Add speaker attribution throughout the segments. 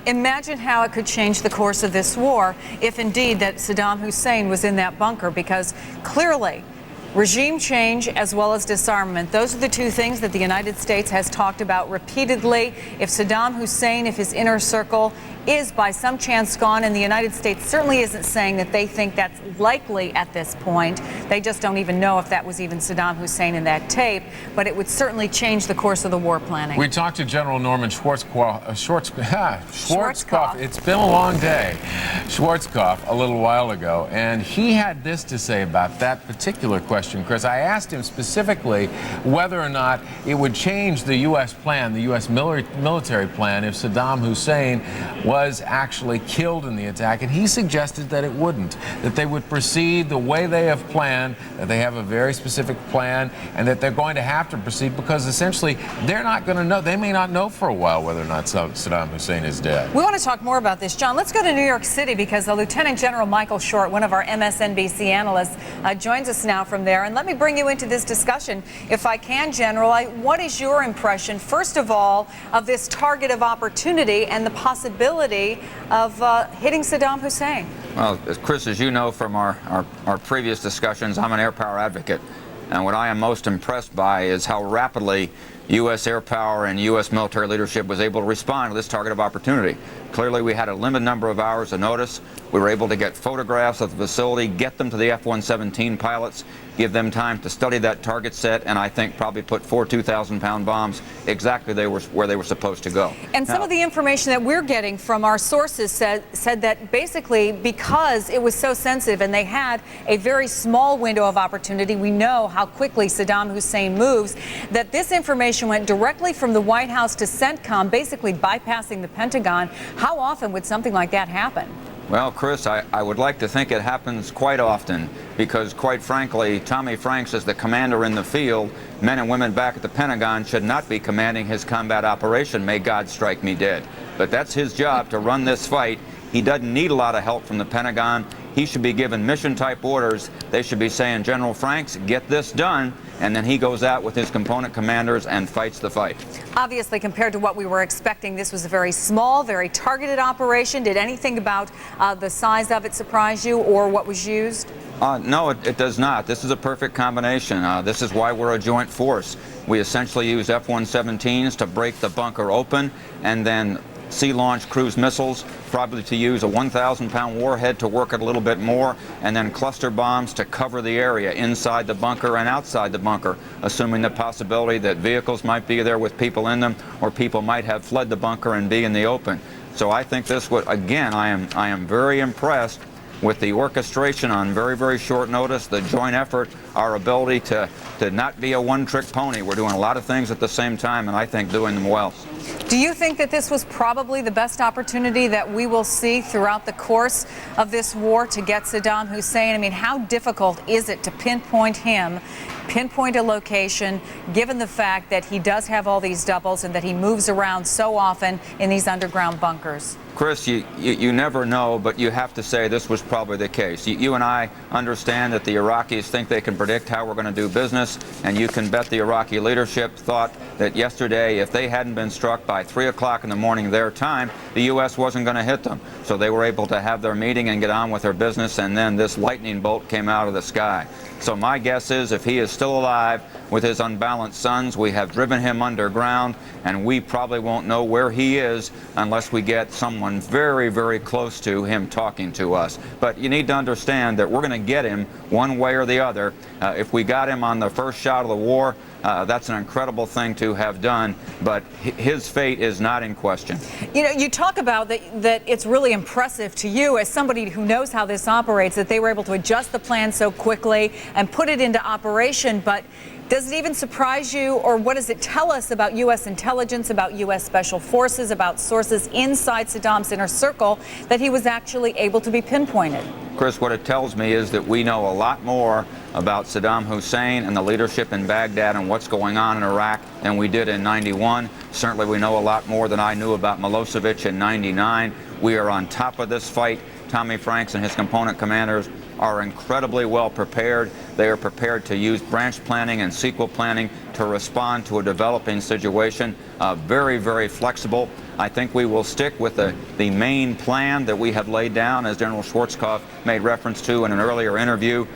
Speaker 1: Imagine how it could change the course of this war if indeed that Saddam Hussein was in that bunker, because clearly regime change as well as disarmament, those are the two things that the United States has talked about repeatedly. If Saddam Hussein, if his inner circle is by some chance gone, and the United States certainly isn't saying that they think that's likely at this point. They just don't even know if that was even Saddam Hussein in that tape, but it would certainly change the course of the war planning.
Speaker 2: We talked to General Norman Schwarzkopf. It's been a long day. Schwarzkopf a little while ago, and he had this to say about that particular question, Chris. I asked him specifically whether or not it would change the U.S. plan, the U.S. military plan, if Saddam Hussein was actually killed in the attack, and he suggested that it wouldn't, that they would proceed the way they have planned, that they have a very specific plan, and that they're going to have to proceed because essentially they're not going to know, they may not know for a while whether or not Saddam Hussein is dead.
Speaker 1: We want to talk more about this. John, let's go to New York City because the Lieutenant General Michael Short, one of our MSNBC analysts, joins us now from there. And let me bring you into this discussion, if I can, General. What is your impression, first of all, of this target of opportunity and the possibility of hitting Saddam Hussein?
Speaker 3: Well, Chris, as you know from our previous discussions, I'm an air power advocate. And what I am most impressed by is how rapidly U.S. air power and U.S. military leadership was able to respond to this target of opportunity. Clearly, we had a limited number of hours of notice. We were able to get photographs of the facility, get them to the F-117 pilots, give them time to study that target set, and I think probably put 4 2,000-pound bombs exactly where they were supposed to go.
Speaker 1: And some of the information that we're getting from our sources said that basically because it was so sensitive and they had a very small window of opportunity, we know how quickly Saddam Hussein moves, that this information went directly from the White House to CENTCOM, basically bypassing the Pentagon. How often would something like that happen?
Speaker 3: Well, Chris, I would like to think it happens quite often because, quite frankly, Tommy Franks, as the commander in the field, men and women back at the Pentagon should not be commanding his combat operation. May God strike me dead. But that's his job to run this fight. He doesn't need a lot of help from the Pentagon. He should be given mission-type orders. They should be saying, General Franks, get this done. And then he goes out with his component commanders and fights the fight.
Speaker 1: Obviously, compared to what we were expecting, this was a very small, very targeted operation. Did anything about the size of it surprise you or what was used?
Speaker 3: No, it does not. This is a perfect combination. This is why we're a joint force. We essentially use F-117s to break the bunker open and then sea-launched cruise missiles, probably to use a 1,000-pound warhead to work it a little bit more, and then cluster bombs to cover the area inside the bunker and outside the bunker, assuming the possibility that vehicles might be there with people in them or people might have fled the bunker and be in the open. So I think this would, again, I am very impressed with the orchestration on very, very short notice, the joint effort, our ability to not be a one-trick pony. We're doing a lot of things at the same time, and I think doing them well.
Speaker 1: Do you think that this was probably the best opportunity that we will see throughout the course of this war to get Saddam Hussein? I mean, how difficult is it to pinpoint him, pinpoint a location, given the fact that he does have all these doubles and that he moves around so often in these underground bunkers?
Speaker 3: Chris, you never know, but you have to say this was probably the case. You and I understand that the Iraqis think they can predict how we're going to do business, and you can bet the Iraqi leadership thought that yesterday, if they hadn't been struck by 3 o'clock in the morning their time, the U.S. wasn't going to hit them. So they were able to have their meeting and get on with their business, and then this lightning bolt came out of the sky. So my guess is if he is still alive with his unbalanced sons, we have driven him underground, and we probably won't know where he is unless we get someone very, very close to him talking to us. But you need to understand that we're going to get him one way or the other. If we got him on the first shot of the war, that's an incredible thing to have done, but his fate is not in question.
Speaker 1: You know, you talk about that it's really impressive to you as somebody who knows how this operates, that they were able to adjust the plan so quickly and put it into operation, but does it even surprise you, or what does it tell us about U.S. intelligence, about U.S. Special Forces, about sources inside Saddam's inner circle, that he was actually able to be pinpointed?
Speaker 3: Chris, what it tells me is that we know a lot more about Saddam Hussein and the leadership in Baghdad and what's going on in Iraq than we did in '91. Certainly we know a lot more than I knew about Milosevic in '99. We are on top of this fight. Tommy Franks and his component commanders are incredibly well prepared. They are prepared to use branch planning and sequel planning to respond to a developing situation. Very, very flexible. I think we will stick with the main plan that we have laid down, as General Schwarzkopf made reference to in an earlier interview.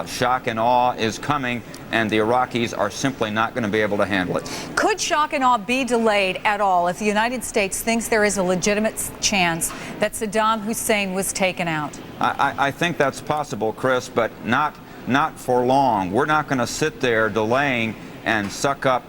Speaker 3: Shock and awe is coming, and the Iraqis are simply not going to be able to handle it.
Speaker 1: Could shock and awe be delayed at all if the United States thinks there is a legitimate chance that Saddam Hussein was taken out?
Speaker 3: I think that's possible, Chris, but not for long. We're not going to sit there delaying and suck up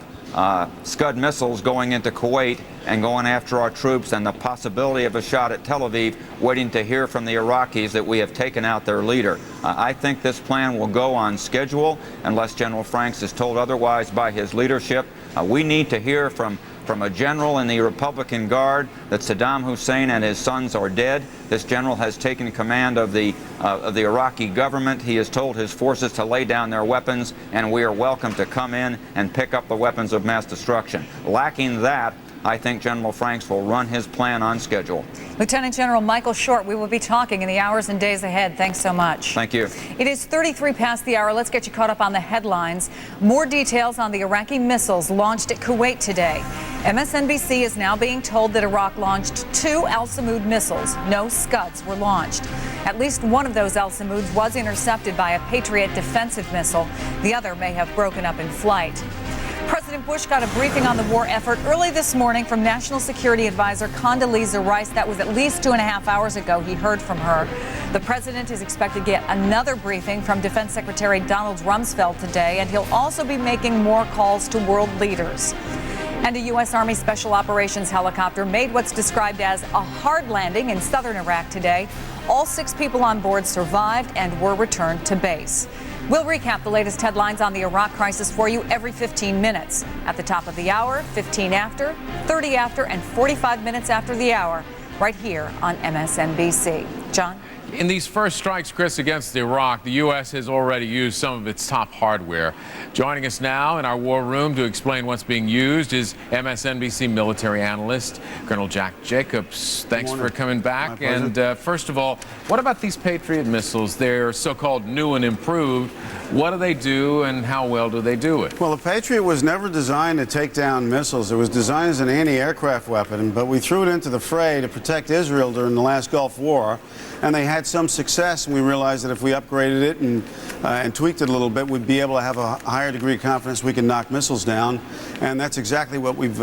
Speaker 3: Scud missiles going into Kuwait and going after our troops, and the possibility of a shot at Tel Aviv, waiting to hear from the Iraqis that we have taken out their leader. I think this plan will go on schedule unless General Franks is told otherwise by his leadership. We need to hear from a general in the Republican Guard that Saddam Hussein and his sons are dead. This general has taken command of the Iraqi government. He has told his forces to lay down their weapons, and we are welcome to come in and pick up the weapons of mass destruction. Lacking that, I think General Franks will run his plan on schedule.
Speaker 1: Lieutenant General Michael Short, we will be talking in the hours and days ahead. Thanks so much.
Speaker 3: Thank you.
Speaker 1: It is 33 past the hour. Let's get you caught up on the headlines. More details on the Iraqi missiles launched at Kuwait today. MSNBC is now being told that Iraq launched 2 Al-Samud missiles. No Scuds were launched. At least one of those Al-Samuds was intercepted by a Patriot defensive missile. The other may have broken up in flight. President Bush got a briefing on the war effort early this morning from National Security Advisor Condoleezza Rice. That was at least 2.5 hours ago he heard from her. The president is expected to get another briefing from Defense Secretary Donald Rumsfeld today, and he'll also be making more calls to world leaders. And a U.S. Army Special Operations helicopter made what's described as a hard landing in southern Iraq today. All 6 people on board survived and were returned to base. We'll recap the latest headlines on the Iraq crisis for you every 15 minutes. At the top of the hour, 15 after, 30 after, and 45 minutes after the hour, right here on MSNBC. John?
Speaker 2: In these first strikes, Chris, against Iraq, the U.S. has already used some of its top hardware. Joining us now in our war room to explain what's being used is MSNBC military analyst Colonel Jack Jacobs. Thanks for coming back. And first of all, what about these Patriot missiles? They're so-called new and improved. What do they do, and how well do they do it?
Speaker 4: Well, the Patriot was never designed to take down missiles. It was designed as an anti-aircraft weapon, but we threw it into the fray to protect Israel during the last Gulf War, and they had some success, and we realized that if we upgraded it and tweaked it a little bit, we'd be able to have a higher degree of confidence we can knock missiles down, and that's exactly what we've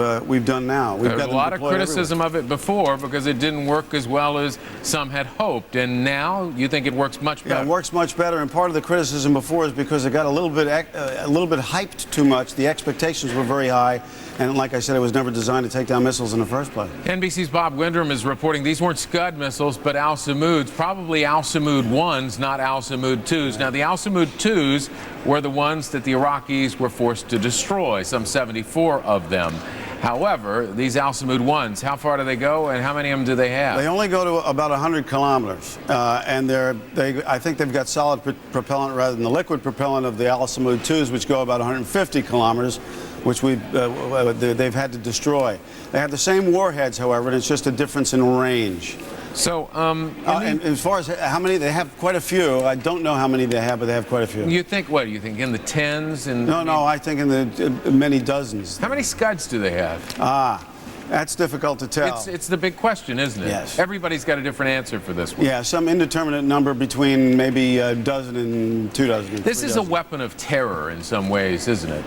Speaker 4: done now. We've
Speaker 2: got a lot of criticism of it before because it didn't work as well as some had hoped, and now you think it works much better.
Speaker 4: Yeah, it works much better, and part of the criticism before is because it got a little bit hyped too much. The expectations were very high, and like I said, it was never designed to take down missiles in the first place.
Speaker 2: NBC's Bob Windrum is reporting these weren't Scud missiles, but Al-Samuds, probably Al-Samud 1s, not Al-Samud 2s. Now, the Al-Samud 2s were the ones that the Iraqis were forced to destroy, some 74 of them. However, these Al-Samud 1s, how far do they go, and how many of them do they have?
Speaker 4: They only go to about 100 kilometers, and I think they've got solid propellant rather than the liquid propellant of the Al-Samud 2s, which go about 150 kilometers, which they've had to destroy. They have the same warheads, however, and it's just a difference in range.
Speaker 2: So,
Speaker 4: and as far as how many, they have quite a few. I don't know how many they have, but they have quite a few.
Speaker 2: You think, what, you think in the tens?
Speaker 4: No, I think in the many dozens.
Speaker 2: How many Scuds do they have?
Speaker 4: That's difficult to tell.
Speaker 2: It's the big question, isn't it?
Speaker 4: Yes.
Speaker 2: Everybody's got a different answer for this one.
Speaker 4: Yeah, some indeterminate number between maybe a dozen and 2 dozen.
Speaker 2: This is a weapon of terror in some ways, isn't it?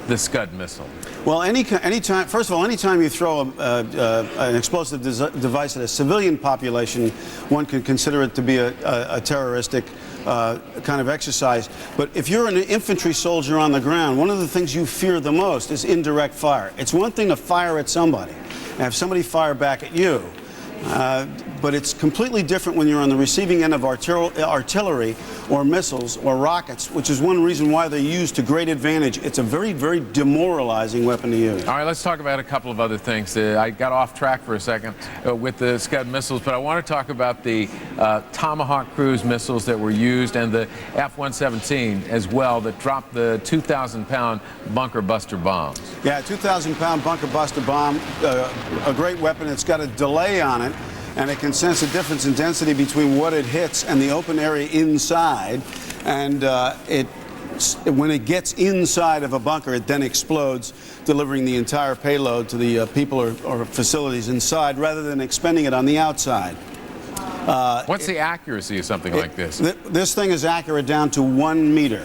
Speaker 2: The Scud missile.
Speaker 4: Well, anytime, first of all, anytime you throw an explosive device at a civilian population, one can consider it to be a terroristic kind of exercise. But if you're an infantry soldier on the ground, one of the things you fear the most is indirect fire. It's one thing to fire at somebody and have somebody fire back at you. But it's completely different when you're on the receiving end of artillery or missiles or rockets, which is one reason why they're used to great advantage. It's a very, very demoralizing weapon to use.
Speaker 2: All right, let's talk about a couple of other things. I got off track for a second with the Scud missiles, but I want to talk about the Tomahawk cruise missiles that were used and the F-117 as well that dropped the 2,000-pound bunker buster bombs.
Speaker 4: Yeah, 2,000-pound bunker buster bomb, a great weapon. It's got a delay on it, and it can sense a difference in density between what it hits and the open area inside, and when it gets inside of a bunker, it then explodes, delivering the entire payload to the people or facilities inside, rather than expending it on the outside.
Speaker 2: What's the accuracy of something like this?
Speaker 4: This thing is accurate down to 1 meter.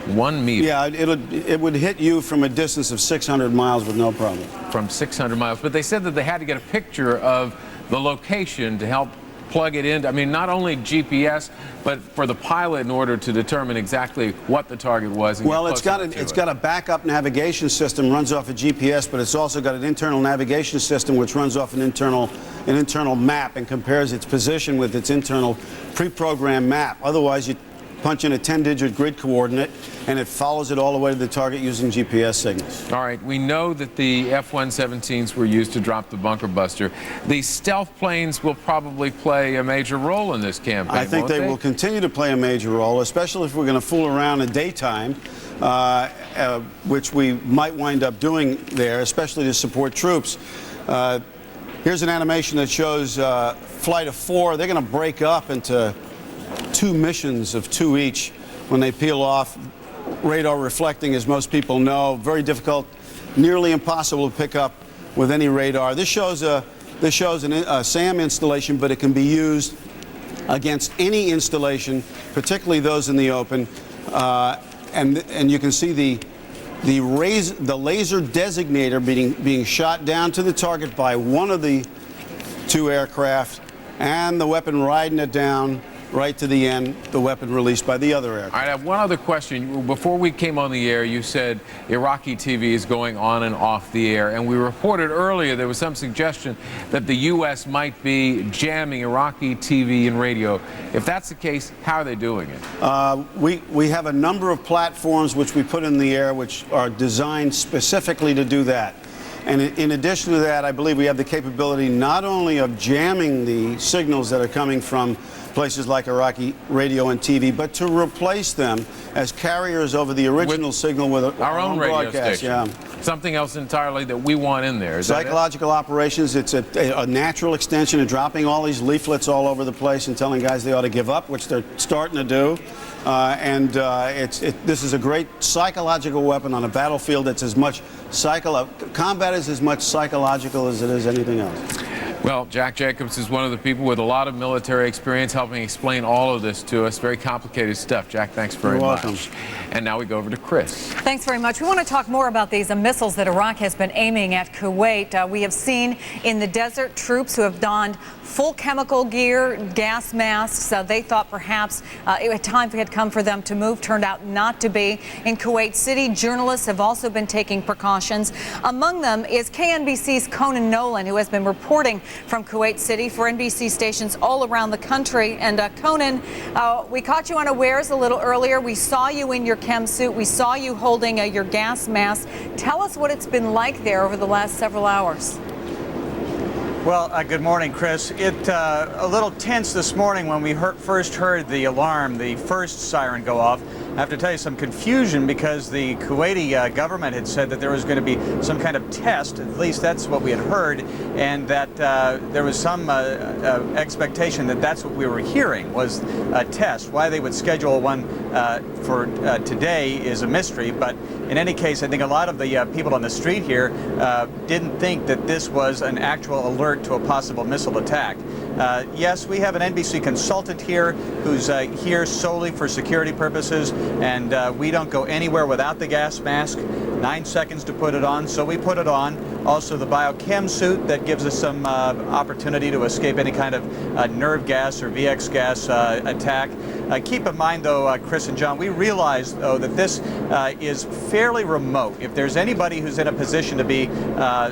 Speaker 2: 1 meter?
Speaker 4: Yeah, it would hit you from a distance of 600 miles with no problem.
Speaker 2: From 600 miles. But they said that they had to get a picture of the location to help plug it in. I mean, not only GPS, but for the pilot in order to determine exactly what the target was. And
Speaker 4: well, it's got a backup navigation system, runs off a GPS, but it's also got an internal navigation system which runs off an internal map and compares its position with its internal pre-programmed map. Otherwise, you punch in a 10-digit grid coordinate, and it follows it all the way to the target using GPS signals.
Speaker 2: All right, we know that the F-117s were used to drop the bunker buster. The stealth planes will probably play a major role in this campaign,
Speaker 4: I think they will continue to play a major role, especially if we're going to fool around in daytime, which we might wind up doing there, especially to support troops. Here's an animation that shows Flight of 4. They're going to break up into 2 missions of 2 each when they peel off. Radar reflecting, as most people know, very difficult, nearly impossible to pick up with any radar. This shows a SAM installation, but it can be used against any installation, particularly those in the open. And you can see the laser designator being shot down to the target by one of the 2 aircraft, and the weapon riding it down right to the end, the weapon released by the other aircraft.
Speaker 2: All right, I have one other question. Before we came on the air, you said Iraqi TV is going on and off the air, and we reported earlier there was some suggestion that the U.S. might be jamming Iraqi TV and radio. If that's the case, how are they doing it?
Speaker 4: We have a number of platforms which we put in the air which are designed specifically to do that. And in addition to that, I believe we have the capability not only of jamming the signals that are coming from places like Iraqi radio and TV, but to replace them as carriers over the original signal with
Speaker 2: our own radio
Speaker 4: broadcast.
Speaker 2: station.
Speaker 4: Yeah.
Speaker 2: Something else entirely that we want in there. Is
Speaker 4: Psychological operations, it's a natural extension of dropping all these leaflets all over the place and telling guys they ought to give up, which they're starting to do. This is a great psychological weapon on a battlefield. It's as much combat is as much psychological as it is anything else.
Speaker 2: Well, Jack Jacobs is one of the people with a lot of military experience helping explain all of this to us. Very complicated stuff. Jack, thanks very much.
Speaker 4: You're welcome.
Speaker 2: And now we go over to Chris.
Speaker 1: Thanks very much. We want to talk more about these missiles that Iraq has been aiming at Kuwait. We have seen in the desert troops who have donned full chemical gear, gas masks. They thought perhaps time had come for them to move. Turned out not to be. In Kuwait City, journalists have also been taking precautions. Among them is KNBC's Conan Nolan, who has been reporting from Kuwait City for NBC stations all around the country. And Conan, we caught you unawares a little earlier. We saw you in your chem suit. We saw you holding your gas mask. Tell us what it's been like there over the last several hours.
Speaker 5: Well, good morning, Chris. A little tense this morning when we first heard the alarm, the first siren go off. I have to tell you some confusion because the Kuwaiti government had said that there was going to be some kind of test, at least that's what we had heard, and that there was some expectation that that's what we were hearing was a test. Why they would schedule one for today is a mystery, but in any case, I think a lot of the people on the street here didn't think that this was an actual alert to a possible missile attack. Yes, we have an NBC consultant here who's here solely for security purposes, and we don't go anywhere without the gas mask. 9 seconds to put it on, so we put it on. Also the biochem suit that gives us some opportunity to escape any kind of nerve gas or VX gas attack. Keep in mind, though, Chris and John, we realize, though, that this is fairly remote. If there's anybody who's in a position to be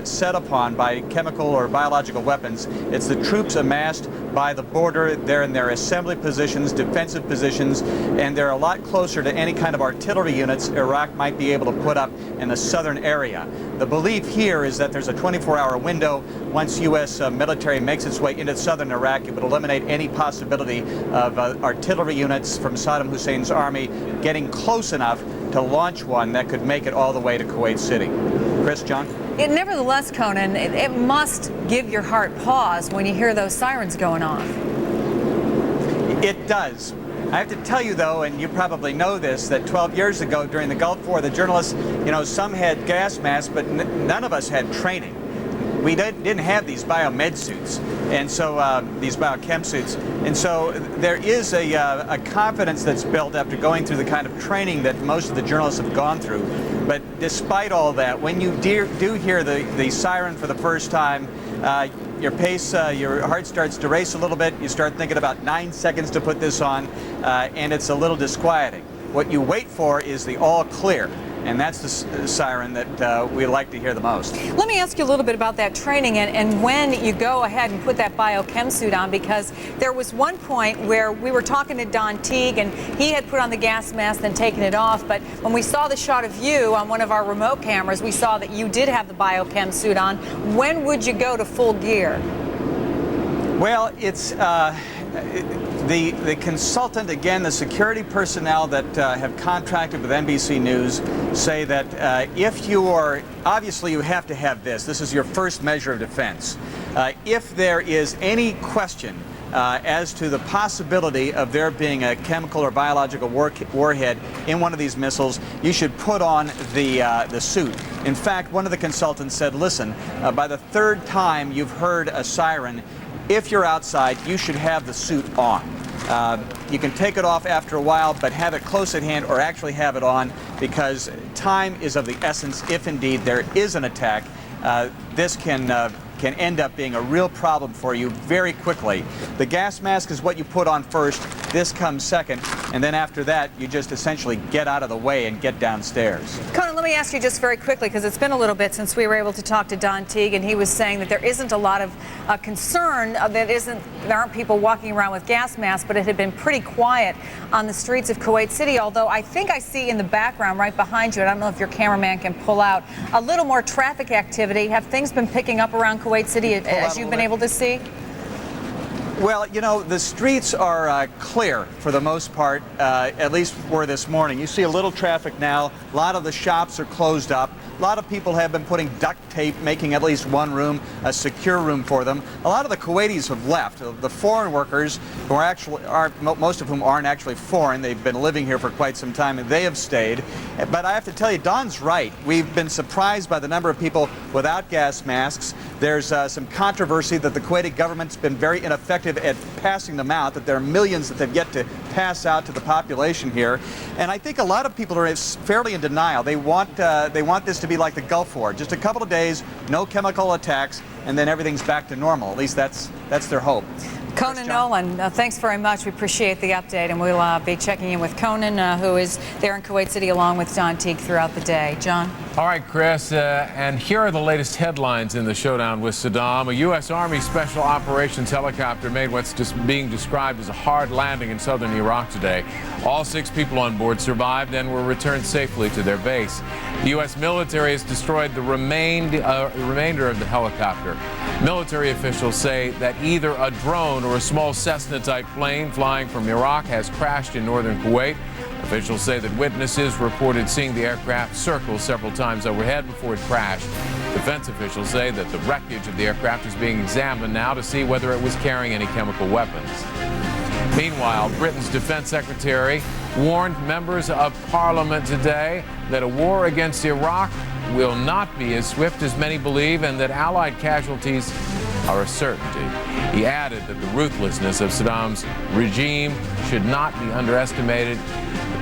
Speaker 5: set upon by chemical or biological weapons, it's the troops amassed by the border. They're in their assembly positions, defensive positions, and they're a lot closer to any kind of artillery units Iraq might be able to put up in the southern area. The belief here is that there's a 24-hour window. Once U.S. military makes its way into southern Iraq, it would eliminate any possibility of artillery units from Saddam Hussein's army getting close enough to launch one that could make it all the way to Kuwait City. Chris, John?
Speaker 1: Nevertheless, Conan, it must give your heart pause when you hear those sirens going off.
Speaker 5: It does. I have to tell you, though, and you probably know this, that 12 years ago during the Gulf War, the journalists, some had gas masks, but none of us had training. We didn't have these biomed suits, and so these biochem suits. And so there is a confidence that's built after going through the kind of training that most of the journalists have gone through. But despite all that, when you do hear the siren for the first time, your pace, your heart starts to race a little bit. You start thinking about 9 seconds to put this on, and it's a little disquieting. What you wait for is the all clear, and that's the siren that we like to hear the most.
Speaker 1: Let me ask you a little bit about that training and when you go ahead and put that biochem suit on, because there was one point where we were talking to Don Teague and he had put on the gas mask then taken it off, but when we saw the shot of you on one of our remote cameras, we saw that you did have the biochem suit on. When would you go to full gear?
Speaker 5: Well, it's the consultant, again, the security personnel that have contracted with NBC News say that if you are, obviously you have to have this. This is your first measure of defense. If there is any question as to the possibility of there being a chemical or biological warhead in one of these missiles, you should put on the suit. In fact, one of the consultants said, listen, by the third time you've heard a siren, if you're outside, you should have the suit on. You can take it off after a while, but have it close at hand or actually have it on, because time is of the essence. If indeed there is an attack, this can end up being a real problem for you very quickly. The gas mask is what you put on first. This comes second, and then after that, you just essentially get out of the way and get downstairs.
Speaker 1: Conan, let me ask you just very quickly, because it's been a little bit since we were able to talk to Don Teague, and he was saying that there isn't a lot of concern, there aren't people walking around with gas masks, but it had been pretty quiet on the streets of Kuwait City, although I think I see in the background right behind you, I don't know if your cameraman can pull out, a little more traffic activity. Have things been picking up around Kuwait City as you've been able to see?
Speaker 5: Well, the streets are clear for the most part, at least for this morning. You see a little traffic now. A lot of the shops are closed up. A lot of people have been putting duct tape, making at least one room a secure room for them. A lot of the Kuwaitis have left. The foreign workers, who most of whom aren't actually foreign, they've been living here for quite some time, and they have stayed. But I have to tell you, Don's right. We've been surprised by the number of people without gas masks. There's some controversy that the Kuwaiti government's been very ineffective at passing them out, that there are millions that they've yet to pass out to the population here. And I think a lot of people are fairly in denial. They want this to be like the Gulf War. Just a couple of days, no chemical attacks, and then everything's back to normal. At least that's their hope.
Speaker 1: Conan Nolan, thanks very much. We appreciate the update, and we'll be checking in with Conan, who is there in Kuwait City, along with Don Teague throughout the day. John?
Speaker 2: All right, Chris, and here are the latest headlines in the showdown with Saddam. A U.S. Army Special Operations helicopter made what's just being described as a hard landing in southern Iraq today. All 6 people on board survived and were returned safely to their base. The U.S. military has destroyed the remainder of the helicopter. Military officials say that either a drone or a small Cessna-type plane flying from Iraq has crashed in northern Kuwait. Officials say that witnesses reported seeing the aircraft circle several times overhead before it crashed. Defense officials say that the wreckage of the aircraft is being examined now to see whether it was carrying any chemical weapons. Meanwhile, Britain's defense secretary warned members of parliament today that a war against Iraq will not be as swift as many believe, and that Allied casualties are a certainty. He added that the ruthlessness of Saddam's regime should not be underestimated,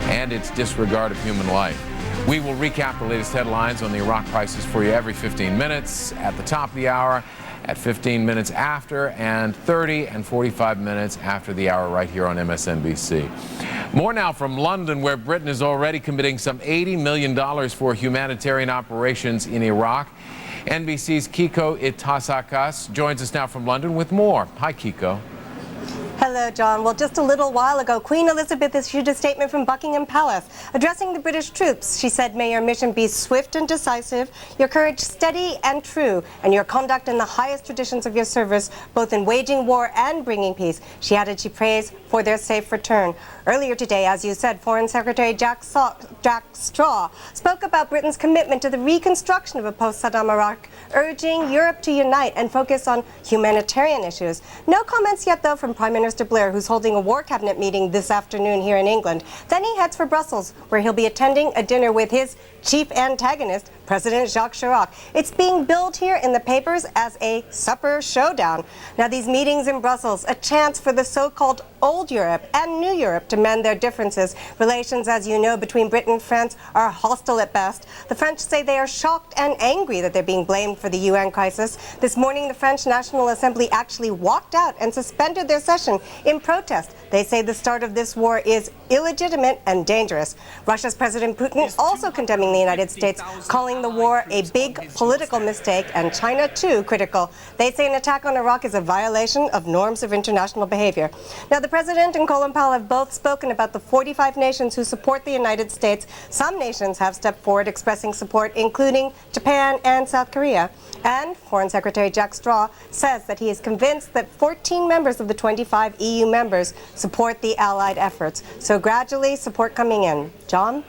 Speaker 2: and its disregard of human life. We will recap the latest headlines on the Iraq crisis for you every 15 minutes, at the top of the hour, at 15 minutes after, and 30 and 45 minutes after the hour right here on MSNBC. More now from London, where Britain is already committing some $80 million for humanitarian operations in Iraq. NBC's Kiko Itasakas joins us now from London with more. Hi, Kiko.
Speaker 6: Hello, John. Well, just a little while ago, Queen Elizabeth issued a statement from Buckingham Palace addressing the British troops. She said, "May your mission be swift and decisive, your courage steady and true, and your conduct in the highest traditions of your service, both in waging war and bringing peace." She added she prays for their safe return. Earlier today, as you said, Foreign Secretary Jack Straw spoke about Britain's commitment to the reconstruction of a post-Saddam Iraq, urging Europe to unite and focus on humanitarian issues. No comments yet, though, from Prime Minister Minister Blair, who's holding a war cabinet meeting this afternoon here in England. Then he heads for Brussels, where he'll be attending a dinner with his chief antagonist, President Jacques Chirac. It's being billed here in the papers as a supper showdown. Now, these meetings in Brussels, a chance for the so-called old Europe and new Europe to mend their differences. Relations, as you know, between Britain and France are hostile at best. The French say they are shocked and angry that they're being blamed for the UN crisis. This morning, the French National Assembly actually walked out and suspended their session in protest. They say the start of this war is illegitimate and dangerous. Russia's President Putin also condemning the United States, calling the war a big political mistake, and China, too, critical. They say an attack on Iraq is a violation of norms of international behavior. Now, the President and Colin Powell have both spoken about the 45 nations who support the United States. Some nations have stepped forward expressing support, including Japan and South Korea. And Foreign Secretary Jack Straw says that he is convinced that 14 members of the 25 EU members support the Allied efforts. So gradually, support coming in. John?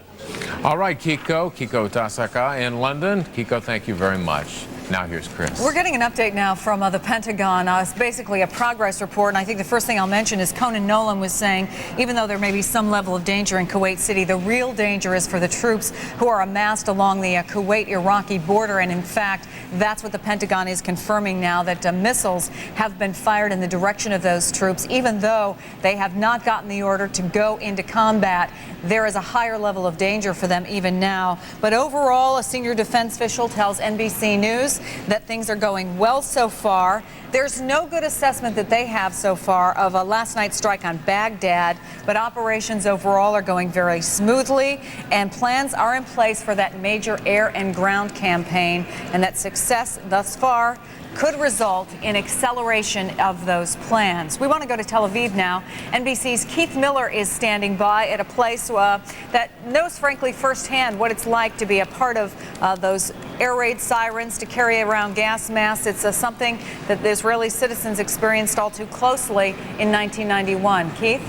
Speaker 2: All right, Kiko Tasaka in London. Kiko, thank you very much. Now here's Chris.
Speaker 1: We're getting an update now from the Pentagon. It's basically a progress report, and I think the first thing I'll mention is Conan Nolan was saying, even though there may be some level of danger in Kuwait City, the real danger is for the troops who are amassed along the Kuwait-Iraqi border, and in fact, that's what the Pentagon is confirming now, that missiles have been fired in the direction of those troops. Even though they have not gotten the order to go into combat, there is a higher level of danger for them even now. But overall, a senior defense official tells NBC News that things are going well so far. There's no good assessment that they have so far of last night's strike on Baghdad, but operations overall are going very smoothly, and plans are in place for that major air and ground campaign, and that success thus far could result in acceleration of those plans. We want to go to Tel Aviv now. NBC's Keith Miller is standing by at a place that knows, frankly, firsthand what it's like to be a part of those air raid sirens, to carry around gas masks. It's something that the Israeli citizens experienced all too closely in 1991. Keith?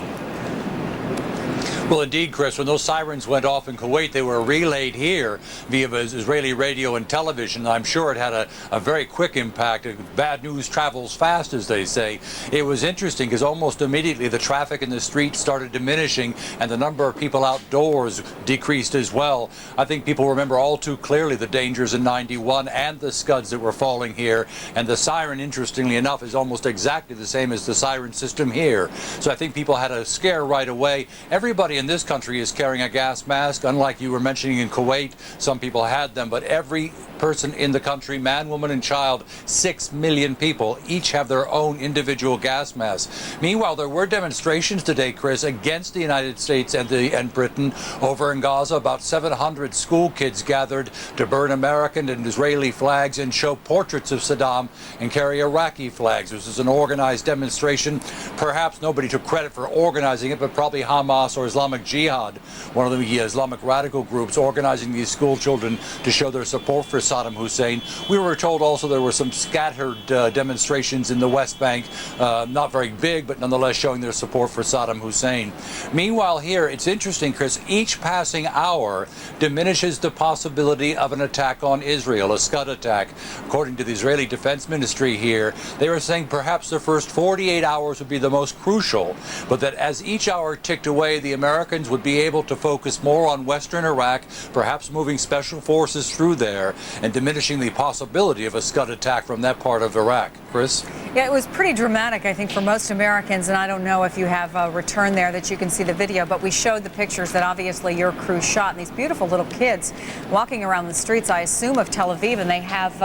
Speaker 7: Well, indeed, Chris, when those sirens went off in Kuwait, they were relayed here via Israeli radio and television. I'm sure it had a very quick impact. Bad news travels fast, as they say. It was interesting because almost immediately the traffic in the streets started diminishing and the number of people outdoors decreased as well. I think people remember all too clearly the dangers in 91 and the scuds that were falling here. And the siren, interestingly enough, is almost exactly the same as the siren system here. So I think people had a scare right away. Everybody in this country is carrying a gas mask. Unlike you were mentioning in Kuwait, some people had them, but every person in the country, man, woman, and child, 6 million people, each have their own individual gas masks. Meanwhile, there were demonstrations today, Chris, against the United States and Britain over in Gaza. About 700 school kids gathered to burn American and Israeli flags and show portraits of Saddam and carry Iraqi flags. This is an organized demonstration. Perhaps nobody took credit for organizing it, but probably Hamas or Islamic Jihad, one of the Islamic radical groups, organizing these school children to show their support for Saddam Hussein. We were told also there were some scattered demonstrations in the West Bank, not very big, but nonetheless showing their support for Saddam Hussein. Meanwhile here, it's interesting, Chris, each passing hour diminishes the possibility of an attack on Israel, a Scud attack. According to the Israeli Defense Ministry here, they were saying perhaps the first 48 hours would be the most crucial, but that as each hour ticked away, the Americans would be able to focus more on western Iraq, perhaps moving special forces through there and diminishing the possibility of a Scud attack from that part of Iraq. Chris?
Speaker 1: Yeah, it was pretty dramatic, I think, for most Americans, and I don't know if you have a return there that you can see the video, but we showed the pictures that obviously your crew shot, and these beautiful little kids walking around the streets, I assume, of Tel Aviv, and they have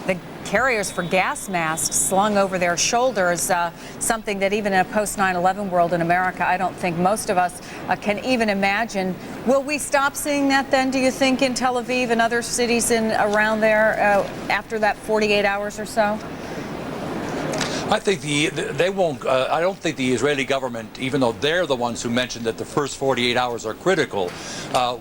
Speaker 1: the carriers for gas masks slung over their shoulders, something that even in a post 9/11 world in America, I don't think most of us can even imagine. Will we stop seeing that then, do you think, in Tel Aviv and other cities around there after that 48 hours or so?
Speaker 7: I think they won't. I don't think the Israeli government, even though they're the ones who mentioned that the first 48 hours are critical,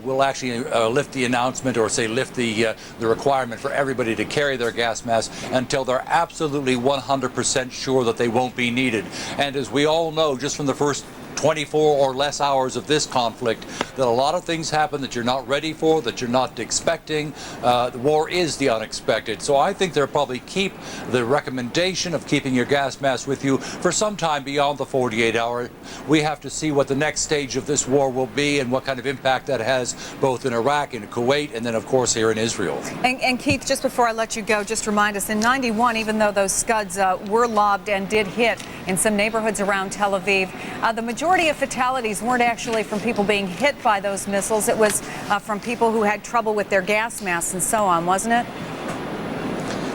Speaker 7: will actually lift the announcement or say lift the requirement for everybody to carry their gas masks until they're absolutely 100% sure that they won't be needed. And as we all know, just from the first 24 or less hours of this conflict, that a lot of things happen that you're not ready for, that you're not expecting. The war is the unexpected. So I think they'll probably keep the recommendation of keeping your gas mask with you for some time beyond the 48 hour. We have to see what the next stage of this war will be and what kind of impact that has both in Iraq, in Kuwait, and then of course here in Israel.
Speaker 1: And Keith, just before I let you go, just remind us, in 91, even though those Scuds were lobbed and did hit in some neighborhoods around Tel Aviv, the majority of fatalities weren't actually from people being hit by those missiles. It was from people who had trouble with their gas masks and so on, wasn't it?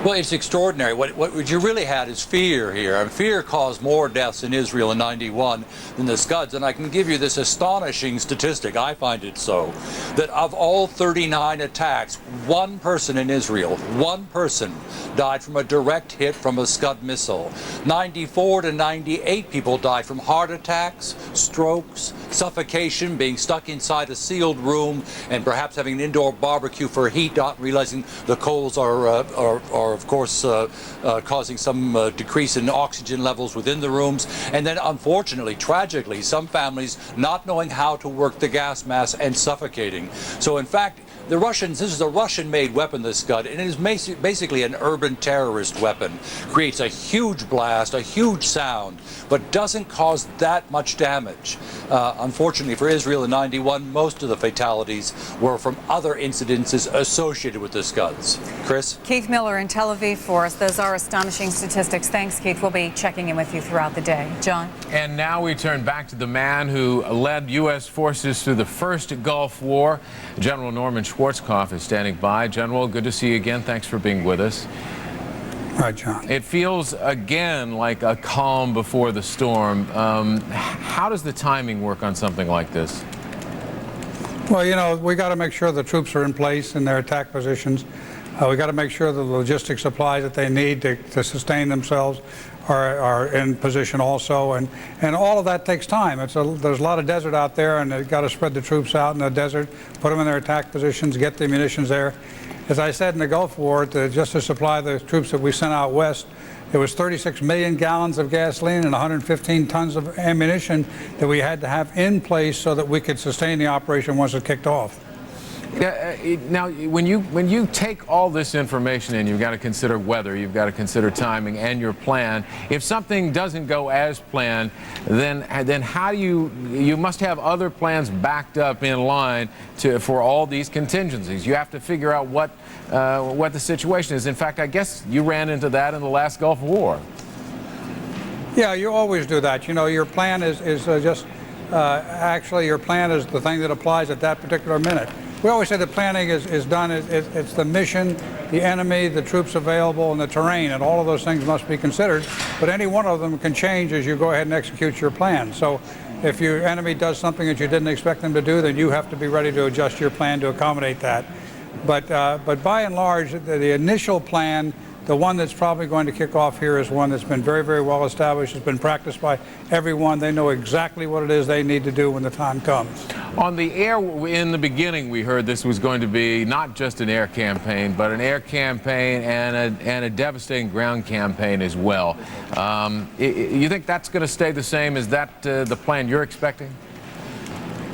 Speaker 7: Well, it's extraordinary. What you really had is fear here. And fear caused more deaths in Israel in 91 than the Scuds. And I can give you this astonishing statistic, I find it so, that of all 39 attacks, one person in Israel, one person died from a direct hit from a Scud missile. 94 to 98 people died from heart attacks, strokes, suffocation, being stuck inside a sealed room, and perhaps having an indoor barbecue for heat, not realizing the coals are of course causing some decrease in oxygen levels within the rooms. And then unfortunately, tragically, some families not knowing how to work the gas mask and suffocating. So in fact, the Russians, this is a Russian-made weapon, this Scud, and it is basically an urban terrorist weapon. Creates a huge blast, a huge sound, but doesn't cause that much damage. Unfortunately for Israel in 91, most of the fatalities were from other incidences associated with the Scuds. Chris?
Speaker 1: Keith Miller in Tel Aviv for us. Those are astonishing statistics. Thanks, Keith. We'll be checking in with you throughout the day. John?
Speaker 2: And now we turn back to the man who led U.S. forces through the first Gulf War. General Norman Schwarzkopf is standing by. General, good to see you again. Thanks for being with us.
Speaker 8: Right, John.
Speaker 2: It feels again like a calm before the storm. How does the timing work on something like this?
Speaker 8: Well, you know, we got to make sure the troops are in place in their attack positions. We got to make sure the logistic supplies that they need to sustain themselves are in position also, and all of that takes time. There's a lot of desert out there, and they've got to spread the troops out in the desert, put them in their attack positions, get the munitions there. As I said in the Gulf War, just to supply the troops that we sent out west, it was 36 million gallons of gasoline and 115 tons of ammunition that we had to have in place so that we could sustain the operation once it kicked off.
Speaker 2: Now, when you take all this information in, you've got to consider weather, you've got to consider timing and your plan. If something doesn't go as planned, then how do you must have other plans backed up in line for all these contingencies. You have to figure out what the situation is. In fact, I guess you ran into that in the last Gulf War.
Speaker 8: Yeah, you always do that. You know, your plan is actually your plan is the thing that applies at that particular minute. We always say the planning is done, it's the mission, the enemy, the troops available, and the terrain, and all of those things must be considered. But any one of them can change as you go ahead and execute your plan. So if your enemy does something that you didn't expect them to do, then you have to be ready to adjust your plan to accommodate that. But by and large, the initial plan, the one that's probably going to kick off here, is one that's been very, very well established. It's been practiced by everyone. They know exactly what it is they need to do when the time comes.
Speaker 2: On the air, in the beginning, we heard this was going to be not just an air campaign, but an air campaign and a devastating ground campaign as well. You think that's going to stay the same? Is that the plan you're expecting?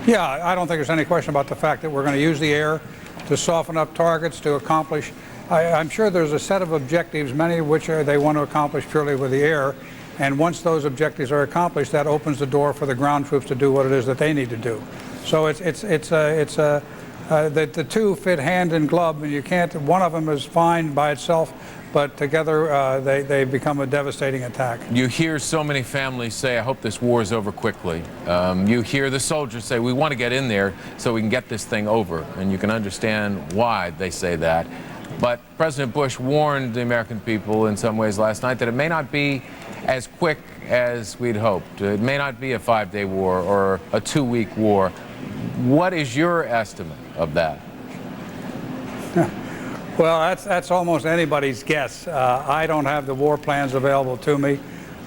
Speaker 8: Yeah, I don't think there's any question about the fact that we're going to use the air to soften up targets, to accomplish. I'm sure there's a set of objectives, many of which they want to accomplish purely with the air. And once those objectives are accomplished, that opens the door for the ground troops to do what it is that they need to do. So the two fit hand in glove, and you can't. One of them is fine by itself, but together they become a devastating attack.
Speaker 2: You hear so many families say, "I hope this war is over quickly." You hear the soldiers say, "We want to get in there so we can get this thing over," and you can understand why they say that. But President Bush warned the American people in some ways last night that it may not be as quick as we'd hoped. It may not be a 5-day war or a 2-week war. What is your estimate of that?
Speaker 8: Well, that's almost anybody's guess. I don't have the war plans available to me.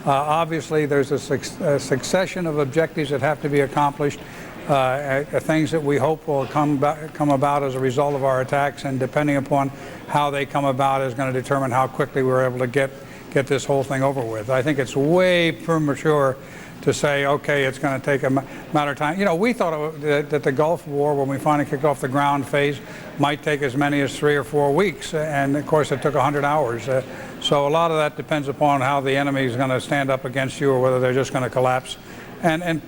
Speaker 8: Obviously, there's a succession of objectives that have to be accomplished. Things that we hope will come about as a result of our attacks, and depending upon how they come about is going to determine how quickly we're able to get get this whole thing over with. I think it's way premature to say, okay, it's going to take a matter of time. You know, we thought that the Gulf War, when we finally kicked off the ground phase, might take as many as 3 or 4 weeks, and of course it took 100 hours. So a lot of that depends upon how the enemy is going to stand up against you, or whether they're just going to collapse. And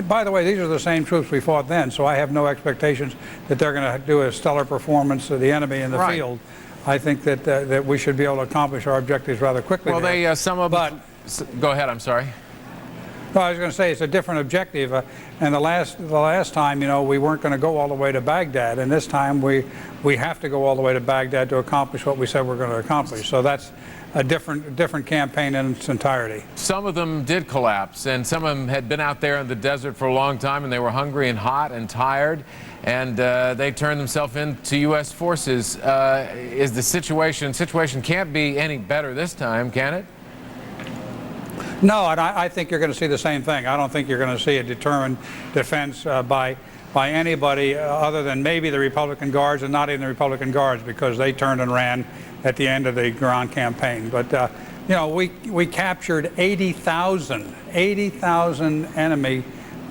Speaker 8: by the way, these are the same troops we fought then, so I have no expectations that they're going to do a stellar performance of the enemy in the field. I think that we should be able to accomplish our objectives rather quickly.
Speaker 2: Well,
Speaker 8: there.
Speaker 2: Go ahead, I'm sorry.
Speaker 8: No, I was going to say it's a different objective, and the last time, you know, we weren't going to go all the way to Baghdad, and this time we have to go all the way to Baghdad to accomplish what we said we're going to accomplish. So that's a different campaign in its entirety.
Speaker 2: Some of them did collapse, and some of them had been out there in the desert for a long time, and they were hungry and hot and tired, and they turned themselves into U.S. forces. Is the situation can't be any better this time, can it?
Speaker 8: No, and I think you're going to see the same thing. I don't think you're going to see a determined defense by anybody other than maybe the Republican Guards, and not even the Republican Guards, because they turned and ran at the end of the ground campaign. But you know, we captured 80,000 enemy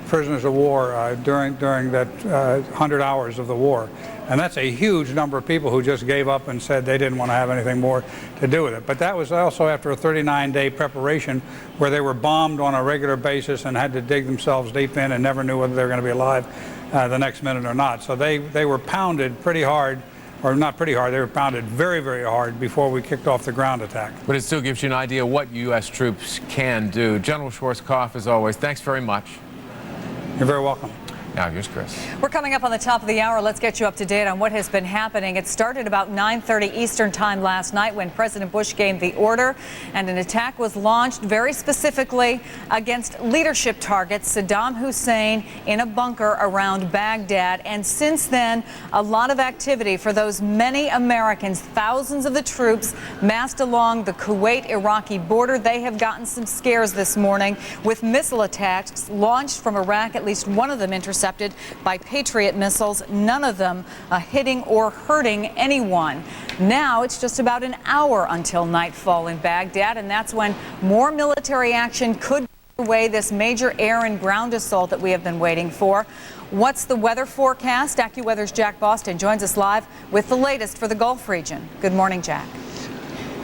Speaker 8: prisoners of war during that 100 hours of the war. And that's a huge number of people who just gave up and said they didn't want to have anything more to do with it. But that was also after a 39-day preparation where they were bombed on a regular basis and had to dig themselves deep in and never knew whether they were going to be alive the next minute or not. So they were pounded pretty hard, or not pretty hard, they were pounded very, very hard before we kicked off the ground attack.
Speaker 2: But it still gives you an idea what U.S. troops can do. General Schwarzkopf, as always, thanks very much.
Speaker 8: You're very welcome.
Speaker 2: Now, here's Chris.
Speaker 1: We're coming up on the top of the hour. Let's get you up to date on what has been happening. It started about 9:30 Eastern time last night when President Bush gave the order, and an attack was launched very specifically against leadership targets, Saddam Hussein, in a bunker around Baghdad. And since then, a lot of activity for those many Americans, thousands of the troops massed along the Kuwait-Iraqi border. They have gotten some scares this morning with missile attacks launched from Iraq, at least one of them intercepted by Patriot missiles, none of them hitting or hurting anyone. Now it's just about an hour until nightfall in Baghdad, and that's when more military action could away this major air and ground assault that we have been waiting for. What's the weather forecast? AccuWeather's Jack Boston joins us live with the latest for the Gulf region. Good morning, Jack.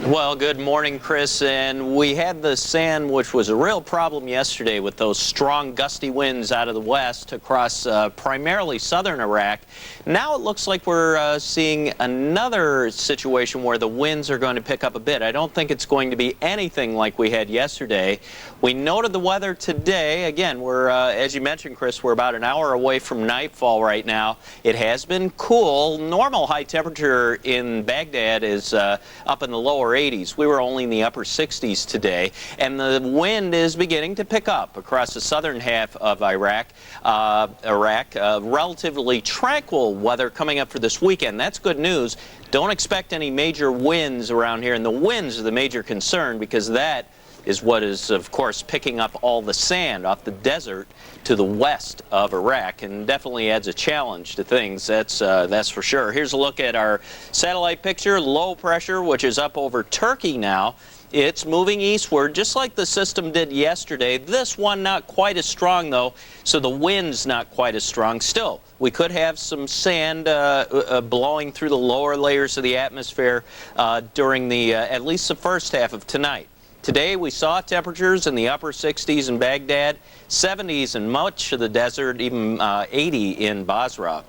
Speaker 9: Well, good morning, Chris. And we had the sand, which was a real problem yesterday with those strong gusty winds out of the west across primarily southern Iraq. Now it looks like we're seeing another situation where the winds are going to pick up a bit. I don't think it's going to be anything like we had yesterday. We noted the weather today. Again, we're, as you mentioned, Chris, we're about an hour away from nightfall right now. It has been cool. Normal high temperature in Baghdad is up in the lower 80s. We were only in the upper 60s today, and the wind is beginning to pick up across the southern half of Iraq. Relatively tranquil weather coming up for this weekend. That's good news. Don't expect any major winds around here, and the winds are the major concern because that is what is, of course, picking up all the sand off the desert to the west of Iraq, and definitely adds a challenge to things. That's for sure. Here's a look at our satellite picture. Low pressure, which is up over Turkey now. It's moving eastward, just like the system did yesterday. This one not quite as strong, though, so the wind's not quite as strong. Still, we could have some sand blowing through the lower layers of the atmosphere during at least the first half of tonight. Today we saw temperatures in the upper 60s in Baghdad, 70s in much of the desert, even 80 in Basra.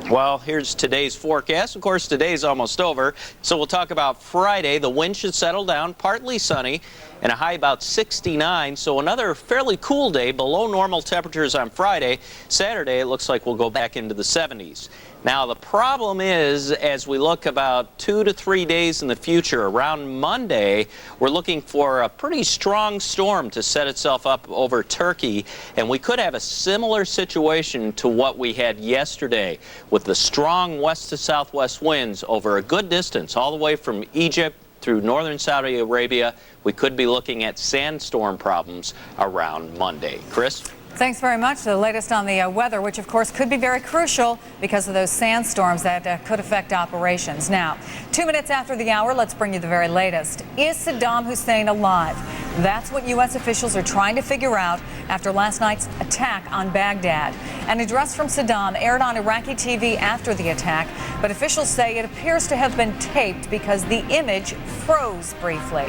Speaker 9: Well, here's today's forecast. Of course, today's almost over, so we'll talk about Friday. The wind should settle down, partly sunny, and a high about 69, so another fairly cool day, below normal temperatures on Friday. Saturday, it looks like we'll go back into the 70s. Now, the problem is, as we look about 2 to 3 days in the future, around Monday, we're looking for a pretty strong storm to set itself up over Turkey, and we could have a similar situation to what we had yesterday with the strong west to southwest winds over a good distance, all the way from Egypt through northern Saudi Arabia. We could be looking at sandstorm problems around Monday. Chris?
Speaker 1: Thanks very much. The latest on the weather, which of course could be very crucial because of those sandstorms that could affect operations. Now, 2 minutes after the hour, let's bring you the very latest. Is Saddam Hussein alive? That's what U.S. officials are trying to figure out after last night's attack on Baghdad. An address from Saddam aired on Iraqi TV after the attack, but officials say it appears to have been taped because the image froze briefly.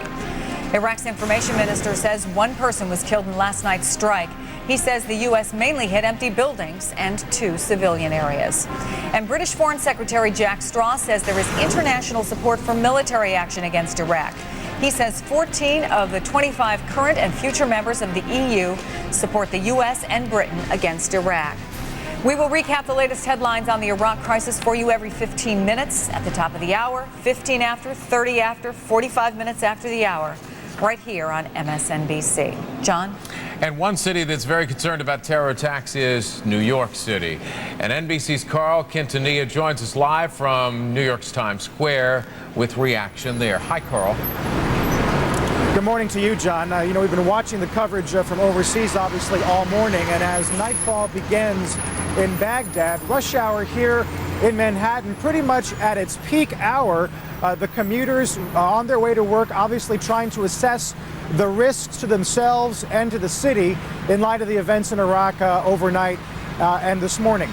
Speaker 1: Iraq's information minister says one person was killed in last night's strike. He says the U.S. mainly hit empty buildings and 2 civilian areas. And British Foreign Secretary Jack Straw says there is international support for military action against Iraq. He says 14 of the 25 current and future members of the EU support the U.S. and Britain against Iraq. We will recap the latest headlines on the Iraq crisis for you every 15 minutes at the top of the hour, 15 after, 30 after, 45 minutes after the hour, right here on MSNBC. John?
Speaker 2: And one city that's very concerned about terror attacks is New York City. And NBC's Carl Quintanilla joins us live from New York's Times Square with reaction there. Hi, Carl.
Speaker 10: Good morning to you, John. We've been watching the coverage from overseas, obviously, all morning. And as nightfall begins in Baghdad, rush hour here in Manhattan, pretty much at its peak hour, the commuters on their way to work, obviously trying to assess the risks to themselves and to the city in light of the events in Iraq overnight and this morning.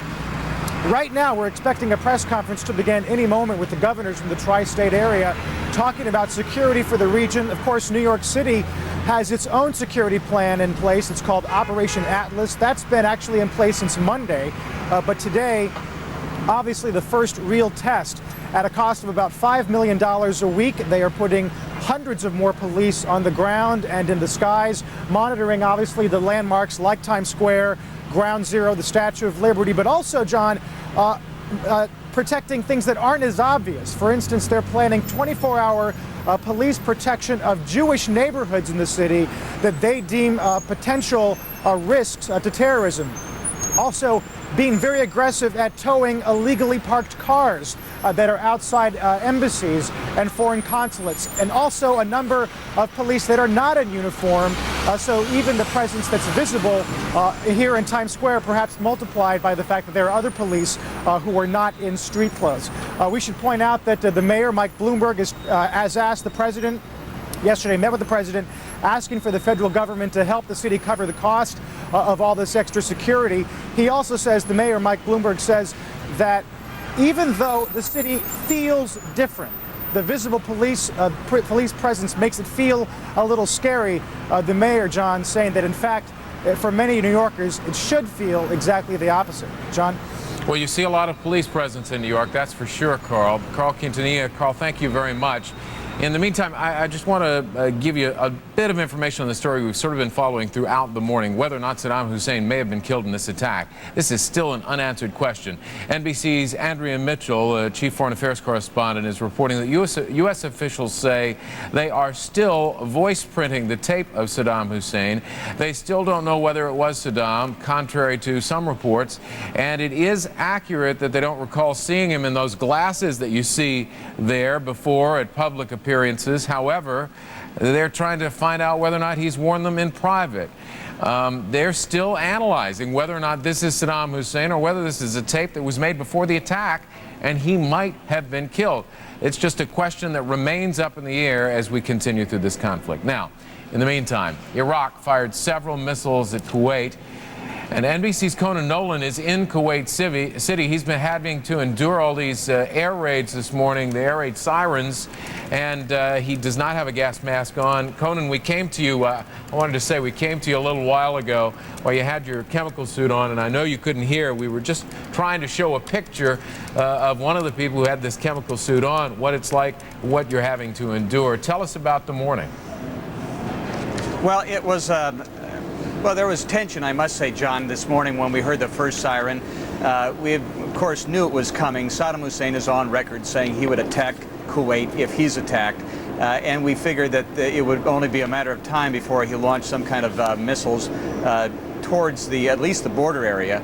Speaker 10: Right now, we're expecting a press conference to begin any moment with the governors from the tri-state area talking about security for the region. Of course, New York City has its own security plan in place. It's called Operation Atlas. That's been actually in place since Monday. But today, obviously the first real test at a cost of about $5 million a week. They are putting hundreds of more police on the ground and in the skies, monitoring obviously the landmarks like Times Square, Ground Zero, the Statue of Liberty, but also, John, protecting things that aren't as obvious. For instance, they're planning 24-hour police protection of Jewish neighborhoods in the city that they deem potential risks to terrorism. Also, being very aggressive at towing illegally parked cars that are outside embassies and foreign consulates, and also a number of police that are not in uniform, so even the presence that's visible here in Times Square perhaps multiplied by the fact that there are other police who are not in street clothes. We should point out that the mayor, Mike Bloomberg, has asked the president yesterday, met with the president, asking for the federal government to help the city cover the cost of all this extra security. He also says, the mayor, Mike Bloomberg, says that even though the city feels different, the visible police presence makes it feel a little scary. The mayor, John, saying that in fact, for many New Yorkers, it should feel exactly the opposite. John?
Speaker 2: Well, you see a lot of police presence in New York, that's for sure, Carl. Carl Quintanilla. Carl, thank you very much. In the meantime, I just want to give you a bit of information on the story we've sort of been following throughout the morning, whether or not Saddam Hussein may have been killed in this attack. This is still an unanswered question. NBC's Andrea Mitchell, chief foreign affairs correspondent, is reporting that U.S. officials say they are still voice printing the tape of Saddam Hussein. They still don't know whether it was Saddam, contrary to some reports, and it is accurate that they don't recall seeing him in those glasses that you see there before at public appearances. However, they're trying to find out whether or not he's worn them in private. They're still analyzing whether or not this is Saddam Hussein or whether this is a tape that was made before the attack and he might have been killed. It's just a question that remains up in the air as we continue through this conflict. Now, in the meantime, Iraq fired several missiles at Kuwait. And NBC's Conan Nolan is in Kuwait City. He's been having to endure all these air raids this morning, the air raid sirens, and he does not have a gas mask on. Conan, we came to you, I wanted to say we came to you a little while ago while you had your chemical suit on, and I know you couldn't hear. We were just trying to show a picture of one of the people who had this chemical suit on, what it's like, what you're having to endure. Tell us about the morning.
Speaker 5: Well, it was... Well, there was tension, I must say, John, this morning when we heard the first siren. We, of course, knew it was coming. Saddam Hussein is on record saying he would attack Kuwait if he's attacked. And we figured that it would only be a matter of time before he launched some kind of missiles towards at least the border area.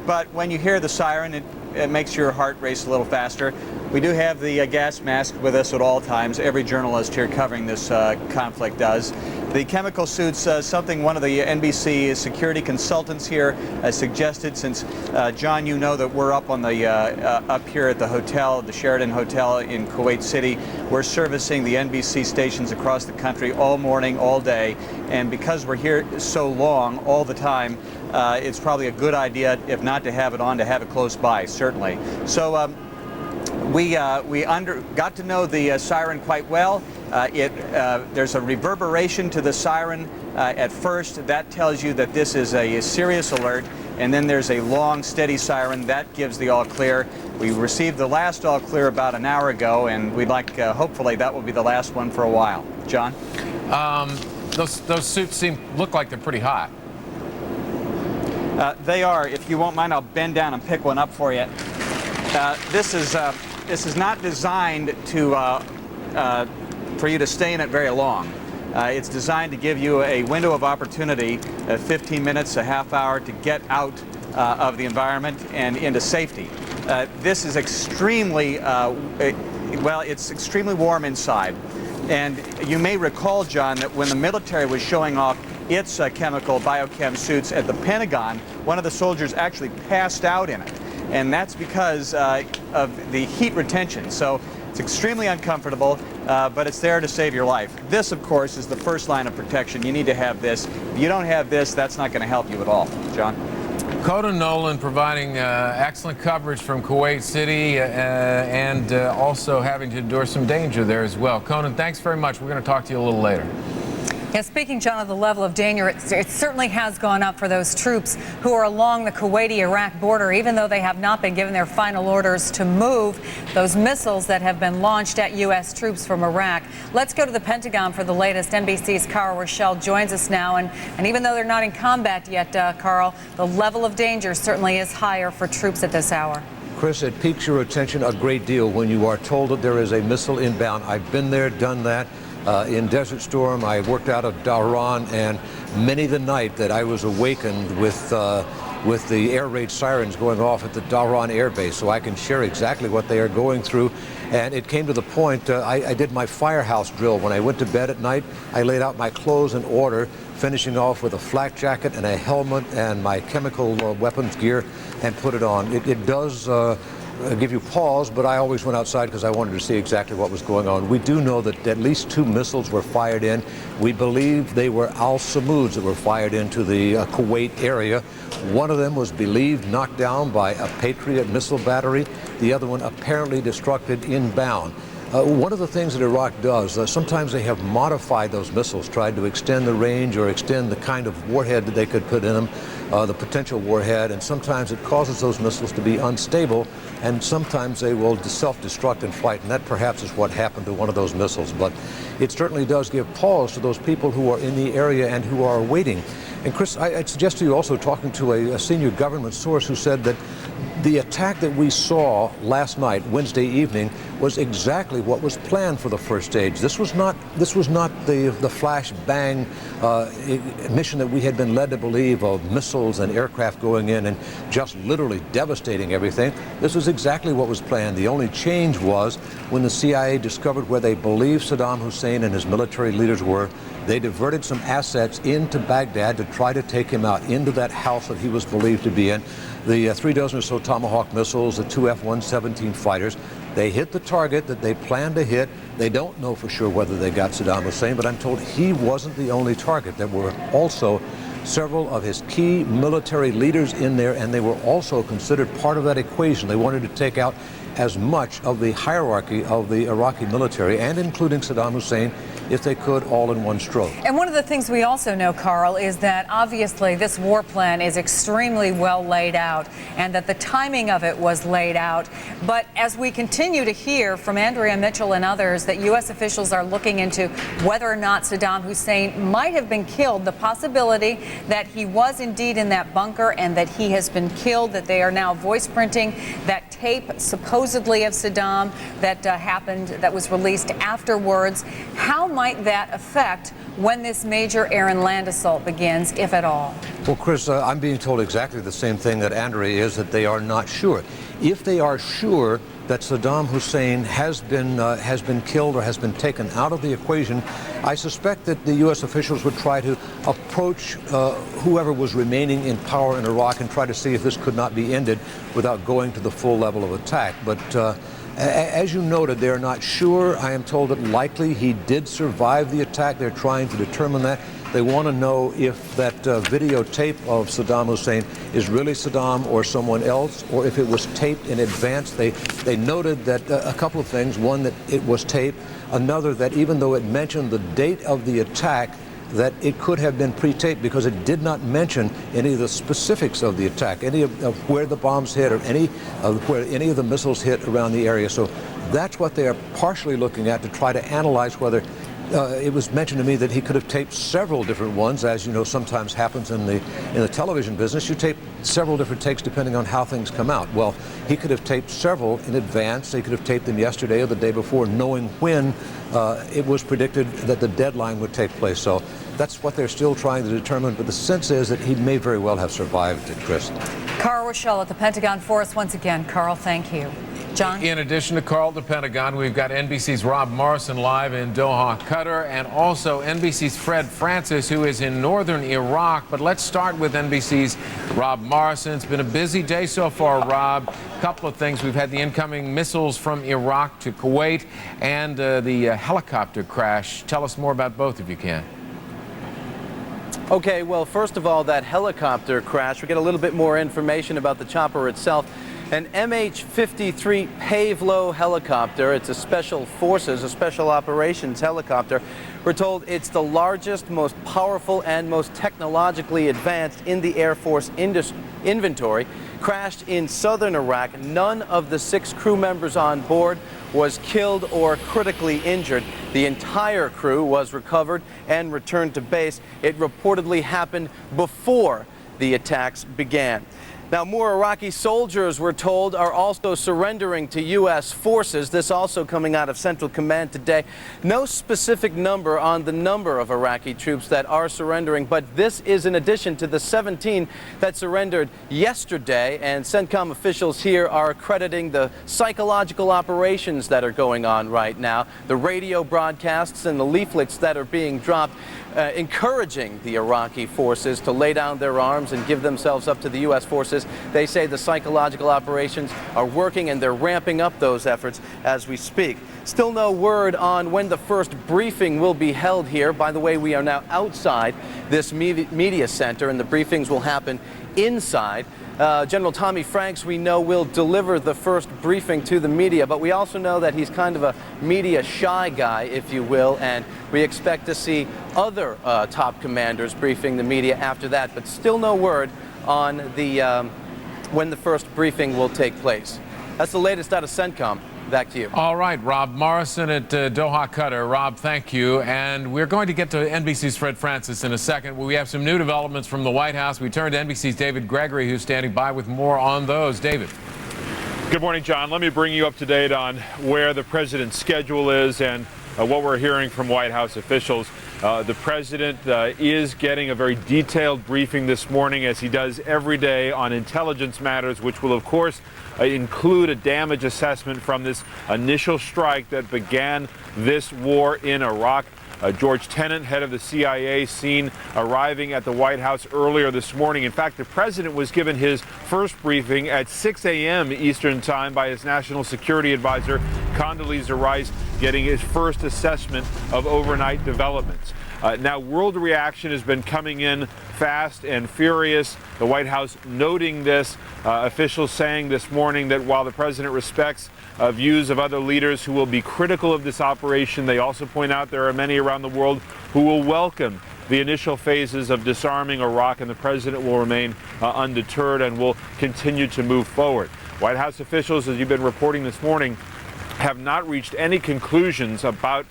Speaker 5: But when you hear the siren, it makes your heart race a little faster. We do have the gas mask with us at all times. Every journalist here covering this conflict does. The chemical suits, something one of the NBC security consultants here suggested, since John, you know that we're up on the up here at the hotel, the Sheraton Hotel in Kuwait City. We're servicing the NBC stations across the country all morning, all day, and because we're here so long, all the time, it's probably a good idea, if not to have it on, to have it close by, certainly. So we got to know the siren quite well. There's a reverberation to the siren at first. That tells you that this is a serious alert. And then there's a long, steady siren. That gives the all clear. We received the last all clear about an hour ago, and we'd like, hopefully, that will be the last one for a while. John?
Speaker 2: Those suits look like they're pretty hot.
Speaker 5: They are. If you won't mind, I'll bend down and pick one up for you. This is not designed to for you to stay in it very long. It's designed to give you a window of opportunity, 15 minutes, a half hour, to get out of the environment and into safety. This is extremely, well, it's extremely warm inside. And you may recall, John, that when the military was showing off its chemical biochem suits at the Pentagon, one of the soldiers actually passed out in it. And that's because of the heat retention. So it's extremely uncomfortable, but it's there to save your life. This, of course, is the first line of protection. You need to have this. If you don't have this, that's not going to help you at all. John?
Speaker 2: Conan Nolan providing excellent coverage from Kuwait City and also having to endure some danger there as well. Conan, thanks very much. We're going to talk to you a little later.
Speaker 1: Yeah, speaking, John, of the level of danger, it certainly has gone up for those troops who are along the Kuwaiti-Iraq border, even though they have not been given their final orders to move those missiles that have been launched at U.S. troops from Iraq. Let's go to the Pentagon for the latest. NBC's Carl Rochelle joins us now, and even though they're not in combat yet, Carl, the level of danger certainly is higher for troops at this hour.
Speaker 11: Chris, it piques your attention a great deal when you are told that there is a missile inbound. I've been there, done that. In Desert Storm, I worked out of Dhahran, and many the night that I was awakened with the air raid sirens going off at the Dhahran Air Base, so I can share exactly what they are going through. And it came to the point, I did my firehouse drill. When I went to bed at night, I laid out my clothes in order, finishing off with a flak jacket and a helmet and my chemical weapons gear, and put it on. It does give you pause, but I always went outside because I wanted to see exactly what was going on. We do know that at least 2 missiles were fired in. We believe they were Al-Samoods that were fired into the Kuwait area. One of them was believed knocked down by a Patriot missile battery. The other one apparently destructed inbound. One of the things that Iraq does, sometimes they have modified those missiles, tried to extend the range or extend the kind of warhead that they could put in them, the potential warhead, and sometimes it causes those missiles to be unstable, and sometimes they will self-destruct in flight, and that perhaps is what happened to one of those missiles. But it certainly does give pause to those people who are in the area and who are waiting. And Chris, I'd suggest to you also talking to a senior government source who said that the attack that we saw last night, Wednesday evening, was exactly what was planned for the first stage. This was not the flash bang mission that we had been led to believe of missiles and aircraft going in and just literally devastating everything. This was exactly what was planned. The only change was when the CIA discovered where they believed Saddam Hussein and his military leaders were. They diverted some assets into Baghdad to try to take him out into that house that he was believed to be in. The 3 dozen or so Tomahawk missiles, the 2 F-117 fighters, they hit the target that they planned to hit. They don't know for sure whether they got Saddam Hussein, but I'm told he wasn't the only target. There were also several of his key military leaders in there, and they were also considered part of that equation. They wanted to take out as much of the hierarchy of the Iraqi military, and including Saddam Hussein, if they could, all in one stroke.
Speaker 1: And one of the things we also know, Carl, is that obviously this war plan is extremely well laid out and that the timing of it was laid out. But as we continue to hear from Andrea Mitchell and others that U.S. officials are looking into whether or not Saddam Hussein might have been killed, the possibility that he was indeed in that bunker and that he has been killed, that they are now voice printing that tape supposedly of Saddam that happened, that was released afterwards. How might that affect when this major air and land assault begins, if at all?
Speaker 11: Well, Chris, I'm being told exactly the same thing that Andrea is, that they are not sure. If they are sure that Saddam Hussein has been killed or has been taken out of the equation, I suspect that the U.S. officials would try to approach whoever was remaining in power in Iraq and try to see if this could not be ended without going to the full level of attack. But as you noted, they're not sure. I am told that likely he did survive the attack. They're trying to determine that. They want to know if that videotape of Saddam Hussein is really Saddam or someone else, or if it was taped in advance. They noted that a couple of things. One, that it was taped. Another, that even though it mentioned the date of the attack, that it could have been pre-taped because it did not mention any of the specifics of the attack, any of where the bombs hit or any of where any of the missiles hit around the area. So that's what they are partially looking at to try to analyze whether it was mentioned to me that he could have taped several different ones. As you know, sometimes happens in the television business. You tape several different takes depending on how things come out. Well, he could have taped several in advance. He could have taped them yesterday or the day before, knowing when it was predicted that the deadline would take place. So that's what they're still trying to determine. But the sense is that he may very well have survived it, Chris.
Speaker 1: Carl Rochelle at the Pentagon for us once again. Carl, thank you. John?
Speaker 2: In addition to Carl at the Pentagon, we've got NBC's Rob Morrison live in Doha, Qatar, and also NBC's Fred Francis, who is in northern Iraq. But let's start with NBC's Rob Morrison. It's been a busy day so far, Rob. A couple of things. We've had the incoming missiles from Iraq to Kuwait and the helicopter crash. Tell us more about both if you can.
Speaker 12: Okay, well, first of all, that helicopter crash, we get a little bit more information about the chopper itself. An MH-53 Pavlo helicopter. It's a special forces, a special operations helicopter. We're told it's the largest, most powerful, and most technologically advanced in the Air Force inventory. Crashed in southern Iraq. None of the 6 crew members on board was killed or critically injured. The entire crew was recovered and returned to base. It reportedly happened before the attacks began. Now, more Iraqi soldiers, we're told, are also surrendering to U.S. forces. This also coming out of Central Command today. No specific number on the number of Iraqi troops that are surrendering, but this is in addition to the 17 that surrendered yesterday. And CENTCOM officials here are crediting the psychological operations that are going on right now, the radio broadcasts and the leaflets that are being dropped, encouraging the Iraqi forces to lay down their arms and give themselves up to the U.S. forces. They say the psychological operations are working and they're ramping up those efforts as we speak. Still no word on when the first briefing will be held here. By the way, we are now outside this media center and the briefings will happen inside. General Tommy Franks, we know, will deliver the first briefing to the media, but we also know that he's kind of a media shy guy, if you will, and we expect to see other top commanders briefing the media after that, but still no word on the when the first briefing will take place. That's the latest out of CENTCOM. Back to you.
Speaker 2: All right, Rob Morrison at Doha, Qatar. Rob, thank you. And we're going to get to NBC's Fred Francis in a second. We have some new developments from the White House. We turn to NBC's David Gregory, who's standing by with more on those. David.
Speaker 13: Good morning, John. Let me bring you up to date on where the president's schedule is and what we're hearing from White House officials. The president is getting a very detailed briefing this morning, as he does every day, on intelligence matters, which will, of course, include a damage assessment from this initial strike that began this war in Iraq. George Tenet, head of the CIA, seen arriving at the White House earlier this morning. In fact, the president was given his first briefing at 6 a.m. Eastern Time by his national security advisor, Condoleezza Rice, getting his first assessment of overnight developments. Now, world reaction has been coming in fast and furious. The White House noting this, officials saying this morning that while the president respects views of other leaders who will be critical of this operation, they also point out there are many around the world who will welcome the initial phases of disarming Iraq, and the president will remain undeterred and will continue to move forward. White House officials, as you've been reporting this morning, have not reached any conclusions about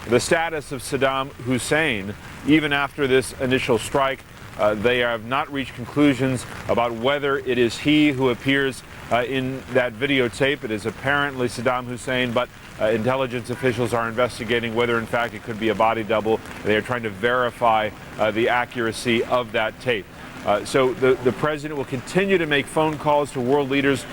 Speaker 13: the status of Saddam Hussein even after this initial strike. They have not reached conclusions about whether it is he who appears in that videotape. It is apparently Saddam Hussein, but intelligence officials are investigating whether in fact it could be a body double. They are trying to verify the accuracy of that tape. So the president will continue to make phone calls to world leaders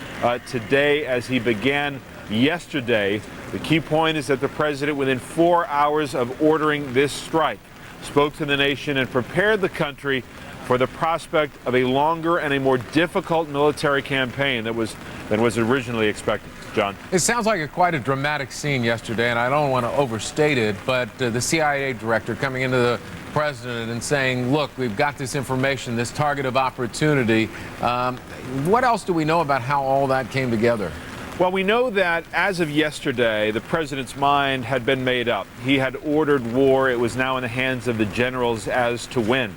Speaker 13: today, as he began yesterday. The key point is that the president, within 4 hours of ordering this strike, spoke to the nation and prepared the country for the prospect of a longer and a more difficult military campaign than was originally expected. John?
Speaker 2: It sounds like quite a dramatic scene yesterday, and I don't want to overstate it, but the CIA director coming into the president and saying, look, we've got this information, this target of opportunity. What else do we know about how all that came together?
Speaker 13: Well, we know that as of yesterday, the president's mind had been made up. He had ordered war. It was now in the hands of the generals as to when.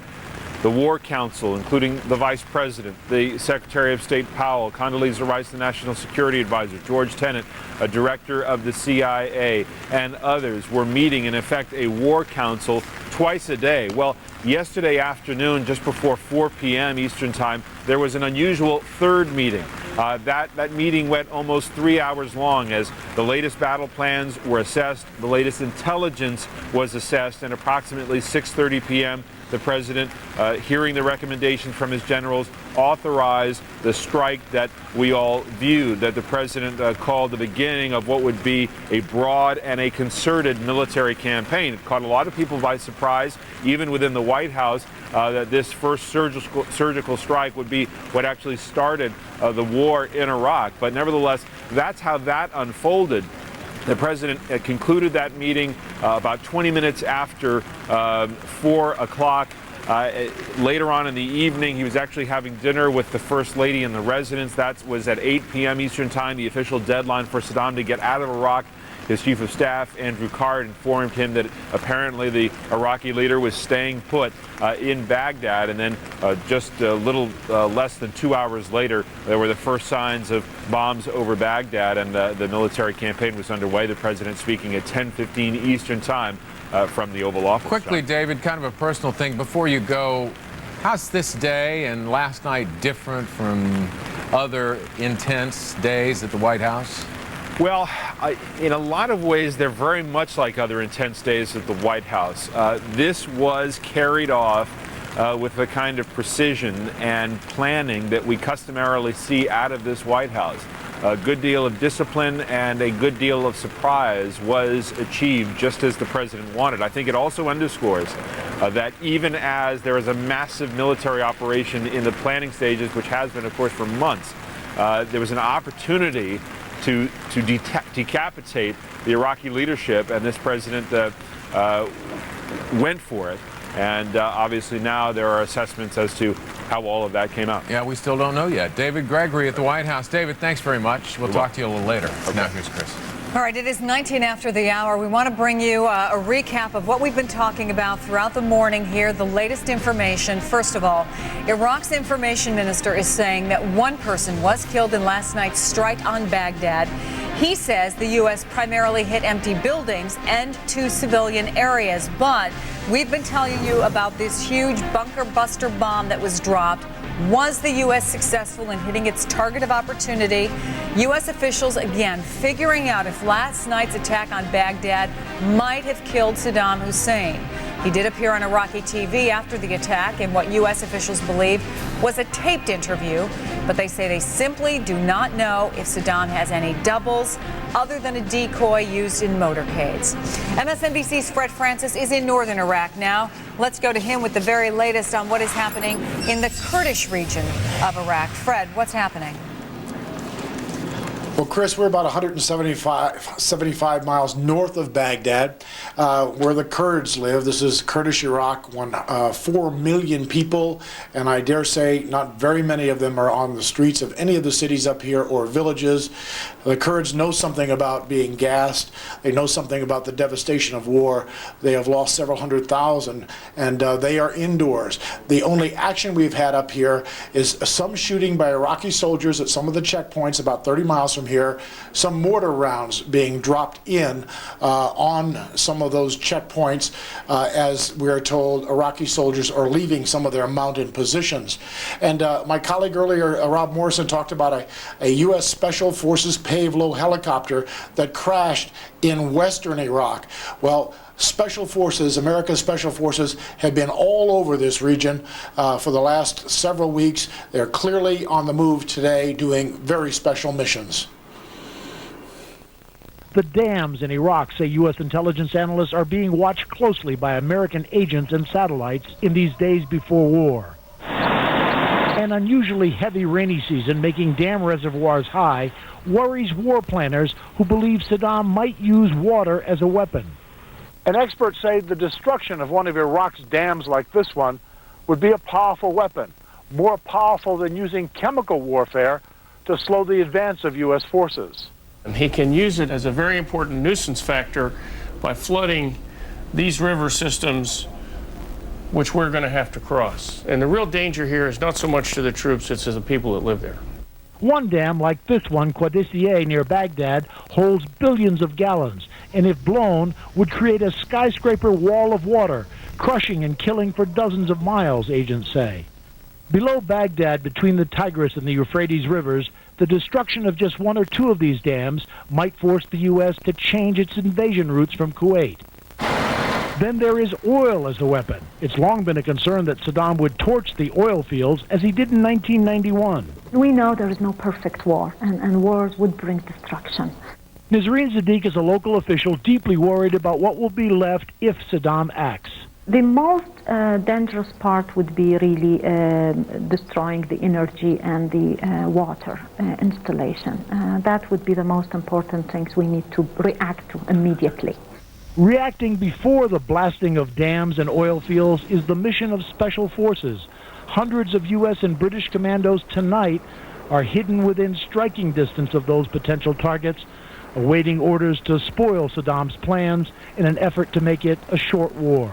Speaker 13: The War Council, including the Vice President, the Secretary of State Powell, Condoleezza Rice, the National Security Advisor, George Tenet, a director of the CIA, and others were meeting, in effect, a War Council twice a day. Well, yesterday afternoon, just before 4 p.m. Eastern Time, there was an unusual third meeting. That meeting went almost 3 hours long as the latest battle plans were assessed, the latest intelligence was assessed, and approximately 6:30 p.m., the president, hearing the recommendations from his generals, authorized the strike that we all viewed, that the president called the beginning of what would be a broad and a concerted military campaign. It caught a lot of people by surprise, even within the White House, that this first surgical strike would be what actually started the war in Iraq. But nevertheless, that's how that unfolded. The president concluded that meeting about 20 minutes after 4 o'clock. Later on in the evening, he was actually having dinner with the First Lady in the residence. That was at 8 p.m. Eastern Time, the official deadline for Saddam to get out of Iraq. His chief of staff, Andrew Card, informed him that apparently the Iraqi leader was staying put in Baghdad. And then just a little less than 2 hours later, there were the first signs of bombs over Baghdad, and the military campaign was underway. The president speaking at 10:15 Eastern Time from the Oval Office.
Speaker 2: Quickly, David, kind of a personal thing. Before you go, how's this day and last night different from other intense days at the White House?
Speaker 13: Well, in a lot of ways, they're very much like other intense days at the White House. This was carried off with the kind of precision and planning that we customarily see out of this White House. A good deal of discipline and a good deal of surprise was achieved just as the president wanted. I think it also underscores that even as there is a massive military operation in the planning stages, which has been, of course, for months, there was an opportunity to decapitate the Iraqi leadership, and this president went for it. And obviously now there are assessments as to how all of that came out.
Speaker 2: Yeah, we still don't know yet. David Gregory at the White House. David, thanks very much. We'll talk to you a little later. Okay. Now here's Chris.
Speaker 1: All right, it is 19 after the hour. We want to bring you a recap of what we've been talking about throughout the morning here, the latest information. First of all, Iraq's information minister is saying that one person was killed in last night's strike on Baghdad. He says the U.S. primarily hit empty buildings and 2 civilian areas. But we've been telling you about this huge bunker buster bomb that was dropped. Was the U.S. successful in hitting its target of opportunity? U.S. officials, again, figuring out if last night's attack on Baghdad might have killed Saddam Hussein. He did appear on Iraqi TV after the attack in what U.S. officials believe was a taped interview, but they say they simply do not know if Saddam has any doubles other than a decoy used in motorcades. MSNBC's Fred Francis is in northern Iraq now. Let's go to him with the very latest on what is happening in the Kurdish region of Iraq. Fred, what's happening?
Speaker 14: Well, Chris, we're about 175 miles north of Baghdad, where the Kurds live. This is Kurdish Iraq, 4 million people, and I dare say not very many of them are on the streets of any of the cities up here or villages. The Kurds know something about being gassed. They know something about the devastation of war. They have lost several 100,000, and they are indoors. The only action we've had up here is some shooting by Iraqi soldiers at some of the checkpoints about 30 miles from here, some mortar rounds being dropped in on some of those checkpoints as we are told Iraqi soldiers are leaving some of their mounted positions. And my colleague earlier, Rob Morrison, talked about a U.S. Special Forces Pave-Low helicopter that crashed in western Iraq. Well, Special Forces, America's Special Forces, have been all over this region for the last several weeks. They're clearly on the move today doing very special missions.
Speaker 15: The dams in Iraq, say U.S. intelligence analysts, are being watched closely by American agents and satellites in these days before war. An unusually heavy rainy season making dam reservoirs high worries war planners who believe Saddam might use water as a weapon.
Speaker 16: And experts say the destruction of one of Iraq's dams like this one would be a powerful weapon, more powerful than using chemical warfare to slow the advance of U.S. forces.
Speaker 17: And he can use it as a very important nuisance factor by flooding these river systems, which we're going to have to cross. And the real danger here is not so much to the troops, it's to the people that live there.
Speaker 15: One dam, like this one, Qadisiyeh, near Baghdad, holds billions of gallons, and if blown, would create a skyscraper wall of water, crushing and killing for dozens of miles, agents say. Below Baghdad, between the Tigris and the Euphrates rivers, the destruction of just one or two of these dams might force the U.S. to change its invasion routes from Kuwait. Then there is oil as a weapon. It's long been a concern that Saddam would torch the oil fields as he did in 1991.
Speaker 18: We know there is no perfect war, and wars would bring destruction.
Speaker 15: Nazreen Zadik is a local official deeply worried about what will be left if Saddam acts.
Speaker 18: The most dangerous part would be really destroying the energy and the water installation. That would be the most important things we need to react to immediately.
Speaker 15: Reacting before the blasting of dams and oil fields is the mission of special forces. Hundreds of U.S. and British commandos tonight are hidden within striking distance of those potential targets, awaiting orders to spoil Saddam's plans in an effort to make it a short war.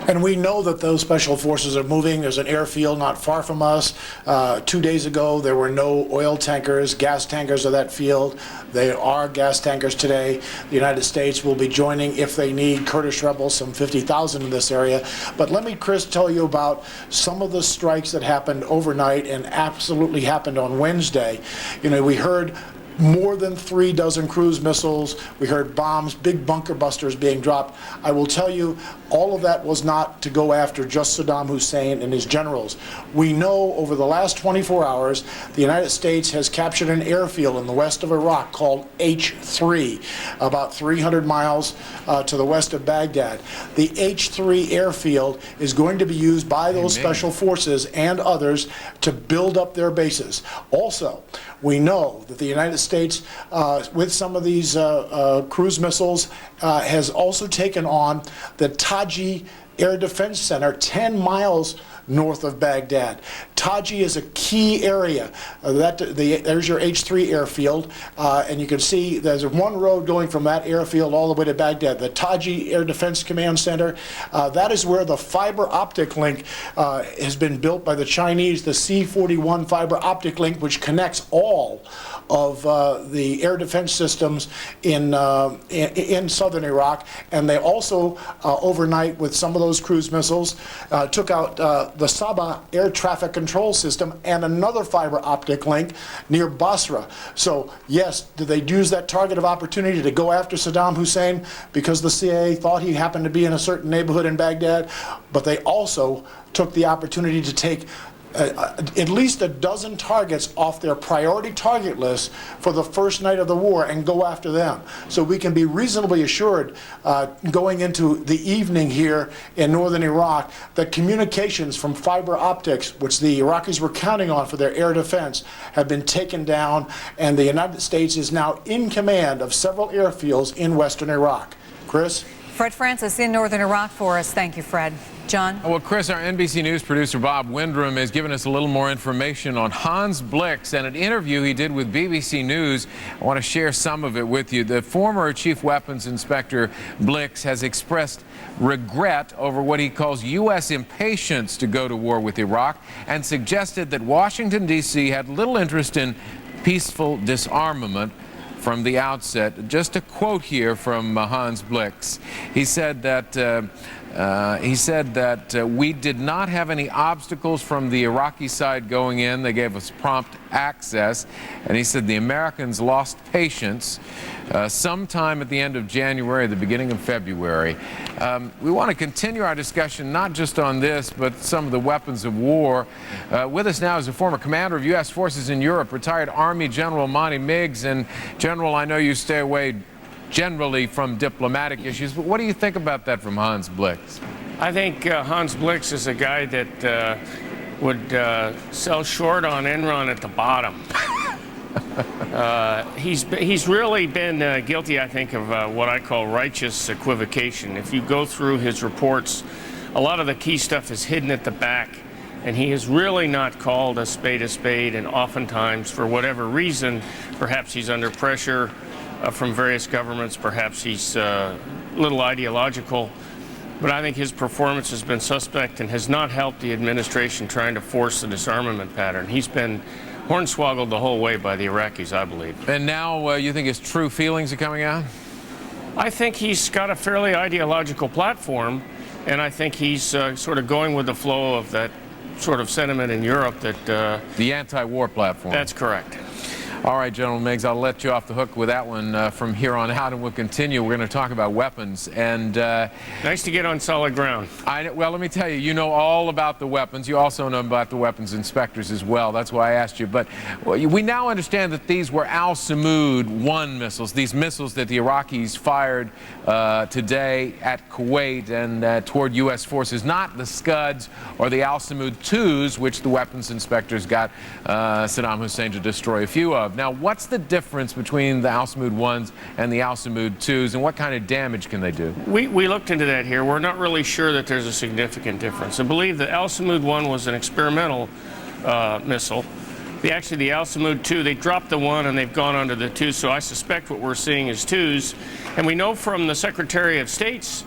Speaker 14: And we know that those special forces are moving. There's an airfield not far from us. 2 days ago, there were no oil tankers, gas tankers of that field. There are gas tankers today. The United States will be joining, if they need, Kurdish rebels, some 50,000 in this area. But let me, Chris, tell you about some of the strikes that happened overnight and absolutely happened on Wednesday. You know, we heard more than 3 dozen cruise missiles. We heard bombs, big bunker busters being dropped. I will tell you, all of that was not to go after just Saddam Hussein and his generals. We know over the last 24 hours, the United States has captured an airfield in the west of Iraq called H3, about 300 miles to the west of Baghdad. The H3 airfield is going to be used by those special forces and others to build up their bases. Also, we know that the United States, with some of these cruise missiles, has also taken on the Taji Air Defense Center 10 miles north of Baghdad. Taji is a key area. There's your H3 airfield, and you can see there's one road going from that airfield all the way to Baghdad. The Taji Air Defense Command Center, that is where the fiber optic link has been built by the Chinese, the C-41 fiber optic link, which connects all of the air defense systems in southern Iraq. And they also, overnight, with some of those cruise missiles, took out the Sabah air traffic control system and another fiber optic link near Basra. So yes, did they use that target of opportunity to go after Saddam Hussein because the CIA thought he happened to be in a certain neighborhood in Baghdad? But they also took the opportunity to take at least a dozen targets off their priority target list for the first night of the war and go after them. So we can be reasonably assured going into the evening here in northern Iraq that communications from fiber optics, which the Iraqis were counting on for their air defense, have been taken down, and the United States is now in command of several airfields in western Iraq. Chris?
Speaker 1: Fred Francis in northern Iraq for us. Thank you, Fred. John?
Speaker 2: Well, Chris, our NBC News producer Bob Windrum has given us a little more information on Hans Blix and an interview he did with BBC News. I want to share some of it with you. The former chief weapons inspector Blix has expressed regret over what he calls U.S. impatience to go to war with Iraq and suggested that Washington, D.C. had little interest in peaceful disarmament from the outset. Just a quote here from Hans Blix. He said that He said that we did not have any obstacles from the Iraqi side going in. They gave us prompt access. And he said the Americans lost patience sometime at the end of January, the beginning of February. We want to continue our discussion not just on this, but some of the weapons of war. With us now is a former commander of U.S. forces in Europe, retired Army General Monty Meigs. And General, I know you stay away generally from diplomatic issues, but what do you think about that from Hans Blix?
Speaker 17: I think Hans Blix is a guy that would sell short on Enron at the bottom. He's really been guilty, I think, of what I call righteous equivocation. If you go through his reports, a lot of the key stuff is hidden at the back, and he has really not called a spade, and oftentimes, for whatever reason, perhaps he's under pressure from various governments, perhaps he's a little ideological, but I think his performance has been suspect and has not helped the administration trying to force the disarmament pattern. He's been hornswoggled the whole way by the Iraqis, I believe.
Speaker 2: And now you think his true feelings are coming out?
Speaker 17: I think he's got a fairly ideological platform, and I think he's sort of going with the flow of that sort of sentiment in Europe that...
Speaker 2: the anti-war platform.
Speaker 17: That's correct.
Speaker 2: All right, General Meigs, I'll let you off the hook with that one from here on out, and we'll continue. We're going to talk about weapons. And
Speaker 17: nice to get on solid ground.
Speaker 2: Well, let me tell you, you know all about the weapons. You also know about the weapons inspectors as well. That's why I asked you. But we now understand that these were Al-Samud-1 missiles, these missiles that the Iraqis fired today at Kuwait and toward U.S. forces, not the Scuds or the Al-Samud-2s, which the weapons inspectors got Saddam Hussein to destroy a few of. Now, what's the difference between the Al-Samud-1s and the Al-Samud-2s, and what kind of damage can they do?
Speaker 17: We looked into that here. We're not really sure that there's a significant difference. I believe the Al-Samud-1 was an experimental missile. Actually, the Al-Samud-2, they dropped the 1 and they've gone on to the 2, so I suspect what we're seeing is 2s. And we know from the Secretary of State's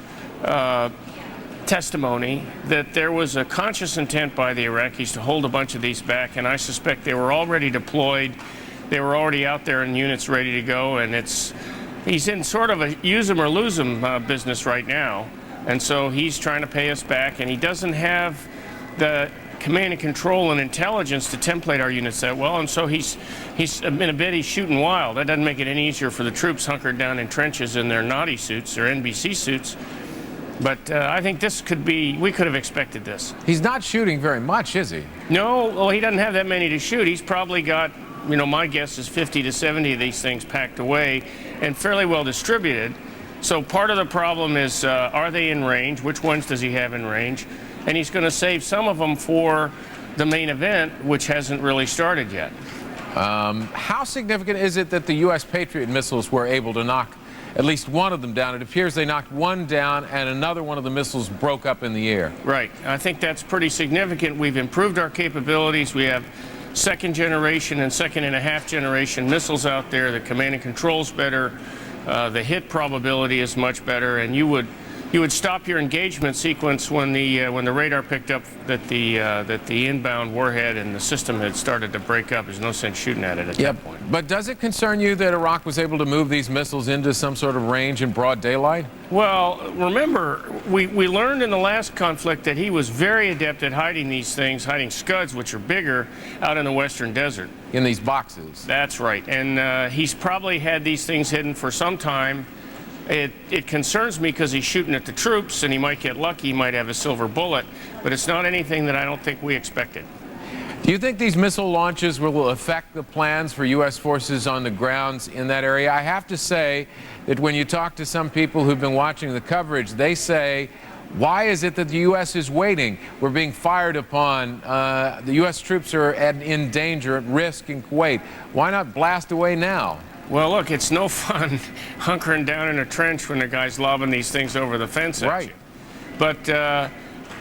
Speaker 17: testimony that there was a conscious intent by the Iraqis to hold a bunch of these back, and I suspect they were already deployed. They were already out there in units ready to go, and he's in sort of a use them or lose them business right now, and so he's trying to pay us back, and he doesn't have the command and control and intelligence to template our units that well, and so he's shooting wild. That doesn't make it any easier for the troops hunkered down in trenches in their naughty suits, their NBC suits. But I think we could have expected this.
Speaker 2: He's not shooting very much, is he?
Speaker 17: No, well, he doesn't have that many to shoot. He's probably got, my guess is 50 to 70 of these things packed away and fairly well distributed. So part of the problem is, are they in range? Which ones does he have in range? And he's going to save some of them for the main event, which hasn't really started yet.
Speaker 2: How significant is it that the U.S. Patriot missiles were able to knock at least one of them down? It appears they knocked one down and another one of the missiles broke up in the air.
Speaker 17: Right. I think that's pretty significant. We've improved our capabilities. We have second generation and second and a half generation missiles out there. The command and control's better. The hit probability is much better, and you would stop your engagement sequence when the radar picked up that the inbound warhead and the system had started to break up. There's no sense shooting at it at that point.
Speaker 2: But does it concern you that Iraq was able to move these missiles into some sort of range in broad daylight?
Speaker 17: Well, remember, we learned in the last conflict that he was very adept at hiding these things, hiding Scuds, which are bigger, out in the western desert.
Speaker 2: In these boxes.
Speaker 17: That's right. And he's probably had these things hidden for some time. It concerns me because he's shooting at the troops, and he might get lucky, he might have a silver bullet, but it's not anything that I don't think we expected.
Speaker 2: Do you think these missile launches will affect the plans for U.S. forces on the grounds in that area? I have to say that when you talk to some people who've been watching the coverage, they say, why is it that the U.S. is waiting? We're being fired upon. The U.S. troops are in danger, at risk in Kuwait. Why not blast away now?
Speaker 17: Well, look, it's no fun hunkering down in a trench when the guy's lobbing these things over the fence at you. But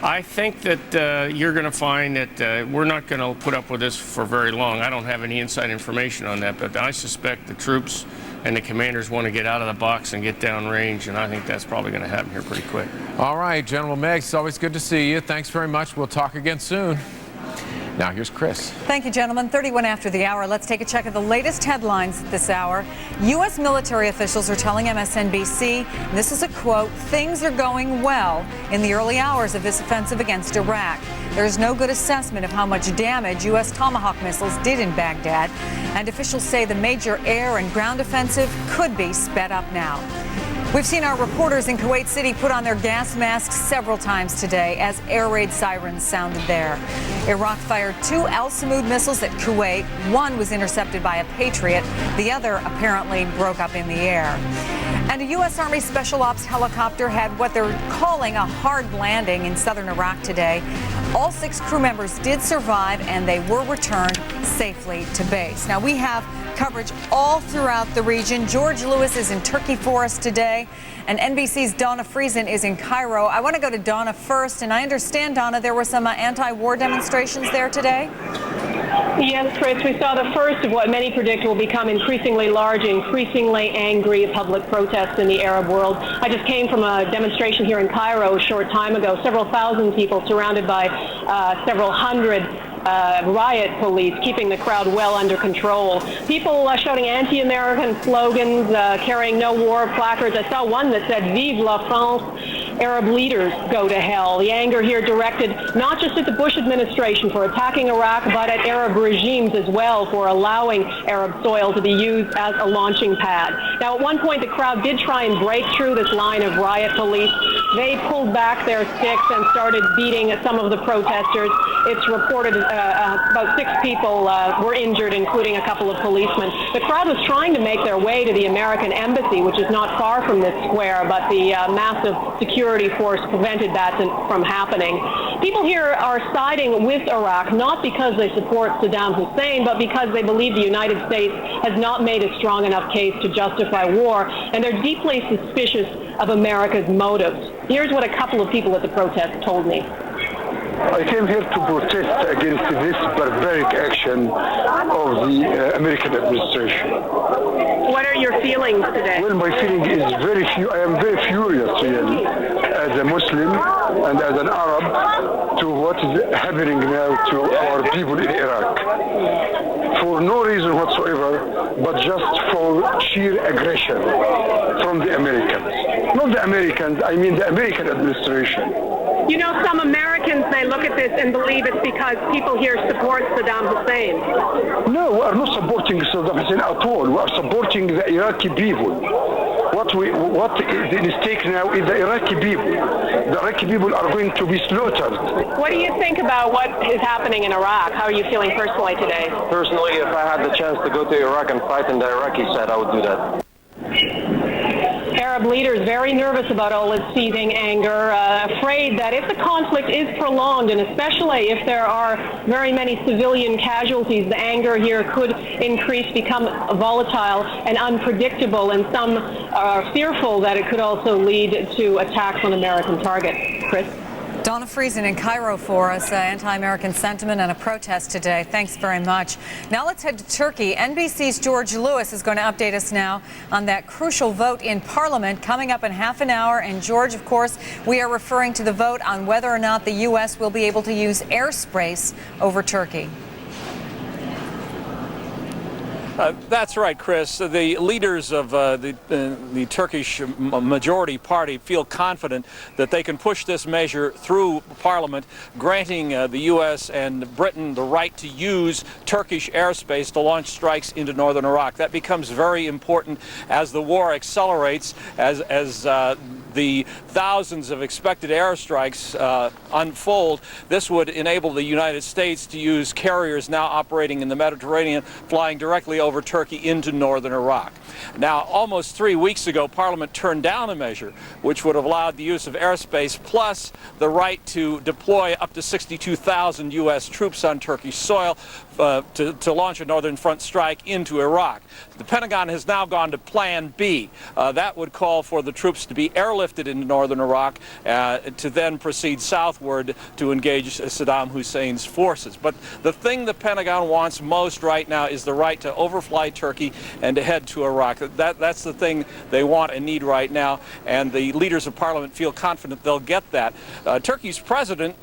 Speaker 17: I think that you're going to find that we're not going to put up with this for very long. I don't have any inside information on that, but I suspect the troops and the commanders want to get out of the box and get downrange, and I think that's probably going to happen here pretty quick.
Speaker 2: All right, General Meigs, it's always good to see you. Thanks very much. We'll talk again soon. Now here's Chris.
Speaker 1: Thank you, gentlemen. 31 after the hour. Let's take a check at the latest headlines this hour. U.S. military officials are telling MSNBC, and this is a quote, things are going well in the early hours of this offensive against Iraq. There is no good assessment of how much damage U.S. Tomahawk missiles did in Baghdad, and officials say the major air and ground offensive could be sped up now. We've seen our reporters in Kuwait City put on their gas masks several times today as air raid sirens sounded there. Iraq fired 2 Al-Samud missiles at Kuwait. One was intercepted by a Patriot. The other apparently broke up in the air. And a U.S. Army Special Ops helicopter had what they're calling a hard landing in southern Iraq today. All 6 crew members did survive, and they were returned safely to base. Now, we have coverage all throughout the region. George Lewis is in Turkey for us today, and NBC's Donna Friesen is in Cairo. I want to go to Donna first, and I understand, Donna, there were some anti-war demonstrations there today?
Speaker 19: Yes, Chris, we saw the first of what many predict will become increasingly large, increasingly angry public protests in the Arab world. I just came from a demonstration here in Cairo a short time ago. Several thousand people surrounded by several hundred riot police, keeping the crowd well under control. People shouting anti-American slogans, carrying no war placards. I saw one that said, Vive la France, Arab leaders go to hell. The anger here directed not just at the Bush administration for attacking Iraq, but at Arab regimes as well for allowing Arab soil to be used as a launching pad. Now, at one point, the crowd did try and break through this line of riot police. They pulled back their sticks and started beating some of the protesters. It's reported about 6 people were injured, including a couple of policemen. The crowd was trying to make their way to the American embassy, which is not far from this square, but the massive security force prevented that from happening. People here are siding with Iraq, not because they support Saddam Hussein, but because they believe the United States has not made a strong enough case to justify war, and they're deeply suspicious of America's motives. Here's what a couple of people at the protest told me.
Speaker 20: I came here to protest against this barbaric action of the American administration.
Speaker 19: What are your feelings today?
Speaker 20: Well, my feeling is I am very furious, really, as a Muslim and as an Arab, to what is happening now to our people in Iraq. For no reason whatsoever, but just for sheer aggression from the Americans. Not the Americans, I mean the American administration.
Speaker 19: You know, some Americans, they look at this and believe it's because people here support Saddam Hussein.
Speaker 20: No, we are not supporting Saddam Hussein at all. We are supporting the Iraqi people. What is the stake now is the Iraqi people. The Iraqi people are going to be slaughtered.
Speaker 19: What do you think about what is happening in Iraq? How are you feeling personally today?
Speaker 21: Personally, if I had the chance to go to Iraq and fight in the Iraqi side, I would do that.
Speaker 19: Arab leaders very nervous about all this seething anger, afraid that if the conflict is prolonged, and especially if there are very many civilian casualties, the anger here could increase, become volatile and unpredictable, and some are fearful that it could also lead to attacks on American targets. Chris?
Speaker 1: Donna Friesen in Cairo for us, anti-American sentiment and a protest today. Thanks very much. Now let's head to Turkey. NBC's George Lewis is going to update us now on that crucial vote in Parliament coming up in half an hour. And George, of course, we are referring to the vote on whether or not the U.S. will be able to use airspace over Turkey.
Speaker 22: That's right, Chris. The leaders of the Turkish majority party feel confident that they can push this measure through Parliament, granting the U.S. and Britain the right to use Turkish airspace to launch strikes into northern Iraq. That becomes very important as the war accelerates, as the thousands of expected airstrikes unfold. This would enable the United States to use carriers now operating in the Mediterranean, flying directly over Turkey into northern Iraq. Now, almost 3 weeks ago, Parliament turned down a measure which would have allowed the use of airspace plus the right to deploy up to 62,000 U.S. troops on Turkish soil to launch a Northern Front strike into Iraq. The Pentagon has now gone to Plan B. That would call for the troops to be airlifted into northern Iraq to then proceed southward to engage Saddam Hussein's forces. But the thing the Pentagon wants most right now is the right to overfly Turkey and to head to Iraq. That's the thing they want and need right now, and the leaders of parliament feel confident they'll get that. Turkey's president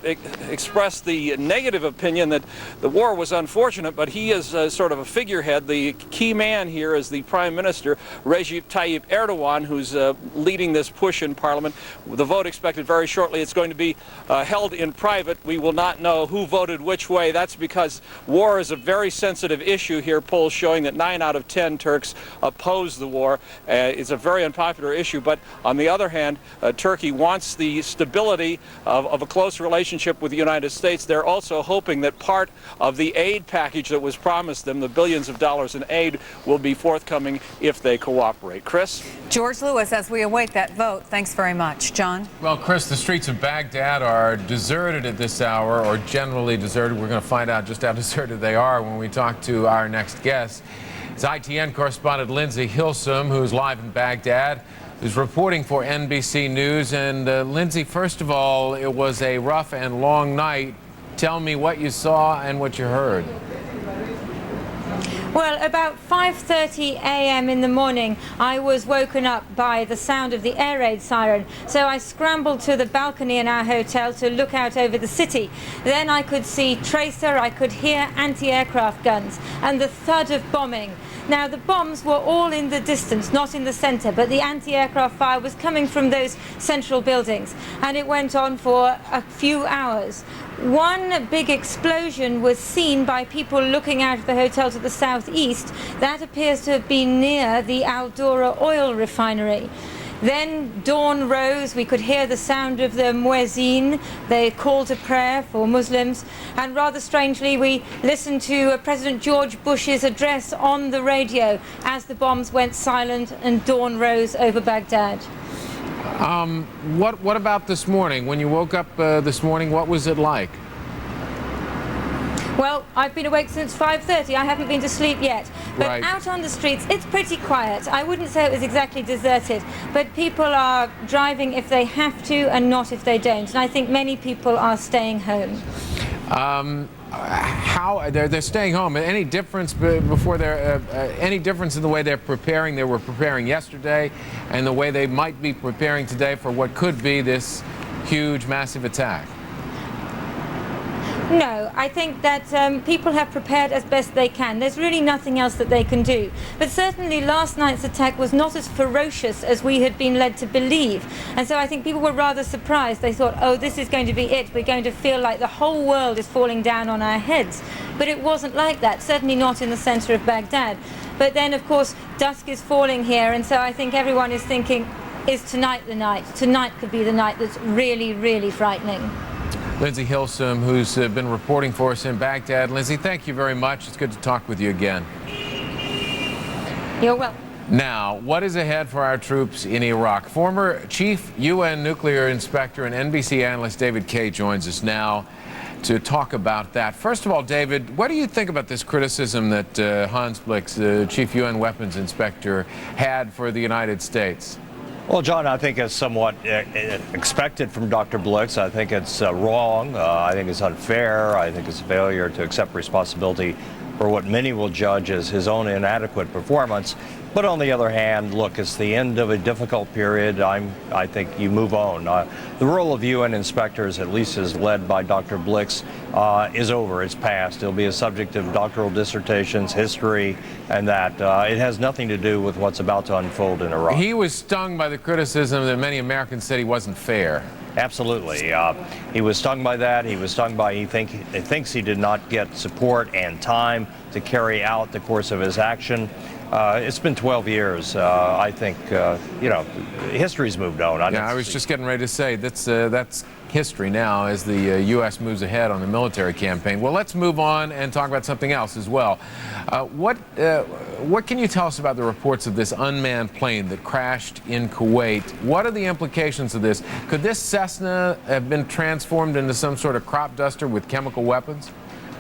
Speaker 22: expressed the negative opinion that the war was unfortunate, but he is sort of a figurehead. The key man here is the Prime Minister, Recep Tayyip Erdogan, who's leading this push in Parliament. The vote expected very shortly. It's going to be held in private. We will not know who voted which way. That's because war is a very sensitive issue here. Polls showing that 9 out of 10 Turks oppose the war. It's a very unpopular issue, but on the other hand, Turkey wants the stability of a close relationship with the United States. They're also hoping that part of the aid package that was promised them, the billions of dollars in aid, will be forthcoming if they cooperate. Chris?
Speaker 1: George Lewis, as we await that vote, thanks very much. John?
Speaker 2: Well, Chris, the streets of Baghdad are deserted at this hour, or generally deserted. We're going to find out just how deserted they are when we talk to our next guest. It's ITN correspondent Lindsay Hilsum, who's live in Baghdad, who's reporting for NBC News. And Lindsay, first of all, it was a rough and long night. Tell me what you saw and what you heard.
Speaker 3: Well, about 5:30 a.m. in the morning, I was woken up by the sound of the air raid siren. So I scrambled to the balcony in our hotel to look out over the city. Then I could see tracer, I could hear anti-aircraft guns and the thud of bombing. Now, the bombs were all in the distance, not in the center, but the anti-aircraft fire was coming from those central buildings, and it went on for a few hours. One big explosion was seen by people looking out of the hotel to the southeast. That appears to have been near the Al Dura oil refinery. Then dawn rose, we could hear the sound of the muezzin, the call to prayer for Muslims, and rather strangely we listened to President George Bush's address on the radio as the bombs went silent and dawn rose over Baghdad.
Speaker 2: What about this morning? When you woke up this morning, what was it like?
Speaker 3: Well, I've been awake since 5:30. I haven't been to sleep yet. But
Speaker 2: Right.
Speaker 3: Out on the streets, it's pretty quiet. I wouldn't say it was exactly deserted, but people are driving if they have to and not if they don't. And I think many people are staying home.
Speaker 2: How they're staying home? Any difference before any difference in the way they're preparing? They were preparing yesterday, and the way they might be preparing today for what could be this huge, massive attack.
Speaker 3: No, I think that people have prepared as best they can. There's really nothing else that they can do. But certainly last night's attack was not as ferocious as we had been led to believe. And so I think people were rather surprised. They thought, oh, this is going to be it. We're going to feel like the whole world is falling down on our heads. But it wasn't like that, certainly not in the center of Baghdad. But then, of course, dusk is falling here. And so I think everyone is thinking, is tonight the night? Tonight could be the night that's really, really frightening.
Speaker 2: Lindsay Hilsum, who's been reporting for us in Baghdad. Lindsay, thank you very much. It's good to talk with you again.
Speaker 3: You're welcome.
Speaker 2: Now, what is ahead for our troops in Iraq? Former Chief UN Nuclear Inspector and NBC analyst David Kaye joins us now to talk about that. First of all, David, what do you think about this criticism that Hans Blix, the Chief UN Weapons Inspector, had for the United States?
Speaker 4: Well, John, I think it's somewhat expected from Dr. Blix. I think it's wrong. I think it's unfair. I think it's a failure to accept responsibility for what many will judge as his own inadequate performance. But on the other hand, look, it's the end of a difficult period. I think you move on. The role of UN inspectors, at least as led by Dr. Blix, is over. It's past. It'll be a subject of doctoral dissertations, history, and that. It has nothing to do with what's about to unfold in Iraq.
Speaker 2: He was stung by the criticism that many Americans said he wasn't fair.
Speaker 4: Absolutely. He was stung by that. He was stung by he thinks he did not get support and time to carry out the course of his action. It's been 12 years. I think, history's moved on.
Speaker 2: I was just getting ready to say that's history now as the U.S. moves ahead on the military campaign. Well, let's move on and talk about something else as well. What can you tell us about the reports of this unmanned plane that crashed in Kuwait? What are the implications of this? Could this Cessna have been transformed into some sort of crop duster with chemical weapons?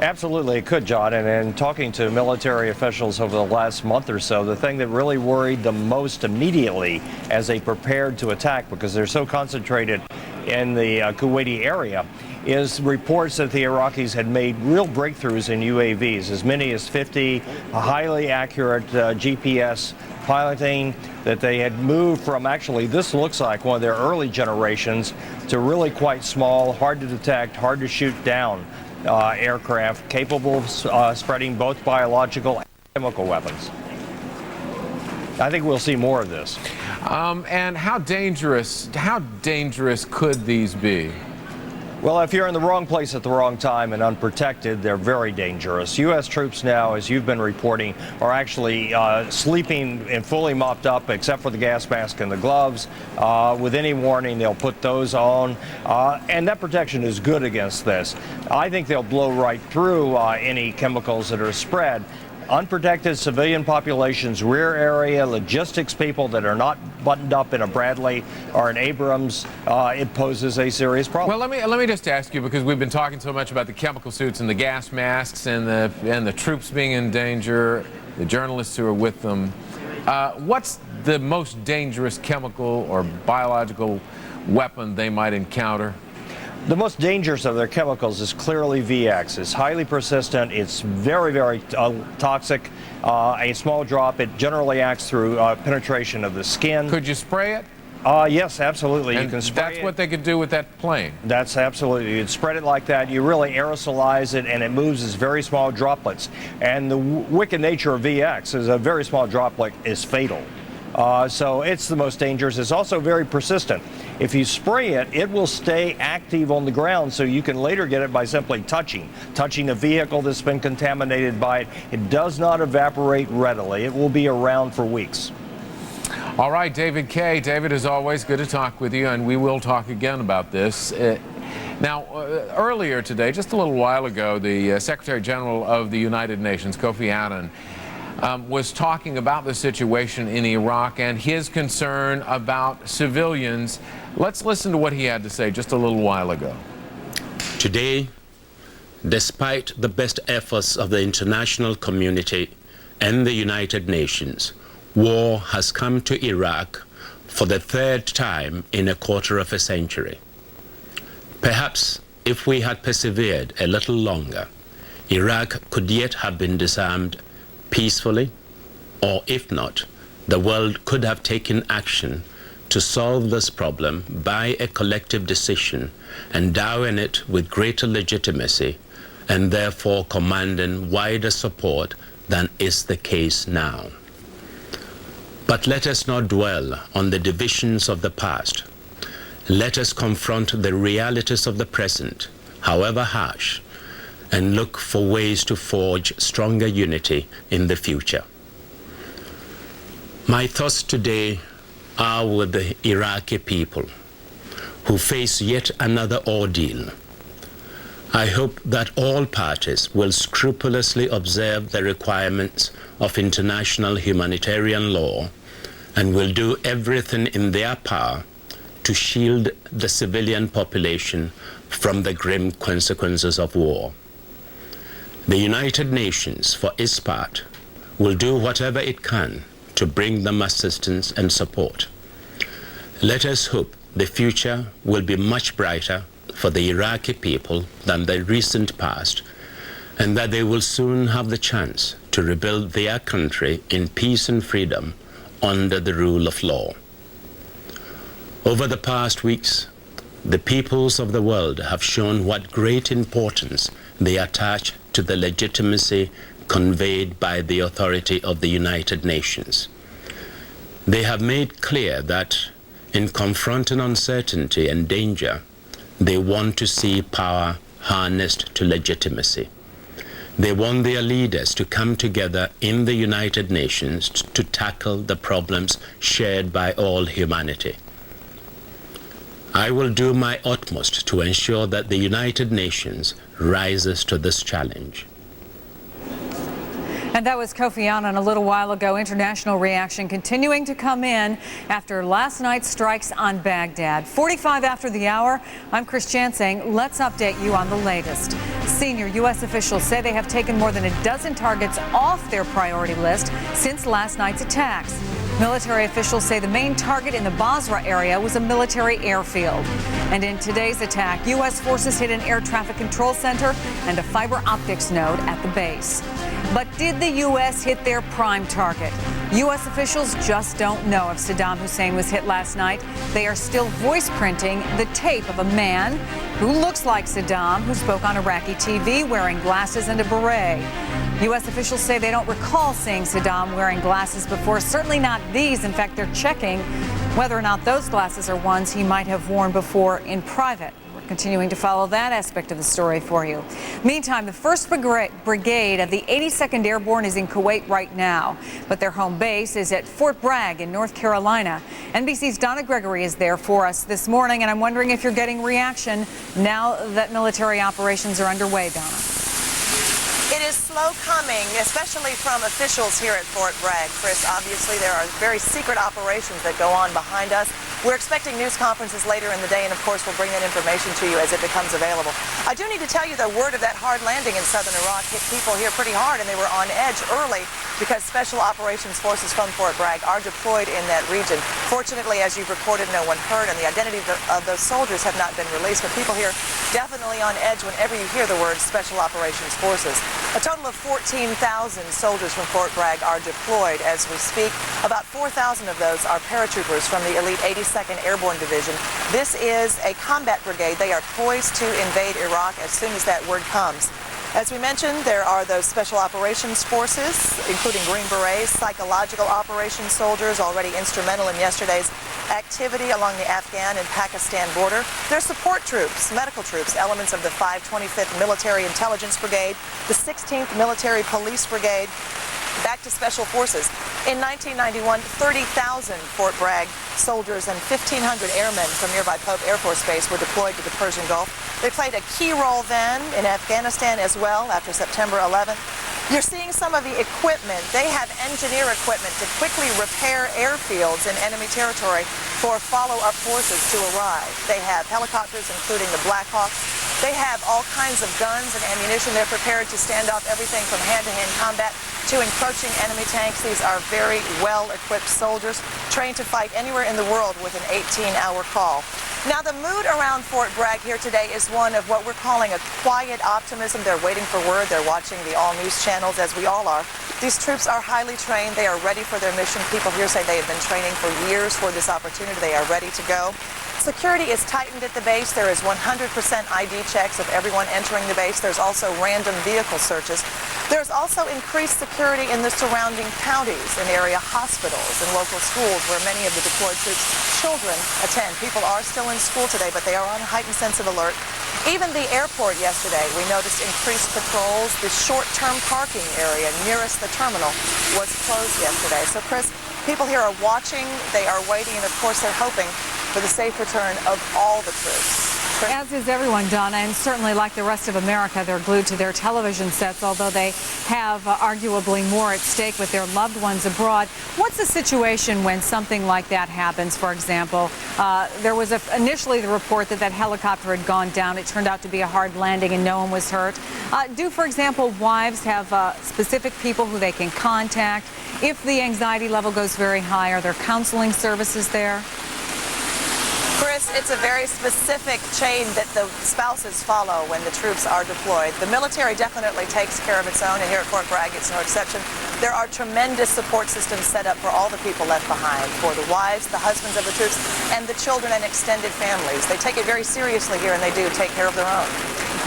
Speaker 4: Absolutely, it could, John. And in talking to military officials over the last month or so, the thing that really worried them most immediately as they prepared to attack, because they're so concentrated in the Kuwaiti area, is reports that the Iraqis had made real breakthroughs in UAVs, as many as 50, highly accurate GPS piloting, that they had moved from, actually, this looks like one of their early generations, to really quite small, hard to detect, hard to shoot down aircraft capable of spreading both biological and chemical weapons. I think we'll see more of this.
Speaker 2: And how dangerous could these be?
Speaker 4: Well, if you're in the wrong place at the wrong time and unprotected, they're very dangerous. U.S. troops now, as you've been reporting, are actually sleeping and fully mopped up, except for the gas mask and the gloves. With any warning, they'll put those on, and that protection is good against this. I think they'll blow right through any chemicals that are spread. Unprotected civilian populations, rear area, logistics people that are not buttoned up in a Bradley or an Abrams, it poses a serious problem.
Speaker 2: Well, let me just ask you, because we've been talking so much about the chemical suits and the gas masks and the troops being in danger, the journalists who are with them. What's the most dangerous chemical or biological weapon they might encounter?
Speaker 4: The most dangerous of their chemicals is clearly VX. It's highly persistent. It's very, very toxic. A small drop. It generally acts through penetration of the skin.
Speaker 2: Could you spray it?
Speaker 4: Yes, absolutely.
Speaker 2: And
Speaker 4: you can spray
Speaker 2: that's what they could do with that plane.
Speaker 4: That's absolutely. You'd spread it like that. You really aerosolize it, and it moves as very small droplets. And the wicked nature of VX is a very small droplet is fatal. So it's the most dangerous. It's also very persistent. If you spray it, it will stay active on the ground, so you can later get it by simply touching a vehicle that's been contaminated by it. It does not evaporate readily. It will be around for weeks.
Speaker 2: All right, David Kay. David, as always, good to talk with you, and we will talk again about this. Now, earlier today, just a little while ago, the Secretary General of the United Nations, Kofi Annan, was talking about the situation in Iraq and his concern about civilians. Let's listen to what he had to say just a little while ago.
Speaker 6: Today, despite the best efforts of the international community and the United Nations, war has come to Iraq for the third time in a quarter of a century. Perhaps if we had persevered a little longer, Iraq could yet have been disarmed peacefully, or if not, the world could have taken action to solve this problem by a collective decision, endowing it with greater legitimacy and therefore commanding wider support than is the case now. But let us not dwell on the divisions of the past. Let us confront the realities of the present, however harsh, and look for ways to forge stronger unity in the future. My thoughts today are with the Iraqi people who face yet another ordeal. I hope that all parties will scrupulously observe the requirements of international humanitarian law and will do everything in their power to shield the civilian population from the grim consequences of war. The United Nations, for its part, will do whatever it can to bring them assistance and support. Let us hope the future will be much brighter for the Iraqi people than the recent past, and that they will soon have the chance to rebuild their country in peace and freedom under the rule of law. Over the past weeks, the peoples of the world have shown what great importance they attach to the legitimacy conveyed by the authority of the United Nations. They have made clear that in confronting uncertainty and danger, they want to see power harnessed to legitimacy. They want their leaders to come together in the United Nations to tackle the problems shared by all humanity. I will do my utmost to ensure that the United Nations rises to this challenge.
Speaker 1: And And that was Kofi Annan a little while ago. International reaction continuing to come in after last night's strikes on Baghdad. 45 after the hour, I'm Chris Jansing. Let's update you on the latest. Senior U.S. officials say they have taken more than a dozen targets off their priority list since last night's attacks. Military officials say the main target in the Basra area was a military airfield. And in today's attack, U.S. forces hit an air traffic control center and a fiber optics node at the base. But did the U.S. hit their prime target? U.S. officials just don't know if Saddam Hussein was hit last night. They are still voice printing the tape of a man who looks like Saddam, who spoke on Iraqi TV wearing glasses and a beret. U.S. officials say they don't recall seeing Saddam wearing glasses before, certainly not these. In fact, they're checking whether or not those glasses are ones he might have worn before in private. We're continuing to follow that aspect of the story for you. Meantime, the 1st Brigade of the 82nd Airborne is in Kuwait right now, but their home base is at Fort Bragg in North Carolina. NBC's Donna Gregory is there for us this morning, and I'm wondering if you're getting reaction now that military operations are underway, Donna.
Speaker 7: It is slow coming, especially from officials here at Fort Bragg. Chris, obviously there are very secret operations that go on behind us. We're expecting news conferences later in the day, and of course we'll bring that information to you as it becomes available. I do need to tell you the word of that hard landing in southern Iraq hit people here pretty hard, and they were on edge early because Special Operations Forces from Fort Bragg are deployed in that region. Fortunately, as you've reported, no one hurt, and the identity of those soldiers have not been released, but people here definitely on edge whenever you hear the word Special Operations Forces. A total of 14,000 soldiers from Fort Bragg are deployed as we speak. About 4,000 of those are paratroopers from the elite 82nd Airborne Division. This is a combat brigade. They are poised to invade Iraq as soon as that word comes. As we mentioned, there are those Special Operations Forces, including Green Berets, psychological operations soldiers, already instrumental in yesterday's activity along the Afghan and Pakistan border. There are support troops, medical troops, elements of the 525th Military Intelligence Brigade, the 16th Military Police Brigade, back to Special Forces. In 1991, 30,000 Fort Bragg soldiers and 1,500 airmen from nearby Pope Air Force Base were deployed to the Persian Gulf. They played a key role then in Afghanistan as well after September 11th. You're seeing some of the equipment. They have engineer equipment to quickly repair airfields in enemy territory for follow-up forces to arrive. They have helicopters, including the Black Hawks. They have all kinds of guns and ammunition. They're prepared to stand off everything from hand-to-hand combat to encroaching enemy tanks. These are very well-equipped soldiers trained to fight anywhere in the world with an 18-hour call. Now, the mood around Fort Bragg here today is one of what we're calling a quiet optimism. They're waiting for word. They're watching the all-news channels, as we all are. These troops are highly trained. They are ready for their mission. People here say they have been training for years for this opportunity. They are ready to go. Security is tightened at the base. There is 100% ID checks of everyone entering the base. There's also random vehicle searches. There's also increased security in the surrounding counties and area hospitals and local schools where many of the deployed troops' children attend. People are still in school today, but they are on a heightened sense of alert. Even the airport yesterday, we noticed increased patrols. The short-term parking area nearest the terminal was closed yesterday. So, Chris, people here are watching, they are waiting, and of course they're hoping for the safe return of all the troops.
Speaker 1: As is everyone, Donna, and certainly like the rest of America, they're glued to their television sets, although they have arguably more at stake with their loved ones abroad. What's the situation when something like that happens, for example? There was initially the report that that helicopter had gone down. It turned out to be a hard landing and no one was hurt. Do, for example, wives have specific people who they can contact? If the anxiety level goes very high, are there counseling services there?
Speaker 7: Chris, it's a very specific chain that the spouses follow when the troops are deployed. The military definitely takes care of its own, and here at Fort Bragg, it's no exception. There are tremendous support systems set up for all the people left behind, for the wives, the husbands of the troops, and the children and extended families. They take it very seriously here, and they do take care of their own.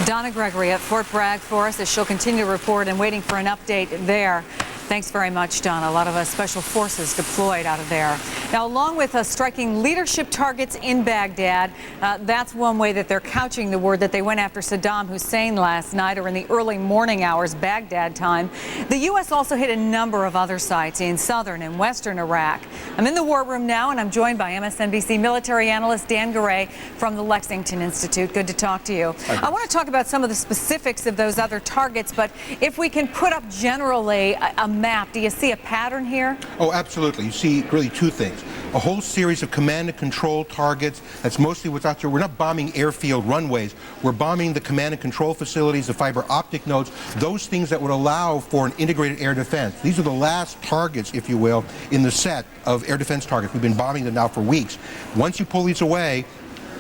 Speaker 1: Donna Gregory at Fort Bragg for us as she'll continue to report and waiting for an update there. Thanks very much, Don. A lot of special forces deployed out of there. Now, along with striking leadership targets in Baghdad, that's one way that they're couching the word that they went after Saddam Hussein last night, or in the early morning hours, Baghdad time. The U.S. also hit a number of other sites in southern and western Iraq. I'm in the war room now, and I'm joined by MSNBC military analyst Dan Garay from the Lexington Institute. Good to talk to you. I want to talk about some of the specifics of those other targets, but if we can put up generally a map, do you see a pattern here?
Speaker 8: Oh, absolutely. You see really two things. A whole series of command and control targets. That's mostly what's out there. We're not bombing airfield runways. We're bombing the command and control facilities, the fiber optic nodes, those things that would allow for an integrated air defense. These are the last targets, if you will, in the set of air defense targets. We've been bombing them now for weeks. Once you pull these away,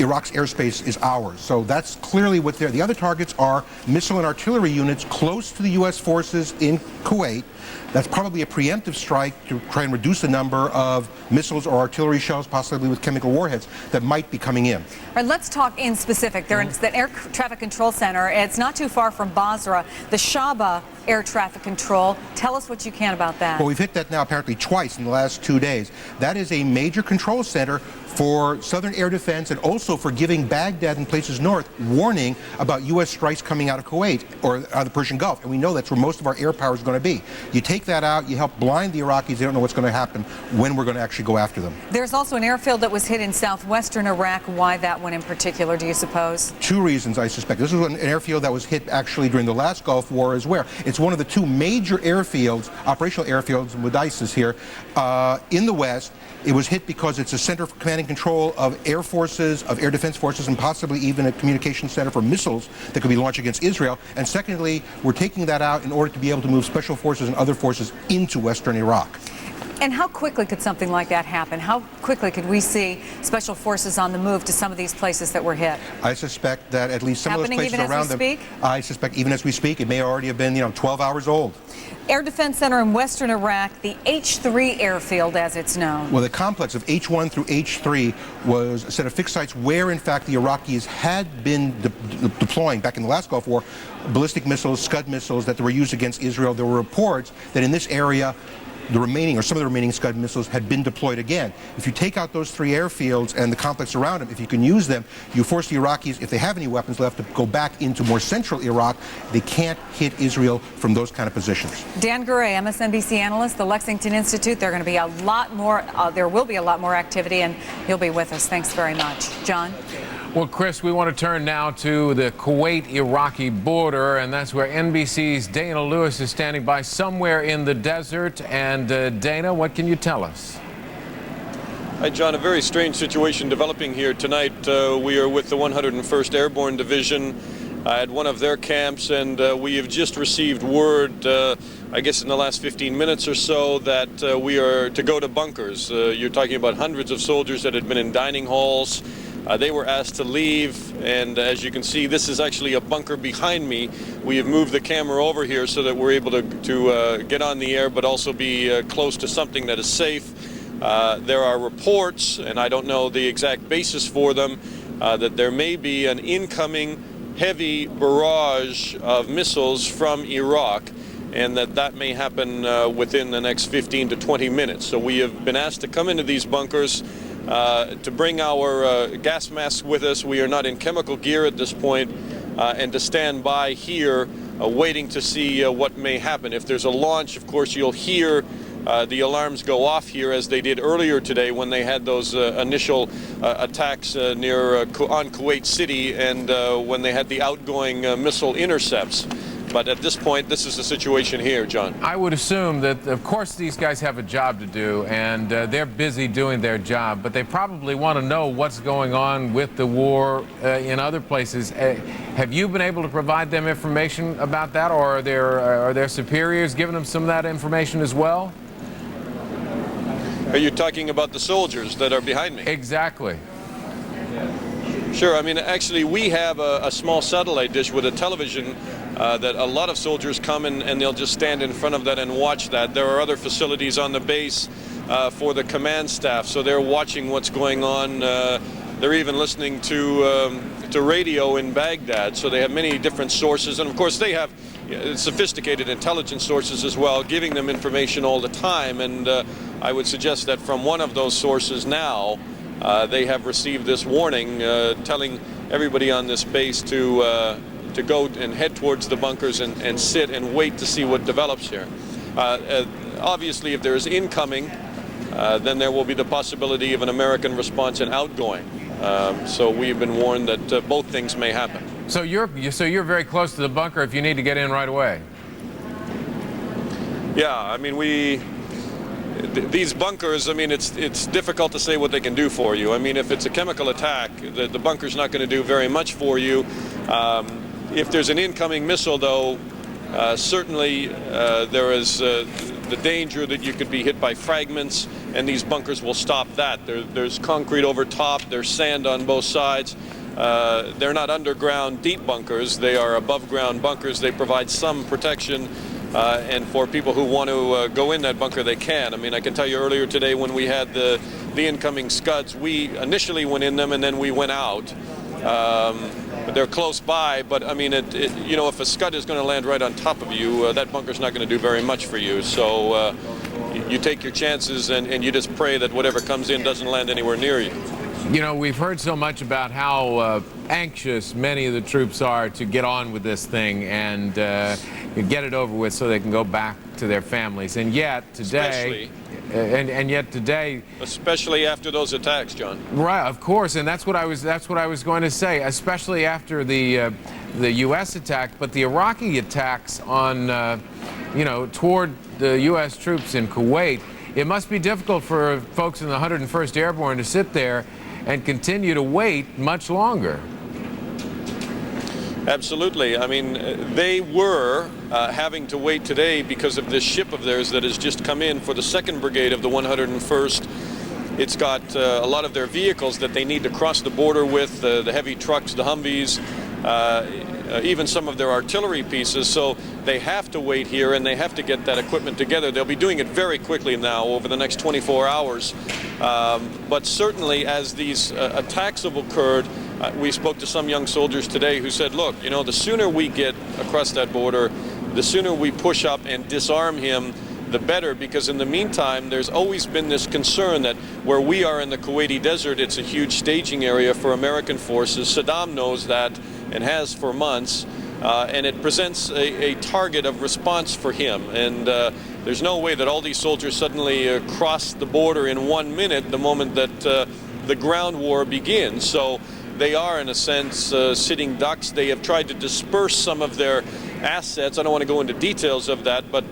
Speaker 8: Iraq's airspace is ours. So that's clearly what's there. The other targets are missile and artillery units close to the U.S. forces in Kuwait. That's probably a preemptive strike to try and reduce the number of missiles or artillery shells, possibly with chemical warheads, that might be coming in.
Speaker 1: All right, let's talk in specific. There's that air traffic control center. It's not too far from Basra, the Shaba air traffic control. Tell us what you can about that.
Speaker 8: Well, we've hit that now apparently twice in the last 2 days. That is a major control center for southern air defense and also for giving Baghdad and places north warning about U.S. strikes coming out of Kuwait or out of the Persian Gulf. And we know that's where most of our air power is going to be. You take that out, you help blind the Iraqis. They don't know what's going to happen when we're going to actually go after them.
Speaker 1: There's also an airfield that was hit in southwestern Iraq. Why that one in particular, do you suppose?
Speaker 8: Two reasons, I suspect. This was an airfield that was hit actually during the last Gulf War as well. It's one of the two major airfields, operational airfields with ISIS here, in the West. It was hit because it's a center for command and control of air forces, of air defense forces, and possibly even a communication center for missiles that could be launched against Israel. And secondly, we're taking that out in order to be able to move special forces and other forces into western Iraq.
Speaker 1: And how quickly could something like that happen? How quickly could we see special forces on the move to some of these places that were hit?
Speaker 8: I suspect that at least some of those places around them.
Speaker 1: Speak?
Speaker 8: I suspect even as we speak, it may already have been, 12 hours old.
Speaker 1: Air Defense Center in western Iraq, the H3 airfield as it's known.
Speaker 8: Well, the complex of H1 through H3 was a set of fixed sites where, in fact, the Iraqis had been deploying, back in the last Gulf War, ballistic missiles, Scud missiles that were used against Israel. There were reports that in this area, the remaining, or some of the remaining Scud missiles had been deployed again. If you take out those three airfields and the complex around them, if you can use them, you force the Iraqis, if they have any weapons left, to go back into more central Iraq. They can't hit Israel from those kind of positions.
Speaker 1: Dan Garay, MSNBC analyst, the Lexington Institute. There will be a lot more activity, and you'll be with us. Thanks very much. John?
Speaker 2: Well, Chris, we want to turn now to the Kuwait-Iraqi border, and that's where NBC's Dana Lewis is standing by somewhere in the desert. And Dana, what can you tell us?
Speaker 9: Hi, John. A very strange situation developing here tonight. We are with the 101st Airborne Division at one of their camps, and we have just received word, I guess in the last 15 minutes or so, that we are to go to bunkers. You're talking about hundreds of soldiers that had been in dining halls. They were asked to leave, and as you can see, this is actually a bunker behind me. We have moved the camera over here so that we're able to get on the air, but also be close to something that is safe. There are reports, and I don't know the exact basis for them, that there may be an incoming heavy barrage of missiles from Iraq, and that may happen within the next 15 to 20 minutes. So we have been asked to come into these bunkers, to bring our gas masks with us. We are not in chemical gear at this point, and to stand by here waiting to see what may happen. If there's a launch, of course, you'll hear the alarms go off here, as they did earlier today when they had those initial attacks on Kuwait City, and when they had the outgoing missile intercepts. But at this point, this is the situation here, John.
Speaker 2: I would assume that, of course, these guys have a job to do, and they're busy doing their job, but they probably want to know what's going on with the war in other places. Have you been able to provide them information about that, or are their superiors giving them some of that information as well?
Speaker 9: Are you talking about the soldiers that are behind me?
Speaker 2: Exactly.
Speaker 9: Sure. I mean, actually, we have a small satellite dish with a television that a lot of soldiers come and they'll just stand in front of that and watch that. There are other facilities on the base for the command staff, so they're watching what's going on. They're even listening to to radio in Baghdad, so they have many different sources, and of course they have sophisticated intelligence sources as well, giving them information all the time. And I would suggest that from one of those sources now, they have received this warning telling everybody on this base to go and head towards the bunkers and sit and wait to see what develops here. Obviously, if there is incoming, then there will be the possibility of an American response and outgoing. So we've been warned that both things may happen.
Speaker 2: So you're very close to the bunker if you need to get in right away.
Speaker 9: Yeah, I mean, these bunkers, I mean, it's difficult to say what they can do for you. I mean, if it's a chemical attack, the bunker's not going to do very much for you. If there's an incoming missile, though, certainly there is the danger that you could be hit by fragments, and these bunkers will stop that. There's concrete over top, there's sand on both sides. They're not underground deep bunkers, they are above ground bunkers. They provide some protection, and for people who want to go in that bunker, they can. I mean, I can tell you earlier today when we had the incoming Scuds, we initially went in them and then we went out. They're close by, but I mean, you know, if a Scud is going to land right on top of you, that bunker's not going to do very much for you. So you take your chances and you just pray that whatever comes in doesn't land anywhere near you.
Speaker 2: You know, we've heard so much about how anxious many of the troops are to get on with this thing and get it over with so they can go back to their families. And yet today,
Speaker 9: especially after those attacks, John.
Speaker 2: Right, of course, and that's what I was going to say. Especially after the U.S. attack, but the Iraqi attacks on, you know, toward the U.S. troops in Kuwait. It must be difficult for folks in the 101st Airborne to sit there and continue to wait much longer.
Speaker 9: Absolutely. I mean, they were having to wait today because of this ship of theirs that has just come in for the 2nd Brigade of the 101st. It's got a lot of their vehicles that they need to cross the border with, the heavy trucks, the Humvees, even some of their artillery pieces. So they have to wait here and they have to get that equipment together. They'll be doing it very quickly now over the next 24 hours. But certainly as these attacks have occurred, we spoke to some young soldiers today who said, look, you know, the sooner we get across that border, the sooner we push up and disarm him, the better, because in the meantime, there's always been this concern that where we are in the Kuwaiti desert, it's a huge staging area for American forces. Saddam knows that and has for months, and it presents a target of response for him. And there's no way that all these soldiers suddenly cross the border in 1 minute the moment that the ground war begins. So they are, in a sense, sitting ducks. They have tried to disperse some of their assets. I don't want to go into details of that, but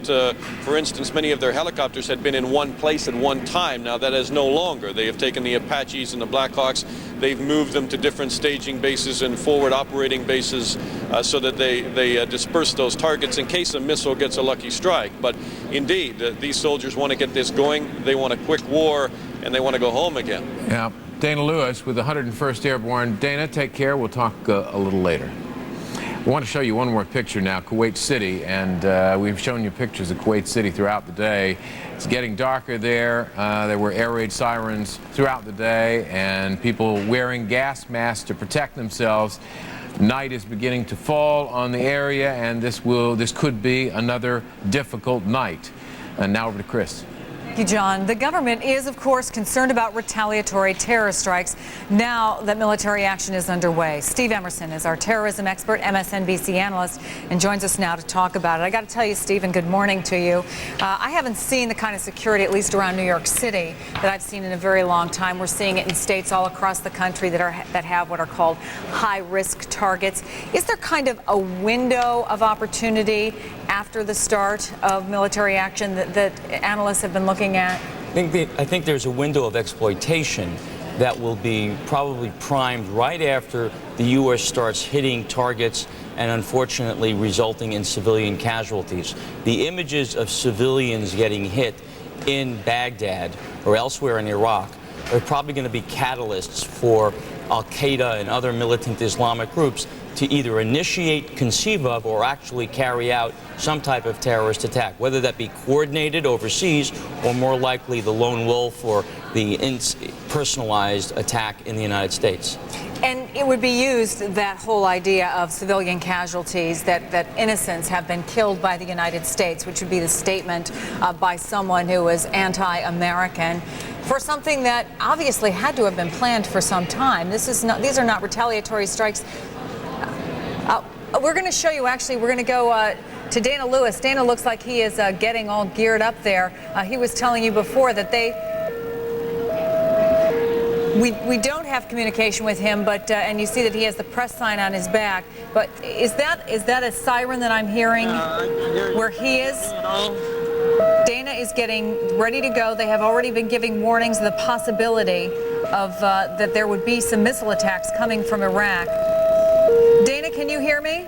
Speaker 9: for instance, many of their helicopters had been in one place at one time. Now that is no longer. They have taken the Apaches and the Blackhawks. They've moved them to different staging bases and forward operating bases so that they disperse those targets in case a missile gets a lucky strike. But indeed, these soldiers want to get this going. They want a quick war, and they want to go home again.
Speaker 2: Yeah. Dana Lewis with the 101st Airborne. Dana, take care. We'll talk a little later. We want to show you one more picture now, Kuwait City, and we've shown you pictures of Kuwait City throughout the day. It's getting darker there. There were air raid sirens throughout the day, and people wearing gas masks to protect themselves. Night is beginning to fall on the area, and this could be another difficult night. And now over to Chris.
Speaker 1: Thank you, John. The government is, of course, concerned about retaliatory terror strikes now that military action is underway. Steve Emerson is our terrorism expert, MSNBC analyst, and joins us now to talk about it. I got to tell you, Stephen, good morning to you. I haven't seen the kind of security, at least around New York City, that I've seen in a very long time. We're seeing it in states all across the country that have what are called high-risk targets. Is there kind of a window of opportunity after the start of military action that analysts have been looking at?
Speaker 5: I think there's a window of exploitation that will be probably primed right after the U.S. starts hitting targets and unfortunately resulting in civilian casualties. The images of civilians getting hit in Baghdad or elsewhere in Iraq are probably going to be catalysts for Al-Qaeda and other militant Islamic groups to either initiate, conceive of, or actually carry out some type of terrorist attack, whether that be coordinated overseas or more likely the lone wolf or the personalized attack in the United States.
Speaker 1: And it would be used, that whole idea of civilian casualties, that innocents have been killed by the United States, which would be the statement by someone who was anti-American, for something that obviously had to have been planned for some time. These are not retaliatory strikes. We're going to show you, actually, we're going to go to Dana Lewis. Dana looks like he is getting all geared up there. He was telling you before that we don't have communication with him, but and you see that he has the press sign on his back. But is that a siren that I'm hearing where he is? Dana is getting ready to go. They have already been giving warnings of the possibility of that there would be some missile attacks coming from Iraq. Dana, can you hear me?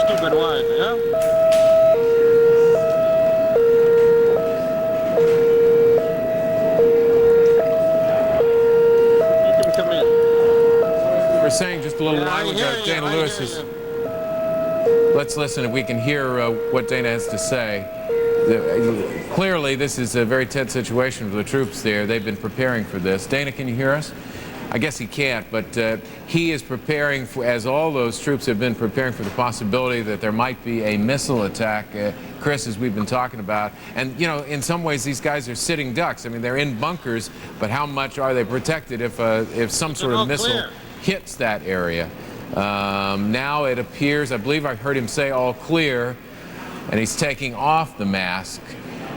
Speaker 21: Stupid wife, yeah?
Speaker 2: We're saying just a little while ago, Dana Lewis is... Let's listen if we can hear what Dana has to say. Clearly, this is a very tense situation for the troops there. They've been preparing for this. Dana, can you hear us? I guess he can't, but he is preparing, as all those troops have been preparing for the possibility that there might be a missile attack, Chris, as we've been talking about. And, you know, in some ways, these guys are sitting ducks. I mean, they're in bunkers, but how much are they protected if some sort of missile hits that area? Now it appears, I believe I heard him say all clear, and he's taking off the mask.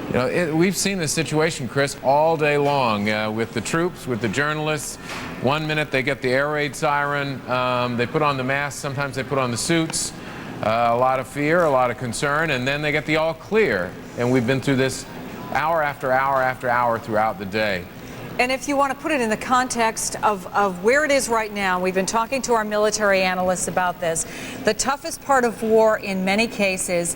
Speaker 2: You know, we've seen this situation, Chris, all day long with the troops, with the journalists. 1 minute they get the air raid siren, they put on the mask, sometimes they put on the suits. A lot of fear, a lot of concern, and then they get the all clear. And we've been through this hour after hour after hour throughout the day.
Speaker 1: And if you want to put it in the context of where it is right now, we've been talking to our military analysts about this. The toughest part of war in many cases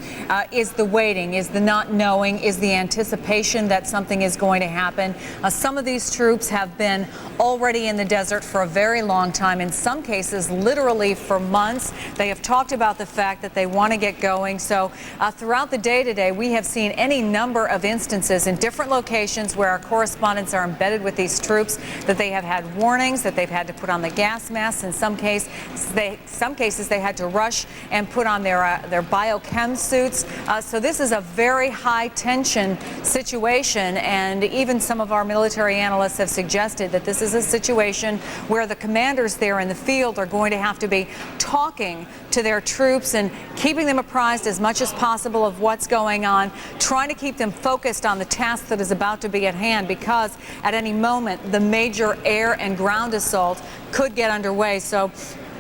Speaker 1: is the waiting, is the not knowing, is the anticipation that something is going to happen. Some of these troops have been already in the desert for a very long time, in some cases literally for months. They have talked about the fact that they want to get going. So throughout the day today, we have seen any number of instances in different locations where our correspondents are embedded with these troops, that they have had warnings, that they've had to put on the gas masks. In some cases they had to rush and put on their biochem suits. So this is a very high tension situation, and even some of our military analysts have suggested that this is a situation where the commanders there in the field are going to have to be talking to their troops and keeping them apprised as much as possible of what's going on, trying to keep them focused on the task that is about to be at hand, because at any moment the major air and ground assault could get underway. So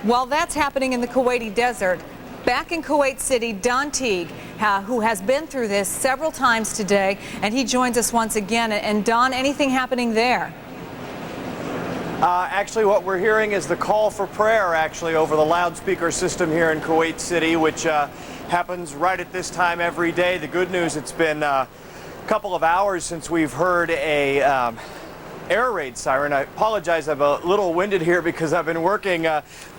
Speaker 1: while that's happening in the Kuwaiti desert, back in Kuwait City, Don Teague, who has been through this several times today, and he joins us once again. And Don, anything happening there?
Speaker 12: Actually, what we're hearing is the call for prayer, actually, over the loudspeaker system here in Kuwait City, which happens right at this time every day. The good news, it's been a couple of hours since we've heard a air raid siren. I apologize, I'm a little winded here because I've been working,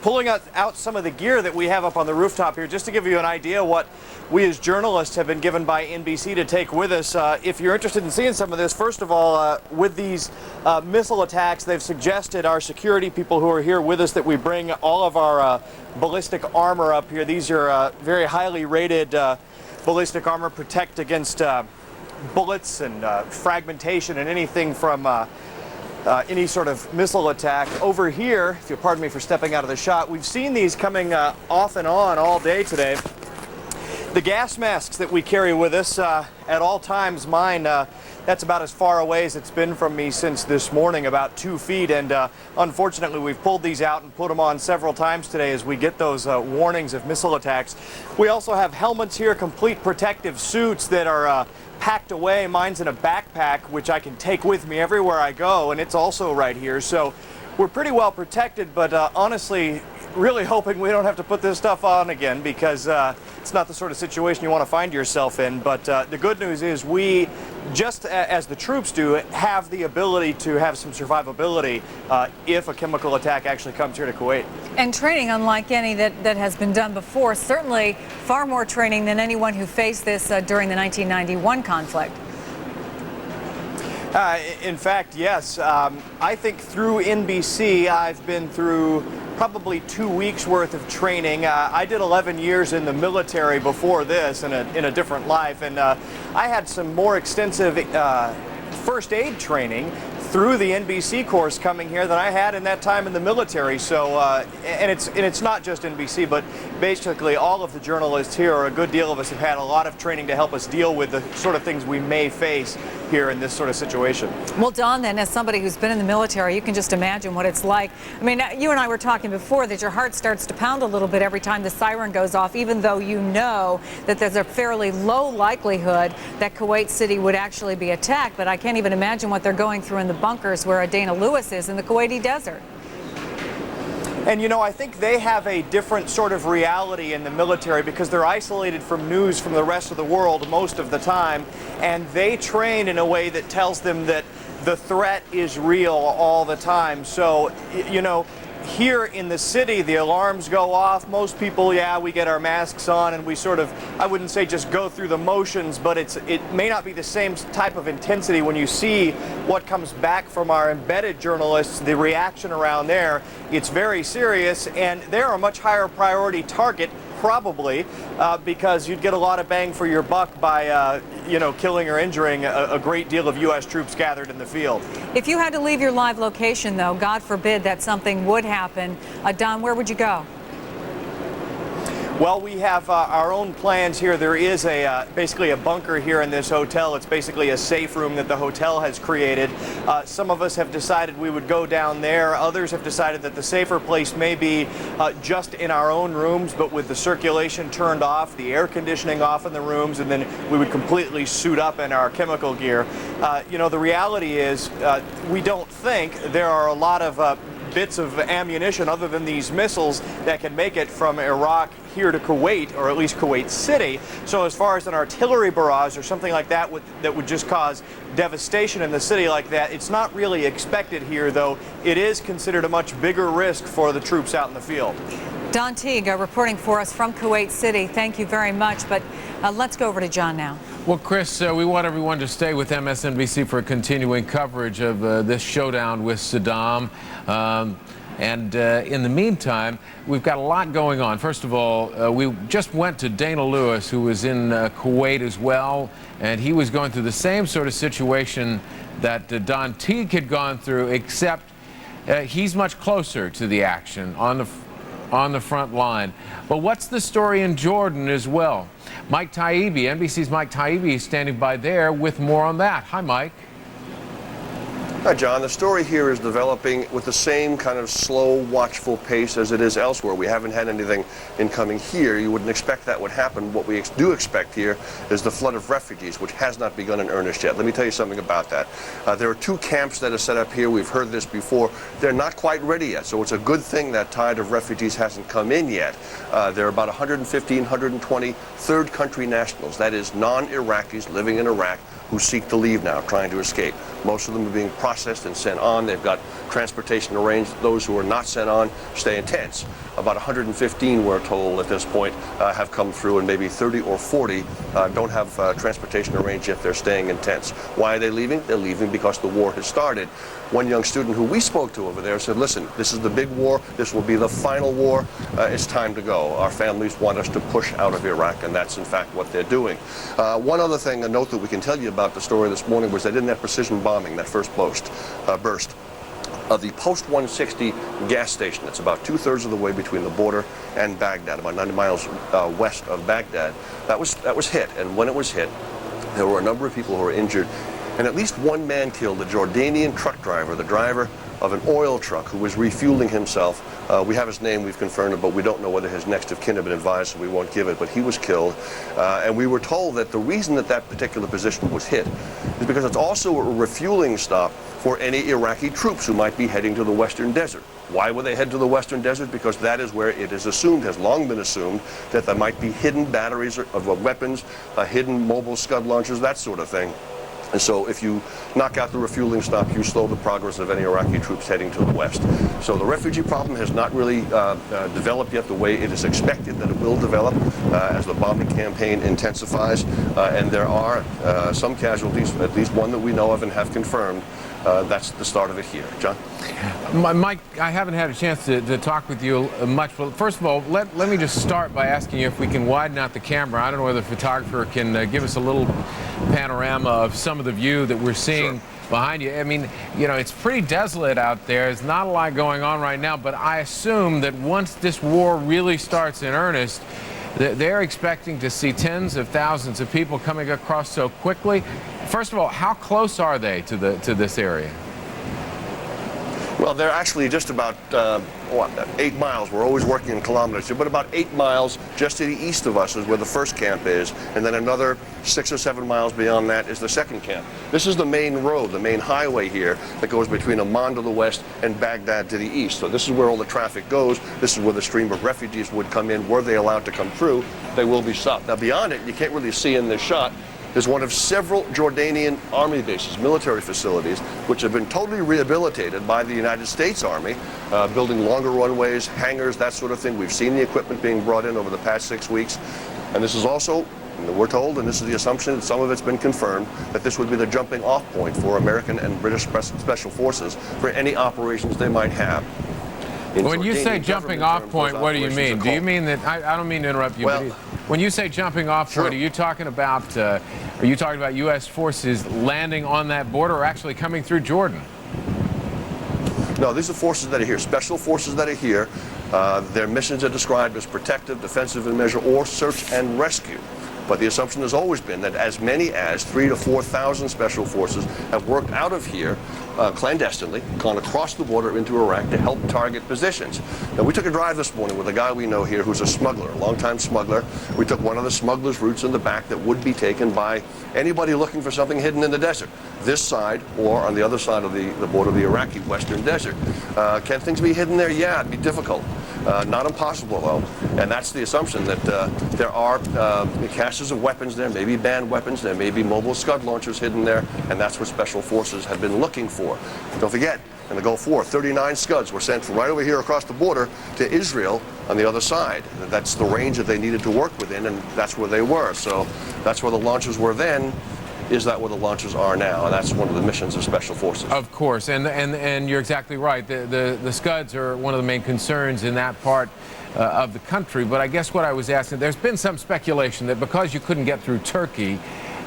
Speaker 12: pulling out some of the gear that we have up on the rooftop here, just to give you an idea what we as journalists have been given by NBC to take with us. If you're interested in seeing some of this, first of all, with these missile attacks, they've suggested, our security people who are here with us, that we bring all of our ballistic armor up here. These are very highly rated ballistic armor, protect against bullets and fragmentation and anything from any sort of missile attack. Over here, if you'll pardon me for stepping out of the shot, we've seen these coming off and on all day today. The gas masks that we carry with us at all times, mine, that's about as far away as it's been from me since this morning, about 2 feet, and unfortunately we've pulled these out and put them on several times today as we get those warnings of missile attacks. We also have helmets here, complete protective suits that are packed away. Mine's in a backpack, which I can take with me everywhere I go, and it's also right here. So we're pretty well protected, but honestly, really hoping we don't have to put this stuff on again, because it's not the sort of situation you want to find yourself in. But the good news is we, just as the troops do, have the ability to have some survivability if a chemical attack actually comes here to Kuwait.
Speaker 1: And training unlike any that has been done before, certainly far more training than anyone who faced this during the 1991 conflict.
Speaker 10: In fact, yes. I think through NBC, I've been through probably 2 weeks worth of training. I did 11 years in the military before this in a different life, and I had some more extensive first aid training through the NBC course coming here than I had in that time in the military. So, and it's not just NBC, but basically all of the journalists here, or a good deal of us, have had a lot of training to help us deal with the sort of things we may face here in this sort of situation.
Speaker 1: Well, Don, then, as somebody who's been in the military, you can just imagine what it's like. I mean, you and I were talking before that your heart starts to pound a little bit every time the siren goes off, even though you know that there's a fairly low likelihood that Kuwait City would actually be attacked. But I can't even imagine what they're going through in the bunkers where Dana Lewis is in the Kuwaiti desert.
Speaker 10: And you know, I think they have a different sort of reality in the military because they're isolated from news from the rest of the world most of the time, and they train in a way that tells them that the threat is real all the time. So, you know, here in the city, the alarms go off. Most people, yeah, we get our masks on and we sort of, I wouldn't say just go through the motions, but it may not be the same type of intensity when you see what comes back from our embedded journalists, the reaction around there. It's very serious, and they're a much higher priority target, probably, because you'd get a lot of bang for your buck by, you know, killing or injuring a great deal of U.S. troops gathered in the field.
Speaker 1: If you had to leave your live location, though, God forbid that something would happen, Don, where would you go?
Speaker 10: Well, we have our own plans here. There is basically a bunker here in this hotel. It's basically a safe room that the hotel has created. Some of us have decided we would go down there. Others have decided that the safer place may be just in our own rooms, but with the circulation turned off, the air conditioning off in the rooms, and then we would completely suit up in our chemical gear. You know, the reality is we don't think there are a lot of bits of ammunition other than these missiles that can make it from Iraq here to Kuwait, or at least Kuwait City. So as far as an artillery barrage or something like that that would just cause devastation in the city like that, it's not really expected here, though it is considered a much bigger risk for the troops out in the field.
Speaker 1: Don Teague reporting for us from Kuwait City. Thank you very much, but let's go over to John now.
Speaker 2: Well, Chris, we want everyone to stay with MSNBC for continuing coverage of this showdown with Saddam. And in the meantime, we've got a lot going on. First of all, we just went to Dana Lewis, who was in Kuwait as well, and he was going through the same sort of situation that Don Teague had gone through, except he's much closer to the action on the front line. But what's the story in Jordan as well? Mike Taibbi, NBC's Mike Taibbi, is standing by there with more on that. Hi, Mike.
Speaker 11: Hi, John. The story here is developing with the same kind of slow, watchful pace as it is elsewhere. We haven't had anything incoming here. You wouldn't expect that would happen. What we do expect here is the flood of refugees, which has not begun in earnest yet. Let me tell you something about that. There are 2 camps that are set up here. We've heard this before. They're not quite ready yet, so it's a good thing that tide of refugees hasn't come in yet. There are about 115, 120 third country nationals, that is non-Iraqis living in Iraq, who seek to leave now, trying to escape. Most of them are being processed and sent on. They've got transportation arranged. Those who are not sent on stay in tents. About 115, we're told at this point, have come through, and maybe 30 or 40 don't have transportation arranged yet. They're staying in tents. Why are they leaving? They're leaving because the war has started. One young student who we spoke to over there said, listen, this is the big war. This will be the final war. It's time to go. Our families want us to push out of Iraq, and that's in fact what they're doing. One other thing, a note that we can tell you about the story this morning, was that in that precision bombing, that first burst of the Post 160 gas station, that's about 2/3 of the way between the border and Baghdad, about 90 miles west of Baghdad, that was hit. And when it was hit, there were a number of people who were injured, and at least one man killed, the Jordanian truck driver, the driver of an oil truck who was refueling himself. We have his name, we've confirmed it, but we don't know whether his next of kin have been advised, so we won't give it, but he was killed. And we were told that the reason that that particular position was hit is because it's also a refueling stop for any Iraqi troops who might be heading to the Western Desert. Why would they head to the Western Desert? Because that is where it is assumed, has long been assumed, that there might be hidden batteries of weapons, hidden mobile Scud launchers, that sort of thing. And so if you knock out the refueling stop, you slow the progress of any Iraqi troops heading to the west. So the refugee problem has not really developed yet the way it is expected that it will develop as the bombing campaign intensifies. And there are some casualties, at least one that we know of and have confirmed. That's the start of it here. John?
Speaker 2: Mike, I haven't had a chance to talk with you much. Well, first of all, let me just start by asking you if we can widen out the camera. I don't know whether the photographer can give us a little panorama of some of the view that we're seeing behind you. I mean, you know, it's pretty desolate out there. There's not a lot going on right now, but I assume that once this war really starts in earnest, they're expecting to see tens of thousands of people coming across so quickly. First of all, how close are they to this area?
Speaker 11: Well, they're actually just about 8 miles. We're always working in kilometers here, but about 8 miles just to the east of us is where the first camp is, and then another 6 or 7 miles beyond that is the second camp. This is the main road, the main highway here that goes between Amman to the west and Baghdad to the east. So this is where all the traffic goes. This is where the stream of refugees would come in. Were they allowed to come through, they will be stopped. Now beyond it, you can't really see in this shot, is one of several Jordanian army bases, military facilities, which have been totally rehabilitated by the United States Army, building longer runways, hangars, that sort of thing. We've seen the equipment being brought in over the past 6 weeks. And this is also, we're told, and this is the assumption, and some of it's been confirmed, that this would be the jumping off point for American and British special forces for any operations they might have.
Speaker 2: When you say jumping off point, what do you mean? Do you mean that, I don't mean to interrupt you, but when you say jumping off point, are you talking about U.S. forces landing on that border or actually coming through Jordan?
Speaker 11: No, these are forces that are here, special forces that are here. Their missions are described as protective, defensive in measure, or search and rescue. But the assumption has always been that as many as 3,000 to 4,000 special forces have worked out of here clandestinely, gone across the border into Iraq to help target positions. Now, we took a drive this morning with a guy we know here who's a smuggler, a longtime smuggler. We took one of the smuggler's routes in the back that would be taken by anybody looking for something hidden in the desert, this side or on the other side of the border of the Iraqi western desert. Can things be hidden there? Yeah, it'd be difficult. Not impossible, though. And that's the assumption that there are caches of weapons there, maybe banned weapons, there may be mobile Scud launchers hidden there, and that's what special forces have been looking for. Don't forget, in the Gulf War, 39 Scuds were sent from right over here across the border to Israel on the other side. That's the range that they needed to work within, and that's where they were. So that's where the launchers were then. Is that where the launchers are now? And that's one of the missions of special forces.
Speaker 2: Of course, and you're exactly right. The Scuds are one of the main concerns in that part of the country. But I guess what I was asking, there's been some speculation that because you couldn't get through Turkey,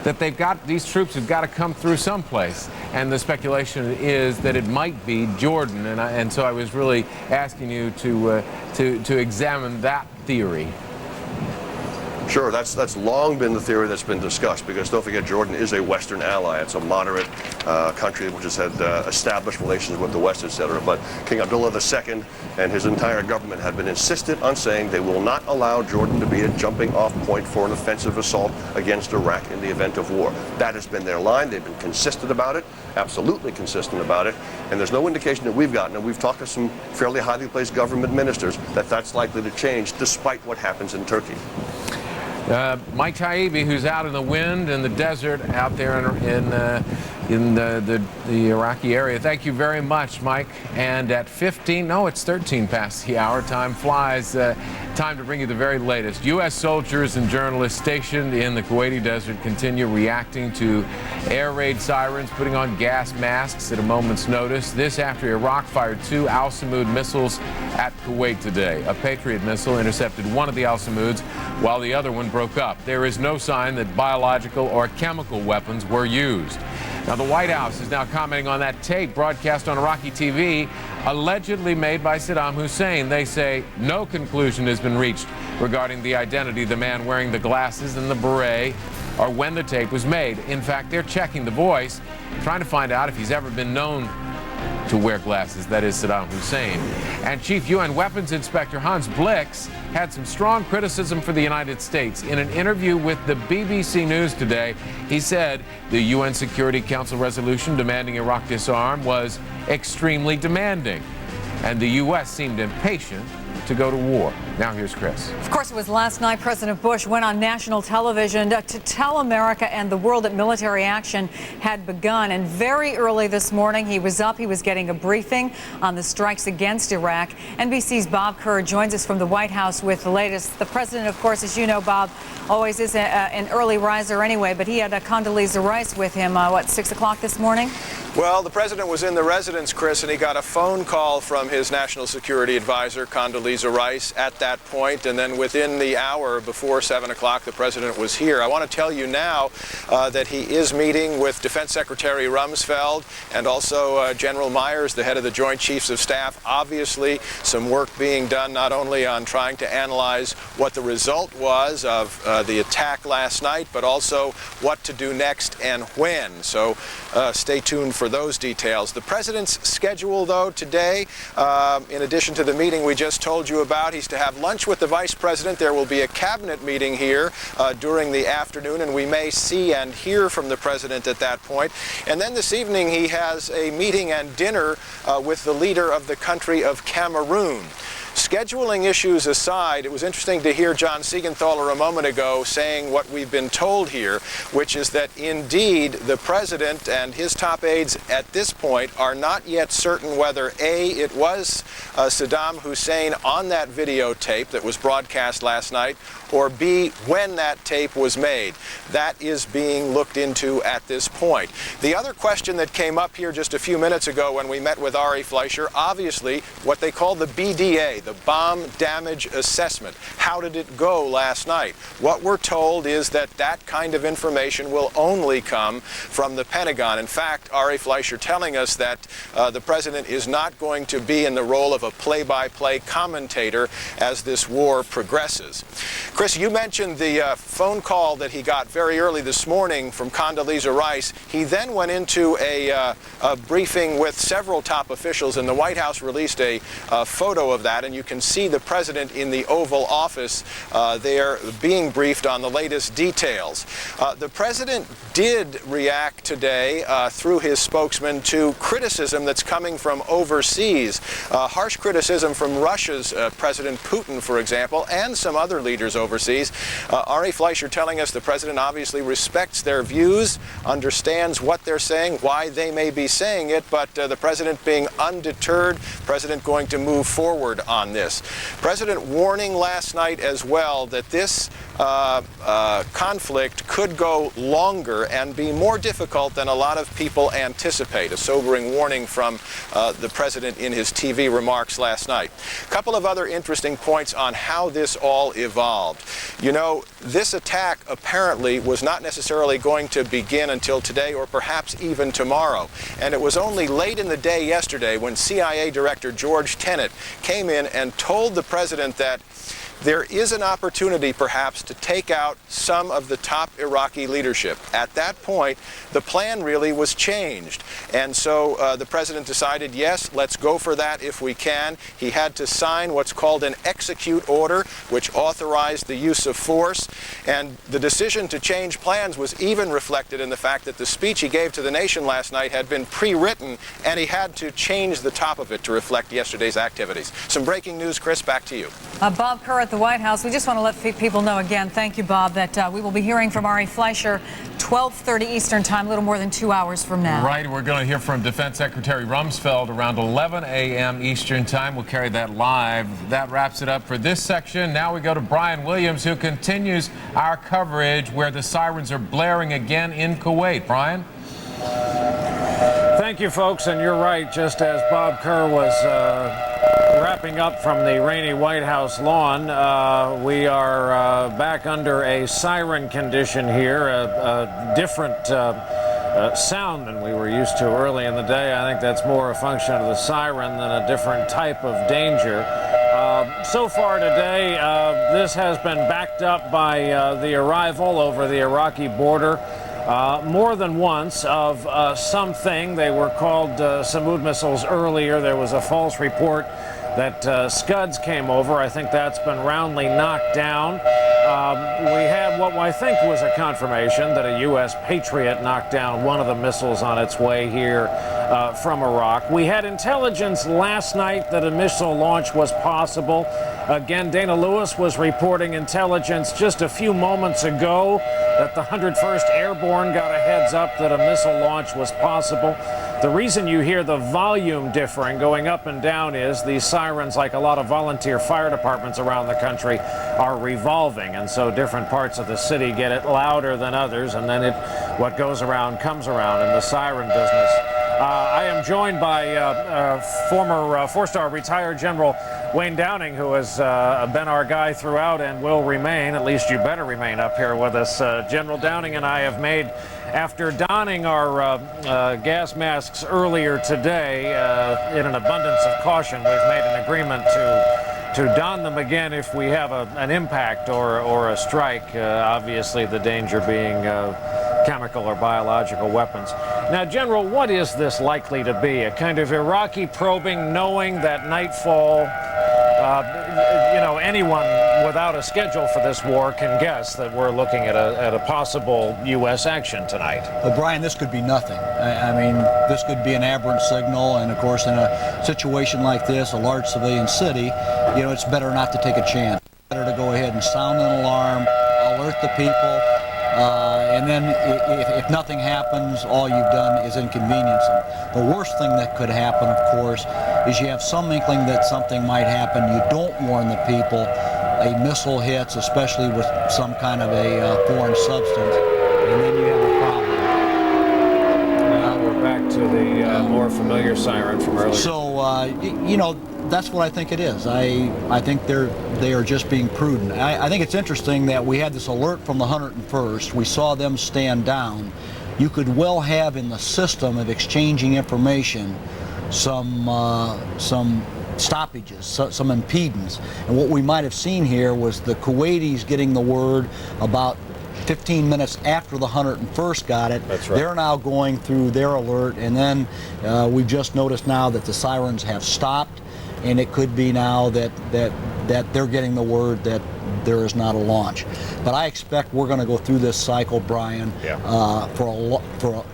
Speaker 2: that these troops have got to come through someplace. And the speculation is that it might be Jordan. And so I was really asking you to examine that theory.
Speaker 11: Sure, that's long been the theory that's been discussed, because don't forget, Jordan is a Western ally. It's a moderate country which has had established relations with the West, etc. But King Abdullah II and his entire government have been insistent on saying they will not allow Jordan to be a jumping off point for an offensive assault against Iraq in the event of war. That has been their line. They've been consistent about it, absolutely consistent about it, and there's no indication that we've gotten, and we've talked to some fairly highly placed government ministers, that that's likely to change despite what happens in Turkey.
Speaker 2: Mike Taibbi, who's out in the wind and the desert out there in the Iraqi area. Thank you very much, Mike. And at 13 past the hour. Time flies. Time to bring you the very latest. U.S. soldiers and journalists stationed in the Kuwaiti desert continue reacting to air raid sirens, putting on gas masks at a moment's notice. This after Iraq fired 2 Al-Samud missiles at Kuwait today. A Patriot missile intercepted one of the Al-Samuds while the other one broke up. There is no sign that biological or chemical weapons were used. Now, the White House is now commenting on that tape broadcast on Iraqi TV, allegedly made by Saddam Hussein. They say no conclusion has been reached regarding the identity of the man wearing the glasses and the beret, or when the tape was made. In fact, they're checking the voice, trying to find out if he's ever been known to wear glasses, that is Saddam Hussein. And Chief UN Weapons Inspector Hans Blix had some strong criticism for the United States. In an interview with the BBC News today, he said the UN Security Council resolution demanding Iraq disarm was extremely demanding, and the U.S. seemed impatient to go to war. Now here's Chris.
Speaker 1: Of course, it was last night President Bush went on national television to tell America and the world that military action had begun. And very early this morning, he was getting a briefing on the strikes against Iraq. NBC's Bob Kerr joins us from the White House with the latest. The president, of course, as you know, Bob, always is an early riser anyway, but he had Condoleezza Rice with him, 6 o'clock this morning?
Speaker 13: Well, the president was in the residence, Chris, and he got a phone call from his national security advisor, Condoleezza Rice, at that point. And then within the hour before 7 o'clock, the president was here. I want to tell you now that he is meeting with Defense Secretary Rumsfeld and also General Myers, the head of the Joint Chiefs of Staff. Obviously, some work being done not only on trying to analyze what the result was of the attack last night, but also what to do next and when. So stay tuned for those details. The president's schedule, though, today, in addition to the meeting we just told you about, he's to have lunch with the vice president. There will be a cabinet meeting here during the afternoon, and we may see and hear from the president at that point. And then this evening he has a meeting and dinner with the leader of the country of Cameroon. Scheduling issues aside, it was interesting to hear John Siegenthaler a moment ago saying what we've been told here, which is that indeed the president and his top aides at this point are not yet certain whether A, it was Saddam Hussein on that videotape that was broadcast last night, or B, when that tape was made. That is being looked into at this point. The other question that came up here just a few minutes ago when we met with Ari Fleischer, obviously what they call the BDA, the Bomb Damage Assessment. How did it go last night? What we're told is that that kind of information will only come from the Pentagon. In fact, Ari Fleischer telling us that the president is not going to be in the role of a play-by-play commentator as this war progresses. Chris, you mentioned the phone call that he got very early this morning from Condoleezza Rice. He then went into a briefing with several top officials, and the White House released a photo of that, and you can see the president in the Oval Office there being briefed on the latest details. The president did react today through his spokesman to criticism that's coming from overseas. Harsh criticism from Russia's President Putin, for example, and some other leaders overseas. Ari Fleischer telling us the president obviously respects their views, understands what they're saying, why they may be saying it, but the president being undeterred, president going to move forward on this. President warning last night as well that this conflict could go longer and be more difficult than a lot of people anticipate. A sobering warning from the president in his TV remarks last night. A couple of other interesting points on how this all evolved. You know, this attack apparently was not necessarily going to begin until today or perhaps even tomorrow. And it was only late in the day yesterday when CIA Director George Tenet came in and told the president that there is an opportunity perhaps to take out some of the top Iraqi leadership. At that point, the plan really was changed. And so the president decided, yes, let's go for that if we can. He had to sign what's called an execute order, which authorized the use of force. And the decision to change plans was even reflected in the fact that the speech he gave to the nation last night had been pre-written, and he had to change the top of it to reflect yesterday's activities. Some breaking news, Chris, back to you.
Speaker 1: Bob Kerr at the White House. We just want to let people know again, thank you, Bob, that we will be hearing from Ari Fleischer 12:30 Eastern Time, a little more than 2 hours from now.
Speaker 2: Right, we're going to hear from Defense Secretary Rumsfeld around 11 a.m. Eastern Time. We'll carry that live. That wraps it up for this section. Now we go to Brian Williams, who continues our coverage where the sirens are blaring again in Kuwait. Brian?
Speaker 16: Thank you, folks, and you're right. Just as Bob Kerr was wrapping up from the rainy White House lawn, we are back under a siren condition here, a different sound than we were used to early in the day. I think that's more a function of the siren than a different type of danger. So far today, this has been backed up by the arrival over the Iraqi border more than once of something. They were called Samud missiles earlier. There was a false report that Scuds came over. I think that's been roundly knocked down. We had what I think was a confirmation that a U.S. Patriot knocked down one of the missiles on its way here from Iraq. We had intelligence last night that a missile launch was possible. Again, Dana Lewis was reporting intelligence just a few moments ago that the 101st Airborne got a heads up that a missile launch was possible. The reason you hear the volume differing, going up and down, is these sirens, like a lot of volunteer fire departments around the country, are revolving, and so different parts of the city get it louder than others, and then what goes around comes around in the siren business. I am joined by former four-star retired General Wayne Downing, who has been our guy throughout and will remain. At least you better remain up here with us. General Downing and I have made, after donning our gas masks earlier today, in an abundance of caution, we've made an agreement to don them again if we have an impact or a strike, obviously the danger being chemical or biological weapons. Now, General, what is this likely to be? A kind of Iraqi probing, knowing that nightfall, anyone without a schedule for this war can guess that we're looking at a possible U.S. action tonight?
Speaker 15: Well, Brian, this could be nothing. I mean, this could be an aberrant signal, and of course, in a situation like this, a large civilian city, it's better not to take a chance. It's better to go ahead and sound an alarm, alert the people, and then if nothing happens, all you've done is inconvenience them. The worst thing that could happen, of course, is you have some inkling that something might happen. You don't warn the people. A missile hits, especially with some kind of a foreign substance, and then you have a problem.
Speaker 16: Now we're back to the more familiar siren from earlier.
Speaker 15: So, that's what I think it is. I think they are just being prudent. I think it's interesting that we had this alert from the 101st. We saw them stand down. You could well have in the system of exchanging information some stoppages, some impedance. And what we might have seen here was the Kuwaitis getting the word about 15 minutes after the 101st got it.
Speaker 16: That's right.
Speaker 15: They're now going through their alert, and then we've just noticed now that the sirens have stopped, and it could be now that they're getting the word that there is not a launch. But I expect we're going to go through this cycle, Brian, for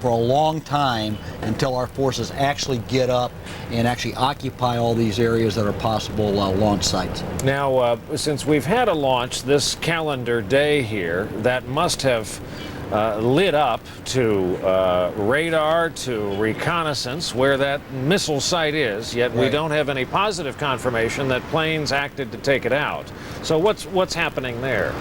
Speaker 15: a long time until our forces actually get up and actually occupy all these areas that are possible launch sites.
Speaker 16: Now, since we've had a launch this calendar day here, that must have lit up to radar, to reconnaissance, where that missile site is, yet we don't have any positive confirmation that planes acted to take it out. So what's happening there?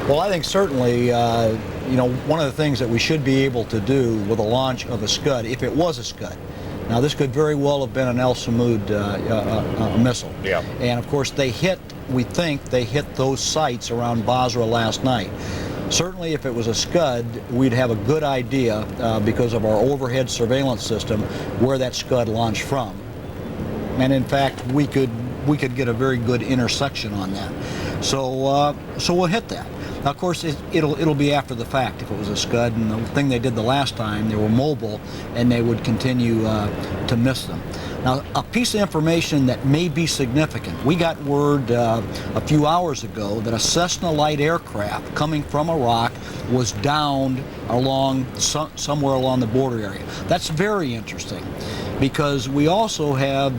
Speaker 15: Well, I think certainly, one of the things that we should be able to do with a launch of a Scud, if it was a Scud. Now, this could very well have been an El Samud missile.
Speaker 16: Yeah.
Speaker 15: And of course, we think they hit those sites around Basra last night. Certainly, if it was a Scud, we'd have a good idea because of our overhead surveillance system where that Scud launched from. And in fact, we could get a very good intersection on that. So we'll hit that. Now, of course, it'll be after the fact if it was a Scud. And the thing they did the last time, they were mobile, and they would continue to miss them. Now, a piece of information that may be significant. We got word a few hours ago that a Cessna light aircraft coming from Iraq was downed somewhere along the border area. That's very interesting because we also have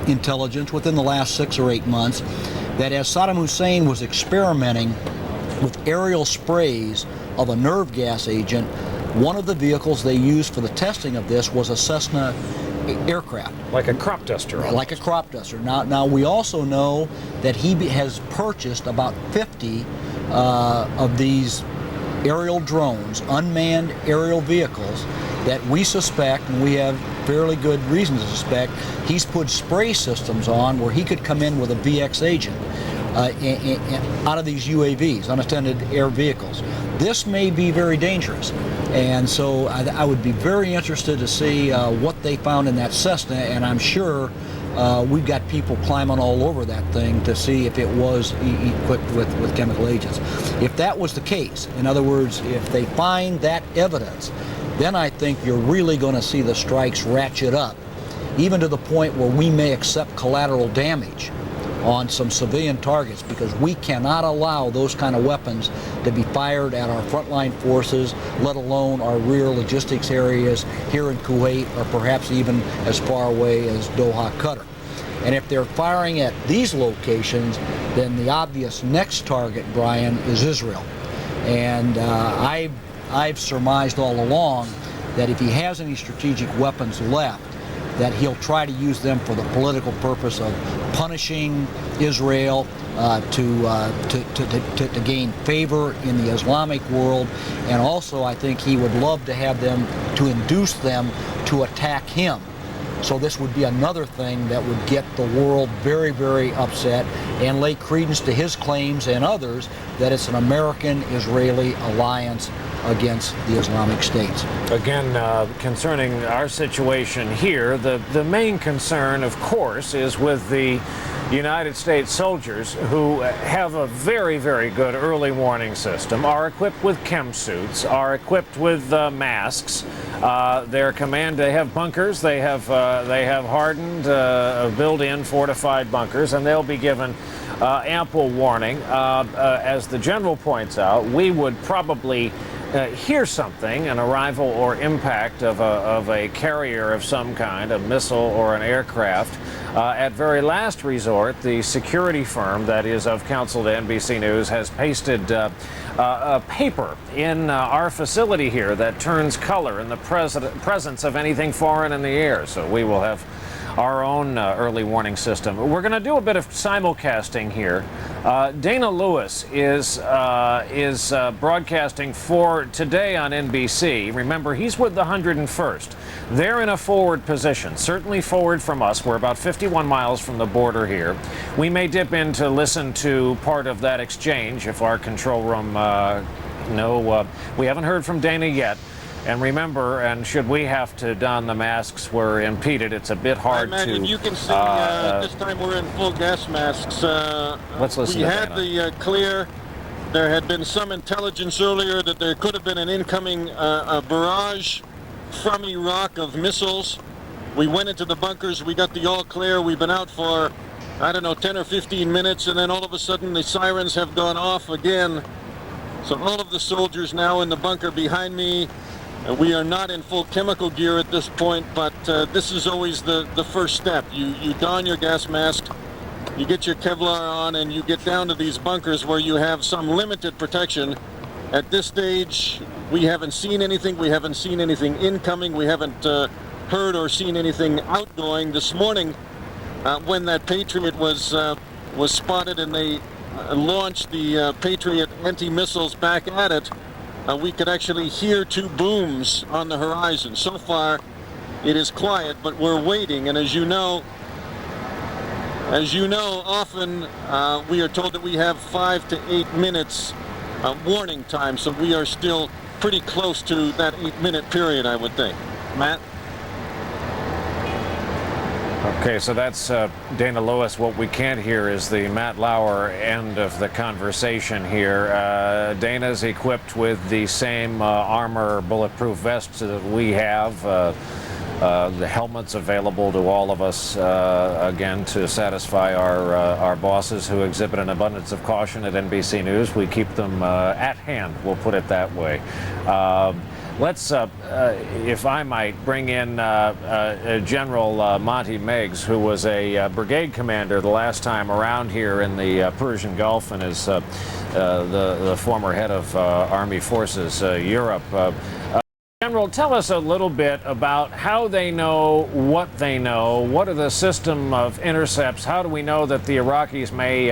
Speaker 15: intelligence within the last 6 or 8 months that as Saddam Hussein was experimenting with aerial sprays of a nerve gas agent, one of the vehicles they used for the testing of this was a Cessna aircraft.
Speaker 16: Like a crop duster. Almost.
Speaker 15: Like a crop duster. Now we also know that he has purchased about 50 of these aerial drones, unmanned aerial vehicles, that we suspect, and we have fairly good reason to suspect, he's put spray systems on where he could come in with a VX agent out of these UAVs, unattended air vehicles. This may be very dangerous, and so I would be very interested to see what they found in that Cessna, and I'm sure we've got people climbing all over that thing to see if it was equipped with chemical agents. If that was the case, in other words, if they find that evidence, then I think you're really going to see the strikes ratchet up, even to the point where we may accept collateral damage on some civilian targets, because we cannot allow those kind of weapons to be fired at our frontline forces, let alone our rear logistics areas here in Kuwait, or perhaps even as far away as Doha, Qatar. And if they're firing at these locations, then the obvious next target, Brian, is Israel. And I've surmised all along that if he has any strategic weapons left, that he'll try to use them for the political purpose of punishing Israel, to gain favor in the Islamic world, and also I think he would love to have them, to induce them to attack him. So this would be another thing that would get the world very, very upset and lay credence to his claims and others that it's an American-Israeli alliance against the Islamic States.
Speaker 16: Again, concerning our situation here, the main concern, of course, is with the United States soldiers who have a very, very good early warning system, are equipped with chem suits, are equipped with masks. Their command, they have bunkers, they have hardened, built-in fortified bunkers, and they'll be given ample warning. As the general points out, we would probably hear something, an arrival or impact of a carrier of some kind, a missile or an aircraft. At very last resort, the security firm that is of counsel to NBC News has pasted a paper in our facility here that turns color in the presence of anything foreign in the air. So we will have our own early warning system. We're going to do a bit of simulcasting here. Dana Lewis is broadcasting for today on NBC. Remember, he's with the 101st. They're in a forward position, certainly forward from us. We're about 51 miles from the border here. We may dip in to listen to part of that exchange if our control room, we haven't heard from Dana yet. And remember, and should we have to don the masks, we're impeded. It's a bit hard to...
Speaker 14: You can see this time we're in full gas masks.
Speaker 16: Let's listen to Dana.
Speaker 14: We had the clear. There had been some intelligence earlier that there could have been an incoming barrage from Iraq of missiles. We went into the bunkers. We got the all clear. We've been out for, 10 or 15 minutes, and then all of a sudden the sirens have gone off again. So all of the soldiers now in the bunker behind me. We are not in full chemical gear at this point, but this is always the first step. You don your gas mask, you get your Kevlar on, and you get down to these bunkers where you have some limited protection. At this stage, we haven't seen anything. We haven't seen anything incoming. We haven't heard or seen anything outgoing. This morning, when that Patriot was spotted and they launched the Patriot anti-missiles back at it, we could actually hear two booms on the horizon. So far, it is quiet, but we're waiting. And as you know, often we are told that we have 5 to 8 minutes warning time. So we are still pretty close to that 8-minute period, I would think. Matt?
Speaker 16: Okay, so that's Dana Lewis. What we can't hear is the Matt Lauer end of the conversation here. Dana's equipped with the same armor bulletproof vests that we have. The helmets available to all of us, again, to satisfy our bosses who exhibit an abundance of caution at NBC News. We keep them at hand, we'll put it that way. Let's, if I might, bring in General Monty Meigs, who was a brigade commander the last time around here in the Persian Gulf and is the former head of Army Forces Europe. General, tell us a little bit about how they know, what are the system of intercepts, how do we know that the Iraqis may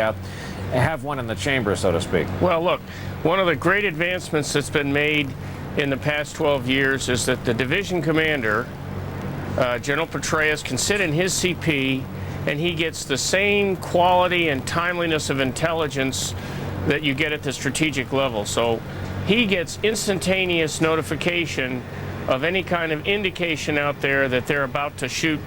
Speaker 16: have one in the chamber, so to speak?
Speaker 14: Well, look, one of the great advancements that's been made in the past 12 years is that the division commander, General Petraeus, can sit in his CP and he gets the same quality and timeliness of intelligence that you get at the strategic level. So he gets instantaneous notification of any kind of indication out there that they're about to shoot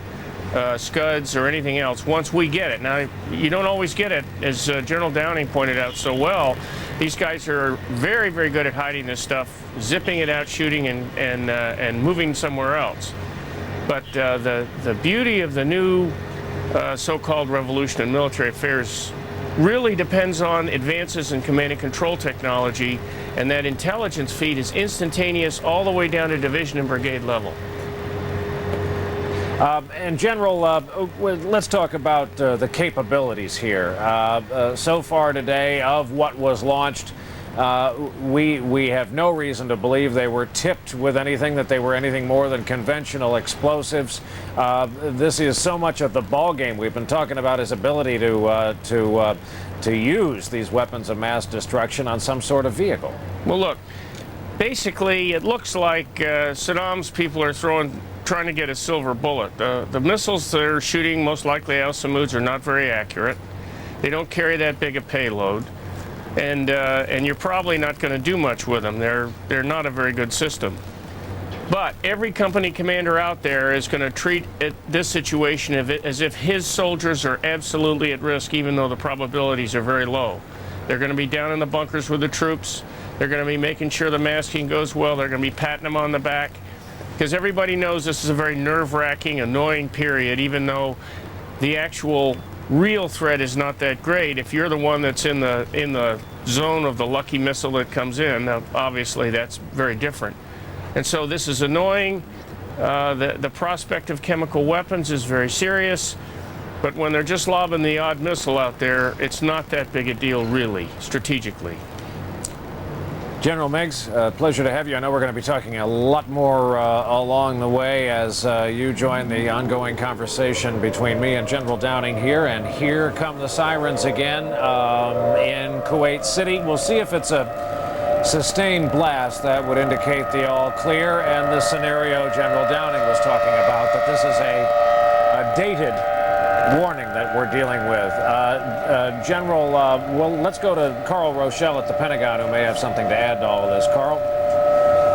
Speaker 14: scuds or anything else once we get it. Now, you don't always get it, as General Downing pointed out so well. These guys are very, very good at hiding this stuff, zipping it out, shooting, and moving somewhere else. But the beauty of the new
Speaker 17: so-called revolution in military affairs really depends on advances in command and control technology, and that intelligence feed is instantaneous all the way down to division and brigade level.
Speaker 16: And General, let's talk about the capabilities here. So far today, of what was launched, we have no reason to believe they were tipped with anything, that they were anything more than conventional explosives. This is so much of the ball game. We've been talking about his ability to use these weapons of mass destruction on some sort of vehicle.
Speaker 17: Well, look, basically, it looks like Saddam's people are trying to get a silver bullet. The missiles they're shooting, most likely Al Samud's, are not very accurate. They don't carry that big a payload. And you're probably not going to do much with them. They're not a very good system. But every company commander out there is going to treat this situation as if his soldiers are absolutely at risk, even though the probabilities are very low. They're going to be down in the bunkers with the troops. They're going to be making sure the masking goes well. They're going to be patting them on the back, because everybody knows this is a very nerve-wracking, annoying period, even though the actual real threat is not that great. If you're the one that's in the zone of the lucky missile that comes in, obviously that's very different. And so this is annoying. The prospect of chemical weapons is very serious, but when they're just lobbing the odd missile out there, it's not that big a deal, really, strategically.
Speaker 16: General Meigs, pleasure to have you. I know we're going to be talking a lot more along the way as you join the ongoing conversation between me and General Downing here. And here come the sirens again in Kuwait City. We'll see if it's a sustained blast that would indicate the all clear, and the scenario General Downing was talking about, that this is a dated warning that we're dealing with. General, well, let's go to Carl Rochelle at the Pentagon, who may have something to add to all of this. Carl?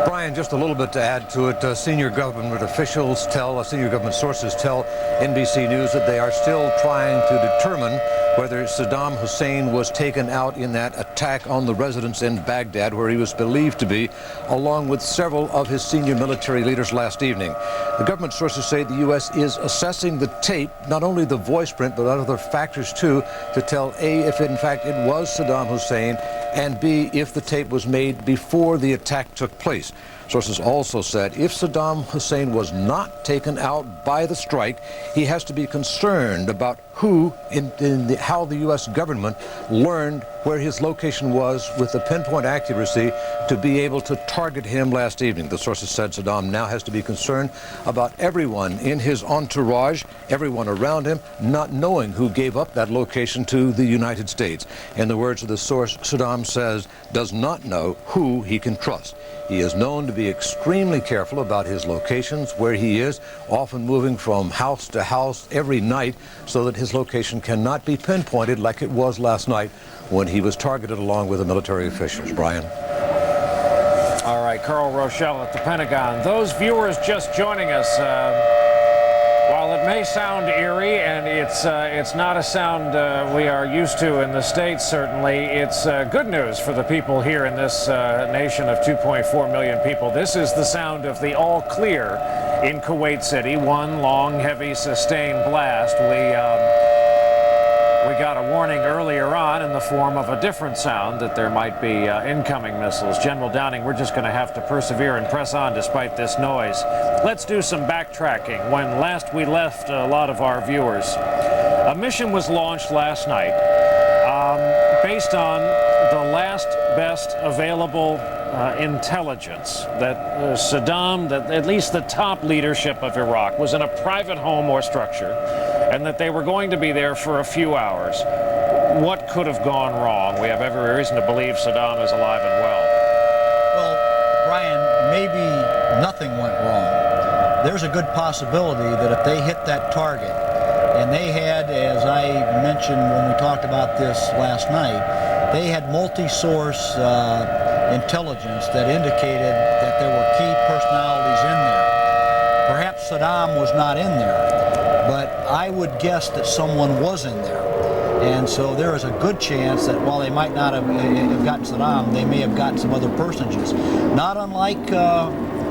Speaker 18: Brian, just a little bit to add to it. Senior government officials senior government sources tell NBC News that they are still trying to determine whether Saddam Hussein was taken out in that attack on the residence in Baghdad, where he was believed to be, along with several of his senior military leaders last evening. The government sources say the U.S. is assessing the tape, not only the voice print, but other factors too, to tell A, if in fact it was Saddam Hussein, and B, if the tape was made before the attack took place. Sources also said if Saddam Hussein was not taken out by the strike, he has to be concerned about how the U.S. government learned where his location was with the pinpoint accuracy to be able to target him last evening. The sources said Saddam now has to be concerned about everyone in his entourage, everyone around him, not knowing who gave up that location to the United States. In the words of the source, Saddam says does not know who he can trust. He is known to be extremely careful about his locations, where he is, often moving from house to house every night so that his location cannot be pinpointed like it was last night when he was targeted along with the military officials. Brian?
Speaker 16: All right, Carl Rochelle at the Pentagon. Those viewers just joining us, while it may sound eerie, and it's not a sound we are used to in the States, certainly, it's good news for the people here in this nation of 2.4 million people. This is the sound of the all clear in Kuwait City. One long, heavy, sustained blast. We got a warning earlier on in the form of a different sound that there might be incoming missiles. General Downing, we're just going to have to persevere and press on despite this noise. Let's do some backtracking. When last we left a lot of our viewers, a mission was launched last night based on the last best available intelligence that Saddam, that at least the top leadership of Iraq, was in a private home or structure, and that they were going to be there for a few hours. What could have gone wrong? We have every reason to believe Saddam is alive and well.
Speaker 15: Well, Brian, maybe nothing went wrong. There's a good possibility that if they hit that target, and they had, as I mentioned when we talked about this last night, they had multi-source intelligence that indicated that there were key personalities in there. Perhaps Saddam was not in there, but I would guess that someone was in there. And so there is a good chance that while they might not have gotten Saddam, they may have gotten some other personages. Not unlike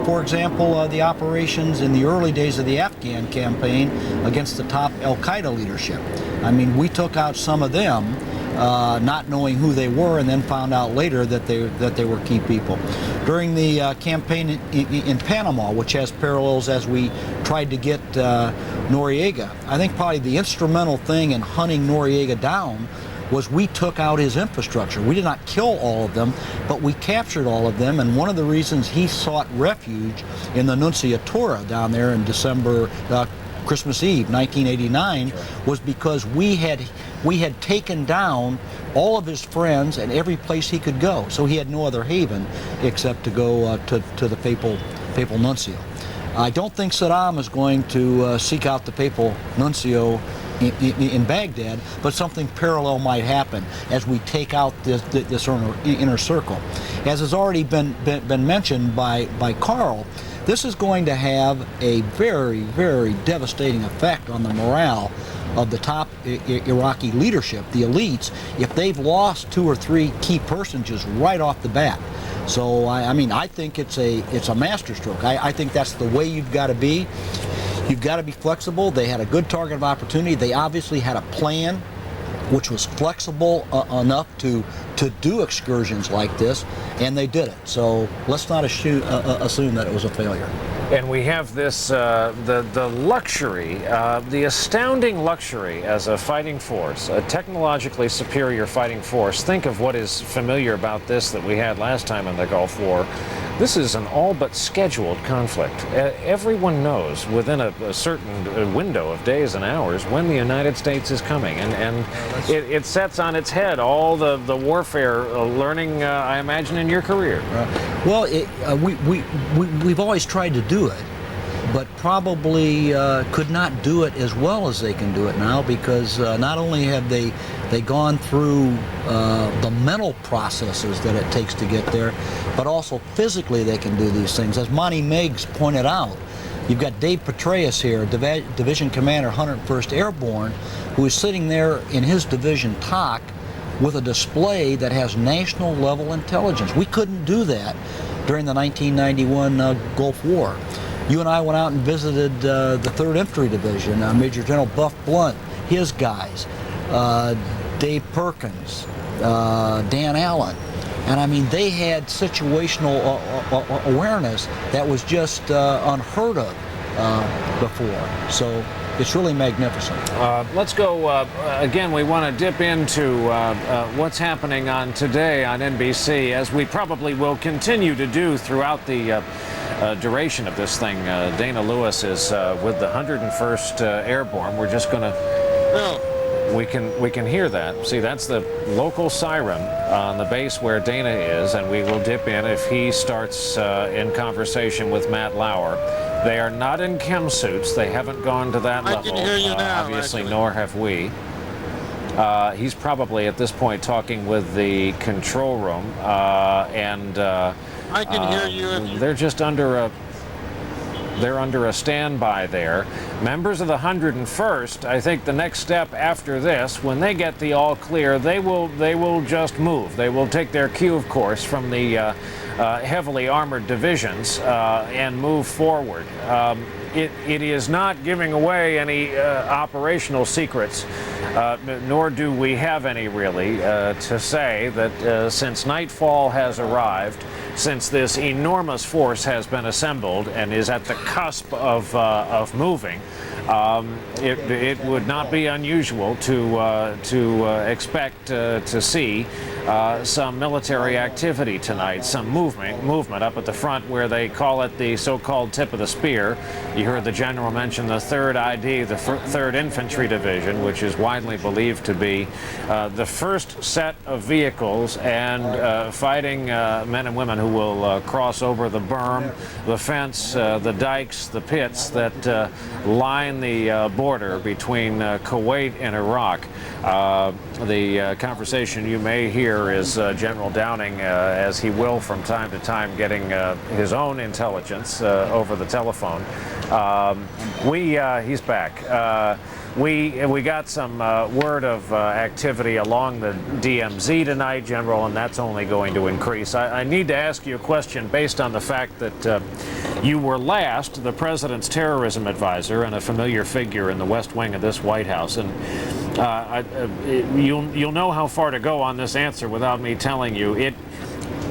Speaker 15: for example, the operations in the early days of the Afghan campaign against the top Al-Qaeda leadership. I mean, we took out some of them, not knowing who they were, and then found out later that they were key people. During the campaign in Panama, which has parallels as we tried to get Noriega, I think probably the instrumental thing in hunting Noriega down was we took out his infrastructure. We did not kill all of them, but we captured all of them, and one of the reasons he sought refuge in the Nunciatura down there in December, Christmas Eve, 1989, was because we had taken down all of his friends and every place he could go. So he had no other haven except to go to the papal nuncio. I don't think Saddam is going to seek out the papal nuncio in Baghdad, but something parallel might happen as we take out this inner circle. As has already been mentioned by Carl, this is going to have a very, very devastating effect on the morale of the top Iraqi leadership, the elites, if they've lost 2 or 3 key personages right off the bat. So I mean, I think it's a masterstroke. I think that's the way you've got to be. You've got to be flexible. They had a good target of opportunity. They obviously had a plan which was flexible enough to do excursions like this, and they did it. So let's not assume that it was a failure.
Speaker 16: And we have this, the luxury, the astounding luxury as a fighting force, a technologically superior fighting force. Think of what is familiar about this that we had last time in the Gulf War. This is an all but scheduled conflict. Everyone knows within a certain window of days and hours when the United States is coming, and it sets on its head all the warfare learning, I imagine, in your career.
Speaker 15: Well, we've always tried to do it, but probably could not do it as well as they can do it now, because not only have they gone through the mental processes that it takes to get there, but also physically they can do these things. As Monty Meigs pointed out, you've got Dave Petraeus here, Division Commander, 101st Airborne, who is sitting there in his division TOC with a display that has national level intelligence. We couldn't do that during the 1991 Gulf War. You and I went out and visited the 3rd Infantry Division, Major General Buff Blunt, his guys, Dave Perkins, Dan Allen. And I mean, they had situational awareness that was just unheard of before. So it's really magnificent.
Speaker 16: Let's go, again, we want to dip into what's happening on today on NBC, as we probably will continue to do throughout the duration of this thing. Dana Lewis is with the 101st Airborne. We're just going to... We can hear that. See, that's the local siren on the base where Dana is, and we will dip in if he starts in conversation with Matt Lauer. They are not in chem suits. They haven't gone to that level.
Speaker 14: I can hear you now,
Speaker 16: obviously,
Speaker 14: actually.
Speaker 16: nor have we. He's probably at this point talking with the control room, and
Speaker 14: I can hear you.
Speaker 16: They're just under a... They're under a standby there. Members of the 101st, I think the next step after this, when they get the all clear, they will just move. They will take their cue, of course, from the heavily armored divisions and move forward. It is not giving away any operational secrets, nor do we have any really, to say that since nightfall has arrived, since this enormous force has been assembled and is at the cusp of moving, it would not be unusual to expect to see some military activity tonight, some movement up at the front where they call it the so-called tip of the spear. You heard the general mention the 3rd ID, the 3rd Infantry Division, which is widely believed to be the first set of vehicles and fighting men and women who will cross over the berm, the fence, the dikes, the pits that line the border between Kuwait and Iraq. The conversation you may hear is General Downing, as he will from time to time, getting his own intelligence over the telephone. He's back. We got some word of activity along the DMZ tonight, General, and that's only going to increase. I need to ask you a question based on the fact that You were last the president's terrorism advisor and a familiar figure in the West Wing of this White House. And you'll know how far to go on this answer without me telling you.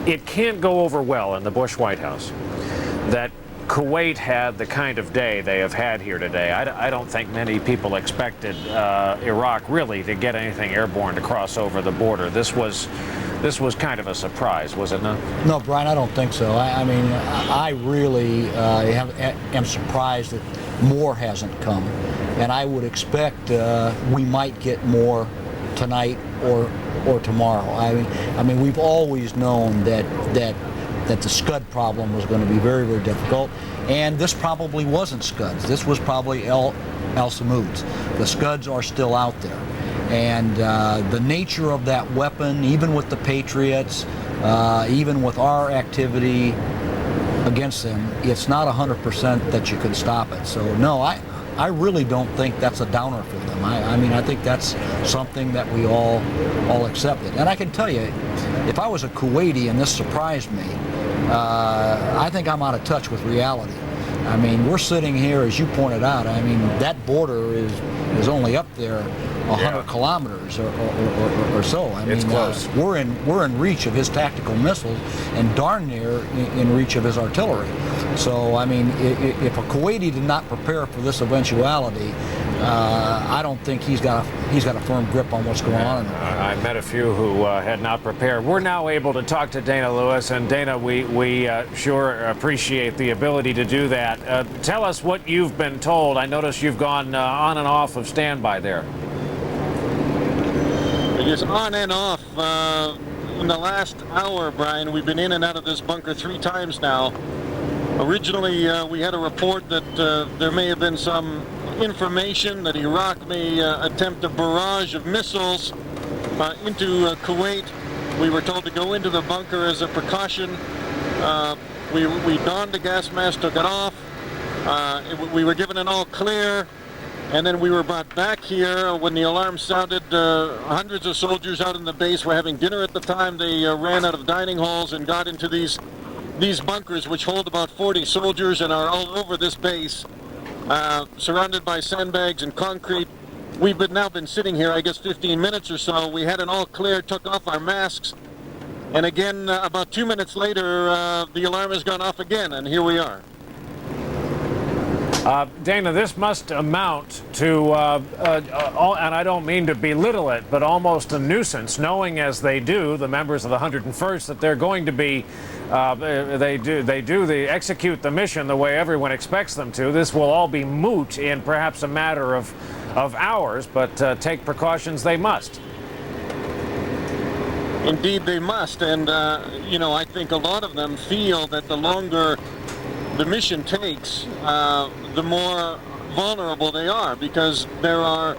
Speaker 16: It can't go over well in the Bush White House that Kuwait had the kind of day they have had here today. I don't think many people expected Iraq really to get anything airborne to cross over the border. This was kind of a surprise, was it not?
Speaker 15: No, Brian, I don't think so. I mean, I really am surprised that more hasn't come, and I would expect we might get more tonight or tomorrow. I mean, we've always known that the Scud problem was going to be very, very difficult, and this probably wasn't Scuds. This was probably El Samouds. The Scuds are still out there, and the nature of that weapon, even with the Patriots, even with our activity against them, it's not 100% that you can stop it. So no, I really don't think that's a downer for them. I mean, I think that's something that we all accepted. And I can tell you, if I was a Kuwaiti and this surprised me, I think I'm out of touch with reality. I mean, we're sitting here, as you pointed out, I mean, that border is only up there 100 kilometers or so. I mean,
Speaker 2: close.
Speaker 15: We're in reach of his tactical missiles and darn near in reach of his artillery. So, I mean, if a Kuwaiti did not prepare for this eventuality, I don't think he's got a firm grip on what's going on.
Speaker 16: I met a few who had not prepared. We're now able to talk to Dana Lewis, and Dana, we sure appreciate the ability to do that. Tell us what you've been told. I notice you've gone on and off of standby there.
Speaker 14: It's on and off. In the last hour, Brian, we've been in and out of this bunker 3 times now. Originally, we had a report that there may have been some information that Iraq may attempt a barrage of missiles into Kuwait. We were told to go into the bunker as a precaution. We donned the gas mask, took it off. We were given an all clear, and then we were brought back here when the alarm sounded. Hundreds of soldiers out in the base were having dinner at the time. They ran out of dining halls and got into these bunkers, which hold about 40 soldiers and are all over this base, surrounded by sandbags and concrete. We've now been sitting here, I guess, 15 minutes or so. We had an all clear, took off our masks, and again, about 2 minutes later, the alarm has gone off again, and here we are.
Speaker 16: Dana, this must amount to, and I don't mean to belittle it, but almost a nuisance, knowing as they do, the members of the 101st, that they're going to be, they execute the mission the way everyone expects them to. This will all be moot in perhaps a matter of hours, but take precautions they must.
Speaker 14: Indeed, they must, and I think a lot of them feel that the longer the mission takes, the more vulnerable they are, because there are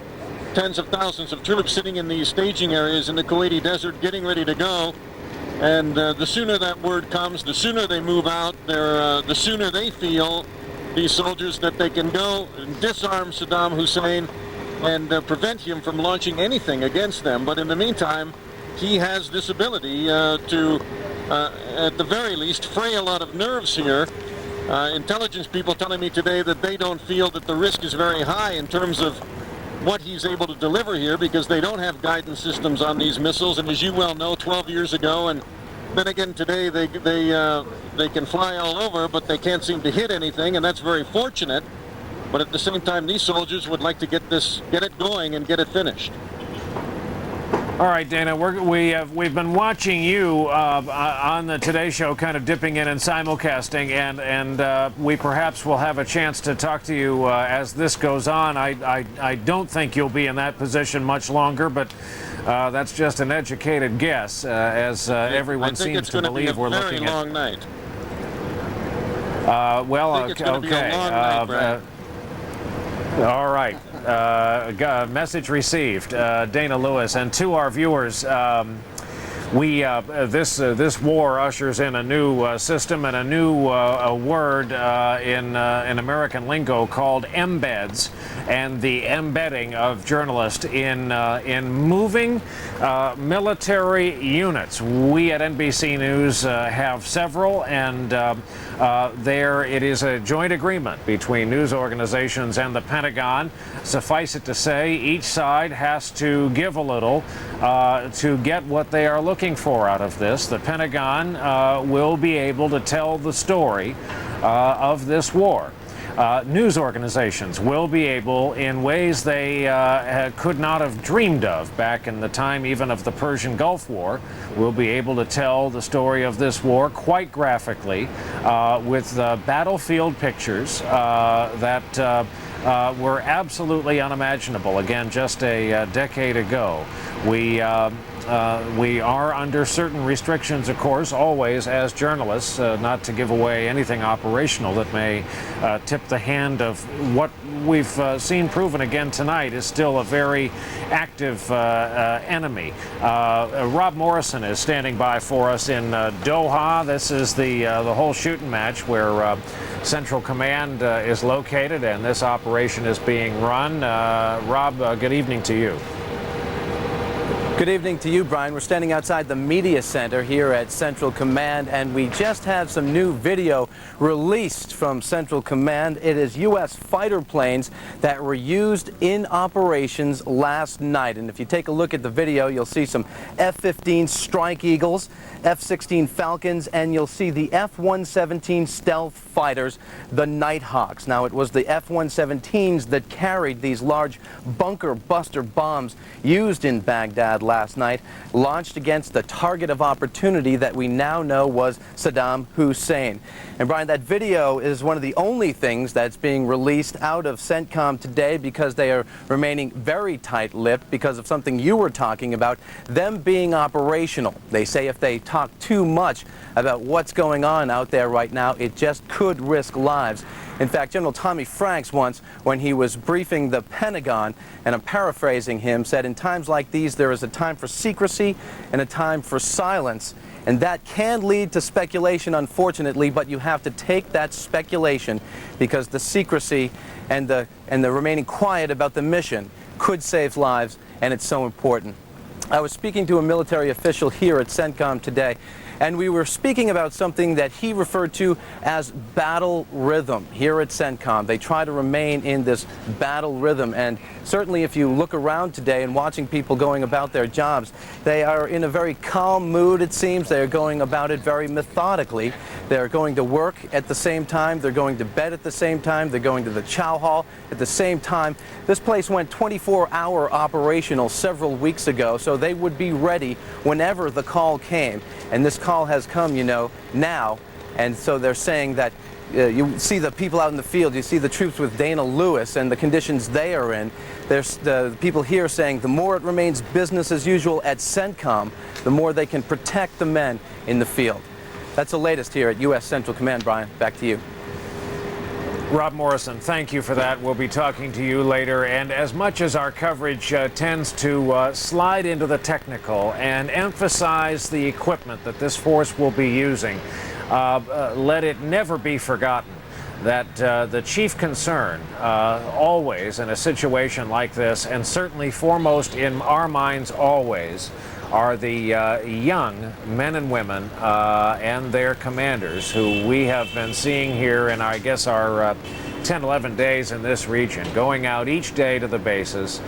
Speaker 14: tens of thousands of troops sitting in these staging areas in the Kuwaiti desert getting ready to go, and the sooner that word comes, the sooner they move out, the sooner they feel, these soldiers, that they can go and disarm Saddam Hussein and prevent him from launching anything against them. But in the meantime, he has this ability to, at the very least, fray a lot of nerves here. Intelligence people telling me today that they don't feel that the risk is very high in terms of what he's able to deliver here, because they don't have guidance systems on these missiles, and as you well know, 12 years ago, and then again today, they can fly all over, but they can't seem to hit anything, and that's very fortunate. But at the same time, these soldiers would like to get it going and get it finished.
Speaker 16: All right, Dana, we've been watching you on the Today Show, kind of dipping in and simulcasting, and we perhaps will have a chance to talk to you as this goes on. I don't think you'll be in that position much longer, but that's just an educated guess, as everyone seems to believe we're looking at.
Speaker 14: I think it's going to be a very long night.
Speaker 16: Well,
Speaker 14: I think it's going to be a long night, Brad.
Speaker 16: All right. Message received, Dana Lewis. And to our viewers, This war ushers in a new system and a new word in American lingo called embeds, and the embedding of journalists in moving military units. We at NBC News have several, and there it is a joint agreement between news organizations and the Pentagon. Suffice it to say, each side has to give a little to get what they are looking for out of this. The Pentagon will be able to tell the story of this war. News organizations will be able, in ways they could not have dreamed of back in the time even of the Persian Gulf War, will be able to tell the story of this war quite graphically with battlefield pictures that were absolutely unimaginable, again, just a decade ago. We are under certain restrictions, of course, always as journalists, not to give away anything operational that may tip the hand of what we've seen proven again tonight is still a very active enemy. Rob Morrison is standing by for us in Doha. This is the whole shooting match where Central Command is located and this operation is being run. Rob, good evening to you.
Speaker 12: Good evening to you, Brian. We're standing outside the media center here at Central Command, and we just have some new video released from Central Command. It is U.S. fighter planes that were used in operations last night. And if you take a look at the video, you'll see some F-15 Strike Eagles, F-16 Falcons, and you'll see the F-117 stealth fighters, the Nighthawks. Now, it was the F-117s that carried these large bunker buster bombs used in Baghdad last night, launched against the target of opportunity that we now know was Saddam Hussein. And Brian, that video is one of the only things that's being released out of CENTCOM today because they are remaining very tight-lipped because of something you were talking about, them being operational. They say if they talk too much about what's going on out there right now, it just could risk lives. In fact, General Tommy Franks once, when he was briefing the Pentagon, and I'm paraphrasing him, said, in times like these, there is a time for secrecy and a time for silence. And that can lead to speculation, unfortunately, but you have to take that speculation because the secrecy and the remaining quiet about the mission could save lives, and it's so important. I was speaking to a military official here at CENTCOM today, and we were speaking about something that he referred to as battle rhythm here at CENTCOM. They try to remain in this battle rhythm, and certainly if you look around today and watching people going about their jobs, they are in a very calm mood, it seems. They are going about it very methodically. They're going to work at the same time. They're going to bed at the same time. They're going to the chow hall at the same time. This place went 24-hour operational several weeks ago, so they would be ready whenever the call came. And this call has come, you know, now. And so they're saying that you see the people out in the field, you see the troops with Dana Lewis and the conditions they are in. There's the people here saying the more it remains business as usual at CENTCOM, the more they can protect the men in the field. That's the latest here at U.S. Central Command. Brian, back to you.
Speaker 16: Rob Morrison, thank you for that. We'll be talking to you later. And as much as our coverage tends to slide into the technical and emphasize the equipment that this force will be using, let it never be forgotten that the chief concern always in a situation like this, and certainly foremost in our minds always, are the young men and women and their commanders who we have been seeing here in, I guess, our 10, 11 days in this region, going out each day to the bases.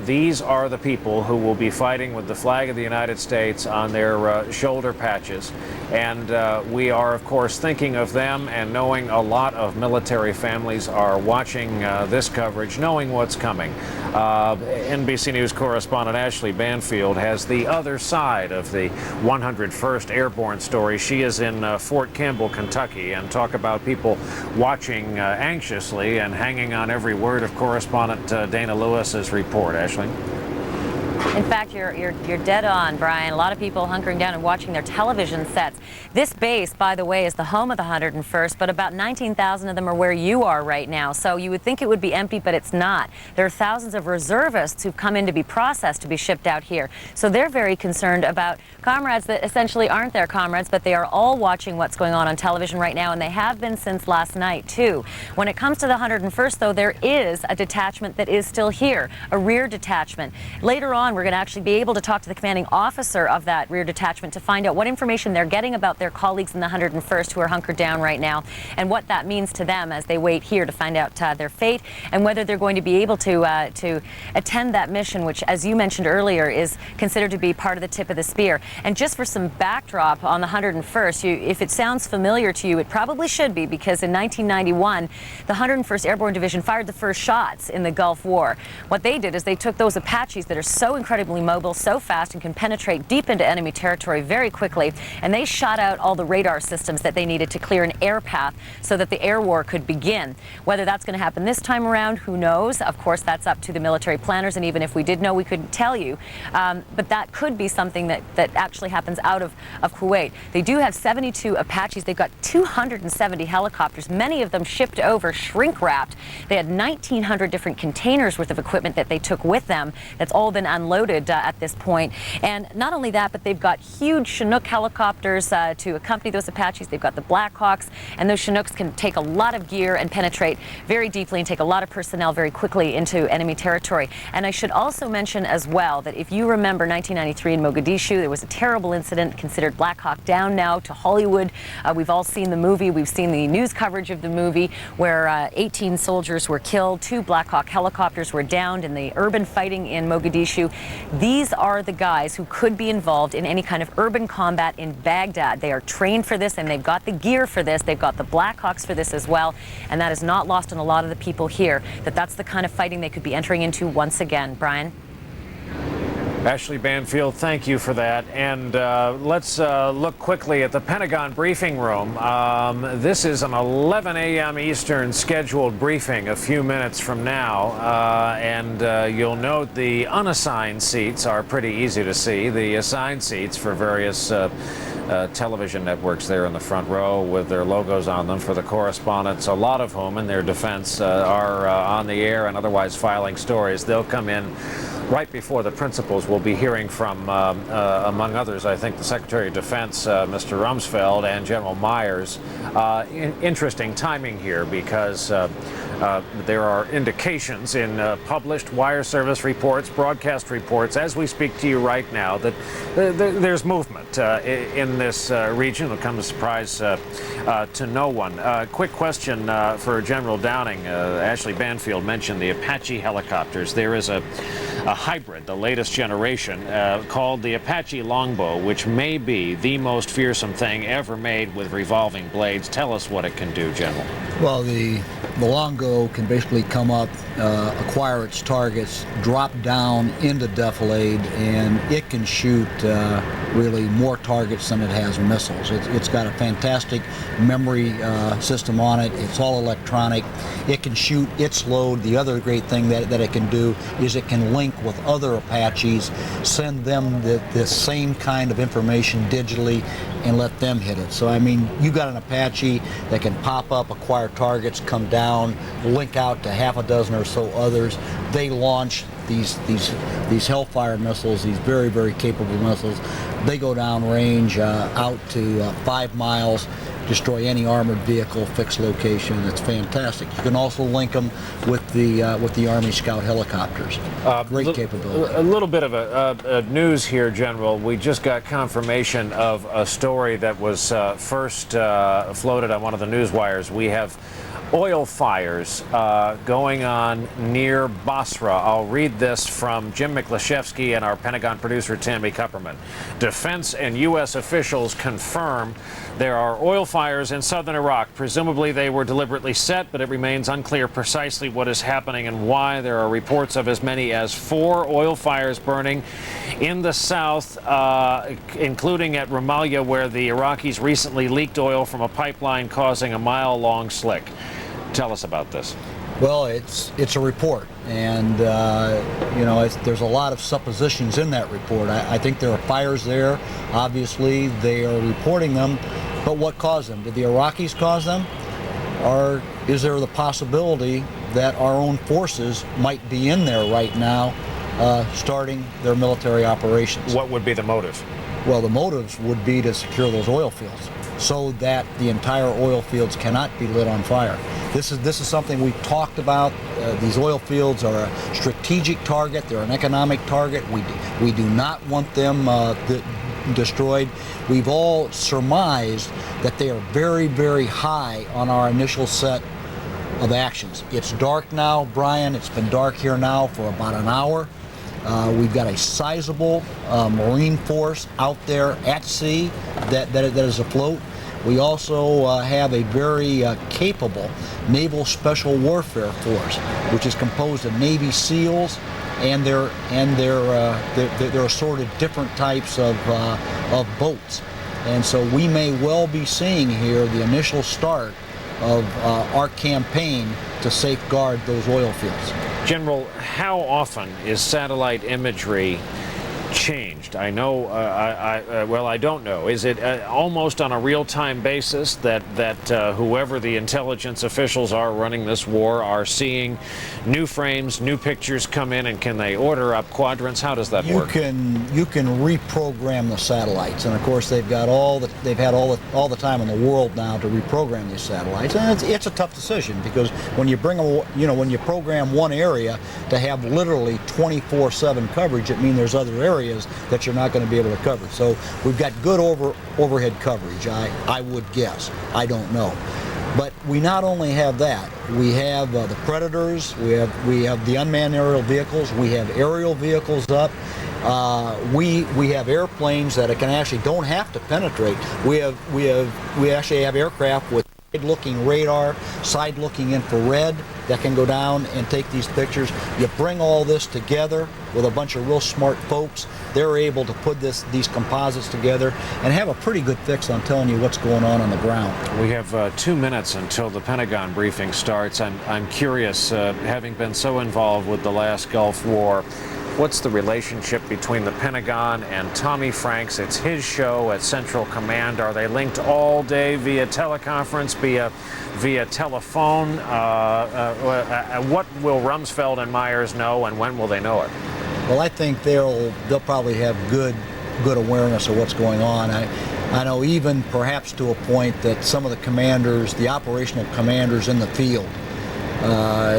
Speaker 16: These are the people who will be fighting with the flag of the United States on their shoulder patches. And we are, of course, thinking of them and knowing a lot of military families are watching this coverage, knowing what's coming. NBC News correspondent Ashley Banfield has the other side of the 101st Airborne story. She is in Fort Campbell, Kentucky, and talk about people watching anxiously and hanging on every word of correspondent Dana Lewis's report. Ashley?
Speaker 19: In fact, you're dead on, Brian. A lot of people hunkering down and watching their television sets. This base, by the way, is the home of the 101st, but about 19,000 of them are where you are right now. So you would think it would be empty, but it's not. There are thousands of reservists who've come in to be processed, to be shipped out here. So they're very concerned about comrades that essentially aren't their comrades, but they are all watching what's going on television right now, and they have been since last night, too. When it comes to the 101st, though, there is a detachment that is still here, a rear detachment. Later on, we're going to actually be able to talk to the commanding officer of that rear detachment to find out what information they're getting about their colleagues in the 101st who are hunkered down right now, and what that means to them as they wait here to find out their fate, and whether they're going to be able to attend that mission, which, as you mentioned earlier, is considered to be part of the tip of the spear. And just for some backdrop on the 101st, if it sounds familiar to you, it probably should be, because in 1991, the 101st Airborne Division fired the first shots in the Gulf War. What they did is they took those Apaches that are so incredibly mobile, so fast, and can penetrate deep into enemy territory very quickly, and they shot out all the radar systems that they needed to clear an air path so that the air war could begin. Whether that's going to happen this time around, who knows? Of course, that's up to the military planners, and even if we did know, we couldn't tell you. But that could be something that actually happens out of Kuwait. They do have 72 Apaches. They've got 270 helicopters, many of them shipped over, shrink-wrapped. They had 1,900 different containers worth of equipment that they took with them. That's all been unloaded at this point. And not only that, but they've got huge Chinook helicopters to accompany those Apaches. They've got the Blackhawks, and those Chinooks can take a lot of gear and penetrate very deeply and take a lot of personnel very quickly into enemy territory. And I should also mention as well that if you remember 1993 in Mogadishu, there was a terrible incident considered Black Hawk Down now to Hollywood. We've all seen the movie. We've seen the news coverage of the movie where 18 soldiers were killed, 2 Black Hawk helicopters were downed in the urban fighting in Mogadishu. These are the guys who could be involved in any kind of urban combat in Baghdad. They are trained for this, and they've got the gear for this. They've got the Black Hawks for this as well, and that is not lost on a lot of the people here, that's the kind of fighting they could be entering into once again. Brian?
Speaker 16: Ashley Banfield, thank you for that. And let's look quickly at the Pentagon briefing room. This is an 11 a.m. Eastern scheduled briefing a few minutes from now. And you'll note the unassigned seats are pretty easy to see. The assigned seats for various television networks there in the front row with their logos on them for the correspondents, a lot of whom in their defense are on the air and otherwise filing stories. They'll come in right before the principals. We'll be hearing from, among others, I think the Secretary of Defense, Mr. Rumsfeld, and General Myers. Interesting timing here because there are indications in published wire service reports, broadcast reports, as we speak to you right now, that there's movement in this region. It'll come as a surprise to no one. Quick question for General Downing. Ashley Banfield mentioned the Apache helicopters. There is a hybrid, the latest generation, called the Apache Longbow, which may be the most fearsome thing ever made with revolving blades. Tell us what it can do, General.
Speaker 15: Well, the Longbow can basically come up, acquire its targets, drop down into defilade, and it can shoot really more targets than it has missiles. It's got a fantastic memory system on it. It's all electronic. It can shoot its load. The other great thing that it can do is it can link with other Apaches, send them the same kind of information digitally, and let them hit it. So, I mean, you got an Apache that can pop up, acquire targets, come down, link out to half a dozen or so others. They launch these Hellfire missiles, these very, very capable missiles. They go down range out to 5 miles, destroy any armored vehicle, fixed location. It's fantastic. You can also link them with the Army Scout helicopters. Great capability.
Speaker 16: A little bit of a news here, General. We just got confirmation of a story that was first floated on one of the news wires. We have oil fires going on near Basra. I'll read this from Jim Miklaszewski and our Pentagon producer Tammy Kupperman. Defense and U.S. officials confirm there are oil fires in southern Iraq. Presumably they were deliberately set, but it remains unclear precisely what is happening and why. There are reports of as many as 4 oil fires burning in the south, including at Ramallah, where the Iraqis recently leaked oil from a pipeline causing a mile-long slick. Tell us about this.
Speaker 15: Well, it's a report, and there's a lot of suppositions in that report. I think there are fires there. Obviously, they are reporting them, but what caused them? Did the Iraqis cause them? Or is there the possibility that our own forces might be in there right now, starting their military operations?
Speaker 16: What would be the motive?
Speaker 15: Well, the motives would be to secure those oil fields so that the entire oil fields cannot be lit on fire. This is something we've talked about. These oil fields are a strategic target. They're an economic target. We do not want them destroyed. We've all surmised that they are very, very high on our initial set of actions. It's dark now, Brian. It's been dark here now for about an hour. We've got a sizable Marine force out there at sea that is afloat. We also have a very capable Naval Special Warfare Force, which is composed of Navy SEALs and their assorted different types of boats. And so we may well be seeing here the initial start of our campaign to safeguard those oil fields.
Speaker 16: General, how often is satellite imagery changed? I know, well, I don't know. Is it almost on a real-time basis that whoever the intelligence officials are running this war are seeing new frames, new pictures come in, and can they order up quadrants? How does that work?
Speaker 15: You can reprogram the satellites, and of course they've had all the time in the world now to reprogram these satellites, and it's a tough decision because when you when you program one area to have literally 24/7 coverage, it means there's other areas that you're not going to be able to cover. So we've got good overhead coverage, I would guess. I don't know. But we not only have that, we have the Predators, we have the unmanned aerial vehicles, we have aerial vehicles up. We have airplanes that don't have to penetrate. We actually have aircraft with side-looking radar, side-looking infrared that can go down and take these pictures. You bring all this together with a bunch of real smart folks, they're able to put these composites together and have a pretty good fix on telling you what's going on the ground.
Speaker 16: We have 2 minutes until the Pentagon briefing starts. I'm curious, having been so involved with the last Gulf War, what's the relationship between the Pentagon and Tommy Franks? It's his show at Central Command. Are they linked all day via teleconference, via telephone? What will Rumsfeld and Myers know, and when will they know it?
Speaker 15: Well, I think they'll probably have good awareness of what's going on. I know even perhaps to a point that some of the commanders, the operational commanders in the field,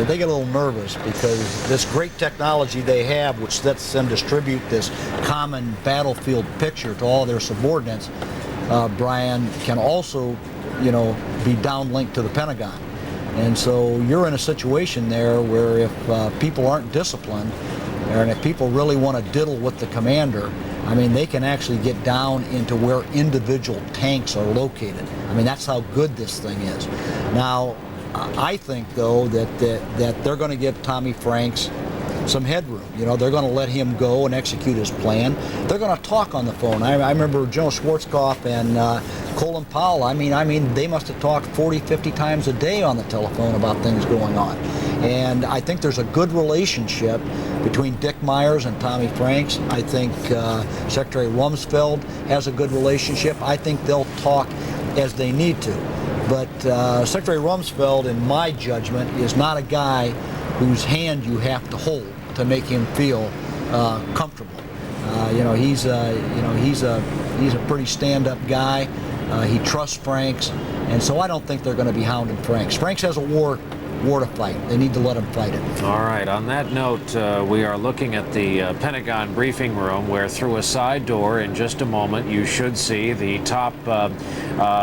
Speaker 15: they get a little nervous because this great technology they have, which lets them distribute this common battlefield picture to all their subordinates, Brian, can also, be downlinked to the Pentagon. And so you're in a situation there where if people aren't disciplined, and if people really want to diddle with the commander, I mean, they can actually get down into where individual tanks are located. I mean, that's how good this thing is. Now, I think, though, that they're going to give Tommy Franks some headroom. They're going to let him go and execute his plan. They're going to talk on the phone. I remember General Schwarzkopf and Colin Powell. I mean, they must have talked 40, 50 times a day on the telephone about things going on. And I think there's a good relationship between Dick Myers and Tommy Franks. I think Secretary Rumsfeld has a good relationship. I think they'll talk as they need to. But Secretary Rumsfeld, in my judgment, is not a guy whose hand you have to hold to make him feel comfortable. He's a pretty stand-up guy. He trusts Franks, and so I don't think they're going to be hounding Franks. Franks has a war to fight. They need to let him fight it.
Speaker 16: All right. On that note, we are looking at the Pentagon briefing room, where through a side door in just a moment you should see the top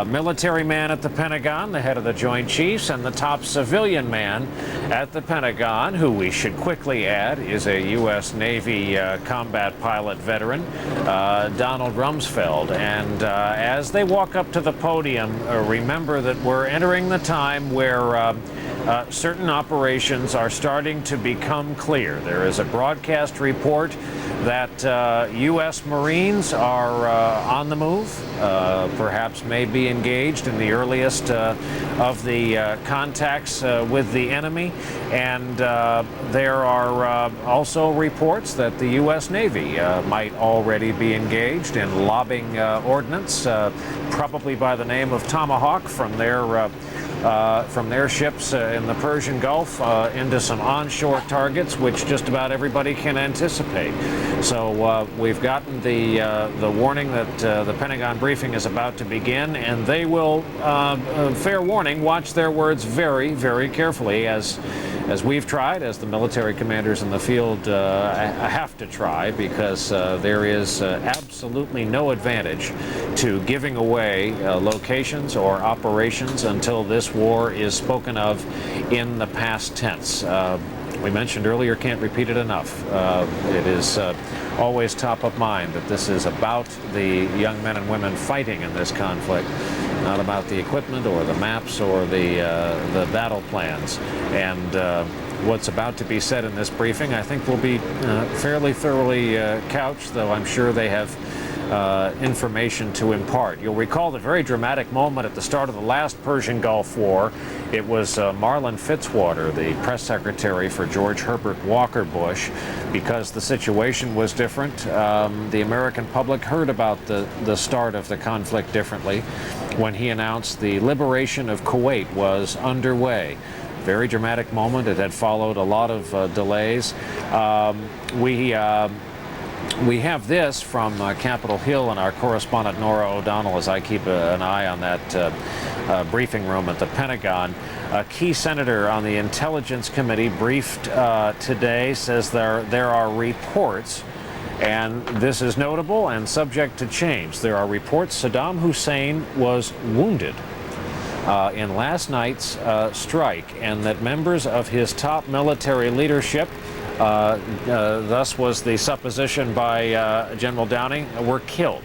Speaker 16: military man at the Pentagon, the head of the Joint Chiefs, and the top civilian man at the Pentagon, who we should quickly add is a U.S. Navy combat pilot veteran, Donald Rumsfeld. And as they walk up to the podium, remember that we're entering the time where certain operations are starting to become clear. There is a broadcast report that U.S. Marines are on the move, perhaps may be engaged in the earliest of the contacts with the enemy. And there are also reports that the U.S. Navy might already be engaged in lobbing ordnance, probably by the name of Tomahawk, from their ships in the Persian Gulf into some onshore targets, which just about everybody can anticipate. So we've gotten the warning that the Pentagon briefing is about to begin, and they will, fair warning, watch their words very, very carefully, as we've tried, as the military commanders in the field have to try, because there is absolutely no advantage to giving away locations or operations until this war is spoken of in the past tense. We mentioned earlier, can't repeat it enough. It is always top of mind that this is about the young men and women fighting in this conflict, not about the equipment or the maps or the battle plans. And what's about to be said in this briefing, I think, will be fairly thoroughly couched, though I'm sure they have information to impart. You'll recall the very dramatic moment at the start of the last Persian Gulf War. It was Marlin Fitzwater, the press secretary for George Herbert Walker Bush, because the situation was different. The American public heard about the start of the conflict differently when he announced the liberation of Kuwait was underway. Very dramatic moment. It had followed a lot of delays. We have this from Capitol Hill and our correspondent Nora O'Donnell, as I keep an eye on that briefing room at the Pentagon. A key senator on the Intelligence Committee briefed today, says there are reports, and this is notable and subject to change. There are reports Saddam Hussein was wounded in last night's strike, and that members of his top military leadership, thus was the supposition by General Downing, were killed.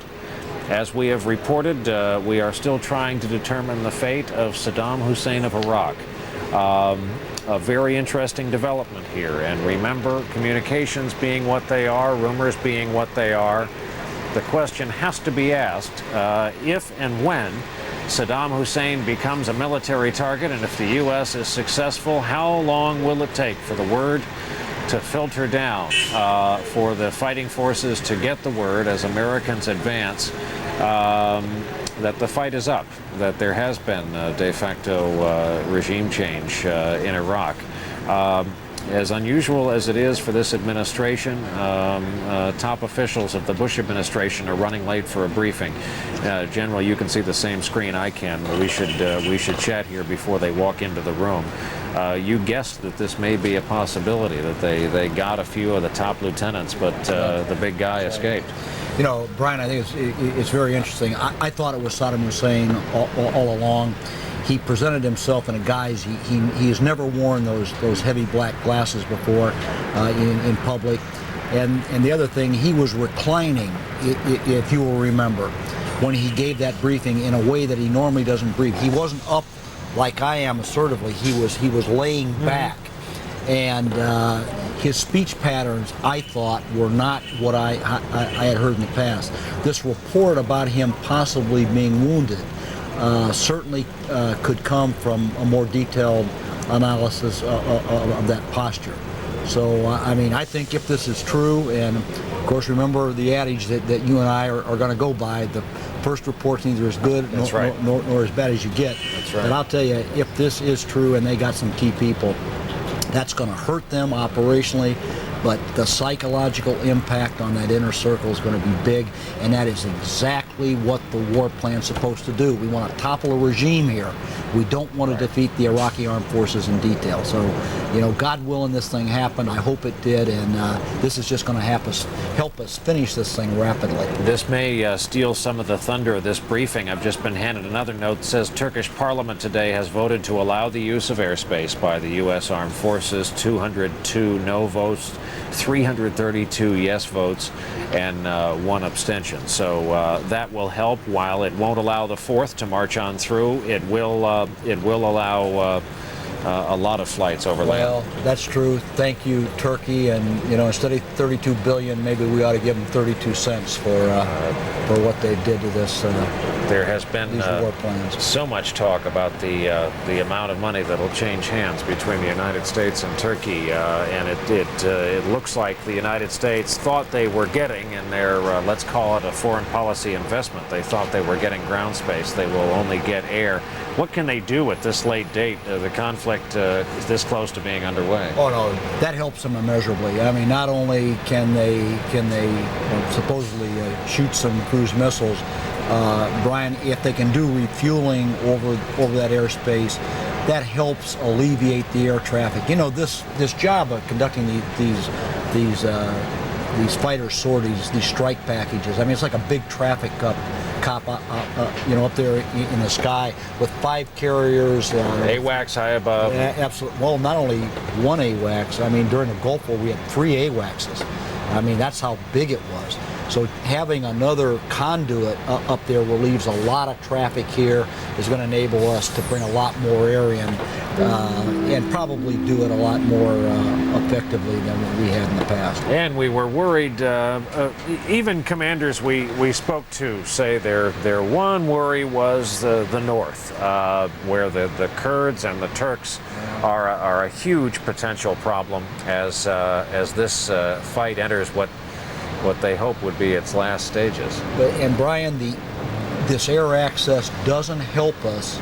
Speaker 16: As we have reported, we are still trying to determine the fate of Saddam Hussein of Iraq. A very interesting development here. And remember, communications being what they are, rumors being what they are, the question has to be asked, if and when Saddam Hussein becomes a military target, and if the U.S. is successful, how long will it take for the word to filter down, for the fighting forces to get the word as Americans advance, that the fight is up, that there has been de facto regime change in Iraq. As unusual as it is for this administration, top officials of the Bush administration are running late for a briefing. General, you can see the same screen I can. We should chat here before they walk into the room. You guessed that this may be a possibility, that they got a few of the top lieutenants, but the big guy escaped.
Speaker 15: You know, Brian, I think it's very interesting. I thought it was Saddam Hussein all along. He presented himself in a guise. He has never worn those heavy black glasses before in public. And the other thing, he was reclining, if you will remember, when he gave that briefing in a way that he normally doesn't brief. He wasn't up like I am assertively. He was laying back. And his speech patterns, I thought, were not what I had heard in the past. This report about him possibly being wounded certainly could come from a more detailed analysis of that posture. So, I mean, I think if this is true, and of course remember the adage that you and I are going to go by, the first report's neither as good nor as bad as you get.
Speaker 16: That's right.
Speaker 15: But I'll tell you, if this is true and they got some key people, that's going to hurt them operationally, but the psychological impact on that inner circle is going to be big, and that is exactly what the war plan's supposed to do. We want to topple a regime here. We don't want to defeat the Iraqi armed forces in detail. So, you know, God willing this thing happened. I hope it did, and this is just going to help us finish this thing rapidly.
Speaker 16: This may steal some of the thunder of this briefing. I've just been handed another note that says Turkish Parliament today has voted to allow the use of airspace by the U.S. Armed Forces. 202 no votes, 332 yes votes, and 1 abstention. So that will help. While it won't allow the 4th to march on through, it will allow a lot of flights overland.
Speaker 15: Well, that's true. Thank you, Turkey. And instead of 32 billion, maybe we ought to give them 32 cents for what they did to this.
Speaker 16: There has been
Speaker 15: these war plans.
Speaker 16: So much talk about the amount of money that will change hands between the United States and Turkey, and it looks like the United States thought they were getting in their let's call it a foreign policy investment. They thought they were getting ground space. They will only get air. What can they do at this late date? The conflict is this close to being underway.
Speaker 15: Oh no, that helps them immeasurably. I mean, not only can they supposedly shoot some cruise missiles, Brian, if they can do refueling over that airspace, that helps alleviate the air traffic. This job of conducting these fighter sorties, these strike packages. I mean, it's like a big traffic cop up there in the sky with 5 carriers.
Speaker 16: AWACS high above.
Speaker 15: Absolutely. Well, not only one AWACS. I mean, during the Gulf War, we had 3 AWACSs. I mean, that's how big it was. So having another conduit up there relieves a lot of traffic here, is going to enable us to bring a lot more air in and probably do it a lot more effectively than what we had in the past.
Speaker 16: And we were worried, even commanders we spoke to say their one worry was the north, where the Kurds and the Turks are a huge potential problem as this fight enters what they hope would be its last stages.
Speaker 15: And Brian, this air access doesn't help us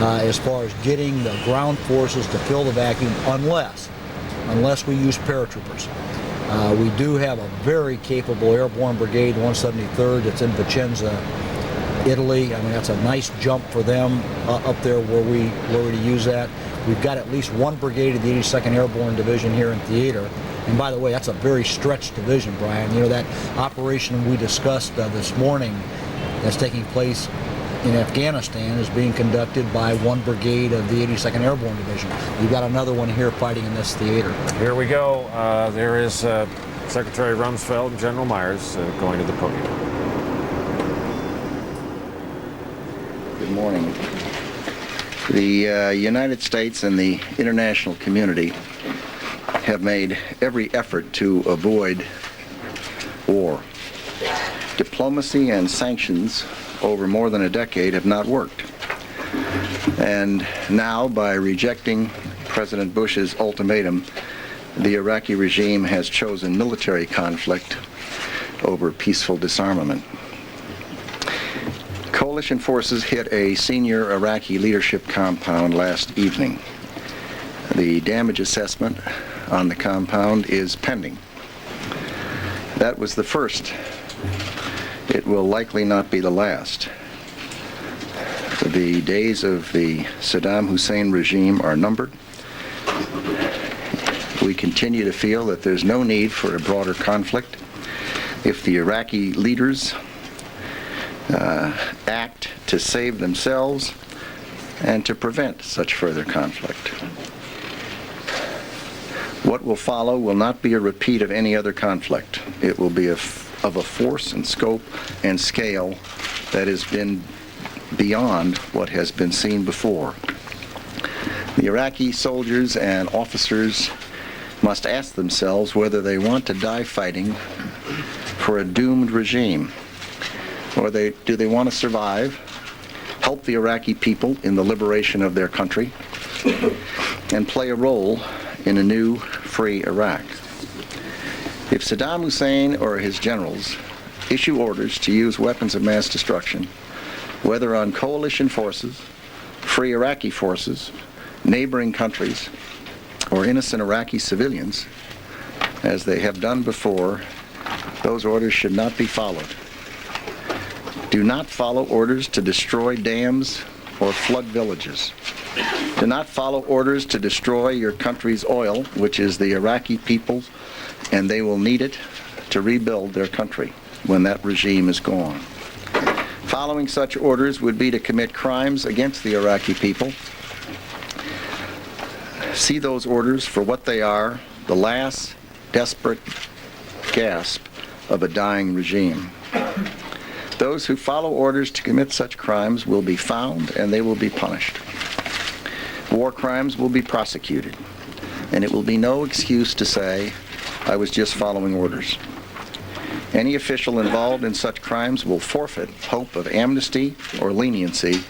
Speaker 15: as far as getting the ground forces to fill the vacuum unless we use paratroopers. We do have a very capable airborne brigade, 173rd, that's in Vicenza, Italy. I mean, that's a nice jump for them up there where we to use that. We've got at least one brigade of the 82nd Airborne Division here in theater. And by the way, that's a very stretched division, Brian. That operation we discussed this morning that's taking place in Afghanistan is being conducted by one brigade of the 82nd Airborne Division. We've got another one here fighting in this theater.
Speaker 16: Here we go. There is Secretary Rumsfeld and General Myers going to the podium.
Speaker 20: Good morning. The United States and the international community have made every effort to avoid war. Diplomacy and sanctions over more than a decade have not worked. And now, by rejecting President Bush's ultimatum, the Iraqi regime has chosen military conflict over peaceful disarmament. Coalition forces hit a senior Iraqi leadership compound last evening. The damage assessment on the compound is pending. That was the first. It will likely not be the last. The days of the Saddam Hussein regime are numbered. We continue to feel that there's no need for a broader conflict if the Iraqi leaders act to save themselves and to prevent such further conflict. What will follow will not be a repeat of any other conflict. It will be of a force and scope and scale that has been beyond what has been seen before. The Iraqi soldiers and officers must ask themselves whether they want to die fighting for a doomed regime, or do they want to survive, help the Iraqi people in the liberation of their country, and play a role in a new, free Iraq. If Saddam Hussein or his generals issue orders to use weapons of mass destruction, whether on coalition forces, free Iraqi forces, neighboring countries, or innocent Iraqi civilians, as they have done before, those orders should not be followed. Do not follow orders to destroy dams or flood villages. Do not follow orders to destroy your country's oil, which is the Iraqi people's, and they will need it to rebuild their country when that regime is gone. Following such orders would be to commit crimes against the Iraqi people. See those orders for what they are, the last desperate gasp of a dying regime. Those who follow orders to commit such crimes will be found and they will be punished. War crimes will be prosecuted, and it will be no excuse to say, I was just following orders. Any official involved in such crimes will forfeit hope of amnesty or leniency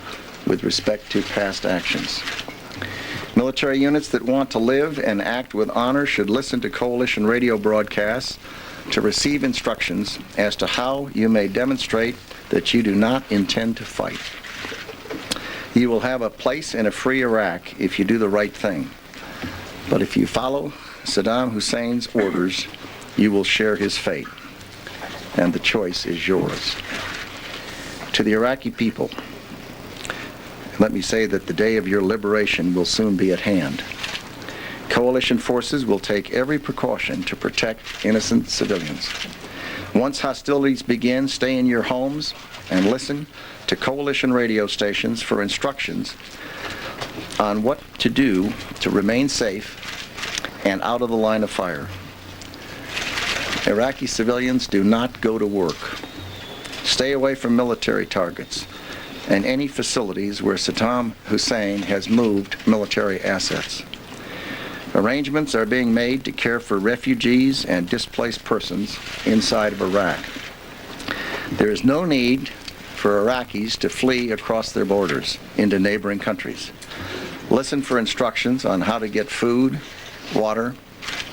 Speaker 20: with respect to past actions. Military units that want to live and act with honor should listen to coalition radio broadcasts to receive instructions as to how you may demonstrate that you do not intend to fight. You will have a place in a free Iraq if you do the right thing. But if you follow Saddam Hussein's orders, you will share his fate. And the choice is yours. To the Iraqi people, let me say that the day of your liberation will soon be at hand. Coalition forces will take every precaution to protect innocent civilians. Once hostilities begin, stay in your homes and listen to coalition radio stations for instructions on what to do to remain safe and out of the line of fire. Iraqi civilians do not go to work. Stay away from military targets and any facilities where Saddam Hussein has moved military assets. Arrangements are being made to care for refugees and displaced persons inside of Iraq. There is no need for Iraqis to flee across their borders into neighboring countries. Listen for instructions on how to get food, water,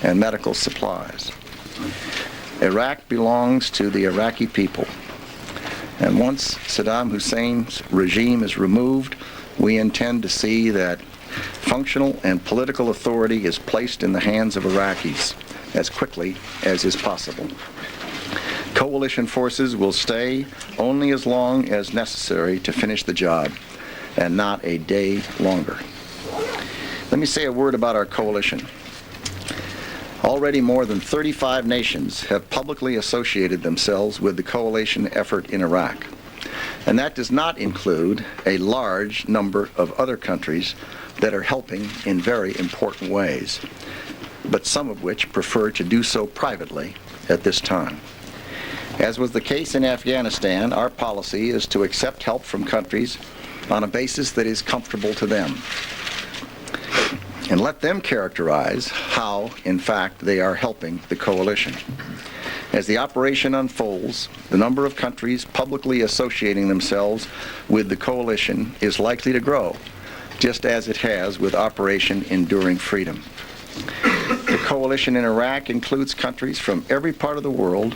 Speaker 20: and medical supplies. Iraq belongs to the Iraqi people. And once Saddam Hussein's regime is removed, we intend to see that functional and political authority is placed in the hands of Iraqis as quickly as is possible. Coalition forces will stay only as long as necessary to finish the job, and not a day longer. Let me say a word about our coalition. Already more than 35 nations have publicly associated themselves with the coalition effort in Iraq. And that does not include a large number of other countries that are helping in very important ways, but some of which prefer to do so privately at this time. As was the case in Afghanistan, our policy is to accept help from countries on a basis that is comfortable to them, and let them characterize how, in fact, they are helping the coalition. As the operation unfolds, the number of countries publicly associating themselves with the coalition is likely to grow, just as it has with Operation Enduring Freedom. The coalition in Iraq includes countries from every part of the world,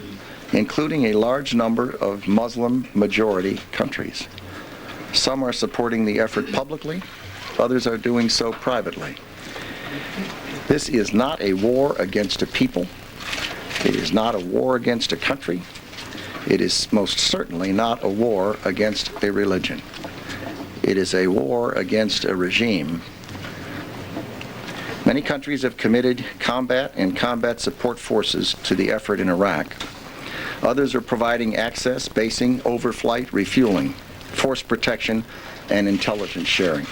Speaker 20: including a large number of Muslim-majority countries. Some are supporting the effort publicly, others are doing so privately. This is not a war against a people. It is not a war against a country. It is most certainly not a war against a religion. It is a war against a regime. Many countries have committed combat and combat support forces to the effort in Iraq. Others are providing access, basing, overflight, refueling, force protection, and intelligence sharing.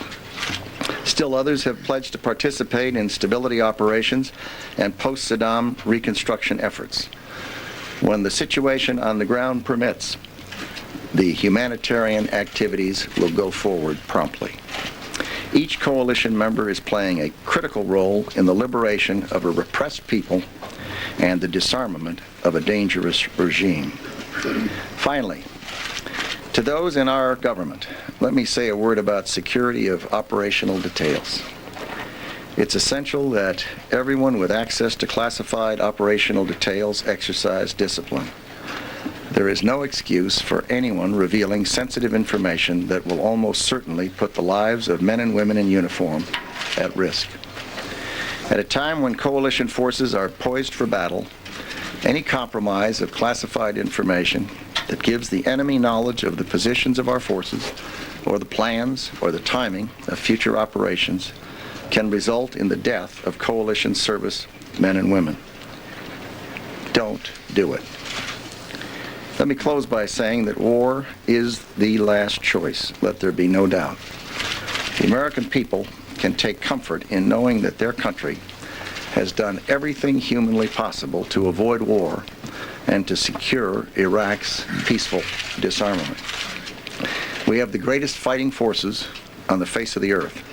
Speaker 20: Still others have pledged to participate in stability operations and post-Saddam reconstruction efforts. When the situation on the ground permits, the humanitarian activities will go forward promptly. Each coalition member is playing a critical role in the liberation of a repressed people and the disarmament of a dangerous regime. Finally, to those in our government, let me say a word about security of operational details. It's essential that everyone with access to classified operational details exercise discipline. There is no excuse for anyone revealing sensitive information that will almost certainly put the lives of men and women in uniform at risk. At a time when coalition forces are poised for battle, any compromise of classified information that gives the enemy knowledge of the positions of our forces, or the plans, or the timing of future operations can result in the death of coalition service men and women. Don't do it. Let me close by saying that war is the last choice. Let there be no doubt. The American people can take comfort in knowing that their country has done everything humanly possible to avoid war and to secure Iraq's peaceful disarmament. We have the greatest fighting forces on the face of the earth.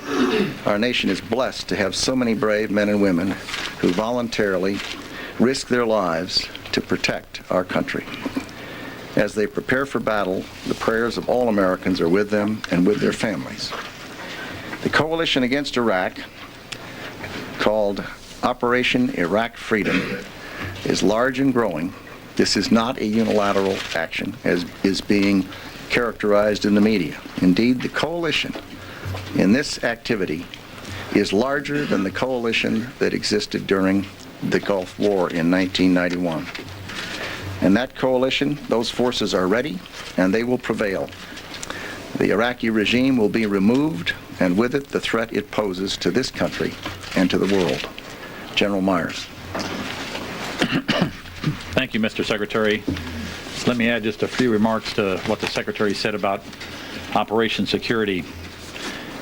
Speaker 20: Our nation is blessed to have so many brave men and women who voluntarily risk their lives to protect our country. As they prepare for battle, the prayers of all Americans are with them and with their families. The coalition against Iraq, called Operation Iraq Freedom, is large and growing. This is not a unilateral action, as is being characterized in the media. Indeed, the coalition in this activity is larger than the coalition that existed during the Gulf War in 1991. And that coalition, those forces are ready, and they will prevail. The Iraqi regime will be removed, and with it, the threat it poses to this country and to the world. General Myers.
Speaker 3: Thank you, Mr. Secretary. Let me add just a few remarks to what the Secretary said about Operation Security.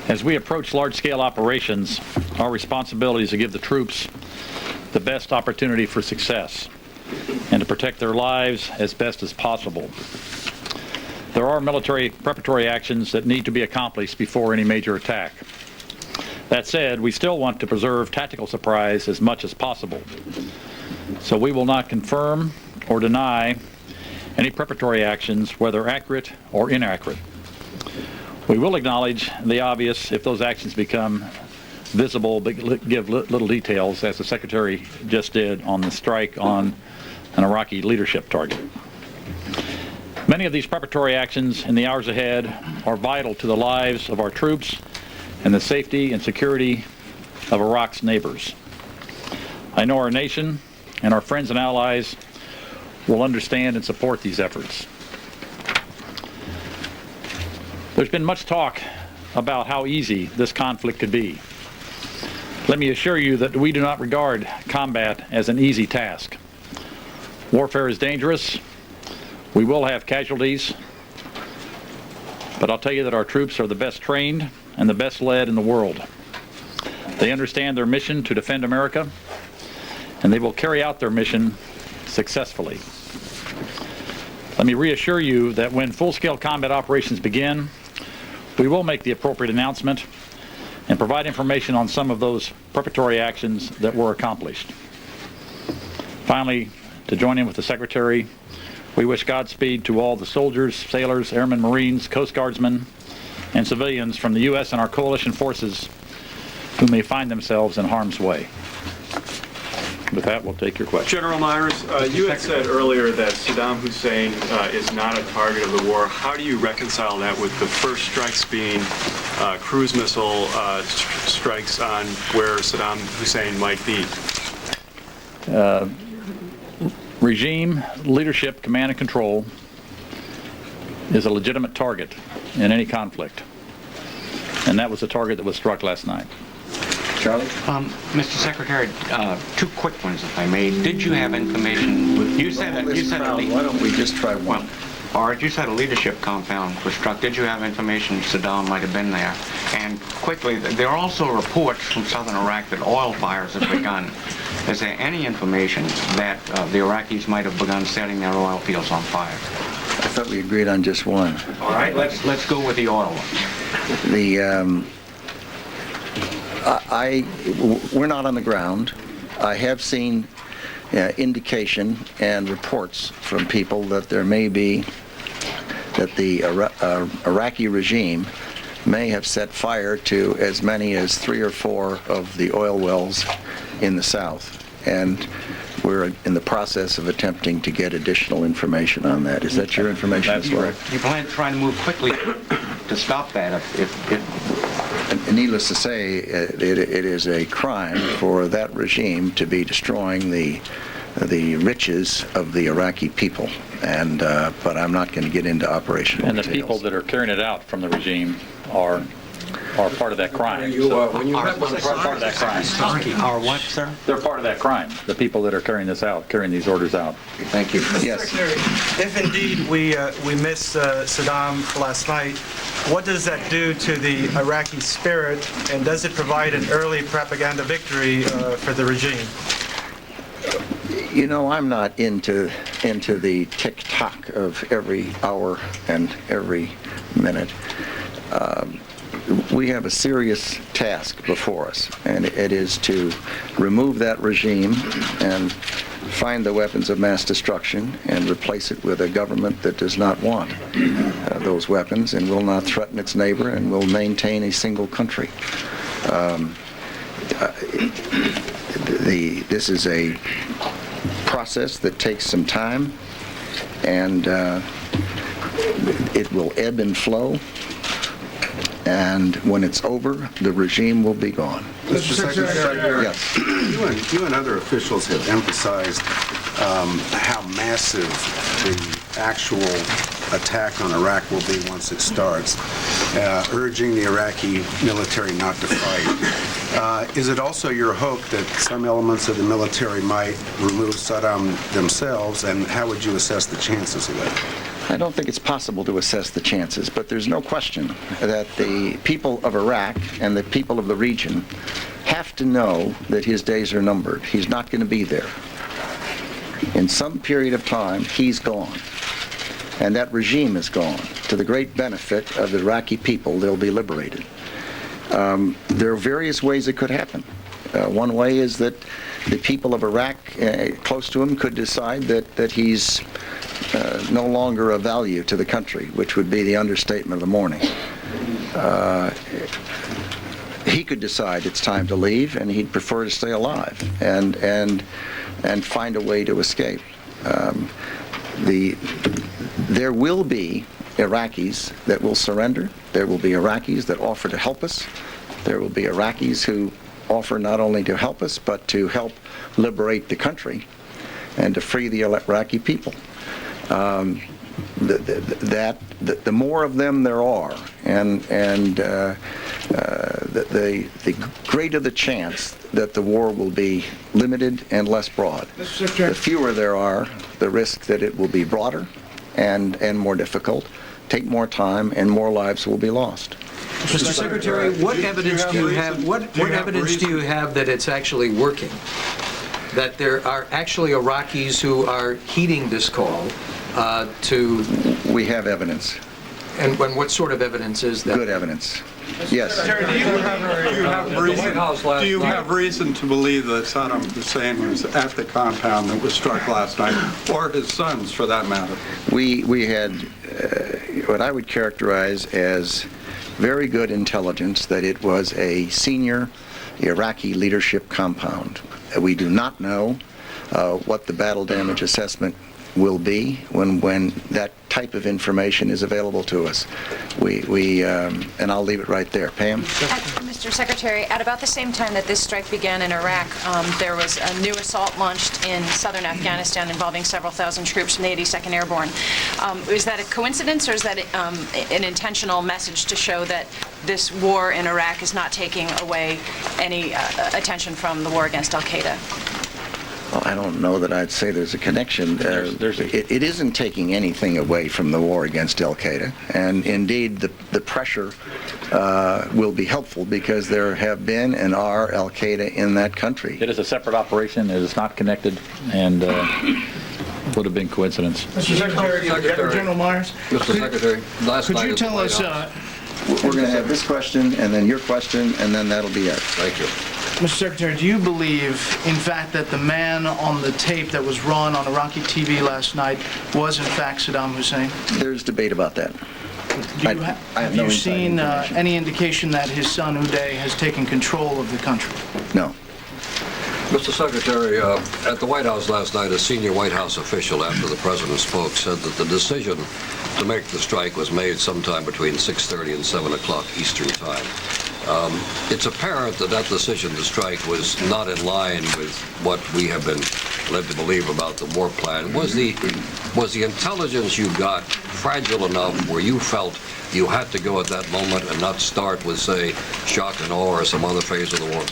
Speaker 3: As we approach large-scale operations, our responsibility is to give the troops the best opportunity for success and to protect their lives as best as possible. There are military preparatory actions that need to be accomplished before any major attack. That said, we still want to preserve tactical surprise as much as possible. So we will not confirm or deny any preparatory actions, whether accurate or inaccurate. We will acknowledge the obvious if those actions become visible, but give little details, as the Secretary just did on the strike on an Iraqi leadership target. Many of these preparatory actions in the hours ahead are vital to the lives of our troops and the safety and security of Iraq's neighbors. I know our nation and our friends and allies will understand and support these efforts. There's been much talk about how easy this conflict could be. Let me assure you that we do not regard combat as an easy task. Warfare is dangerous. We will have casualties. But I'll tell you that our troops are the best trained and the best led in the world. They understand their mission to defend America, and they will carry out their mission successfully. Let me reassure you that when full-scale combat operations begin, we will make the appropriate announcement and provide information on some of those preparatory actions that were accomplished. Finally, to join in with the Secretary, we wish Godspeed to all the soldiers, sailors, airmen, Marines, Coast Guardsmen, and civilians from the U.S. and our coalition forces who may find themselves in harm's way. With that, we'll take your question.
Speaker 22: General Myers, you had said earlier that Saddam Hussein is not a target of the war. How do you reconcile that with the first strikes being cruise missile strikes on where Saddam Hussein might be?
Speaker 3: Regime, leadership, command and control is a legitimate target in any conflict. And that was the target that was struck last night.
Speaker 23: Charlie? Mr. Secretary, two quick ones, if I may. Did you have information? You said
Speaker 20: why don't we just try one?
Speaker 23: Well, all right, you said a leadership compound was struck. Did you have information Saddam might have been there? And quickly, there are also reports from southern Iraq that oil fires have begun. Is there any information that the Iraqis might have begun setting their oil fields on fire?
Speaker 20: I thought we agreed on just one.
Speaker 23: All right, let's go with the oil one.
Speaker 20: We're not on the ground. I have seen indication and reports from people that there may be, that the Iraqi regime may have set fire to as many as 3 or 4 of the oil wells in the south. And we're in the process of attempting to get additional information on that. Is that your information as well?
Speaker 23: You plan to try to move quickly to stop that if
Speaker 20: needless to say, it is a crime for that regime to be destroying the riches of the Iraqi people. And but I'm not going to get into operational
Speaker 3: And the
Speaker 20: details.
Speaker 3: people that are carrying it out from the regime are part of that crime.
Speaker 23: when you part of that crime. Are what, sir?
Speaker 3: They're part of that crime. The people that are carrying this out, carrying these orders out.
Speaker 20: Thank you.
Speaker 24: Yes. Secretary, if indeed we missed Saddam last night, what does that do to the Iraqi spirit, and does it provide an early propaganda victory for the regime?
Speaker 20: You know, I'm not into the tick-tock of every hour and every minute. we have a serious task before us, and it is to remove that regime and find the weapons of mass destruction and replace it with a government that does not want those weapons and will not threaten its neighbor and will maintain a single country. This is a process that takes some time, and it will ebb and flow, and when it's over, the regime will be gone.
Speaker 4: Mr. Secretary,
Speaker 20: yes.
Speaker 4: You and other officials have emphasized how massive the actual attack on Iraq will be once it starts, urging the Iraqi military not to fight. Is it also your hope that some elements of the military might remove Saddam themselves, and how would you assess the chances of that?
Speaker 20: I don't think it's possible to assess the chances, but there's no question that the people of Iraq and the people of the region have to know that his days are numbered. He's not going to be there. In some period of time, he's gone. And that regime is gone. To the great benefit of the Iraqi people, they'll be liberated. There are various ways it could happen. One way is that the people of Iraq close to him could decide that he's no longer of value to the country, which would be the understatement of the morning. He could decide it's time to leave, and he'd prefer to stay alive and find a way to escape. There will be Iraqis that will surrender. There will be Iraqis that offer to help us. There will be Iraqis who offer not only to help us, but to help liberate the country and to free the Iraqi people. The more of them there are, and the greater the chance that the war will be limited and less broad. The fewer there are, the risk that it will be broader and more difficult, take more time, and more lives will be lost.
Speaker 18: Mr. Secretary, what evidence do you have? What evidence do you have that it's actually working? That there are actually Iraqis who are heeding this call to...
Speaker 20: We have evidence.
Speaker 18: And what sort of evidence is that?
Speaker 20: Good evidence. Yes.
Speaker 4: Do you have reason to believe that Saddam Hussein was at the compound that was struck last night, or his sons, for that matter?
Speaker 20: We had what I would characterize as very good intelligence that it was a senior Iraqi leadership compound. We do not know what the battle damage assessment will be when that type of information is available to us. And I'll leave it right there. Pam?
Speaker 6: Mr. Secretary, at about the same time that this strike began in Iraq, there was a new assault launched in southern Afghanistan involving several thousand troops from the 82nd Airborne. Is that a coincidence, or is that an intentional message to show that this war in Iraq is not taking away any attention from the war against al-Qaeda?
Speaker 20: Well, I don't know that I'd say there's a connection. It isn't taking anything away from the war against al-Qaeda, and indeed the pressure will be helpful because there have been and are al-Qaeda in that country.
Speaker 3: It is a separate operation. It is not connected, and would have been coincidence.
Speaker 7: Mr. Secretary, General Myers.
Speaker 8: Mr. Secretary, last night
Speaker 7: could you tell us...
Speaker 20: We're going to have this question, and then your question, and then that'll be it.
Speaker 8: Thank you.
Speaker 7: Mr. Secretary, do you believe, in fact, that the man on the tape that was run on Iraqi TV last night was, in fact, Saddam Hussein?
Speaker 20: There's debate about that.
Speaker 7: Have you seen any indication that his son, Uday, has taken control of the country?
Speaker 20: No.
Speaker 8: Mr. Secretary, at the White House last night, a senior White House official, after the president spoke, said that the decision to make the strike was made sometime between 6:30 and 7 o'clock Eastern Time. It's apparent that that decision to strike was not in line with what we have been led to believe about the war plan. Was the intelligence you got fragile enough where you felt you had to go at that moment and not start with, say, shock and awe or some other phase of the war?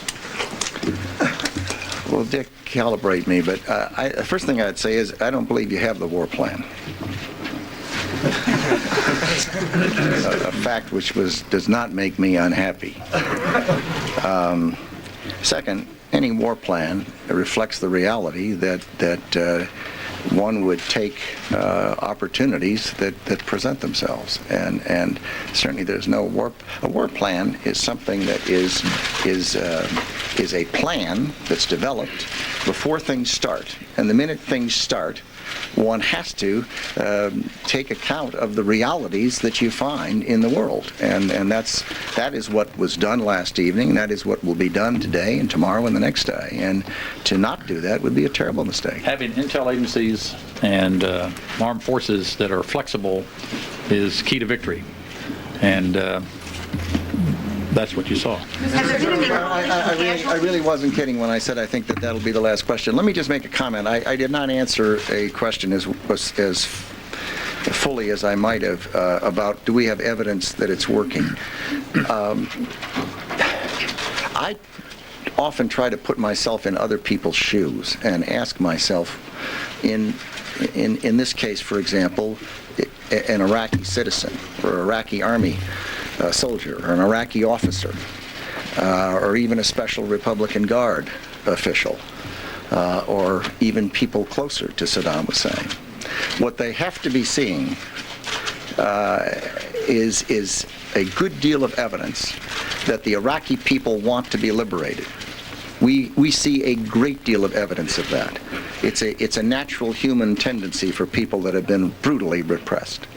Speaker 20: Well, Dick, calibrate me, but the first thing I'd say is I don't believe you have the war plan. A fact which does not make me unhappy. Second, any war plan reflects the reality that one would take opportunities that present themselves, and certainly there's no war. A war plan is something that is a plan that's developed before things start, and the minute things start, one has to take account of the realities that you find in the world, and that is what was done last evening. That is what will be done today and tomorrow and the next day. And to not do that would be a terrible mistake.
Speaker 3: Having intel agencies and armed forces that are flexible is key to victory, and that's what you saw.
Speaker 20: I really wasn't kidding when I said I think that that'll be the last question. Let me just make a comment. I did not answer a question as fully as I might have about do we have evidence that it's working. I often try to put myself in other people's shoes and ask myself, in this case, for example, an Iraqi citizen or Iraqi army soldier or an Iraqi officer or even a Special Republican Guard official or even people closer to Saddam Hussein. What they have to be seeing is a good deal of evidence that the Iraqi people want to be liberated. We see a great deal of evidence of that. It's a natural human tendency for people that have been brutally repressed.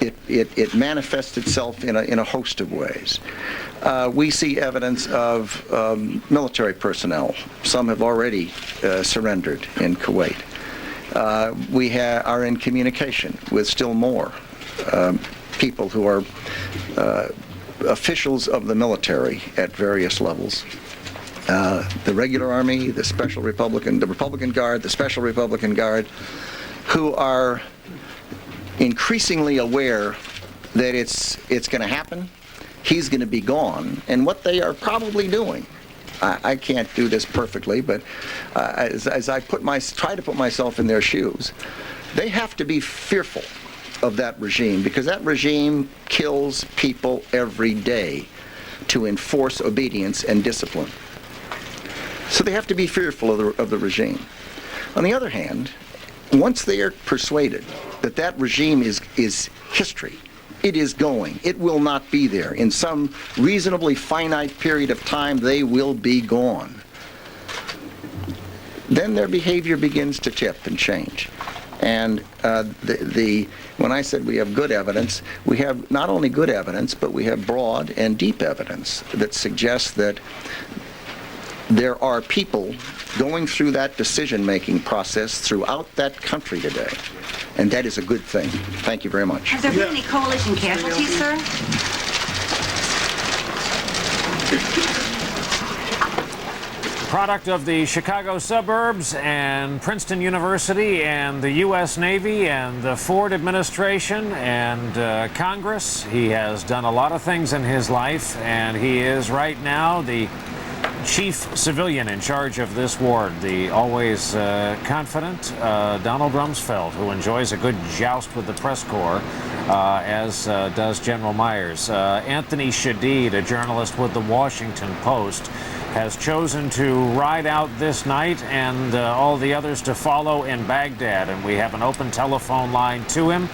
Speaker 20: It manifests itself in a host of ways. We see evidence of military personnel. Some have already surrendered in Kuwait. We are in communication with still more people who are officials of the military at various levels. The regular army, the Republican Guard, the Special Republican Guard, who are increasingly aware that it's going to happen, he's going to be gone, and what they are probably doing. I can't do this perfectly, but as I try to put myself in their shoes, they have to be fearful of that regime, because that regime kills people every day to enforce obedience and discipline. So they have to be fearful of the regime. On the other hand, once they are persuaded that that regime is history, it is going, it will not be there. In some reasonably finite period of time, they will be gone. Then their behavior begins to tip and change. And when I said we have good evidence, we have not only good evidence, but we have broad and deep evidence that suggests that there are people going through that decision-making process throughout that country today. And that is a good thing. Thank you very much.
Speaker 5: Have there been any coalition casualties, sir?
Speaker 16: Product of the Chicago suburbs and Princeton University and the U.S. Navy and the Ford administration and Congress. He has done a lot of things in his life, and he is right now the chief civilian in charge of this ward, the always confident Donald Rumsfeld, who enjoys a good joust with the press corps, as does General Myers. Anthony Shadid, a journalist with the Washington Post, has chosen to ride out this night and all the others to follow in Baghdad, and we have an open telephone line to him.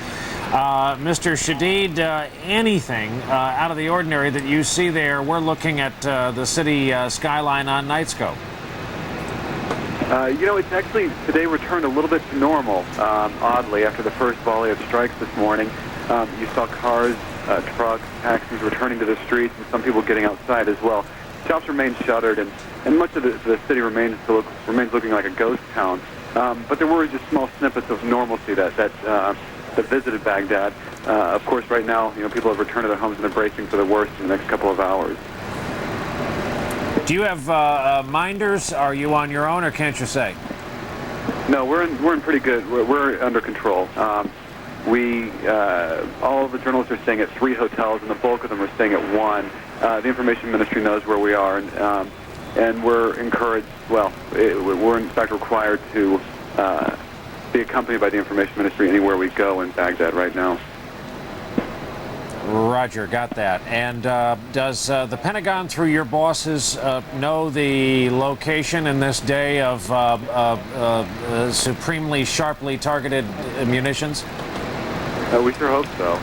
Speaker 16: Mr. Shadid, anything out of the ordinary that you see there? We're looking at the city skyline on Nightscope.
Speaker 22: It's actually today returned a little bit to normal, oddly, after the first volley of strikes this morning. You saw cars, trucks, taxis returning to the streets, and some people getting outside as well. Shops remain shuttered, and much of the city remains looking like a ghost town. But there were just small snippets of normalcy that visited Baghdad. Of course, right now, people have returned to their homes and they're bracing for the worst in the next couple of hours.
Speaker 16: Do you have minders? Are you on your own, or can't you say?
Speaker 22: No, we're in pretty good. We're under control. All of the journalists are staying at 3 hotels, and the bulk of them are staying at 1. The information ministry knows where we are, and we're encouraged. Well, we're in fact required to be accompanied by the information ministry anywhere we go in Baghdad right now.
Speaker 16: Roger, got that. And does the Pentagon, through your bosses, know the location in this day of supremely sharply targeted munitions?
Speaker 9: We sure hope so.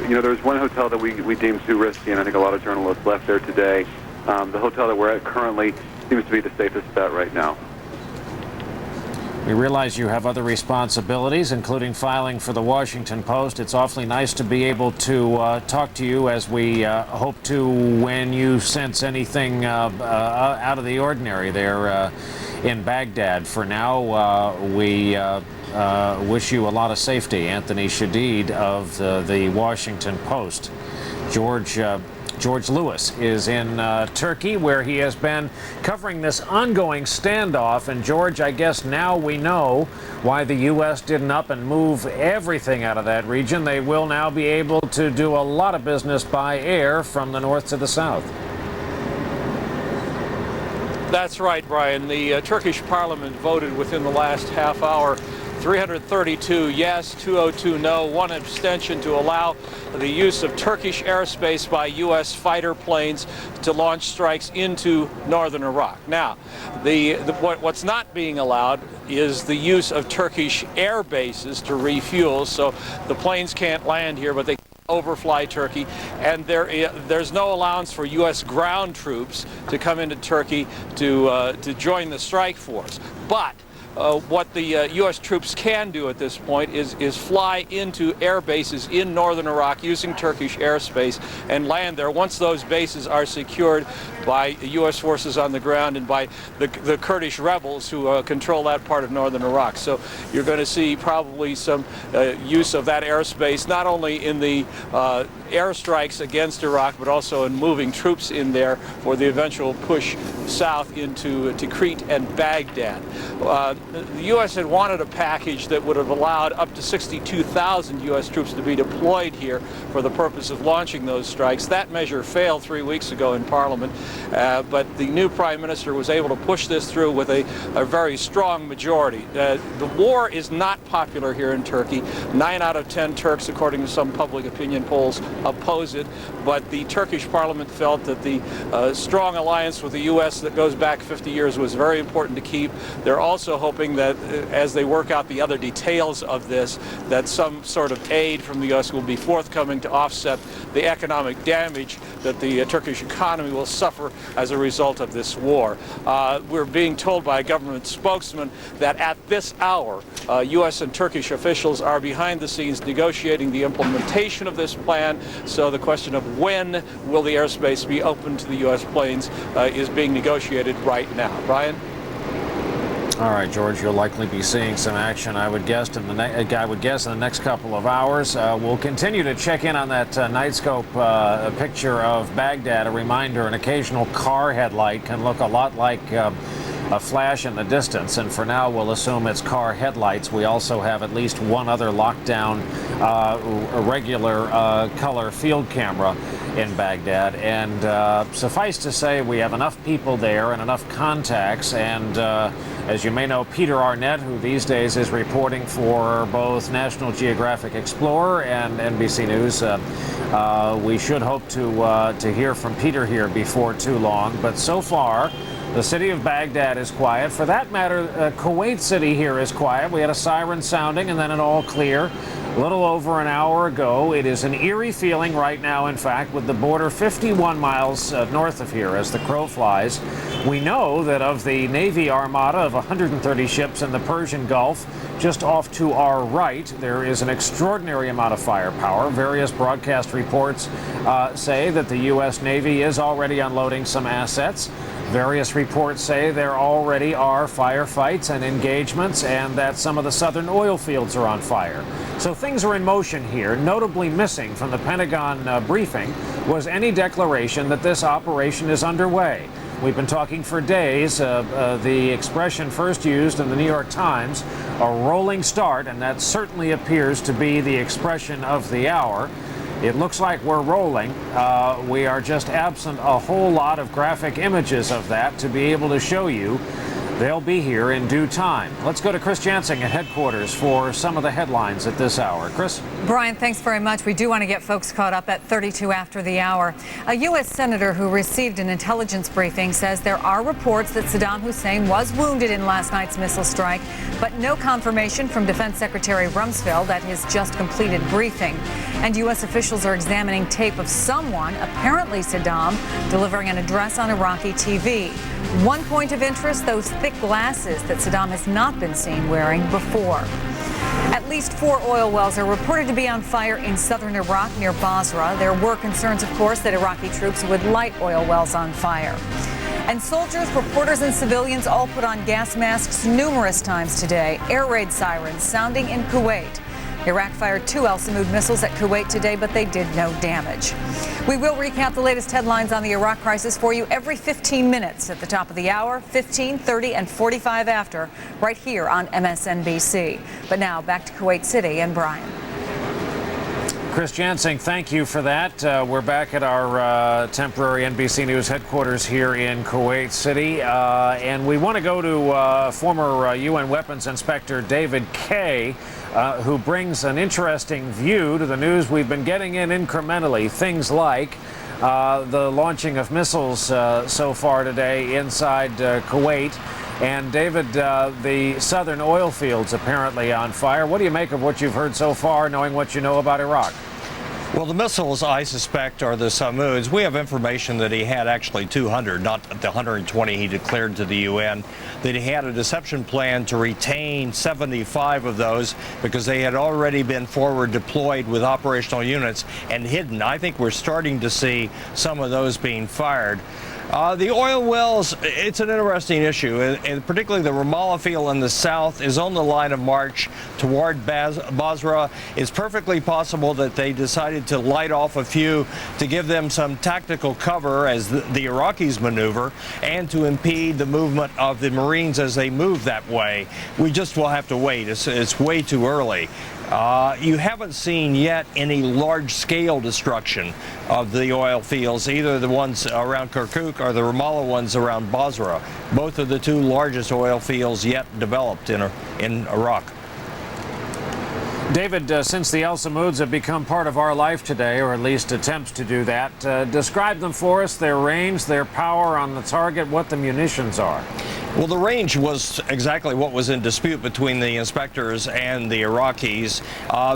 Speaker 9: There was one hotel that we deemed too risky, and I think a lot of journalists left there today. The hotel that we're at currently seems to be the safest bet right now.
Speaker 16: We realize you have other responsibilities, including filing for the Washington Post. It's awfully nice to be able to talk to you, as we hope to when you sense anything out of the ordinary there in Baghdad. For now, we wish you a lot of safety. Anthony Shadid of the Washington Post. George Lewis is in Turkey, where he has been covering this ongoing standoff. And George, I guess now we know why the U.S. didn't up and move everything out of that region. They will now be able to do a lot of business by air from the north to the south.
Speaker 10: That's right, Brian. The Turkish parliament voted within the last half hour 332 yes, 202 no, one abstention to allow the use of Turkish airspace by U.S. fighter planes to launch strikes into northern Iraq. Now, what's not being allowed is the use of Turkish air bases to refuel, so the planes can't land here, but they overfly Turkey, and there's no allowance for U.S. ground troops to come into Turkey to join the strike force. But what the U.S. troops can do at this point is fly into air bases in northern Iraq using Turkish airspace and land there once those bases are secured by U.S. forces on the ground and by the Kurdish rebels who control that part of northern Iraq. So you're going to see probably some use of that airspace, not only in the airstrikes against Iraq, but also in moving troops in there for the eventual push south into Tikrit and Baghdad. The U.S. had wanted a package that would have allowed up to 62,000 U.S. troops to be deployed here for the purpose of launching those strikes. That measure failed 3 weeks ago in Parliament, but the new Prime Minister was able to push this through with a very strong majority. The war is not popular here in Turkey. 9 out of 10 Turks, according to some public opinion polls, oppose it, but the Turkish Parliament felt that the strong alliance with the U.S. that goes back 50 years was very important to keep. They're also hoping that as they work out the other details of this, that some sort of aid from the U.S. will be forthcoming to offset the economic damage that the Turkish economy will suffer as a result of this war. We're being told by a government spokesman that at this hour, U.S. and Turkish officials are behind the scenes negotiating the implementation of this plan. So the question of when will the airspace be open to the U.S. planes is being negotiated right now. Brian?
Speaker 16: All right, George, you'll likely be seeing some action, I would guess, in the next couple of hours. We'll continue to check in on that night scope picture of Baghdad. A reminder, an occasional car headlight can look a lot like a flash in the distance, and for now we'll assume it's car headlights. We also have at least one other lockdown regular color field camera in Baghdad, and suffice to say we have enough people there and enough contacts, and as you may know, Peter Arnett, who these days is reporting for both National Geographic Explorer and NBC News, we should hope to hear from Peter here before too long, but so far the city of Baghdad is quiet. For that matter, Kuwait City here is quiet. We had a siren sounding and then an all clear a little over an hour ago. It is an eerie feeling right now, in fact, with the border 51 miles north of here as the crow flies. We know that of the Navy armada of 130 ships in the Persian Gulf, just off to our right, there is an extraordinary amount of firepower. Various broadcast reports say that the U.S. Navy is already unloading some assets. Various reports say there already are firefights and engagements, and that some of the southern oil fields are on fire. So things are in motion here. Notably missing from the Pentagon briefing was any declaration that this operation is underway. We've been talking for days, the expression first used in the New York Times, a rolling start, and that certainly appears to be the expression of the hour. It looks like we're rolling. We are just absent a whole lot of graphic images of that to be able to show you They'll be here in due time. Let's go to Chris Jansing at headquarters for some of the headlines at this hour. Chris?
Speaker 1: Brian, thanks very much. We do want to get folks caught up at 32 after the hour. A U.S. senator who received an intelligence briefing says there are reports that Saddam Hussein was wounded in last night's missile strike, but no confirmation from Defense Secretary Rumsfeld at his just completed briefing. And U.S. officials are examining tape of someone, apparently Saddam, delivering an address on Iraqi TV. One point of interest, those thick glasses that Saddam has not been seen wearing before. At least 4 oil wells are reported to be on fire in southern Iraq near Basra. There were concerns, of course, that Iraqi troops would light oil wells on fire. And soldiers, reporters, and civilians all put on gas masks numerous times today. Air raid sirens sounding in Kuwait. Iraq fired 2 Al-Samud missiles at Kuwait today, but they did no damage. We will recap the latest headlines on the Iraq crisis for you every 15 minutes at the top of the hour, 15, 30, and 45 after, right here on MSNBC. But now back to Kuwait City and Brian.
Speaker 16: Chris Jansing, thank you for that. We're back at our temporary NBC News headquarters here in Kuwait City. And we want to go to former UN Weapons Inspector David Kaye, who brings an interesting view to the news we've been getting in incrementally. Things like the launching of missiles so far today inside Kuwait. And David, the southern oil fields apparently on fire. What do you make of what you've heard so far, knowing what you know about Iraq?
Speaker 11: Well, the missiles, I suspect, are the Samuds. We have information that he had actually 200, not the 120 he declared to the UN, that he had a deception plan to retain 75 of those because they had already been forward deployed with operational units and hidden. I think we're starting to see some of those being fired. The oil wells, it's an interesting issue, and particularly the Ramallah field in the south is on the line of march toward Basra. It's perfectly possible that they decided to light off a few to give them some tactical cover as the Iraqis maneuver and to impede the movement of the Marines as they move that way. We just will have to wait. It's way too early. You haven't seen yet any large-scale destruction of the oil fields, either the ones around Kirkuk or the Ramallah ones around Basra. Both are the 2 largest oil fields yet developed in Iraq.
Speaker 16: David, since the Al-Samuds have become part of our life today, or at least attempts to do that, describe them for us, their range, their power on the target, what the munitions are.
Speaker 11: Well, the range was exactly what was in dispute between the inspectors and the Iraqis.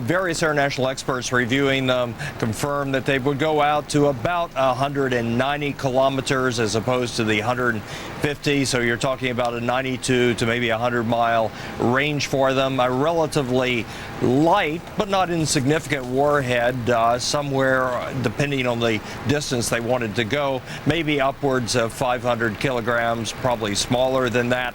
Speaker 11: Various international experts reviewing them confirmed that they would go out to about 190 kilometers as opposed to the 150. So you're talking about a 92 to maybe 100-mile range for them. A relatively light but not insignificant warhead, somewhere depending on the distance they wanted to go, maybe upwards of 500 kilograms, probably smaller than that.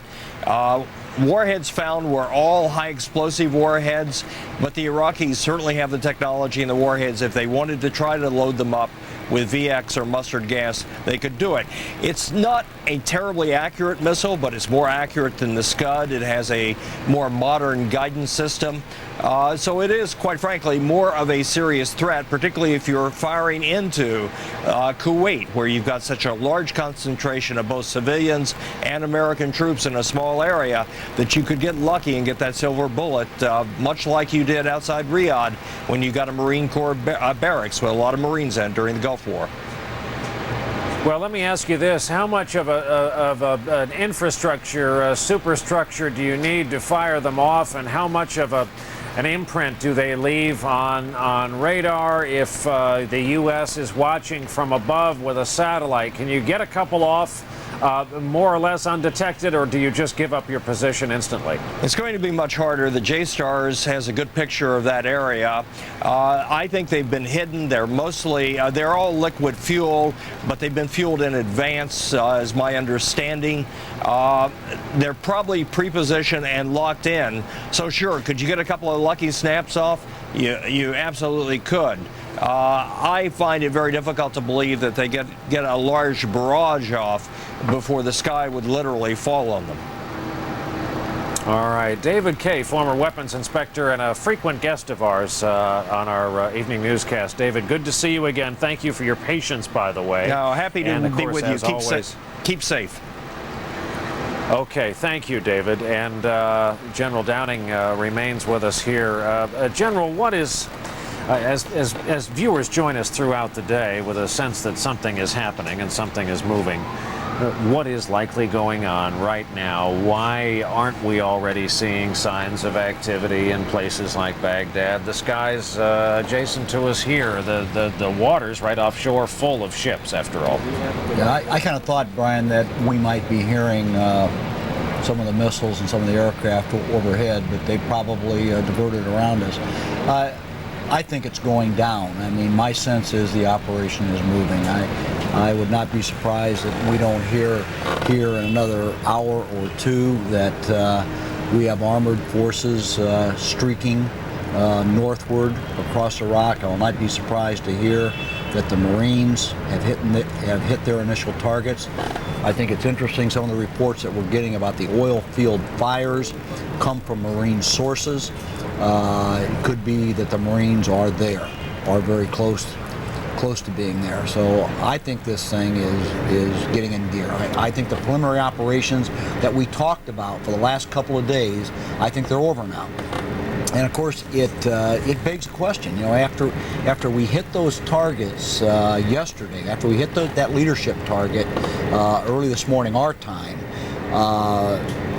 Speaker 11: Warheads found were all high explosive warheads, but the Iraqis certainly have the technology and the warheads. If they wanted to try to load them up with VX or mustard gas, they could do it. It's not a terribly accurate missile, but it's more accurate than the Scud. It has a more modern guidance system. So it is, quite frankly, more of a serious threat, particularly if you're firing into Kuwait, where you've got such a large concentration of both civilians and American troops in a small area, that you could get lucky and get that silver bullet, much like you did outside Riyadh when you got a Marine Corps barracks with a lot of Marines in during the Gulf War.
Speaker 16: Well, let me ask you this. How much of an infrastructure, superstructure do you need to fire them off, and how much of an imprint do they leave on radar if the U.S. is watching from above with a satellite? Can you get a couple off more or less undetected, or do you just give up your position instantly?
Speaker 11: It's going to be much harder. The J-STARS has a good picture of that area. I think they've been hidden. They're mostly, they're all liquid fuel, but they've been fueled in advance, is my understanding. They're probably pre-positioned and locked in. So sure, could you get a couple of lucky snaps off? You absolutely could. I find it very difficult to believe that they get a large barrage off before the sky would literally fall on them.
Speaker 16: All right. David Kaye, former weapons inspector and a frequent guest of ours on our evening newscast. David, good to see you again. Thank you for your patience, by the way.
Speaker 11: No, happy to be with you.
Speaker 16: Keep
Speaker 11: Keep safe.
Speaker 16: Okay, thank you, David. And General Downing remains with us here. General, what is, as viewers join us throughout the day with a sense that something is happening and something is moving, what is likely going on right now? Why aren't we already seeing signs of activity in places like Baghdad? The skies adjacent to us here, the waters right offshore full of ships, after all.
Speaker 15: Yeah, I kind of thought, Brian, that we might be hearing some of the missiles and some of the aircraft overhead, but they probably diverted around us. I think it's going down. I mean, my sense is the operation is moving. I would not be surprised if we don't hear here in another hour or two that we have armored forces streaking northward across Iraq. I will not be surprised to hear that the Marines have hit their initial targets. I think it's interesting, some of the reports that we're getting about the oil field fires come from Marine sources. It could be that the Marines are there, are very close to being there. So I think this thing is getting in gear. I think the preliminary operations that we talked about for the last couple of days, I think they're over now. And of course, it begs the question. You know, after we hit those targets yesterday, after we hit that leadership target early this morning, our time,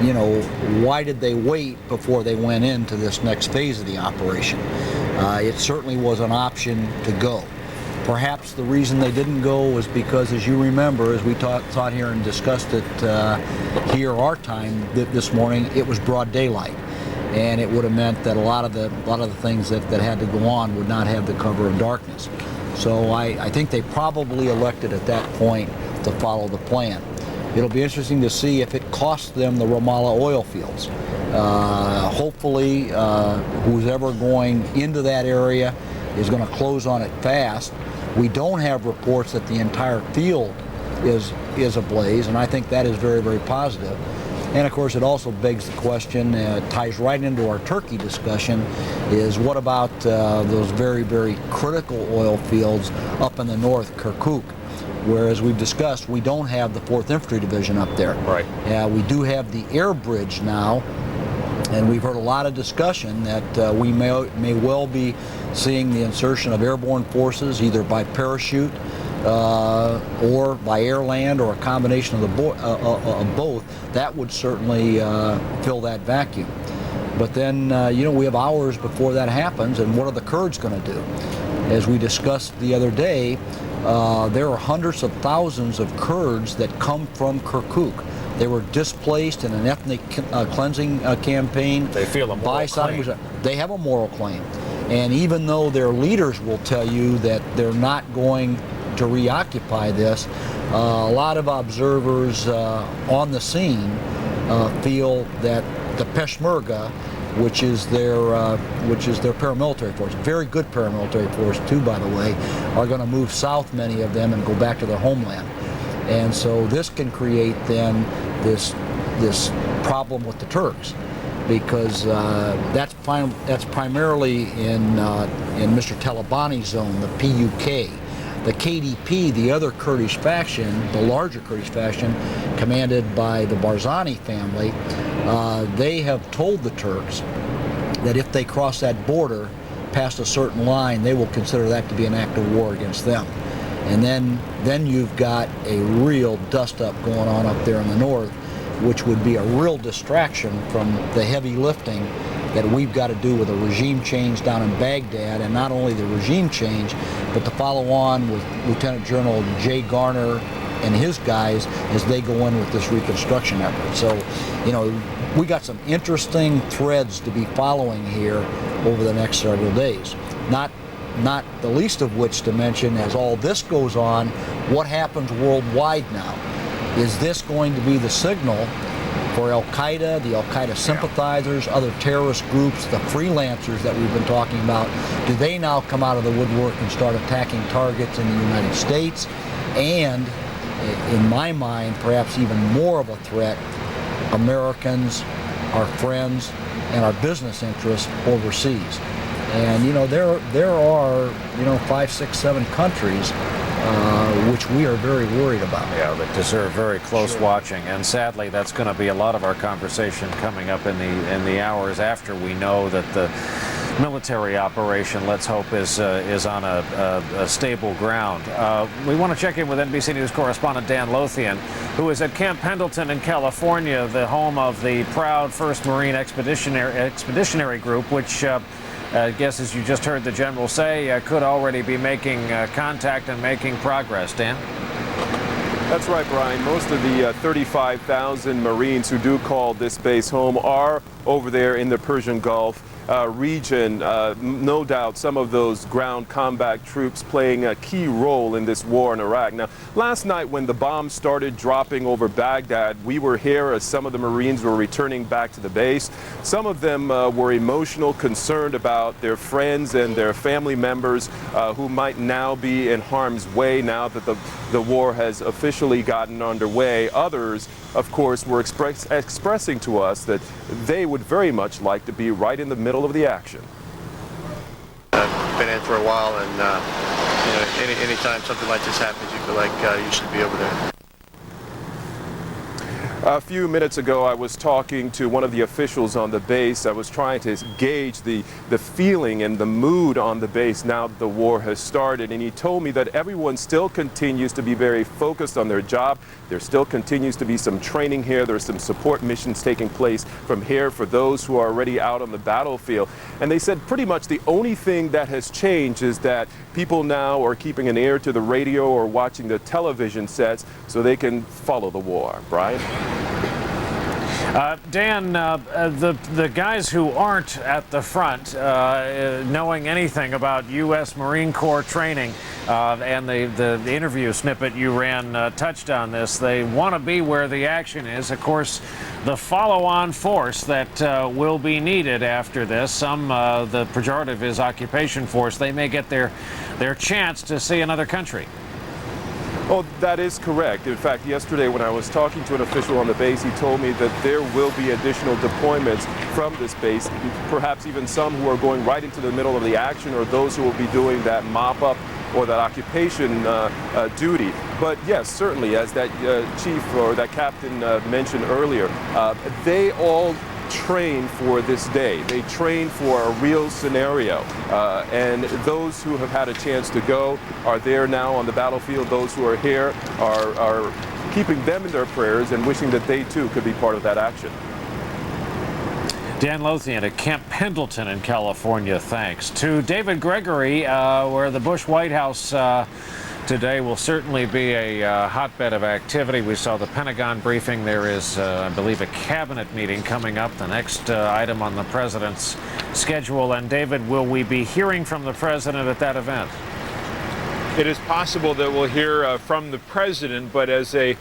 Speaker 15: you know, why did they wait before they went into this next phase of the operation? It certainly was an option to go. Perhaps the reason they didn't go was because, as you remember, as we taught here and discussed it here our time this morning, it was broad daylight. And it would have meant that a lot of the things that had to go on would not have the cover of darkness. So I think they probably elected at that point to follow the plan. It'll be interesting to see if it costs them the Ramallah oil fields. Hopefully, who's ever going into that area is going to close on it fast. We don't have reports that the entire field is ablaze, and I think that is very, very positive. And of course, it also begs the question, ties right into our Turkey discussion, is what about those very, very critical oil fields up in the north, Kirkuk, where, as we've discussed, we don't have the 4th Infantry Division up there.
Speaker 16: Right.
Speaker 15: We do have the air bridge now, and we've heard a lot of discussion that we may well be seeing the insertion of airborne forces, either by parachute or by air land, or a combination of both. That would certainly fill that vacuum. But then, you know, we have hours before that happens, and what are the Kurds going to do? As we discussed the other day, there are hundreds of thousands of Kurds that come from Kirkuk. They were displaced in an ethnic cleansing campaign.
Speaker 16: They feel a moral claim.
Speaker 15: They have a moral claim. And even though their leaders will tell you that they're not going to reoccupy this, a lot of observers on the scene feel that the Peshmerga, which is their paramilitary force, very good paramilitary force too, by the way, are going to move south, many of them, and go back to their homeland. And so this can create then this problem with the Turks, because that's primarily in Mr. Talabani's zone, the PUK. The KDP, the other Kurdish faction, the larger Kurdish faction, commanded by the Barzani family, they have told the Turks that if they cross that border past a certain line, they will consider that to be an act of war against them. And then you've got a real dust-up going on up there in the north, which would be a real distraction from the heavy lifting that we've got to do with a regime change down in Baghdad, and not only the regime change, but to follow on with Lieutenant General Jay Garner and his guys as they go in with this reconstruction effort. So, you know, we got some interesting threads to be following here over the next several days. Not the least of which to mention, as all this goes on, what happens worldwide now? Is this going to be the signal for Al-Qaeda, the Al-Qaeda sympathizers, other terrorist groups, the freelancers that we've been talking about? Do they now come out of the woodwork and start attacking targets in the United States? And, in my mind, perhaps even more of a threat, Americans, our friends, and our business interests overseas. And, you know, there are, you know, 5, 6, 7 countries which we are very worried about.
Speaker 16: Yeah, that deserve very close watching, and sadly, that's going to be a lot of our conversation coming up in the hours after we know that the military operation, let's hope, is on a stable ground. We want to check in with NBC News correspondent Dan Lothian, who is at Camp Pendleton in California, the home of the proud 1st Marine Expeditionary Group, which I guess, as you just heard the general say, could already be making contact and making progress. Dan?
Speaker 2: That's right, Brian. Most of the 35,000 Marines who do call this base home are over there in the Persian Gulf region. No doubt some of those ground combat troops playing a key role in this war in Iraq. Now, last night when the bombs started dropping over Baghdad, we were here as some of the Marines were returning back to the base. Some of them were emotional, concerned about their friends and their family members who might now be in harm's way now that the war has officially gotten underway. Others, of course, were expressing to us that they would very much like to be right in the middle of the action.
Speaker 13: I've been in for a while, and anytime something like this happens, you feel like you should be over there.
Speaker 2: A few minutes ago, I was talking to one of the officials on the base. I was trying to gauge the feeling and the mood on the base now that the war has started. And he told me that everyone still continues to be very focused on their job. There still continues to be some training here. There's some support missions taking place from here for those who are already out on the battlefield. And they said pretty much the only thing that has changed is that people now are keeping an ear to the radio or watching the television sets so they can follow the war. Brian?
Speaker 16: Dan, the guys who aren't at the front, knowing anything about U.S. Marine Corps training, and the interview snippet you ran touched on this, they want to be where the action is. Of course, the follow-on force that will be needed after this, the pejorative is occupation force, they may get their chance to see another country.
Speaker 2: Oh, that is correct. In fact, yesterday when I was talking to an official on the base, he told me that there will be additional deployments from this base, perhaps even some who are going right into the middle of the action, or those who will be doing that mop-up or that occupation duty. But yes, certainly, as that chief or that captain mentioned earlier, they all train for this day. They train for a real scenario. And those who have had a chance to go are there now on the battlefield. Those who are here are keeping them in their prayers and wishing that they too could be part of that action.
Speaker 16: Dan Lothian at Camp Pendleton in California, thanks. To David Gregory, where the Bush White House today will certainly be a hotbed of activity. We saw the Pentagon briefing. There is, I believe, a cabinet meeting coming up, the next item on the president's schedule. And David, will we be hearing from the president at that event?
Speaker 17: It is possible that we'll hear from the president, but as a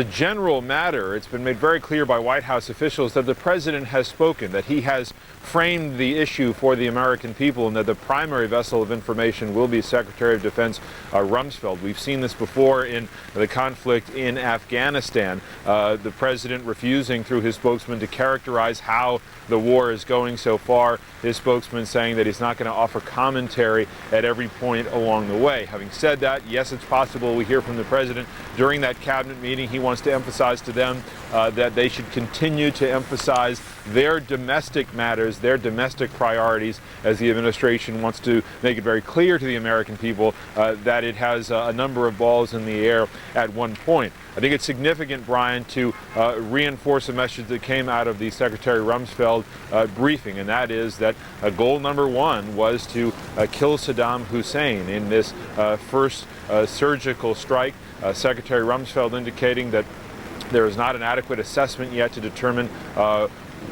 Speaker 17: general matter, it's been made very clear by White House officials that the president has spoken, that he has framed the issue for the American people, and that the primary vessel of information will be Secretary of Defense Rumsfeld. We've seen this before in the conflict in Afghanistan, the president refusing through his spokesman to characterize how the war is going so far, his spokesman saying that he's not going to offer commentary at every point along the way. Having said that, yes, it's possible we hear from the president during that cabinet meeting. He wants to emphasize to them that they should continue to emphasize their domestic matters, their domestic priorities, as the administration wants to make it very clear to the American people that it has a number of balls in the air at one point. I think it's significant, Brian, to reinforce a message that came out of the Secretary Rumsfeld briefing, and that is that goal number one was to kill Saddam Hussein in this first surgical strike. Secretary Rumsfeld indicating that there is not an adequate assessment yet to determine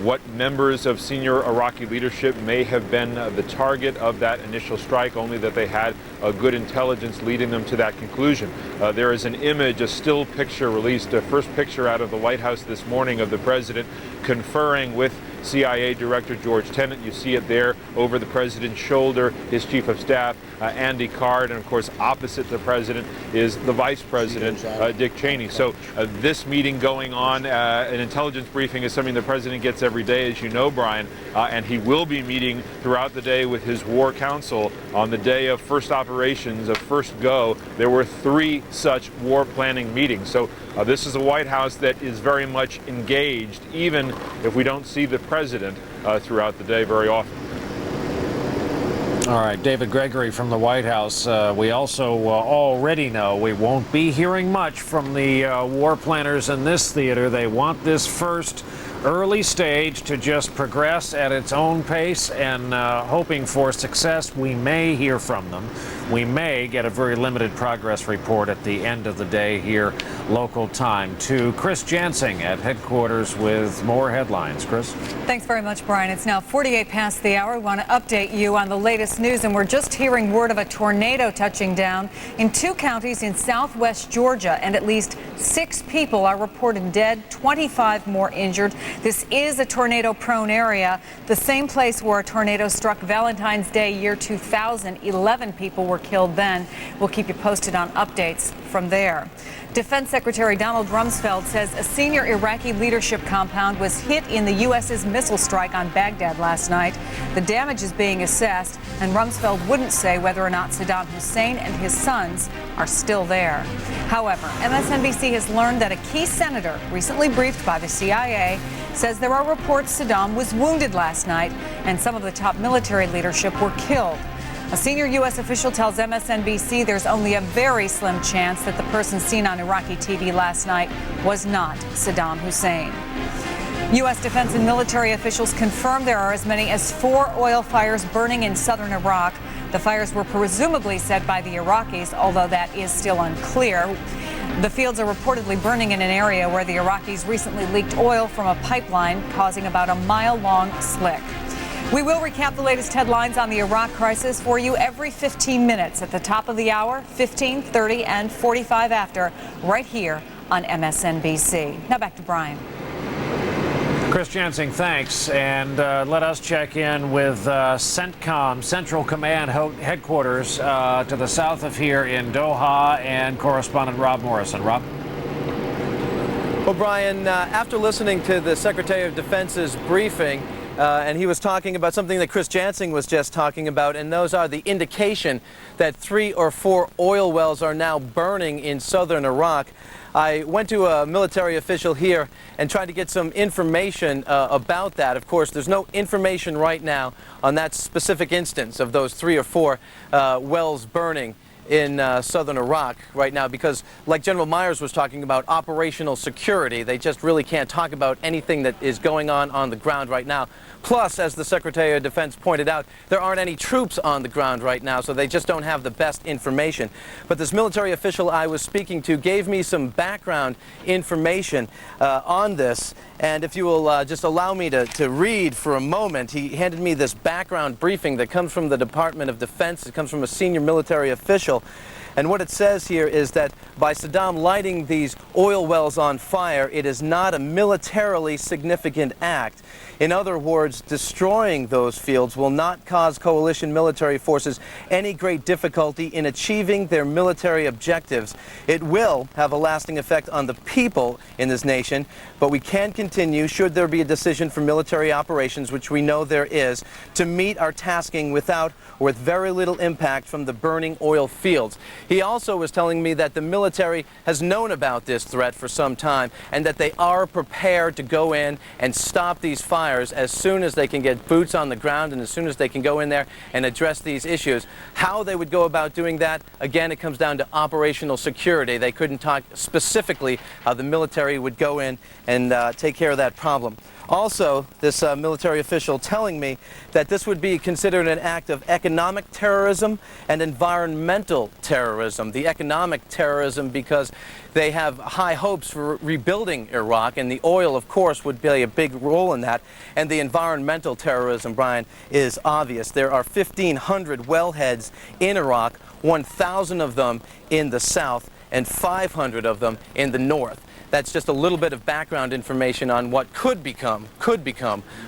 Speaker 17: what members of senior Iraqi leadership may have been the target of that initial strike, only that they had good intelligence leading them to that conclusion. There is an image, a still picture released, a first picture out of the White House this morning of the president conferring with CIA Director George Tenet. You see it there over the president's shoulder, his chief of staff, Andy Card, and of course opposite the president is the vice president, Dick Cheney. So this meeting going on, an intelligence briefing is something the president gets every day, as you know, Brian, and he will be meeting throughout the day with his war council. On the day of first operations, of first go, there were 3 such war planning meetings. So this is a White House that is very much engaged, even if we don't see the president throughout the day very often.
Speaker 16: All right, David Gregory from the White House. We also already know we won't be hearing much from the war planners in this theater. They want this first early stage to just progress at its own pace, and hoping for success. We may hear from them. We may get a very limited progress report at the end of the day here, local time. To Chris Jansing at headquarters with more headlines. Chris?
Speaker 1: Thanks very much, Brian. It's now 48 past the hour. We want to update you on the latest news, and we're just hearing word of a tornado touching down in 2 counties in southwest Georgia, and at least 6 people are reported dead, 25 more injured. This is a tornado-prone area, the same place where a tornado struck Valentine's Day year 2000. 11 people were killed then. We'll keep you posted on updates from there. Defense Secretary Donald Rumsfeld says a senior Iraqi leadership compound was hit in the U.S.'s missile strike on Baghdad last night. The damage is being assessed, and Rumsfeld wouldn't say whether or not Saddam Hussein and his sons are still there. However, MSNBC has learned that a key senator, recently briefed by the CIA, says there are reports Saddam was wounded last night and some of the top military leadership were killed. A senior U.S. official tells MSNBC there's only a very slim chance that the person seen on Iraqi TV last night was not Saddam Hussein. U.S. defense and military officials confirm there are as many as 4 oil fires burning in southern Iraq. The fires were presumably set by the Iraqis, although that is still unclear. The fields are reportedly burning in an area where the Iraqis recently leaked oil from a pipeline, causing about a mile-long slick. We will recap the latest headlines on the Iraq crisis for you every 15 minutes at the top of the hour, 15, 30, and 45 after, right here on MSNBC. Now back to Brian.
Speaker 16: Chris Jansing, thanks. And let us check in with CENTCOM, Central Command headquarters to the south of here in Doha, and correspondent Rob Morrison. Rob?
Speaker 12: Well, Brian, after listening to the Secretary of Defense's briefing, and he was talking about something that Chris Jansing was just talking about, and those are the indication that 3 or 4 oil wells are now burning in southern Iraq. I went to a military official here and tried to get some information about that. Of course, there's no information right now on that specific instance of those 3 or 4 wells burning in southern Iraq right now, because like General Myers was talking about, operational security, they just really can't talk about anything that is going on the ground right now. Plus, as the Secretary of Defense pointed out, there aren't any troops on the ground right now, so they just don't have the best information. But this military official I was speaking to gave me some background information on this, and if you will just allow me to read for a moment, he handed me this background briefing that comes from the Department of Defense. It comes from a senior military official. And what it says here is that by Saddam lighting these oil wells on fire, it is not a militarily significant act. In other words, destroying those fields will not cause coalition military forces any great difficulty in achieving their military objectives. It will have a lasting effect on the people in this nation, but we can continue, should there be a decision for military operations, which we know there is, to meet our tasking without or with very little impact from the burning oil fields. He also was telling me that the military has known about this threat for some time and that they are prepared to go in and stop these fires as soon as they can get boots on the ground and as soon as they can go in there and address these issues. How they would go about doing that, again, it comes down to operational security. They couldn't talk specifically how the military would go in and take care of that problem. Also, this military official telling me that this would be considered an act of economic terrorism and environmental terrorism. The economic terrorism because they have high hopes for rebuilding Iraq, and the oil, of course, would play a big role in that. And the environmental terrorism, Brian, is obvious. There are 1,500 wellheads in Iraq, 1,000 of them in the south. and 500 of them in the north. That's just a little bit of background information on what could become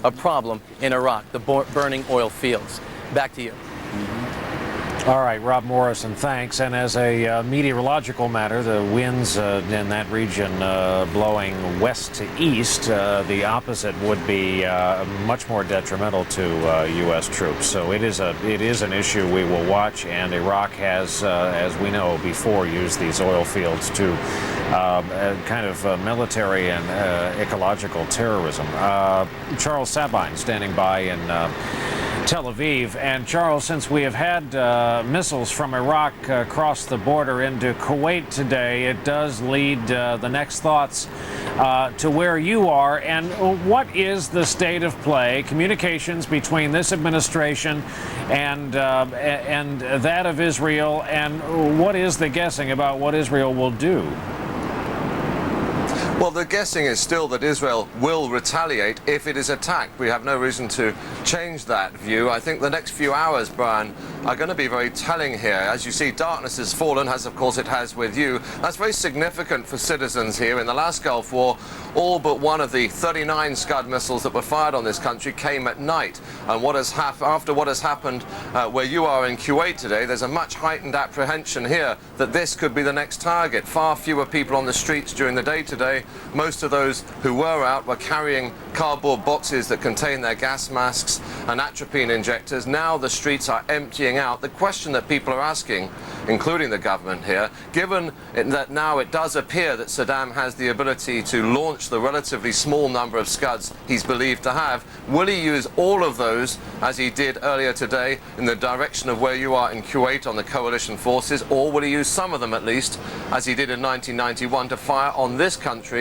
Speaker 12: a problem in Iraq, the burning oil fields. Back to you.
Speaker 16: All right, Rob Morrison, thanks. And as a meteorological matter, the winds in that region blowing west to east, the opposite would be much more detrimental to U.S. troops. So it is an issue we will watch, and Iraq has, as we know before, used these oil fields to kind of military and ecological terrorism. Charles Sabine standing by in Tel Aviv. And Charles, since we have had missiles from Iraq cross the border into Kuwait today, it does lead the next thoughts to where you are. And what is the state of play, communications between this administration and that of Israel, and what is the guessing about what Israel will do?
Speaker 14: Well, the guessing is still that Israel will retaliate if it is attacked. We have no reason to change that view. I think the next few hours, Brian, are going to be very telling here. As you see, darkness has fallen, as of course it has with you. That's very significant for citizens here. In the last Gulf War, all but one of the 39 Scud missiles that were fired on this country came at night. And after what has happened where you are in Kuwait today, there's a much heightened apprehension here that this could be the next target. Far fewer people on the streets during the day today. Most of those who were out were carrying cardboard boxes that contain their gas masks and atropine injectors. Now the streets are emptying out. The question that people are asking, including the government here, given that now it does appear that Saddam has the ability to launch the relatively small number of Scuds he's believed to have, will he use all of those, as he did earlier today, in the direction of where you are in Kuwait on the coalition forces, or will he use some of them at least, as he did in 1991, to fire on this country,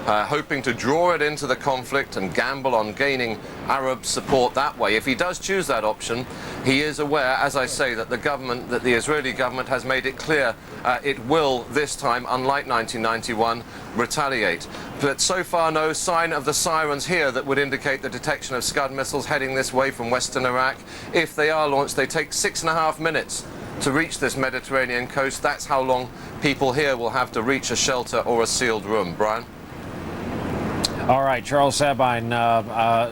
Speaker 14: hoping to draw it into the conflict and gamble on gaining Arab support that way? If he does choose that option, he is aware, as I say, that the Israeli government has made it clear it will this time, unlike 1991, retaliate. But so far no sign of the sirens here that would indicate the detection of Scud missiles heading this way from western Iraq. If they are launched, they take 6.5 minutes to reach this Mediterranean coast. That's how long people here will have to reach a shelter or a sealed room. Brian?
Speaker 16: All right, Charles Sabine,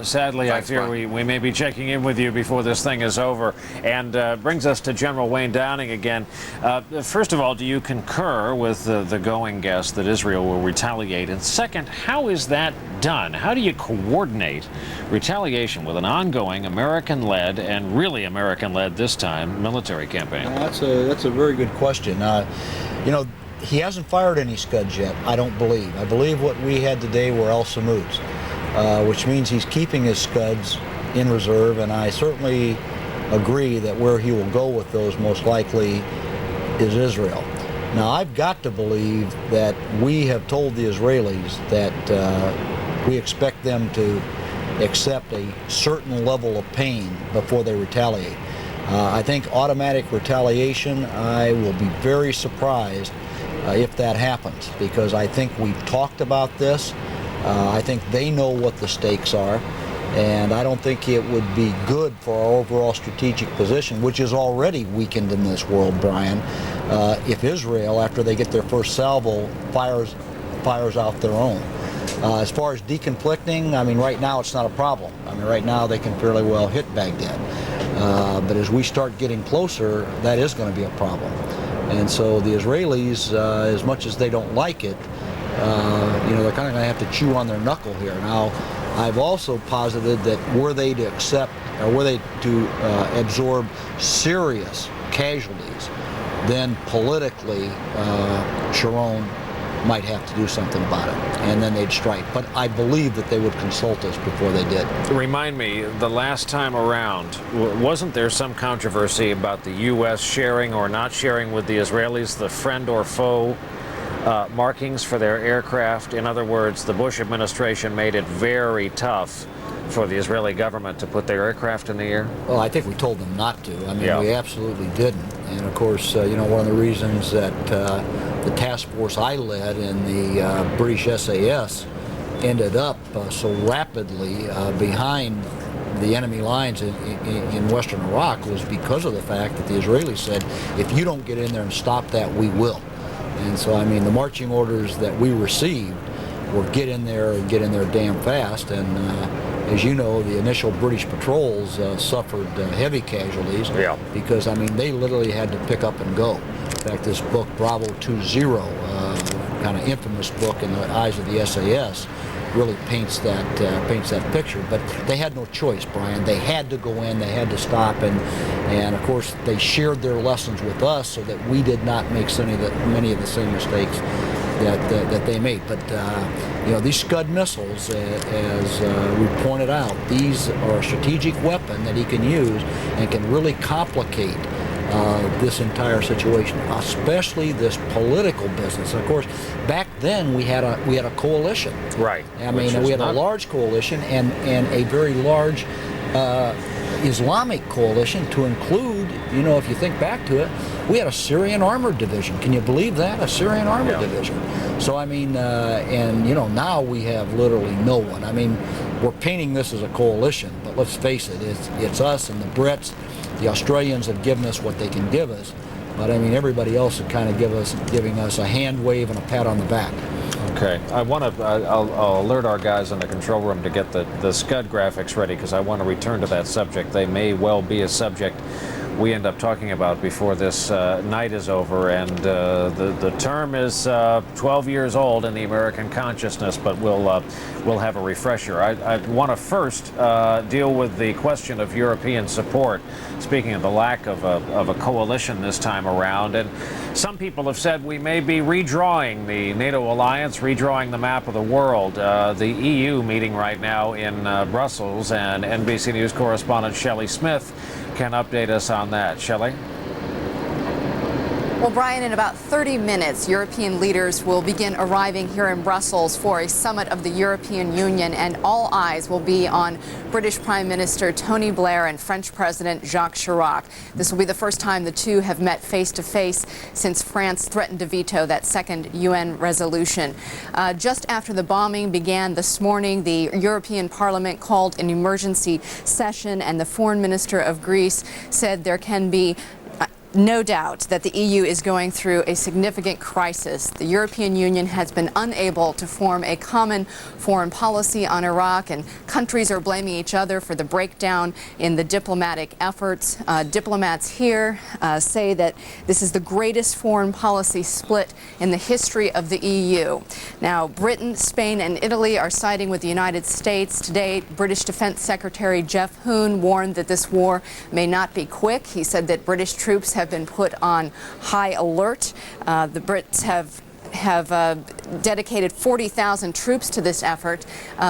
Speaker 16: sadly,
Speaker 14: Thanks,
Speaker 16: I fear we may be checking in with you before this thing is over. And brings us to General Wayne Downing again. First of all, do you concur with the going guess that Israel will retaliate? And second, how is that done? How do you coordinate retaliation with an ongoing American-led, and really American-led this time, military campaign?
Speaker 15: That's a very good question. You know, he hasn't fired any Scuds yet, I don't believe. I believe what we had today were El Samouds, which means he's keeping his Scuds in reserve, and I certainly agree that where he will go with those most likely is Israel. Now, I've got to believe that we have told the Israelis that we expect them to accept a certain level of pain before they retaliate. I think automatic retaliation, I will be very surprised if that happens, because I think we've talked about this. I think they know what the stakes are, and I don't think it would be good for our overall strategic position, which is already weakened in this world, Brian, if Israel, after they get their first salvo, fires out their own. As far as deconflicting, I mean, right now it's not a problem. I mean, right now they can fairly well hit Baghdad. But as we start getting closer, that is going to be a problem. And so the Israelis, as much as they don't like it, they're kind of going to have to chew on their knuckle here. Now, I've also posited that were they to accept, or were they to absorb serious casualties, then politically Sharon might have to do something about it, and then they'd strike. But I believe that they would consult us before they did.
Speaker 16: Remind me, the last time around, wasn't there some controversy about the U.S. sharing or not sharing with the Israelis the friend or foe markings for their aircraft? In other words, the Bush administration made it very tough for the Israeli government to put their aircraft in the air?
Speaker 15: Well, I think we told them not to. I mean, we absolutely didn't. And of course, one of the reasons that the task force I led in the British SAS ended up so rapidly behind the enemy lines in western Iraq was because of the fact that the Israelis said, if you don't get in there and stop that, we will. And so, I mean, the marching orders that we received were get in there and get in there damn fast. And as you know, the initial British patrols suffered heavy casualties because, I mean, they literally had to pick up and go. In fact, this book, Bravo 20, kind of infamous book in the eyes of the SAS, really paints that picture. But they had no choice, Brian. They had to go in, they had to stop, and of course they shared their lessons with us so that we did not make many of the same mistakes that they made. But you know, these Scud missiles, as we pointed out, these are a strategic weapon that he can use and can really complicate this entire situation, especially this political business. Of course, back then we had a coalition.
Speaker 16: Right.
Speaker 15: I mean, we had a large coalition and a very large Islamic coalition to include, you know, if you think back to it, we had a Syrian armored division. Can you believe that? A Syrian armored division. So, I mean, and, you know, now we have literally no one. I mean, we're painting this as a coalition, but let's face it, it's us and the Brits. The Australians have given us what they can give us, but I mean, everybody else is kind of giving us a hand wave and a pat on the back.
Speaker 16: Okay, I'll alert our guys in the control room to get the Scud graphics ready, because I want to return to that subject. They may well be a subject we end up talking about before this night is over, and the term is 12 years old in the American consciousness, but we'll have a refresher. I want to first deal with the question of European support. Speaking of the lack of a coalition this time around, and some people have said we may be redrawing the NATO alliance, redrawing the map of the world. The EU meeting right now in Brussels, and NBC News correspondent Shelley Smith can update us on that. Shelley?
Speaker 19: Well, Brian, in about 30 minutes, European leaders will begin arriving here in Brussels for a summit of the European Union, and all eyes will be on British Prime Minister Tony Blair and French President Jacques Chirac. This will be the first time the two have met face-to-face since France threatened to veto that second UN resolution. Just after the bombing began this morning, the European Parliament called an emergency session, and the Foreign Minister of Greece said there can be no doubt that the EU is going through a significant crisis. The European Union has been unable to form a common foreign policy on Iraq, and countries are blaming each other for the breakdown in the diplomatic efforts. Diplomats here say that this is the greatest foreign policy split in the history of the EU. Now, Britain, Spain, and Italy are siding with the United States. Today, British Defense Secretary Jeff Hoon warned that this war may not be quick. He said that British troops have been put on high alert. The Brits have dedicated 40,000 troops to this effort.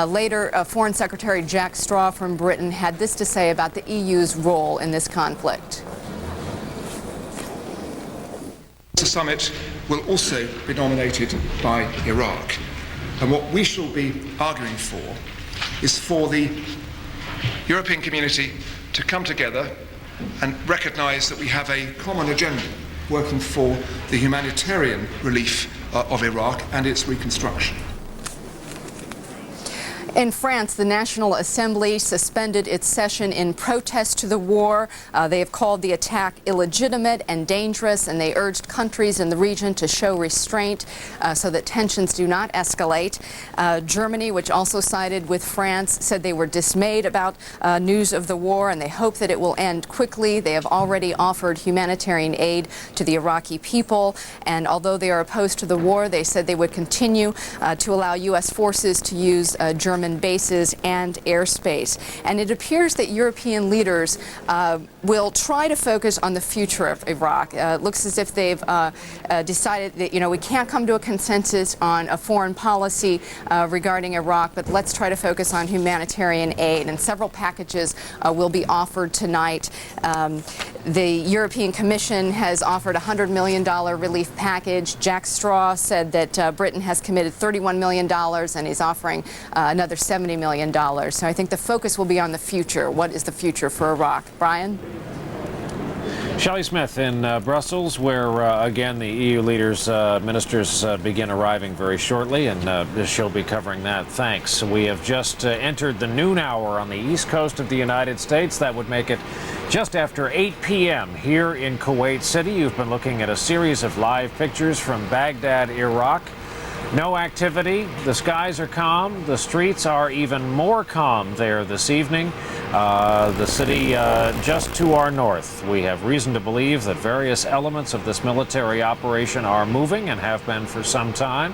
Speaker 19: Later, Foreign Secretary Jack Straw from Britain had this to say about the EU's role in this conflict.
Speaker 21: The summit will also be nominated by Iraq. And what we shall be arguing for is for the European community to come together and recognise that we have a common agenda working for the humanitarian relief of Iraq and its reconstruction.
Speaker 19: In France, the National Assembly suspended its session in protest to the war. They have called the attack illegitimate and dangerous, and they urged countries in the region to show restraint so that tensions do not escalate. Germany, which also sided with France, said they were dismayed about news of the war, and they hope that it will end quickly. They have already offered humanitarian aid to the Iraqi people, and although they are opposed to the war, they said they would continue to allow U.S. forces to use German bases and airspace. And it appears that European leaders will try to focus on the future of Iraq. It looks as if they've decided that, you know, we can't come to a consensus on a foreign policy regarding Iraq, but let's try to focus on humanitarian aid. And several packages will be offered tonight. The European Commission has offered a $100 million relief package. Jack Straw said that Britain has committed $31 million and he's offering another $70 million. So I think the focus will be on the future. What is the future for Iraq? Brian?
Speaker 16: Shelley Smith in Brussels, where again the EU leaders, ministers begin arriving very shortly, and she'll be covering that. Thanks. We have just entered the noon hour on the east coast of the United States. That would make it just after 8 p.m. here in Kuwait City. You've been looking at a series of live pictures from Baghdad, Iraq. No activity. The skies are calm. The streets are even more calm there this evening. The city just to our north. We have reason to believe that various elements of this military operation are moving and have been for some time.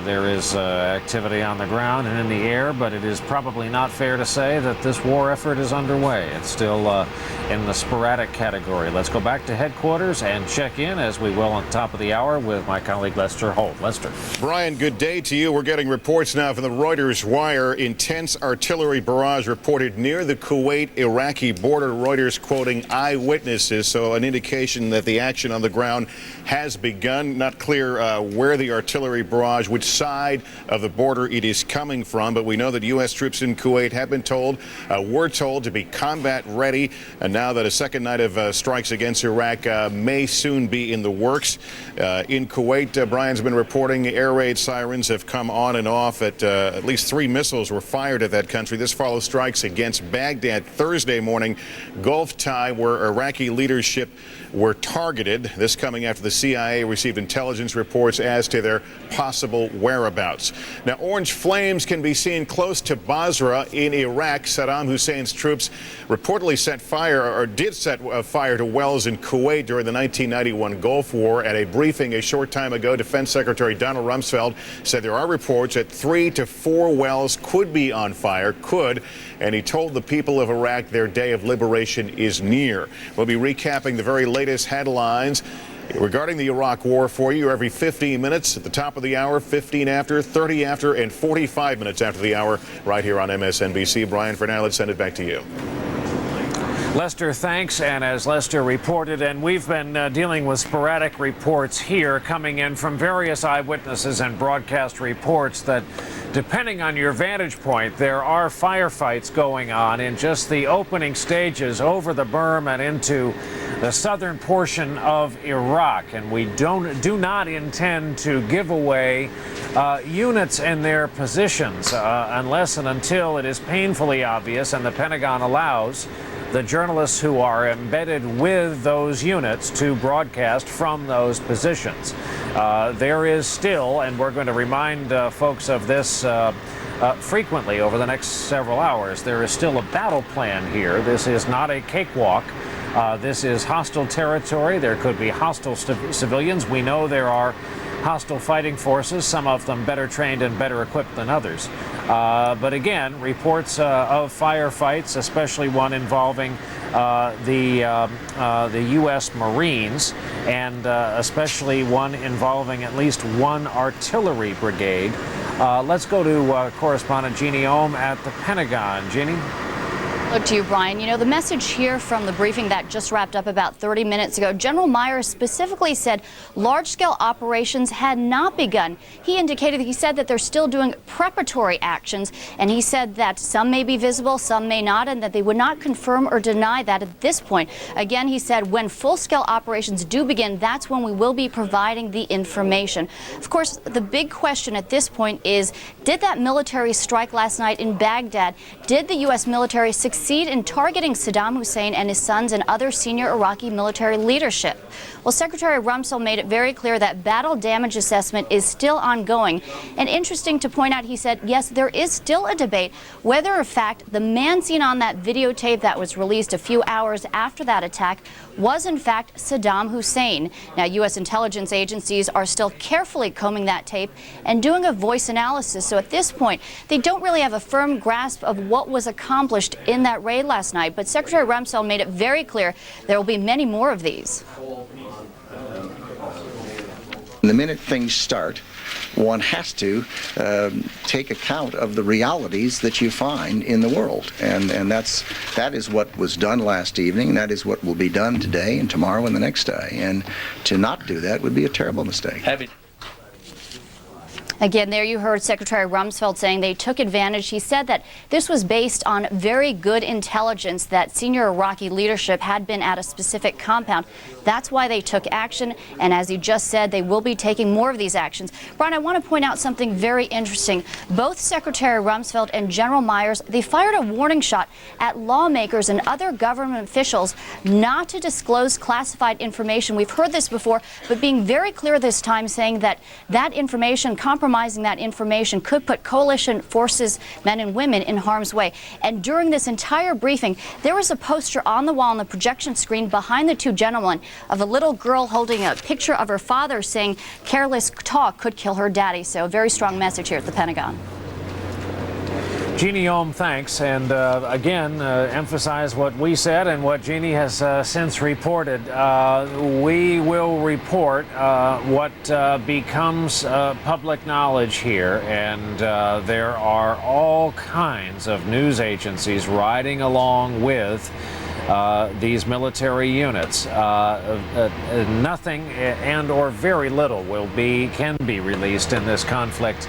Speaker 16: There is activity on the ground and in the air, but it is probably not fair to say that this war effort is underway. It's still in the sporadic category. Let's go back to headquarters and check in, as we will on the top of the hour, with my colleague Lester Holt. Lester.
Speaker 4: Brian, good day to you. We're getting reports now from the Reuters wire. Intense artillery barrage reported near the Kuwait-Iraqi border. Reuters quoting eyewitnesses, so an indication that the action on the ground has begun. Not clear where the artillery barrage, which side of the border it is coming from, but we know that U.S. troops in Kuwait have been told, were told to be combat ready, and now that a second night of strikes against Iraq may soon be in the works. In Kuwait, Brian's been reporting air raid sirens have come on and off. At least 3 missiles were fired at that country. This follows strikes against Baghdad Thursday morning, Gulf time, where Iraqi leadership were targeted. This coming after the CIA received intelligence reports as to their possible whereabouts. Now, orange flames can be seen close to Basra in Iraq. Saddam Hussein's troops reportedly set fire, or did set fire to wells in Kuwait during the 1991 Gulf War. At a briefing a short time ago, Defense Secretary Donald Rumsfeld said there are reports that 3 to 4 wells could be on fire, and he told the people of Iraq their day of liberation is near. We'll be recapping the very latest headlines regarding the Iraq war for you every 15 minutes at the top of the hour, 15 after, 30 after, and 45 minutes after the hour right here on MSNBC. Brian, for now, let's send it back to you.
Speaker 16: Lester, thanks. And as Lester reported, and we've been dealing with sporadic reports here coming in from various eyewitnesses and broadcast reports that, depending on your vantage point, there are firefights going on in just the opening stages over the berm and into the southern portion of Iraq. And we do not intend to give away units in their positions unless and until it is painfully obvious and the Pentagon allows the journalists who are embedded with those units to broadcast from those positions. There is still, and we're going to remind folks of this frequently over the next several hours, there is still a battle plan here. This is not a cakewalk. This is hostile territory. There could be hostile civilians. We know there are hostile fighting forces, some of them better trained and better equipped than others. But again, reports of firefights, especially one involving the U.S. Marines, and especially one involving at least one artillery brigade. Let's go to correspondent Jeannie Ohm at the Pentagon. Jeannie?
Speaker 18: Look to you, Brian. You know, the message here from the briefing that just wrapped up about 30 minutes ago, General Myers specifically said large-scale operations had not begun. He said that they're still doing preparatory actions, and he said that some may be visible, some may not, and that they would not confirm or deny that at this point. Again, he said when full-scale operations do begin, that's when we will be providing the information. Of course, the big question at this point is, did that military strike last night in Baghdad, did the U.S. military succeed in targeting Saddam Hussein and his sons and other senior Iraqi military leadership? Well, Secretary Rumsfeld made it very clear that battle damage assessment is still ongoing. And interesting to point out, he said, yes, there is still a debate whether, in fact, the man seen on that videotape that was released a few hours after that attack was, in fact, Saddam Hussein. Now, U.S. intelligence agencies are still carefully combing that tape and doing a voice analysis. So at this point, they don't really have a firm grasp of what was accomplished in that raid last night. But Secretary Rumsfeld made it very clear there will be many more of these.
Speaker 20: The minute things start, one has to take account of the realities that you find in the world. And that is what was done last evening, and that is what will be done today and tomorrow and the next day. And to not do that would be a terrible mistake.
Speaker 18: Again, there you heard Secretary Rumsfeld saying they took advantage. He said that this was based on very good intelligence that senior Iraqi leadership had been at a specific compound. That's why they took action. And as you just said, they will be taking more of these actions. Brian, I want to point out something very interesting. Both Secretary Rumsfeld and General Myers, they fired a warning shot at lawmakers and other government officials not to disclose classified information. We've heard this before, but being very clear this time, saying that that information, compromising that information, could put coalition forces, men and women, in harm's way. And during this entire briefing, there was a poster on the wall on the projection screen behind the two gentlemen of a little girl holding a picture of her father saying careless talk could kill her daddy. So a very strong message here at the Pentagon.
Speaker 16: Jeannie Ohm, thanks. And again, emphasize what we said and what Jeannie has since reported. We will report what becomes public knowledge here. And there are all kinds of news agencies riding along with these military units. Nothing and or very little can be released in this conflict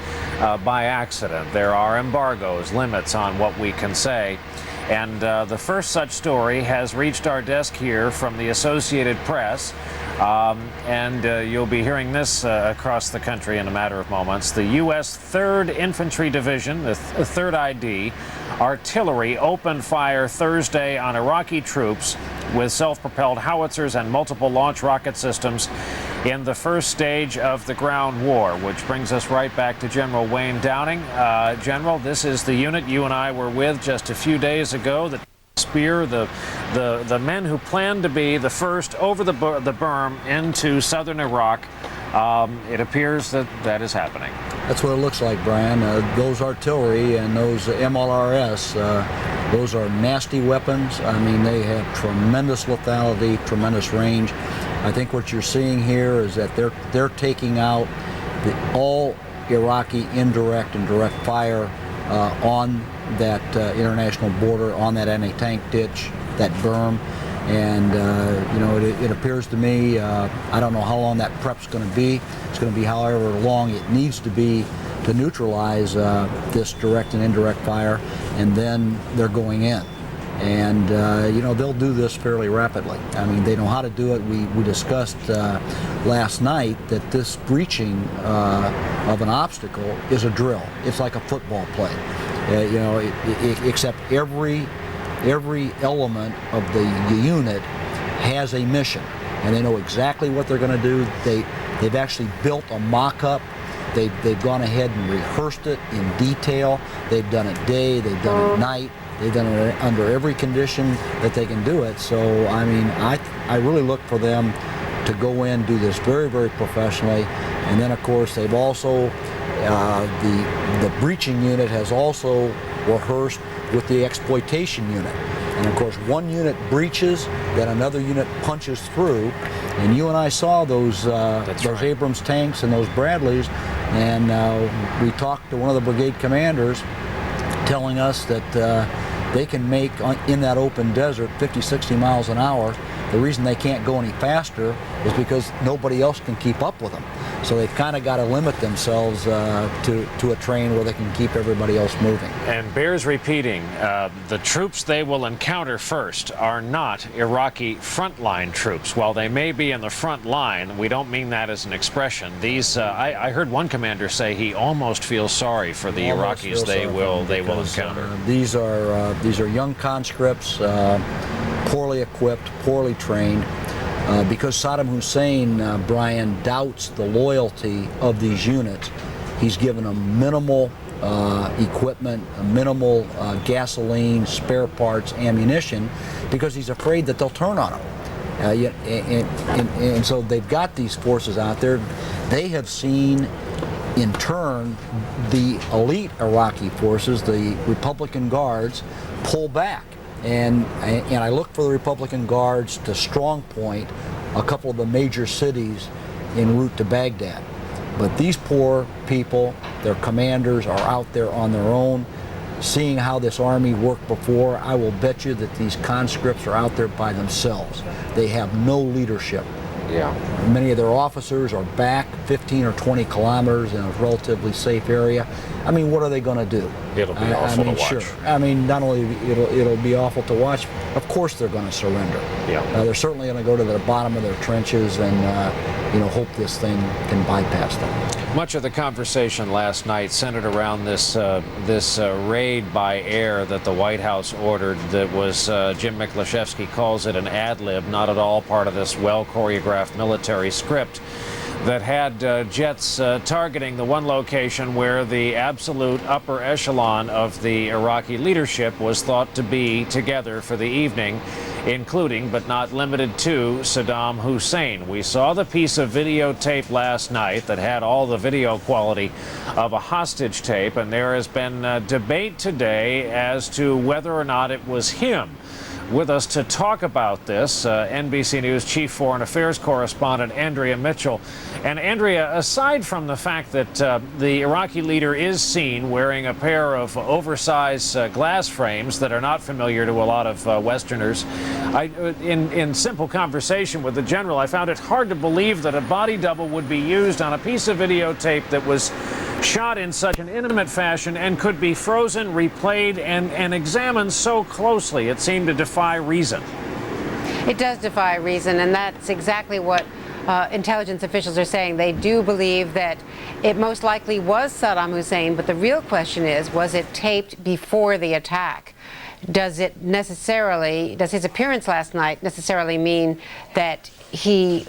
Speaker 16: by accident. There are embargoes, limits on what we can say. And the first such story has reached our desk here from the Associated Press. You'll be hearing this across the country in a matter of moments. The U.S. 3rd Infantry Division, the 3rd ID, artillery opened fire Thursday on Iraqi troops with self-propelled howitzers and multiple launch rocket systems in the first stage of the ground war, which brings us right back to General Wayne Downing. General, this is the unit you and I were with just a few days ago that spear the men who plan to be the first over the berm into southern Iraq. It appears that is happening.
Speaker 15: That's what it looks like, Brian. Those artillery and those MLRS, those are nasty weapons. I mean, they have tremendous lethality, tremendous range. I think what you're seeing here is that they're taking out all Iraqi indirect and direct fire on that international border, on that anti-tank ditch, that berm. And, it appears to me, I don't know how long that prep's going to be. It's going to be however long it needs to be to neutralize this direct and indirect fire, and then they're going in. And, they'll do this fairly rapidly. I mean, they know how to do it. We discussed last night that this breaching of an obstacle is a drill. It's like a football play. Except every element of the unit has a mission, and they know exactly what they're going to do. They've actually built a mock-up. They've gone ahead and rehearsed it in detail. They've done it day, they've done it night, they've done it under every condition that they can do it. So, I mean, I really look for them to go in, do this very, very professionally. And then, of course, they've also, the breaching unit has also rehearsed with the exploitation unit. And of course, one unit breaches, then another unit punches through. And you and I saw those right. Abrams tanks and those Bradleys, and we talked to one of the brigade commanders telling us that they can make, in that open desert, 50, 60 miles an hour. The reason they can't go any faster is because nobody else can keep up with them. So they've kind of got to limit themselves to a train where they can keep everybody else moving.
Speaker 16: And bears repeating, the troops they will encounter first are not Iraqi frontline troops. While they may be in the front line, we don't mean that as an expression. These, I heard one commander say he almost feels sorry for the Iraqis they will encounter.
Speaker 15: These are young conscripts, poorly equipped, poorly trained. Because Saddam Hussein, Brian, doubts the loyalty of these units, he's given them minimal equipment, minimal gasoline, spare parts, ammunition, because he's afraid that they'll turn on him. And so they've got these forces out there. They have seen, in turn, the elite Iraqi forces, the Republican Guards, pull back. And I look for the Republican Guards to strong point a couple of the major cities en route to Baghdad. But these poor people, their commanders, are out there on their own, seeing how this army worked before. I will bet you that these conscripts are out there by themselves. They have no leadership. Yeah. Many of their officers are back 15 or 20 kilometers in a relatively safe area. I mean, what are they going to do?
Speaker 16: It'll be awful to watch.
Speaker 15: Sure. I mean, not only it'll be awful to watch, of course they're going to surrender.
Speaker 16: Yeah.
Speaker 15: They're certainly going to go to the bottom of their trenches and hope this thing can bypass them.
Speaker 16: Much of the conversation last night centered around this raid by air that the White House ordered. That was Jim Miklaszewski calls it an ad lib, not at all part of this well choreographed military script that had jets targeting the one location where the absolute upper echelon of the Iraqi leadership was thought to be together for the evening, including but not limited to Saddam Hussein. We saw the piece of videotape last night that had all the video quality of a hostage tape, and there has been debate today as to whether or not it was him. With us to talk about this, NBC News Chief Foreign Affairs Correspondent Andrea Mitchell. And Andrea, aside from the fact that the Iraqi leader is seen wearing a pair of oversized glass frames that are not familiar to a lot of Westerners, in simple conversation with the general, I found it hard to believe that a body double would be used on a piece of videotape that was shot in such an intimate fashion and could be frozen, replayed, and examined so closely. It seemed to defy reason.
Speaker 6: It does defy reason, and that's exactly what intelligence officials are saying. They do believe that it most likely was Saddam Hussein, but the real question is, was it taped before the attack? Does his appearance last night necessarily mean that he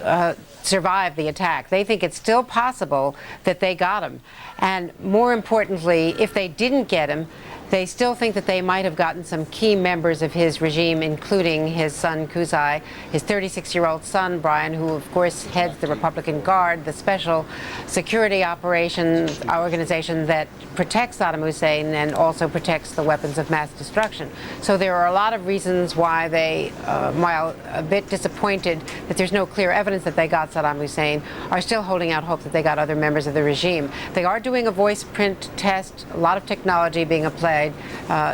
Speaker 6: survived the attack? They think it's still possible that they got him. And more importantly, if they didn't get him, they still think that they might have gotten some key members of his regime, including his son Qusay, his 36-year-old son, Brian, who of course heads the Republican Guard, the special security operations organization that protects Saddam Hussein and also protects the weapons of mass destruction. So there are a lot of reasons why they, while a bit disappointed that there's no clear evidence that they got Saddam Hussein, are still holding out hope that they got other members of the regime. They are doing a voice print test, a lot of technology being applied,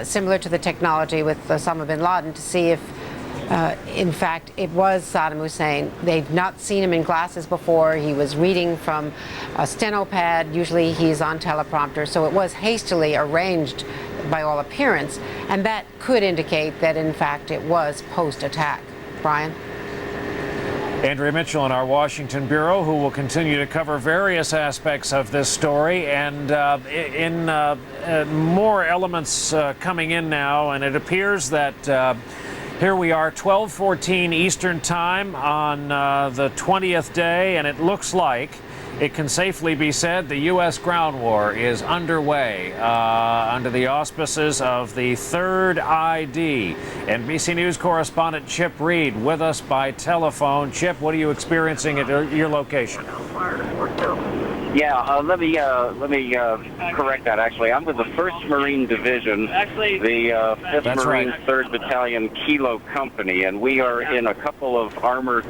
Speaker 6: similar to the technology with Osama bin Laden, to see if in fact it was Saddam Hussein. They've not seen him in glasses before. He was reading from a steno pad. Usually he's on teleprompter, so it was hastily arranged by all appearance, and that could indicate that in fact it was post-attack. Brian?
Speaker 16: Andrea Mitchell in our Washington bureau, who will continue to cover various aspects of this story, and more elements coming in now, and it appears that here we are, 12:14 Eastern Time on the 20th day, and it looks like it can safely be said the U.S. ground war is underway under the auspices of the Third ID. NBC News correspondent Chip Reed with us by telephone. Chip, what are you experiencing at your location?
Speaker 7: Yeah, let me correct that. Actually, I'm with the 1st Marine Division, the 5th Marine 3rd Battalion Kilo Company, and we are in a couple of armored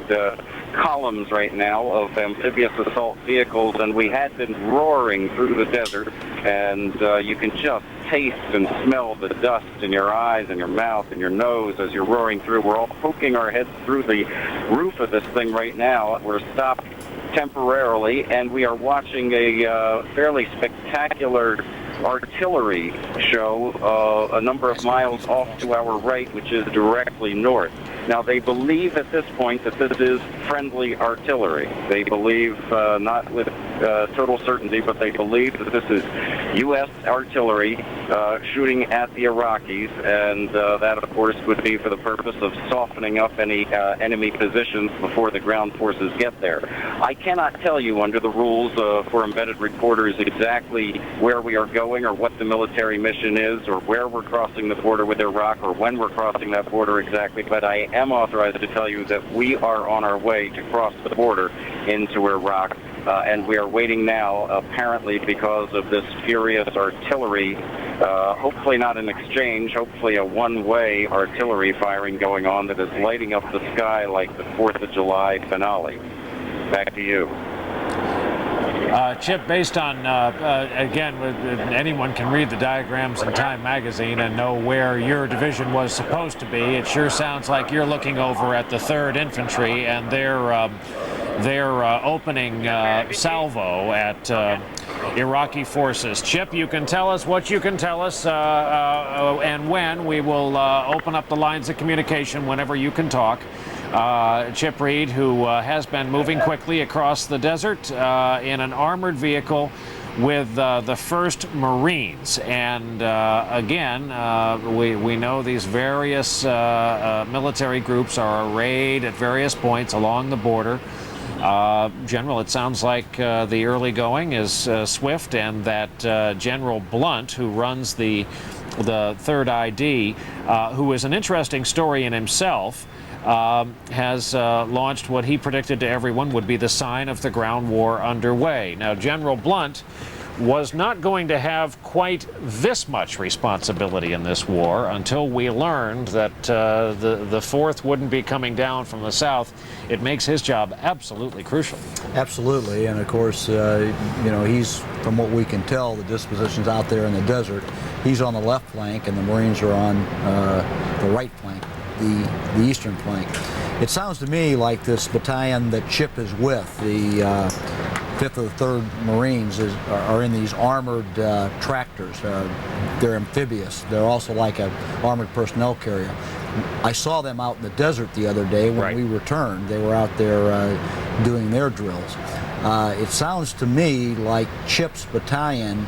Speaker 7: columns right now of amphibious assault vehicles, and we had been roaring through the desert, and you can just taste and smell the dust in your eyes and your mouth and your nose as you're roaring through. We're all poking our heads through the roof of this thing right now. We're stopped temporarily, and we are watching a fairly spectacular artillery show a number of miles off to our right, which is directly north. Now, they believe at this point that this is friendly artillery. They believe, not with total certainty, but they believe that this is U.S. artillery shooting at the Iraqis, and that, of course, would be for the purpose of softening up any enemy positions before the ground forces get there. I cannot tell you under the rules for embedded reporters exactly where we are going or what the military mission is or where we're crossing the border with Iraq or when we're crossing that border exactly, but I am authorized to tell you that we are on our way to cross the border into Iraq, and we are waiting now, apparently because of this furious artillery, hopefully not an exchange, hopefully a one-way artillery firing going on that is lighting up the sky like the 4th of July finale. Back to you.
Speaker 16: Chip, based on, again, anyone can read the diagrams in Time magazine and know where your division was supposed to be. It sure sounds like you're looking over at the 3rd Infantry, and their opening salvo at Iraqi forces. Chip, you can tell us what you can tell us and when. We will open up the lines of communication whenever you can talk. Chip Reed, who has been moving quickly across the desert in an armored vehicle with the 1st Marines. And again, we know these various military groups are arrayed at various points along the border. General, it sounds like the early going is swift, and that General Blunt, who runs the 3rd ID, who is an interesting story in himself, has launched what he predicted to everyone would be the sign of the ground war underway. Now, General Blunt was not going to have quite this much responsibility in this war until we learned that the 4th wouldn't be coming down from the south. It makes his job absolutely crucial.
Speaker 15: Absolutely, and of course, you know, he's, from what we can tell, the dispositions out there in the desert, he's on the left flank and the Marines are on the right flank, the eastern flank. It sounds to me like this battalion that Chip is with, the 5th of the 3rd Marines, are in these armored tractors. They're amphibious. They're also like an armored personnel carrier. I saw them out in the desert the other day when we returned. They were out there doing their drills. It sounds to me like Chip's battalion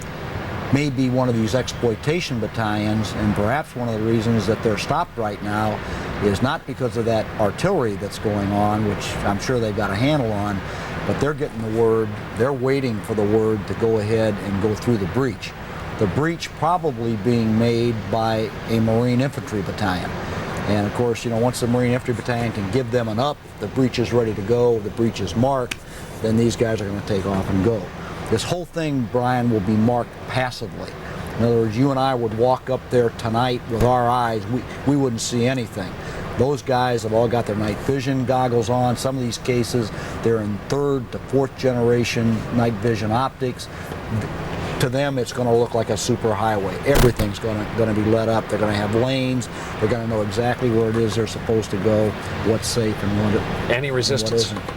Speaker 15: may be one of these exploitation battalions, and perhaps one of the reasons that they're stopped right now is not because of that artillery that's going on, which I'm sure they've got a handle on, but they're getting the word, they're waiting for the word to go ahead and go through the breach. The breach probably being made by a Marine Infantry battalion. And of course, you know, once the Marine Infantry battalion can give them an up, the breach is ready to go, the breach is marked, then these guys are going to take off and go. This whole thing, Brian, will be marked passively. In other words, you and I would walk up there tonight with our eyes, we wouldn't see anything. Those guys have all got their night vision goggles on. Some of these cases, they're in 3rd to 4th generation night vision optics. To them, it's going to look like a super highway. Everything's going to be lit up. They're going to have lanes. They're going to know exactly where it is they're supposed to go, what's safe and what
Speaker 16: Any resistance?
Speaker 15: What isn't.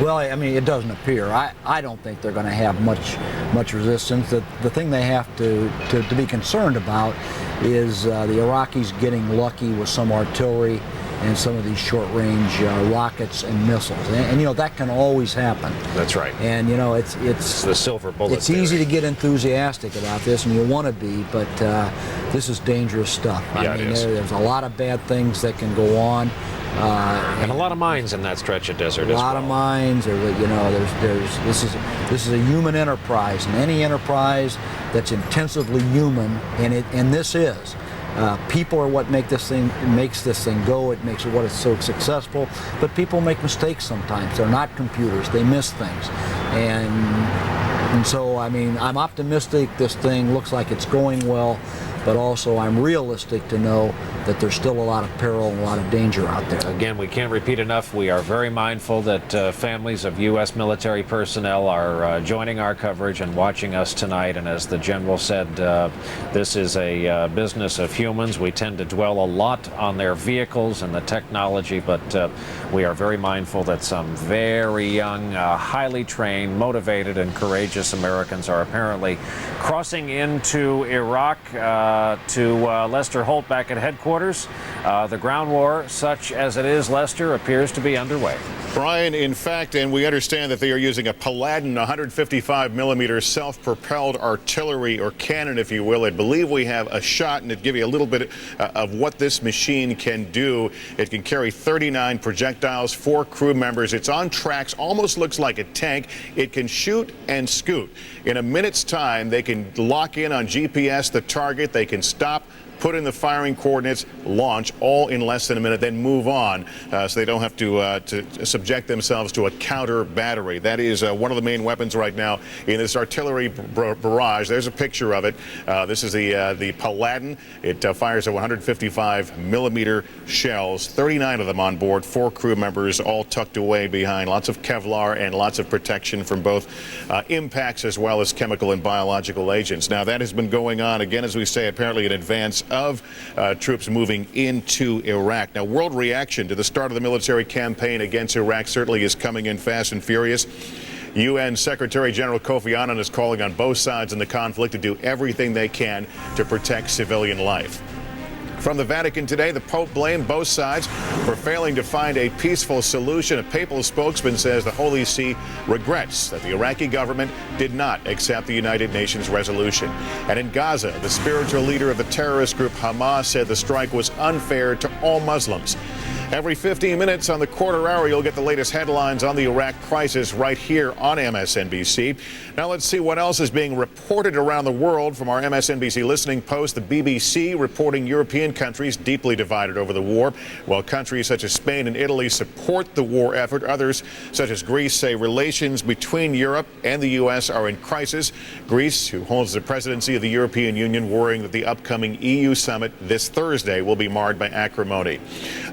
Speaker 15: Well, I mean, it doesn't appear. I don't think they're going to have much resistance. The thing they have to be concerned about is the Iraqis getting lucky with some artillery and some of these short-range rockets and missiles. And you know, that can always happen.
Speaker 16: That's right.
Speaker 15: And you know, it's
Speaker 16: the silver bullet.
Speaker 15: It's easy to get enthusiastic about this, and you want to be, but this is dangerous stuff.
Speaker 16: Yeah,
Speaker 15: I mean,
Speaker 16: it is.
Speaker 15: There's a lot of bad things that can go on.
Speaker 16: And a lot of mines in that stretch of desert as well.
Speaker 15: A lot of mines. You know, this is a human enterprise, and any enterprise that's intensively human, and this is. People are what makes this thing go. It makes it what is so successful. But people make mistakes sometimes. They're not computers. They miss things, and so I mean, I'm optimistic. This thing looks like it's going well, but also I'm realistic to know that there's still a lot of peril and a lot of danger out there.
Speaker 16: Again, we can't repeat enough. We are very mindful that families of U.S. military personnel are joining our coverage and watching us tonight. And as the General said, this is a business of humans. We tend to dwell a lot on their vehicles and the technology, but we are very mindful that some very young, highly trained, motivated, and courageous Americans are apparently crossing into Iraq to Lester Holt back at headquarters. The ground war, such as it is, Lester, appears to be underway.
Speaker 4: Brian, in fact, and we understand that they are using a Paladin 155mm self-propelled artillery, or cannon, if you will. I believe we have a shot, and to give you a little bit of what this machine can do. It can carry 39 projectiles, 4 crew members. It's on tracks, almost looks like a tank. It can shoot and scoot. In a minute's time, they can lock in on GPS the target. They can stop, put in the firing coordinates, launch, all in less than a minute, then move on, so they don't have to subject themselves to a counter battery. That is one of the main weapons right now in this artillery barrage. There's a picture of it. This is the Paladin. It fires a 155mm shells, 39 of them on board, 4 crew members, all tucked away behind lots of Kevlar and lots of protection from both impacts as well as chemical and biological agents. Now, that has been going on, again, as we say, apparently in advance of troops moving into Iraq. Now, world reaction to the start of the military campaign against Iraq Iraq certainly is coming in fast and furious. UN Secretary General Kofi Annan is calling on both sides in the conflict to do everything they can to protect civilian life. From the Vatican today, the Pope blamed both sides for failing to find a peaceful solution. A papal spokesman says the Holy See regrets that the Iraqi government did not accept the United Nations resolution. And in Gaza, the spiritual leader of the terrorist group Hamas said the strike was unfair to all Muslims. Every 15 minutes on the quarter hour, you'll get the latest headlines on the Iraq crisis right here on MSNBC. Now let's see what else is being reported around the world from our MSNBC listening post. The BBC reporting European countries deeply divided over the war. While countries such as Spain and Italy support the war effort, others such as Greece say relations between Europe and the U.S. are in crisis. Greece, who holds the presidency of the European Union, worrying that the upcoming EU summit this Thursday will be marred by acrimony.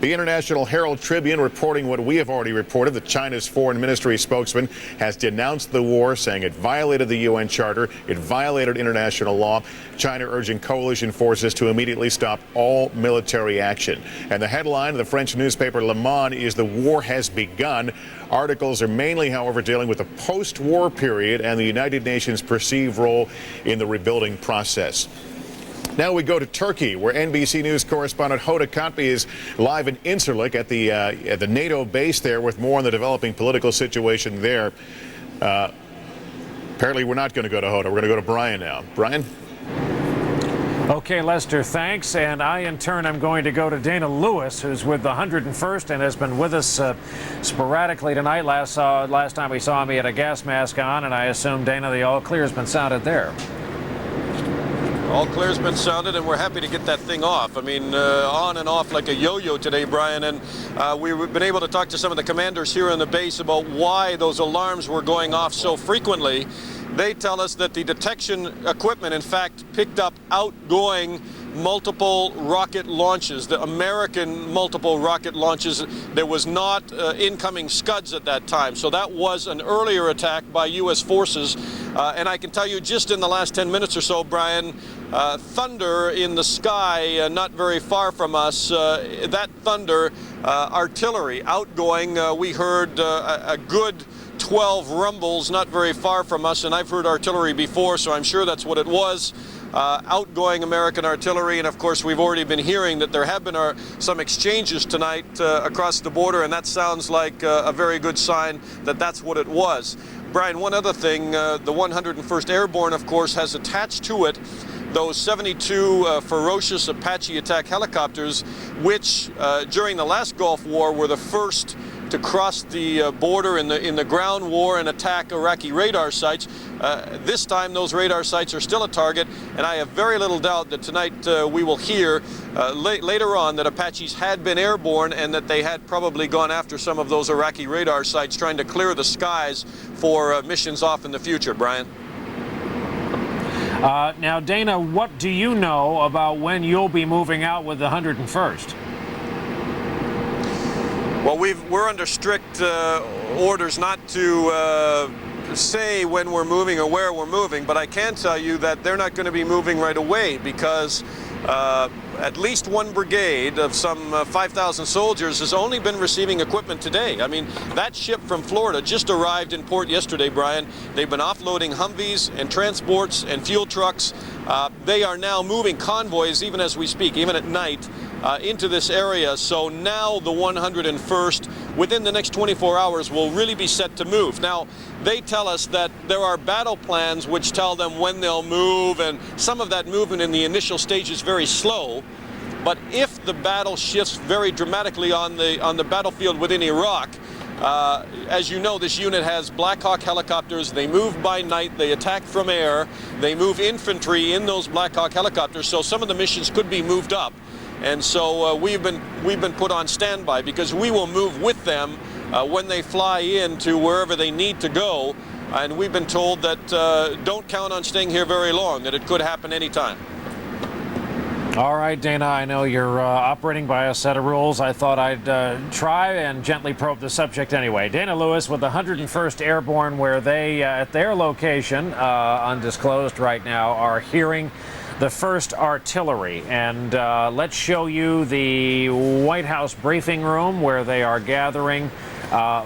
Speaker 4: The International Herald Tribune reporting what we have already reported, that China's foreign ministry spokesman has denounced the war, saying it violated the UN Charter, it violated international law. China urging coalition forces to immediately stop all military action. And the headline of the French newspaper Le Monde is "The war has begun." Articles are mainly, however, dealing with the post-war period and the United Nations' perceived role in the rebuilding process. Now we go to Turkey, where NBC News correspondent Hoda Kotb is live in Incirlik at the NATO base there with more on the developing political situation there. Apparently we're not going to go to Hoda. We're going to go to Brian now. Brian?
Speaker 16: Okay, Lester, thanks. And I, in turn, am going to go to Dana Lewis, who's with the 101st and has been with us sporadically tonight. Last time we saw him, he had a gas mask on, and I assume, Dana, the all clear has been sounded there.
Speaker 10: All clear's been sounded, and we're happy to get that thing off. I mean, on and off like a yo-yo today, Brian. And we've been able to talk to some of the commanders here on the base about why those alarms were going off so frequently. They tell us that the detection equipment, in fact, picked up outgoing multiple rocket launches, the American multiple rocket launches. There was not incoming Scuds at that time. So that was an earlier attack by U.S. forces. And I can tell you just in the last 10 minutes or so, Brian, thunder in the sky not very far from us. That thunder, artillery outgoing, we heard a good 12 rumbles not very far from us, and I've heard artillery before, so I'm sure that's what it was. Outgoing American artillery, and of course we've already been hearing that there have been some exchanges tonight across the border, and that sounds like a very good sign that that's what it was. Brian, one other thing, the 101st Airborne, of course, has attached to it those 72 ferocious Apache attack helicopters, which during the last Gulf War were the first to cross the border in the ground war and attack Iraqi radar sites. This time those radar sites are still a target, and I have very little doubt that tonight we will hear later on that Apaches had been airborne and that they had probably gone after some of those Iraqi radar sites, trying to clear the skies for missions off in the future. Brian?
Speaker 16: Now, Dana, what do you know about when you'll be moving out with the 101st?
Speaker 10: Well, we're under strict orders not to say when we're moving or where we're moving, but I can tell you that they're not going to be moving right away because at least one brigade of some 5,000 soldiers has only been receiving equipment today. I mean, that ship from Florida just arrived in port yesterday, Brian. They've been offloading Humvees and transports and fuel trucks. They are now moving convoys, even as we speak, even at night, into this area. So now the 101st, within the next 24 hours, will really be set to move. Now, they tell us that there are battle plans which tell them when they'll move, and some of that movement in the initial stage is very slow. But if the battle shifts very dramatically on the battlefield within Iraq, as you know, this unit has Black Hawk helicopters. They move by night, they attack from air, they move infantry in those Black Hawk helicopters, so some of the missions could be moved up. And so we've been put on standby because we will move with them when they fly in to wherever they need to go. And we've been told that don't count on staying here very long, that it could happen anytime.
Speaker 16: All right, Dana, I know you're operating by a set of rules. I thought I'd try and gently probe the subject anyway. Dana Lewis with the 101st Airborne, where they, at their location, undisclosed right now, are hearing the 1st Artillery. And let's show you the White House briefing room where they are gathering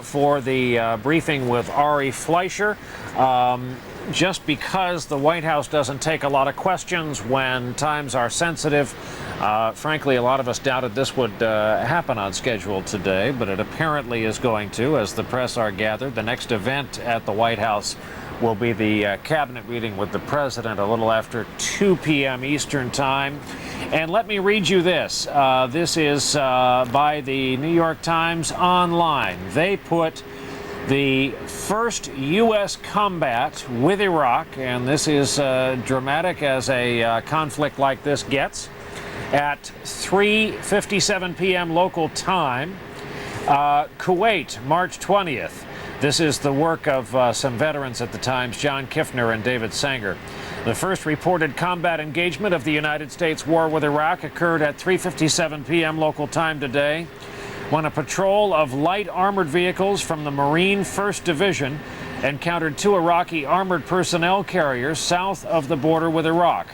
Speaker 16: for the briefing with Ari Fleischer. Just because the White House doesn't take a lot of questions when times are sensitive, frankly, a lot of us doubted this would happen on schedule today, but it apparently is going to, as the press are gathered. The next event at the White House will be the cabinet meeting with the president a little after 2 p.m. Eastern Time. And let me read you this. This is by the New York Times Online. They put the first U.S. combat with Iraq, and this is dramatic as a conflict like this gets, at 3:57 p.m. local time. Kuwait, March 20th. This is the work of some veterans at the Times, John Kiffner and David Sanger. The first reported combat engagement of the United States war with Iraq occurred at 3:57 p.m. local time today, when a patrol of light armored vehicles from the Marine 1st Division encountered 2 Iraqi armored personnel carriers south of the border with Iraq.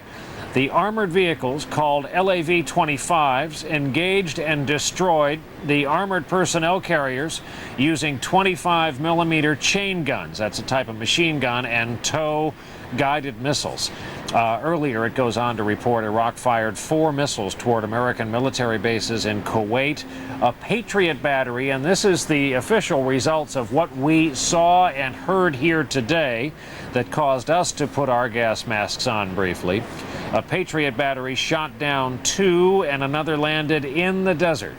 Speaker 16: The armored vehicles, called LAV-25s, engaged and destroyed the armored personnel carriers using 25mm chain guns. That's a type of machine gun, and tow-guided missiles. Earlier, it goes on to report Iraq fired 4 missiles toward American military bases in Kuwait, a Patriot battery, and this is the official results of what we saw and heard here today that caused us to put our gas masks on briefly. A Patriot battery shot down 2 and another landed in the desert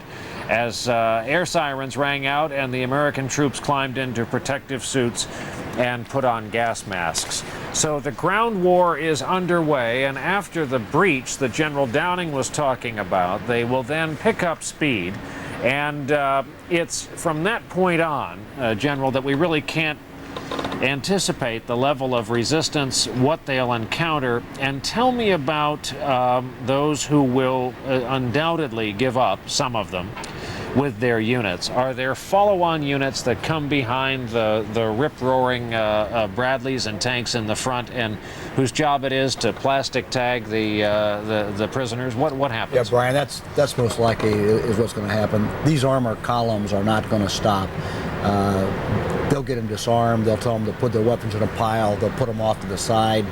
Speaker 16: as air sirens rang out and the American troops climbed into protective suits and put on gas masks. So the ground war is underway, and after the breach that General Downing was talking about, they will then pick up speed. And it's from that point on, General, that we really can't anticipate the level of resistance, what they'll encounter. And tell me about those who will undoubtedly give up, some of them, with their units. Are there follow-on units that come behind the rip-roaring Bradleys and tanks in the front, and whose job it is to plastic tag the prisoners? What happens?
Speaker 15: Yeah, Brian, that's most likely is what's going to happen. These armor columns are not going to stop. They'll get them disarmed. They'll tell them to put their weapons in a pile. They'll put them off to the side.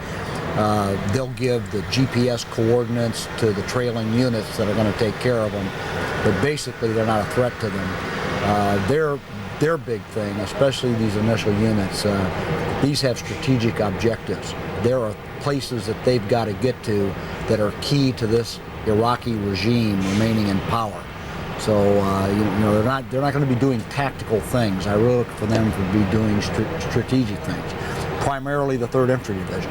Speaker 15: They'll give the GPS coordinates to the trailing units that are going to take care of them. But basically, they're not a threat to them. Their big thing, especially these initial units, these have strategic objectives. There are places that they've got to get to that are key to this Iraqi regime remaining in power. So they're not going to be doing tactical things. I really look for them to be doing strategic things. Primarily the 3rd Infantry Division.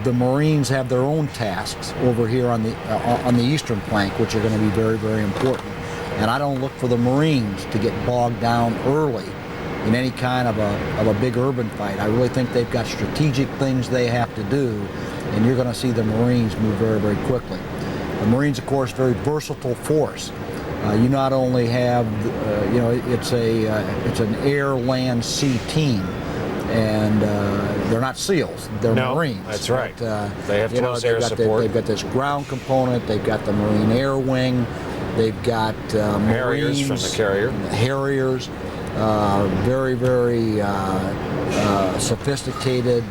Speaker 15: The Marines have their own tasks over here on the eastern flank, which are going to be very, very important. And I don't look for the Marines to get bogged down early in any kind of a big urban fight. I really think they've got strategic things they have to do, and you're going to see the Marines move very, very quickly. The Marines, of course, very versatile force. You not only have, it's an air, land, sea team, and they're not SEALs. They're Marines.
Speaker 16: That's right.
Speaker 15: But,
Speaker 16: they have close air support.
Speaker 15: They've got this ground component. They've got the Marine Air Wing. They've got
Speaker 16: Harriers
Speaker 15: Marines,
Speaker 16: from the carrier.
Speaker 15: Harriers, very, very sophisticated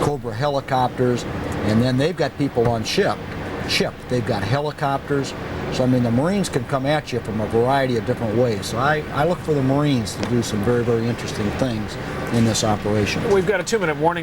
Speaker 15: Cobra helicopters, and then they've got people on ship. They've got helicopters. So, I mean, the Marines can come at you from a variety of different ways. So I look for the Marines to do some very, very interesting things in this operation.
Speaker 16: We've got a 2-minute warning.